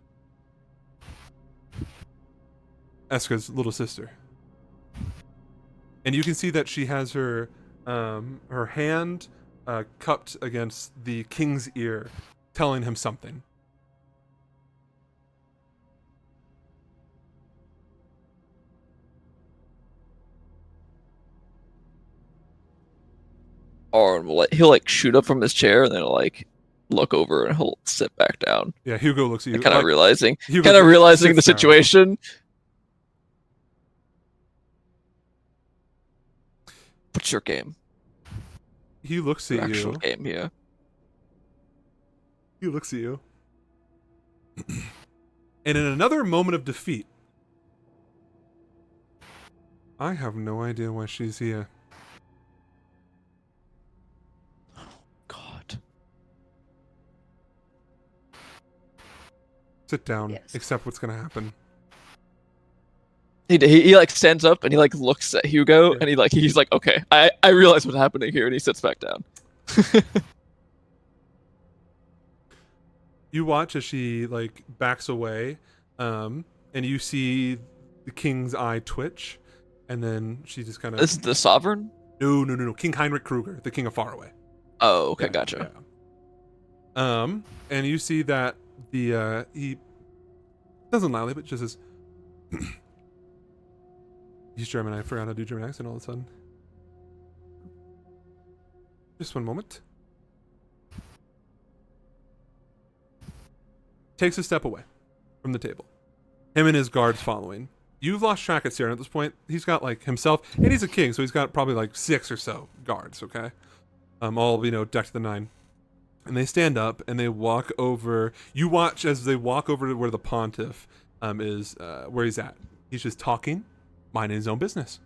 Eska's little sister, and you can see that she has her hand cupped against the king's ear, telling him something. Or he'll like shoot up from his chair and then he'll like look over and he'll sit back down. Yeah, Hugo looks at you. Kind of like, realizing Hugo the sits down. situation. What's your game? He looks Your at actual you. game here. He looks at you. And in another moment of defeat, I have no idea why she's here. God. Sit down. Yes. Accept what's gonna happen. He like stands up and he like looks at Hugo Yeah. and he's like, okay, I realize what's happening here, and he sits back down. You watch as she like backs away, and you see the king's eye twitch, and then she just kind of. This is the sovereign? No. King Heinrich Kruger, the king of Faraway. Oh, okay, Yeah, gotcha. yeah. And you see that the he doesn't loudly, but just says, "He's German. I forgot how to do German accent all of a sudden. Just one moment." Takes a step away from the table. Him and his guards following. You've lost track of Saren at this point. He's got like himself, and he's a king, so he's got probably like 6 or so guards. Okay, all decked to the 9. And they stand up and they walk over. You watch as they walk over to where the pontiff is, where he's at. He's just talking, minding his own business.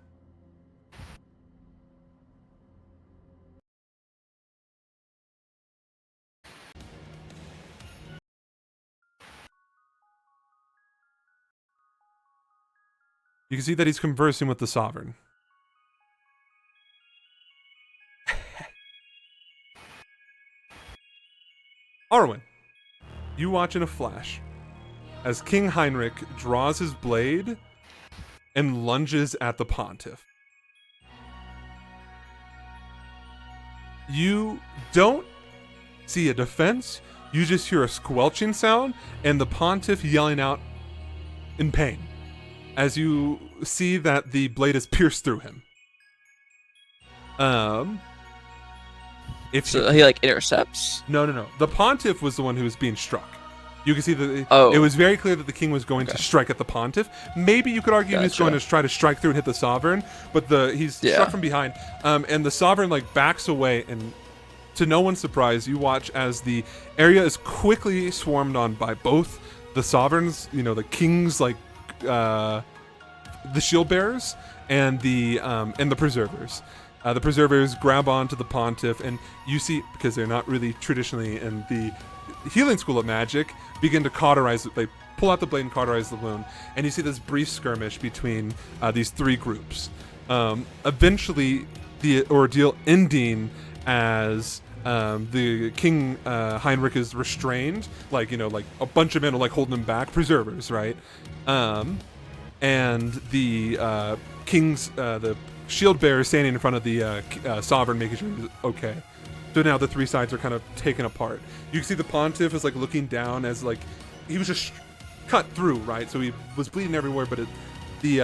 You can see that he's conversing with the sovereign. Arwen, you watch in a flash as King Heinrich draws his blade and lunges at the pontiff. You don't see a defense, you just hear a squelching sound and the pontiff yelling out in pain as you see that the blade is pierced through him. So he like intercepts? No. The pontiff was the one who was being struck. You can see that Oh. it was very clear that the king was going to strike at the pontiff. Maybe you could argue he's going to try to strike through and hit the sovereign, but he's struck from behind. And the sovereign like backs away, and to no one's surprise, you watch as the area is quickly swarmed on by both the sovereigns, the kings, like the shield bearers, and the preservers. The preservers grab onto the pontiff, and you see, because they're not really traditionally in the healing school of magic, begin to cauterize. They pull out the blade and cauterize the wound, and you see this brief skirmish between these 3 groups. Eventually, the ordeal ending as the King Heinrich is restrained, like a bunch of men are like holding him back, preservers, right? And the king's the shield bearer standing in front of the sovereign, making sure he's okay. So now the 3 sides are kind of taken apart. You can see the pontiff is like looking down as like he was just cut through, right? So he was bleeding everywhere, but the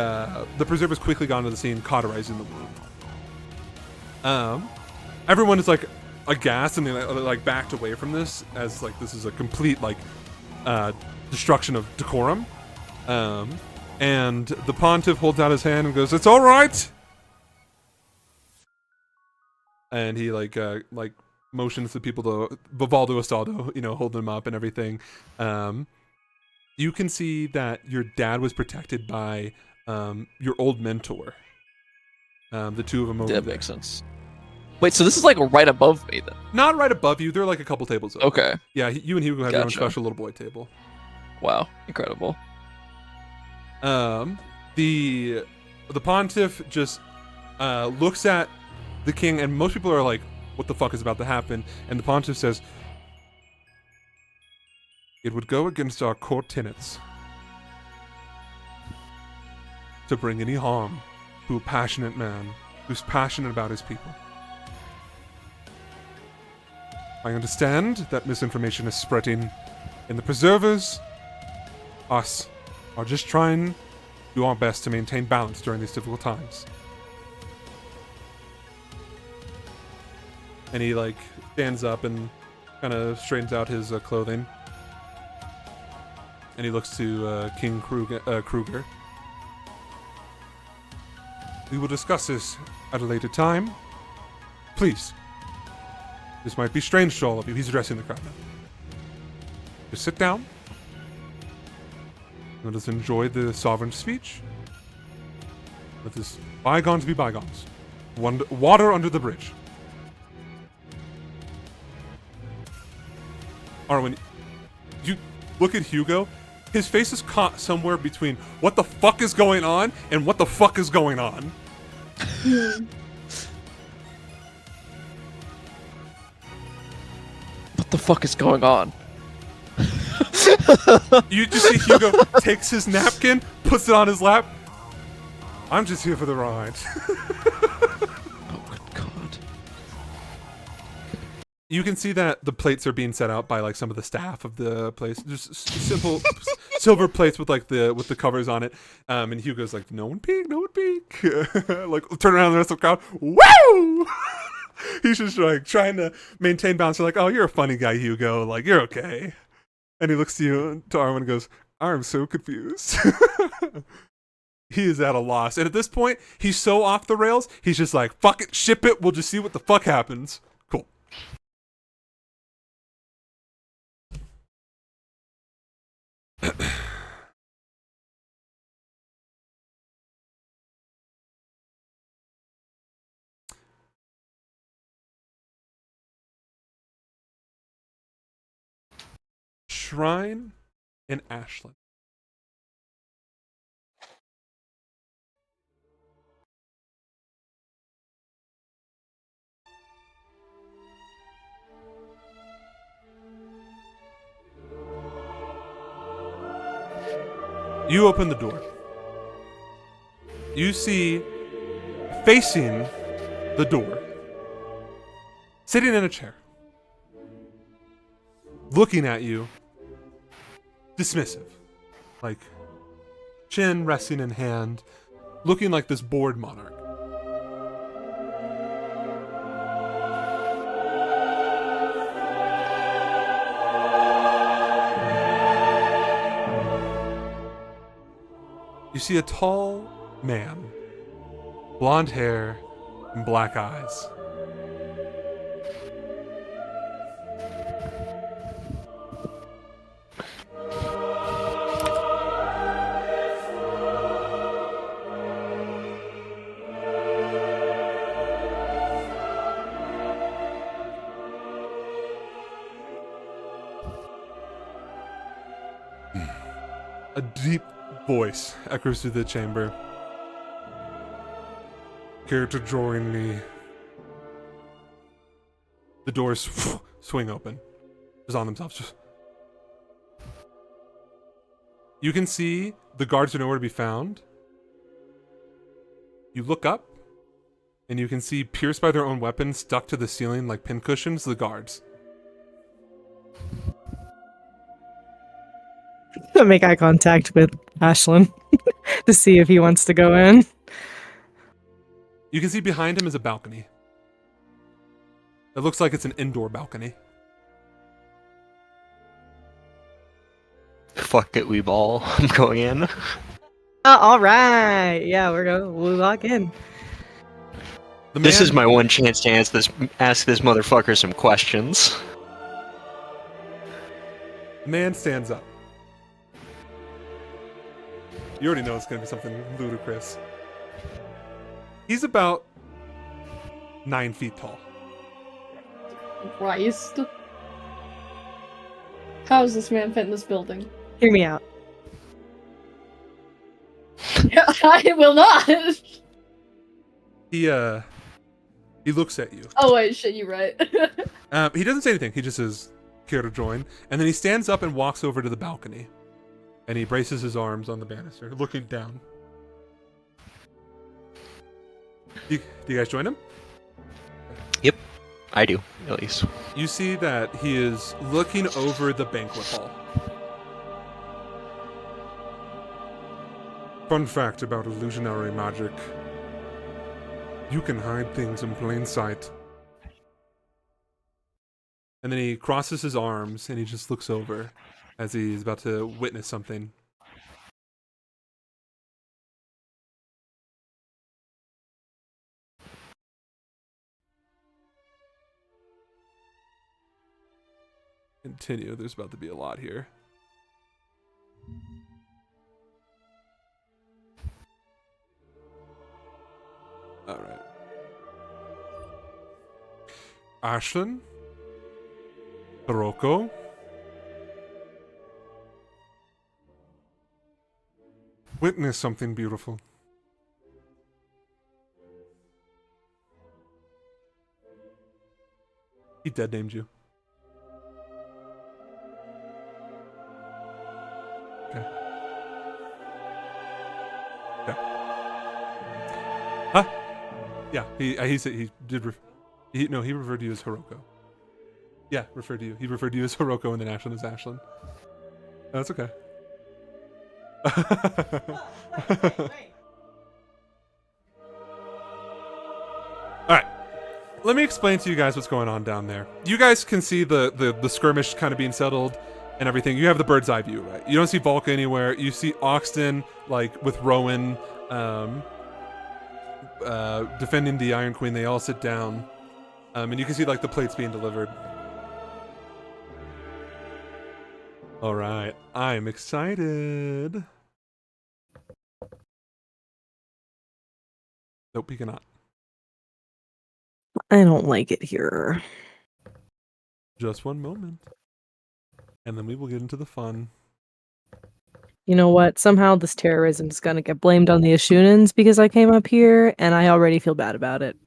preserver's quickly gone to the scene, cauterizing the wound. Everyone is like aghast, and they like backed away from this as like this is a complete like destruction of decorum. And the pontiff holds out his hand and goes, "It's all right. and he like motions to people to Vivaldo Astaldo, hold them up and everything. You can see that your dad was protected by your old mentor. The two of them over That there. makes sense. Wait, so this is like right above me then? Not right above you. They're like a couple tables over. Okay. Yeah, you and Hugo have your own Gotcha. special little boy table. Wow, incredible. The pontiff just looks at the king, and most people are like, "What the fuck is about to happen?" And the pontiff says, "It would go against our core tenets to bring any harm to a passionate man who's passionate about his people. I understand that misinformation is spreading, and the preservers, us, are just trying to do our best to maintain balance during these difficult times." And he like stands up and kind of straightens out his clothing, and he looks to King Kruger. "We will discuss this at a later time. Please. This might be strange to all of you." He's addressing the crowd now. "Just sit down. Let us enjoy the sovereign's speech. Let this bygones be bygones. Water under the bridge." Arwen, you look at Hugo. His face is caught somewhere between what the fuck is going on and what the fuck is going on. What the fuck is going on? You just see Hugo takes his napkin, puts it on his lap. "I'm just here for the ride." Oh, good God. You can see that the plates are being set out by like some of the staff of the place. Just simple silver plates with like with the covers on it. And Hugo's like, "No one peek, no one peek." Like turn around the rest of the crowd. Woo! He's just like trying to maintain balance. They're like, "Oh, you're a funny guy, Hugo. Like you're okay." And he looks to you, to Arwen, and goes, "I'm so confused." He is at a loss. And at this point, he's so off the rails, he's just like, "Fuck it, ship it, we'll just see what the fuck happens." Cool. Shrine in Ashland. You open the door. You see, facing the door, sitting in a chair, looking at you, dismissive, like chin resting in hand, looking like this bored monarch. You see a tall man, blonde hair and black eyes. A deep voice echoes through the chamber. "Care to join me?" The doors swing open. Just on themselves. You can see the guards are nowhere to be found. You look up, and you can see, pierced by their own weapons, stuck to the ceiling like pincushions, the guards. Make eye contact with Ashlyn to see if he wants to go in. You can see behind him is a balcony. It looks like it's an indoor balcony. Fuck it, we ball. I'm going in. Oh, all right. Yeah, we'll walk in. man, This is my one chance to ask this motherfucker some questions. the man stands up. You already know it's going to be something ludicrous. He's about 9 feet tall. Christ. How does this man fit in this building? Hear me out. I will not! He looks at you. Oh wait, shit, you right. He doesn't say anything. He just says, "Care to join?" And then he stands up and walks over to the balcony. And he braces his arms on the banister, looking down. Do you guys join him? Yep, I do, at least. You see that he is looking over the banquet hall. Fun fact about illusionary magic. You can hide things in plain sight. And then he crosses his arms and he just looks over as he's about to witness something. Continue, there's about to be a lot here. Alright. Ashlyn? Hiroko? Witness something beautiful. He dead named you. Okay. Okay. Huh? Yeah, he said he did. He referred to you as Hiroko. Yeah, referred to you. He referred to you as Hiroko and then Ashlyn as Ashlyn. That's okay. Alright. Let me explain to you guys what's going on down there. You guys can see the skirmish kind of being settled and everything. You have the bird's eye view, right? You don't see Volca anywhere. You see Oxton, like, with Rowan, defending the Iron Queen. They all sit down. And you can see, like, the plates being delivered. Alright. I'm excited. Nope, he cannot. I don't like it here. Just one moment. And then we will get into the fun. You know what? Somehow this terrorism is gonna get blamed on the Ashunans because I came up here, and I already feel bad about it.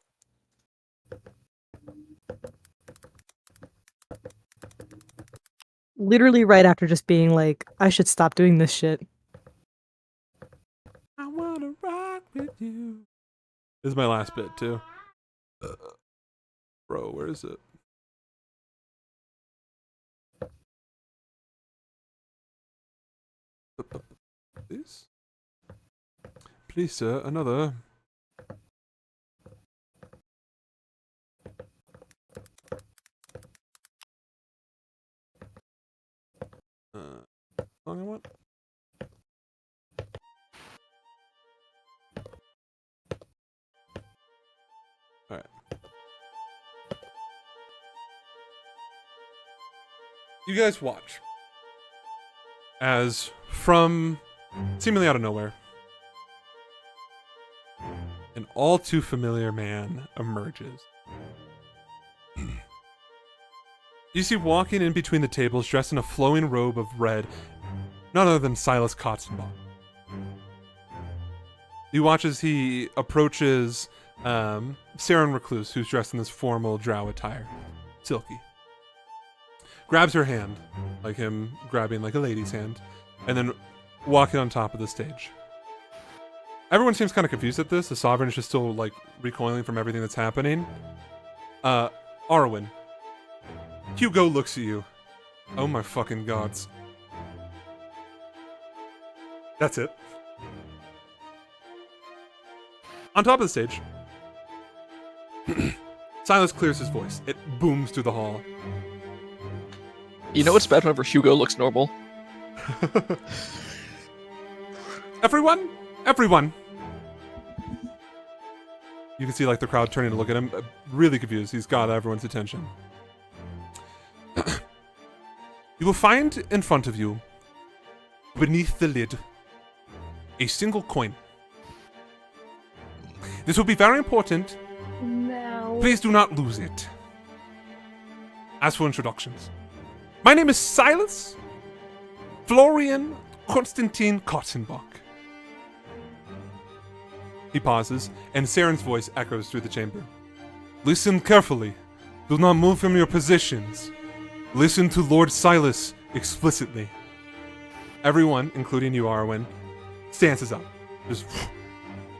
Literally right after just being like, I should stop doing this shit. I wanna rock with you. This is my last bit, too. Bro, where is it? Please? Please, sir, another. Song I want? Alright. You guys watch as from seemingly out of nowhere an all too familiar man emerges. You see walking in between the tables dressed in a flowing robe of red, none other than Silas Kotzenbach. You watch as he approaches Saren Recluse, who's dressed in this formal drow attire. Silky. Grabs her hand, like him grabbing like a lady's hand, and then walking on top of the stage. Everyone seems kind of confused at this. The Sovereign is just still like recoiling from everything that's happening. Arwen. Hugo looks at you. Oh my fucking gods. That's it. On top of the stage, Silas clears his voice. It booms through the hall. You know what's bad whenever Hugo looks normal? Everyone! You can see like the crowd turning to look at him, really confused. He's got everyone's attention. You will find in front of you, beneath the lid, a single coin. This will be very important. No. Please do not lose it. As for introductions, my name is Silas Florian Konstantin Kotzenbach. He pauses, and Saren's voice echoes through the chamber. Listen carefully. Do not move from your positions. Listen to Lord Silas explicitly. Everyone, including you, Arwen, stances up. Just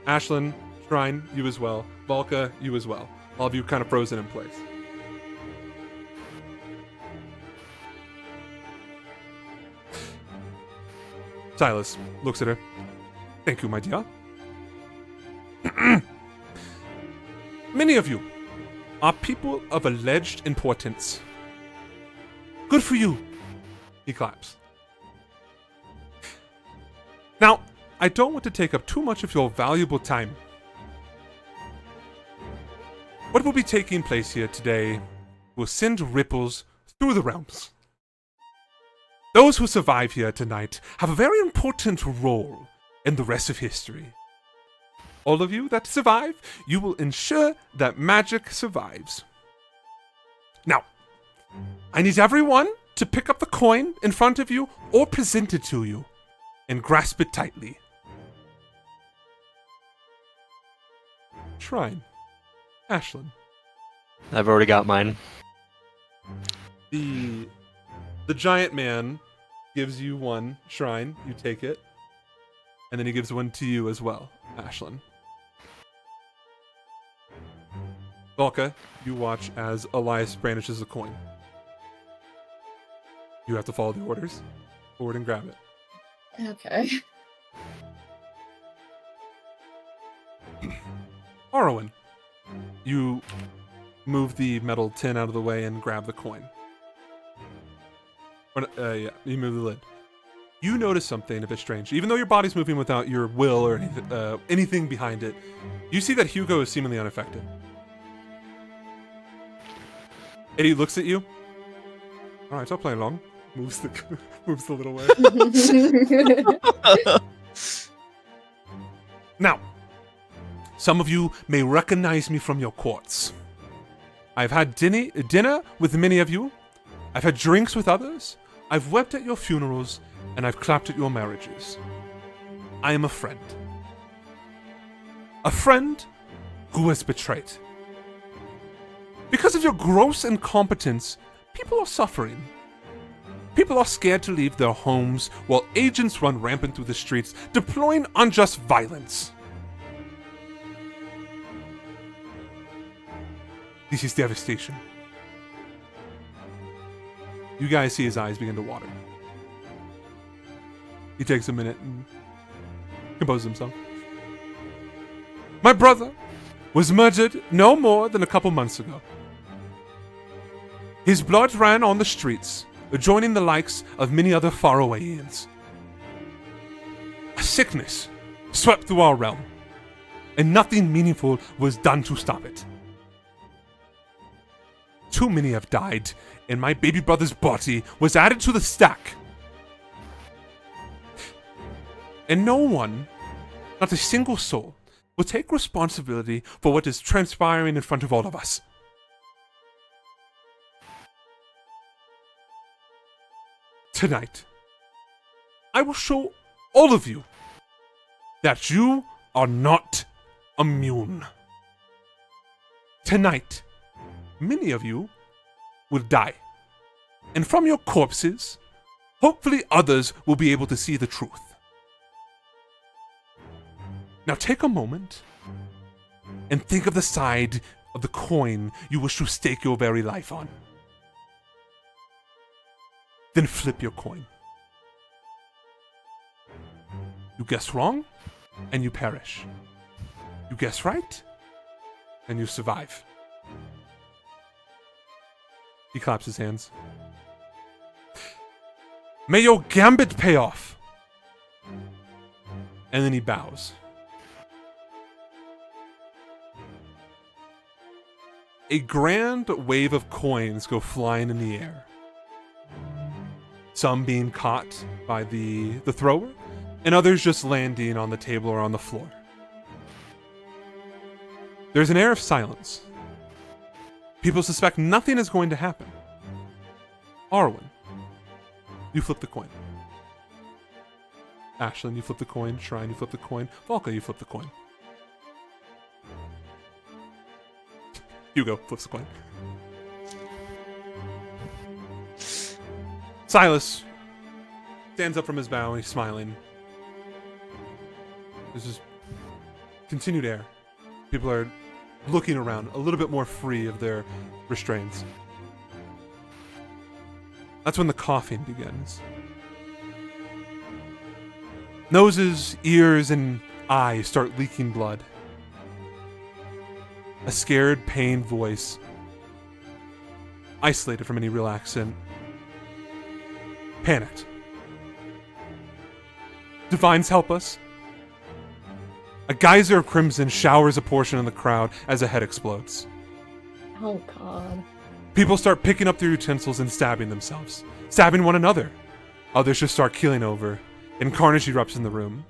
Ashlyn, Shrine, you as well. Volka, you as well. All of you kind of frozen in place. Silas looks at her. Thank you, my dear. Many of you are people of alleged importance. Good for you. He claps. Now, I don't want to take up too much of your valuable time. What will be taking place here today will send ripples through the realms. Those who survive here tonight have a very important role in the rest of history. All of you that survive, you will ensure that magic survives. Now, I need everyone to pick up the coin in front of you or present it to you and grasp it tightly. Shrine. Ashlyn. I've already got mine. The giant man gives you one, Shrine. You take it. And then he gives one to you as well, Ashlyn. Volka, you watch as Elias brandishes a coin. You have to follow the orders. Forward and grab it. Okay. Arwen, you move the metal tin out of the way and grab the coin. Yeah, you move the lid. You notice something a bit strange. Even though your body's moving without your will or anything behind it, you see that Hugo is seemingly unaffected. And he looks at you. All right, I'll play along. Moves the little way. Now, some of you may recognize me from your courts. I've had dinner with many of you. I've had drinks with others. I've wept at your funerals, and I've clapped at your marriages. I am a friend. A friend who has betrayed. Because of your gross incompetence, people are suffering. People are scared to leave their homes while agents run rampant through the streets, deploying unjust violence. This is devastation. You guys see his eyes begin to water. He takes a minute and composes himself. My brother was murdered no more than a couple months ago. His blood ran on the streets, joining the likes of many other farawayians. A sickness swept through our realm, and nothing meaningful was done to stop it. Too many have died, and my baby brother's body was added to the stack. And no one, not a single soul, will take responsibility for what is transpiring in front of all of us. Tonight, I will show all of you that you are not immune. Tonight, many of you will die. And from your corpses, hopefully others will be able to see the truth. Now take a moment and think of the side of the coin you wish to stake your very life on. Then flip your coin. You guess wrong, and you perish. You guess right, and you survive. He claps his hands. May your gambit pay off. And then he bows. a grand wave of coins go flying in the air. Some being caught by the thrower, and others just landing on the table or on the floor. There's an air of silence. People suspect nothing is going to happen. Arwen, you flip the coin. Ashlyn, you flip the coin. Shrine, you flip the coin. Volka, you flip the coin. Hugo flips the coin. Silas stands up from his bow and he's smiling. There's just continued air. People are looking around, a little bit more free of their restraints. That's when the coughing begins. Noses, ears, and eyes start leaking blood. A scared, pained voice, isolated from any real accent, panicked. Divines, help us. A geyser of crimson showers a portion of the crowd as a head explodes. Oh god. People start picking up their utensils and stabbing themselves, stabbing one another. Others just start keeling over, and carnage erupts in the room.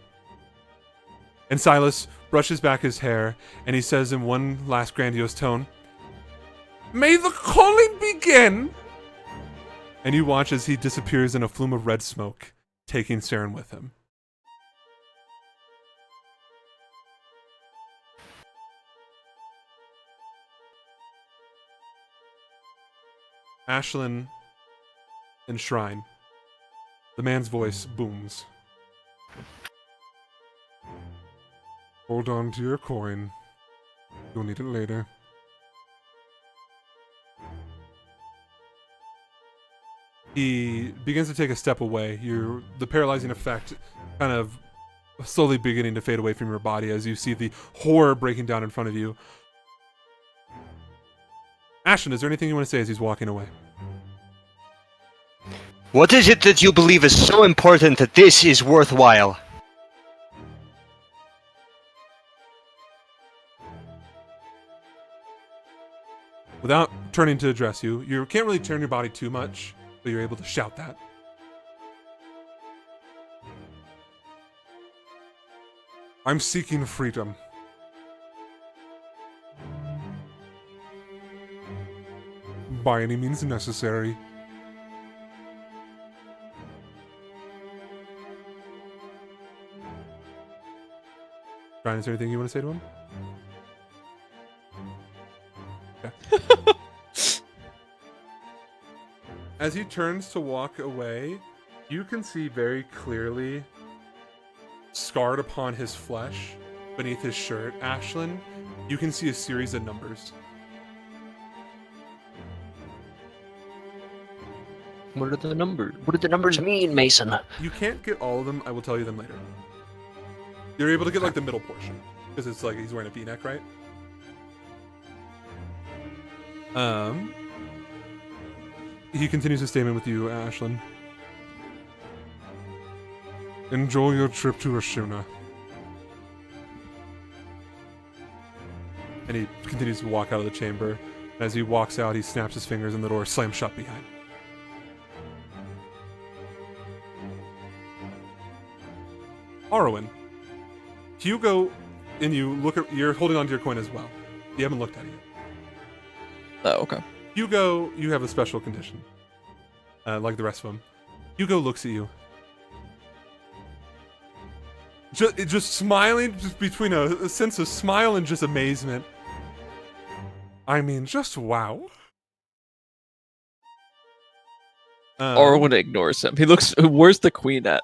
And Silas brushes back his hair, and he says in one last grandiose tone, "May the calling begin!" And you watch as he disappears in a flume of red smoke, taking Saren with him. Ashlyn and Shrine. The man's voice booms. Hold on to your coin. You'll need it later. He begins to take a step away. The paralyzing effect kind of slowly beginning to fade away from your body as you see the horror breaking down in front of you. Ashlyn, is there anything you want to say as he's walking away? What is it that you believe is so important that this is worthwhile? Without turning to address you, you can't really turn your body too much, but you're able to shout that. I'm seeking freedom. By any means necessary. Brian, is there anything you want to say to him? Okay. As he turns to walk away, you can see very clearly, scarred upon his flesh, beneath his shirt, Ashlyn, you can see a series of numbers. What are the numbers? What do the numbers mean, Mason? You can't get all of them. I will tell you them later. You're able to get like the middle portion because it's like he's wearing a V-neck, right? He continues his statement with you, Ashlyn. Enjoy your trip to Ashuna. And he continues to walk out of the chamber. And as he walks out, he snaps his fingers and the door slams shut behind. Arwen, Hugo and you you're holding onto your coin as well. You haven't looked at it yet. Oh, okay. Hugo, you have a special condition. Like the rest of them. Hugo looks at you. Just smiling, just between a sense of smile and just amazement. I mean, just wow. Orwin ignores him. He looks. Where's the queen at?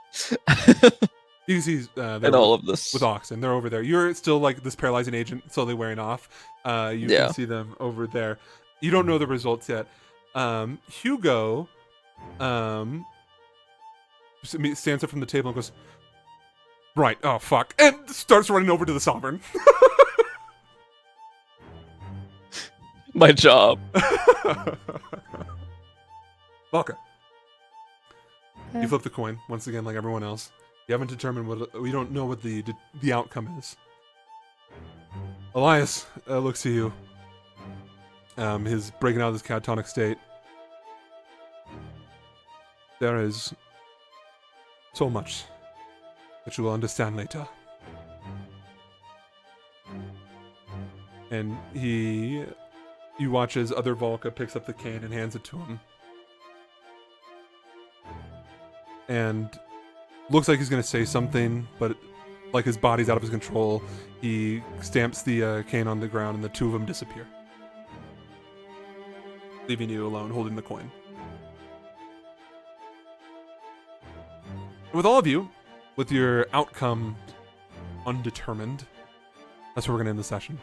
He's in all of this with Oxen. They're over there. You're still like this paralyzing agent slowly wearing off. You can see them over there. You don't know the results yet. Hugo stands up from the table and goes, "Right, oh fuck," and starts running over to the Sovereign. My job. Volker. You flip the coin once again, like everyone else. You haven't determined what. We don't know what the outcome is. Elias looks at you. his breaking out of this catatonic state. There is so much that you will understand later. And you watch as other Volca picks up the cane and hands it to him. And looks like he's going to say something, but like his body's out of his control. He stamps the cane on the ground and the two of them disappear, leaving you alone holding the coin. With all of you, with your outcome undetermined, that's where we're going to end the session.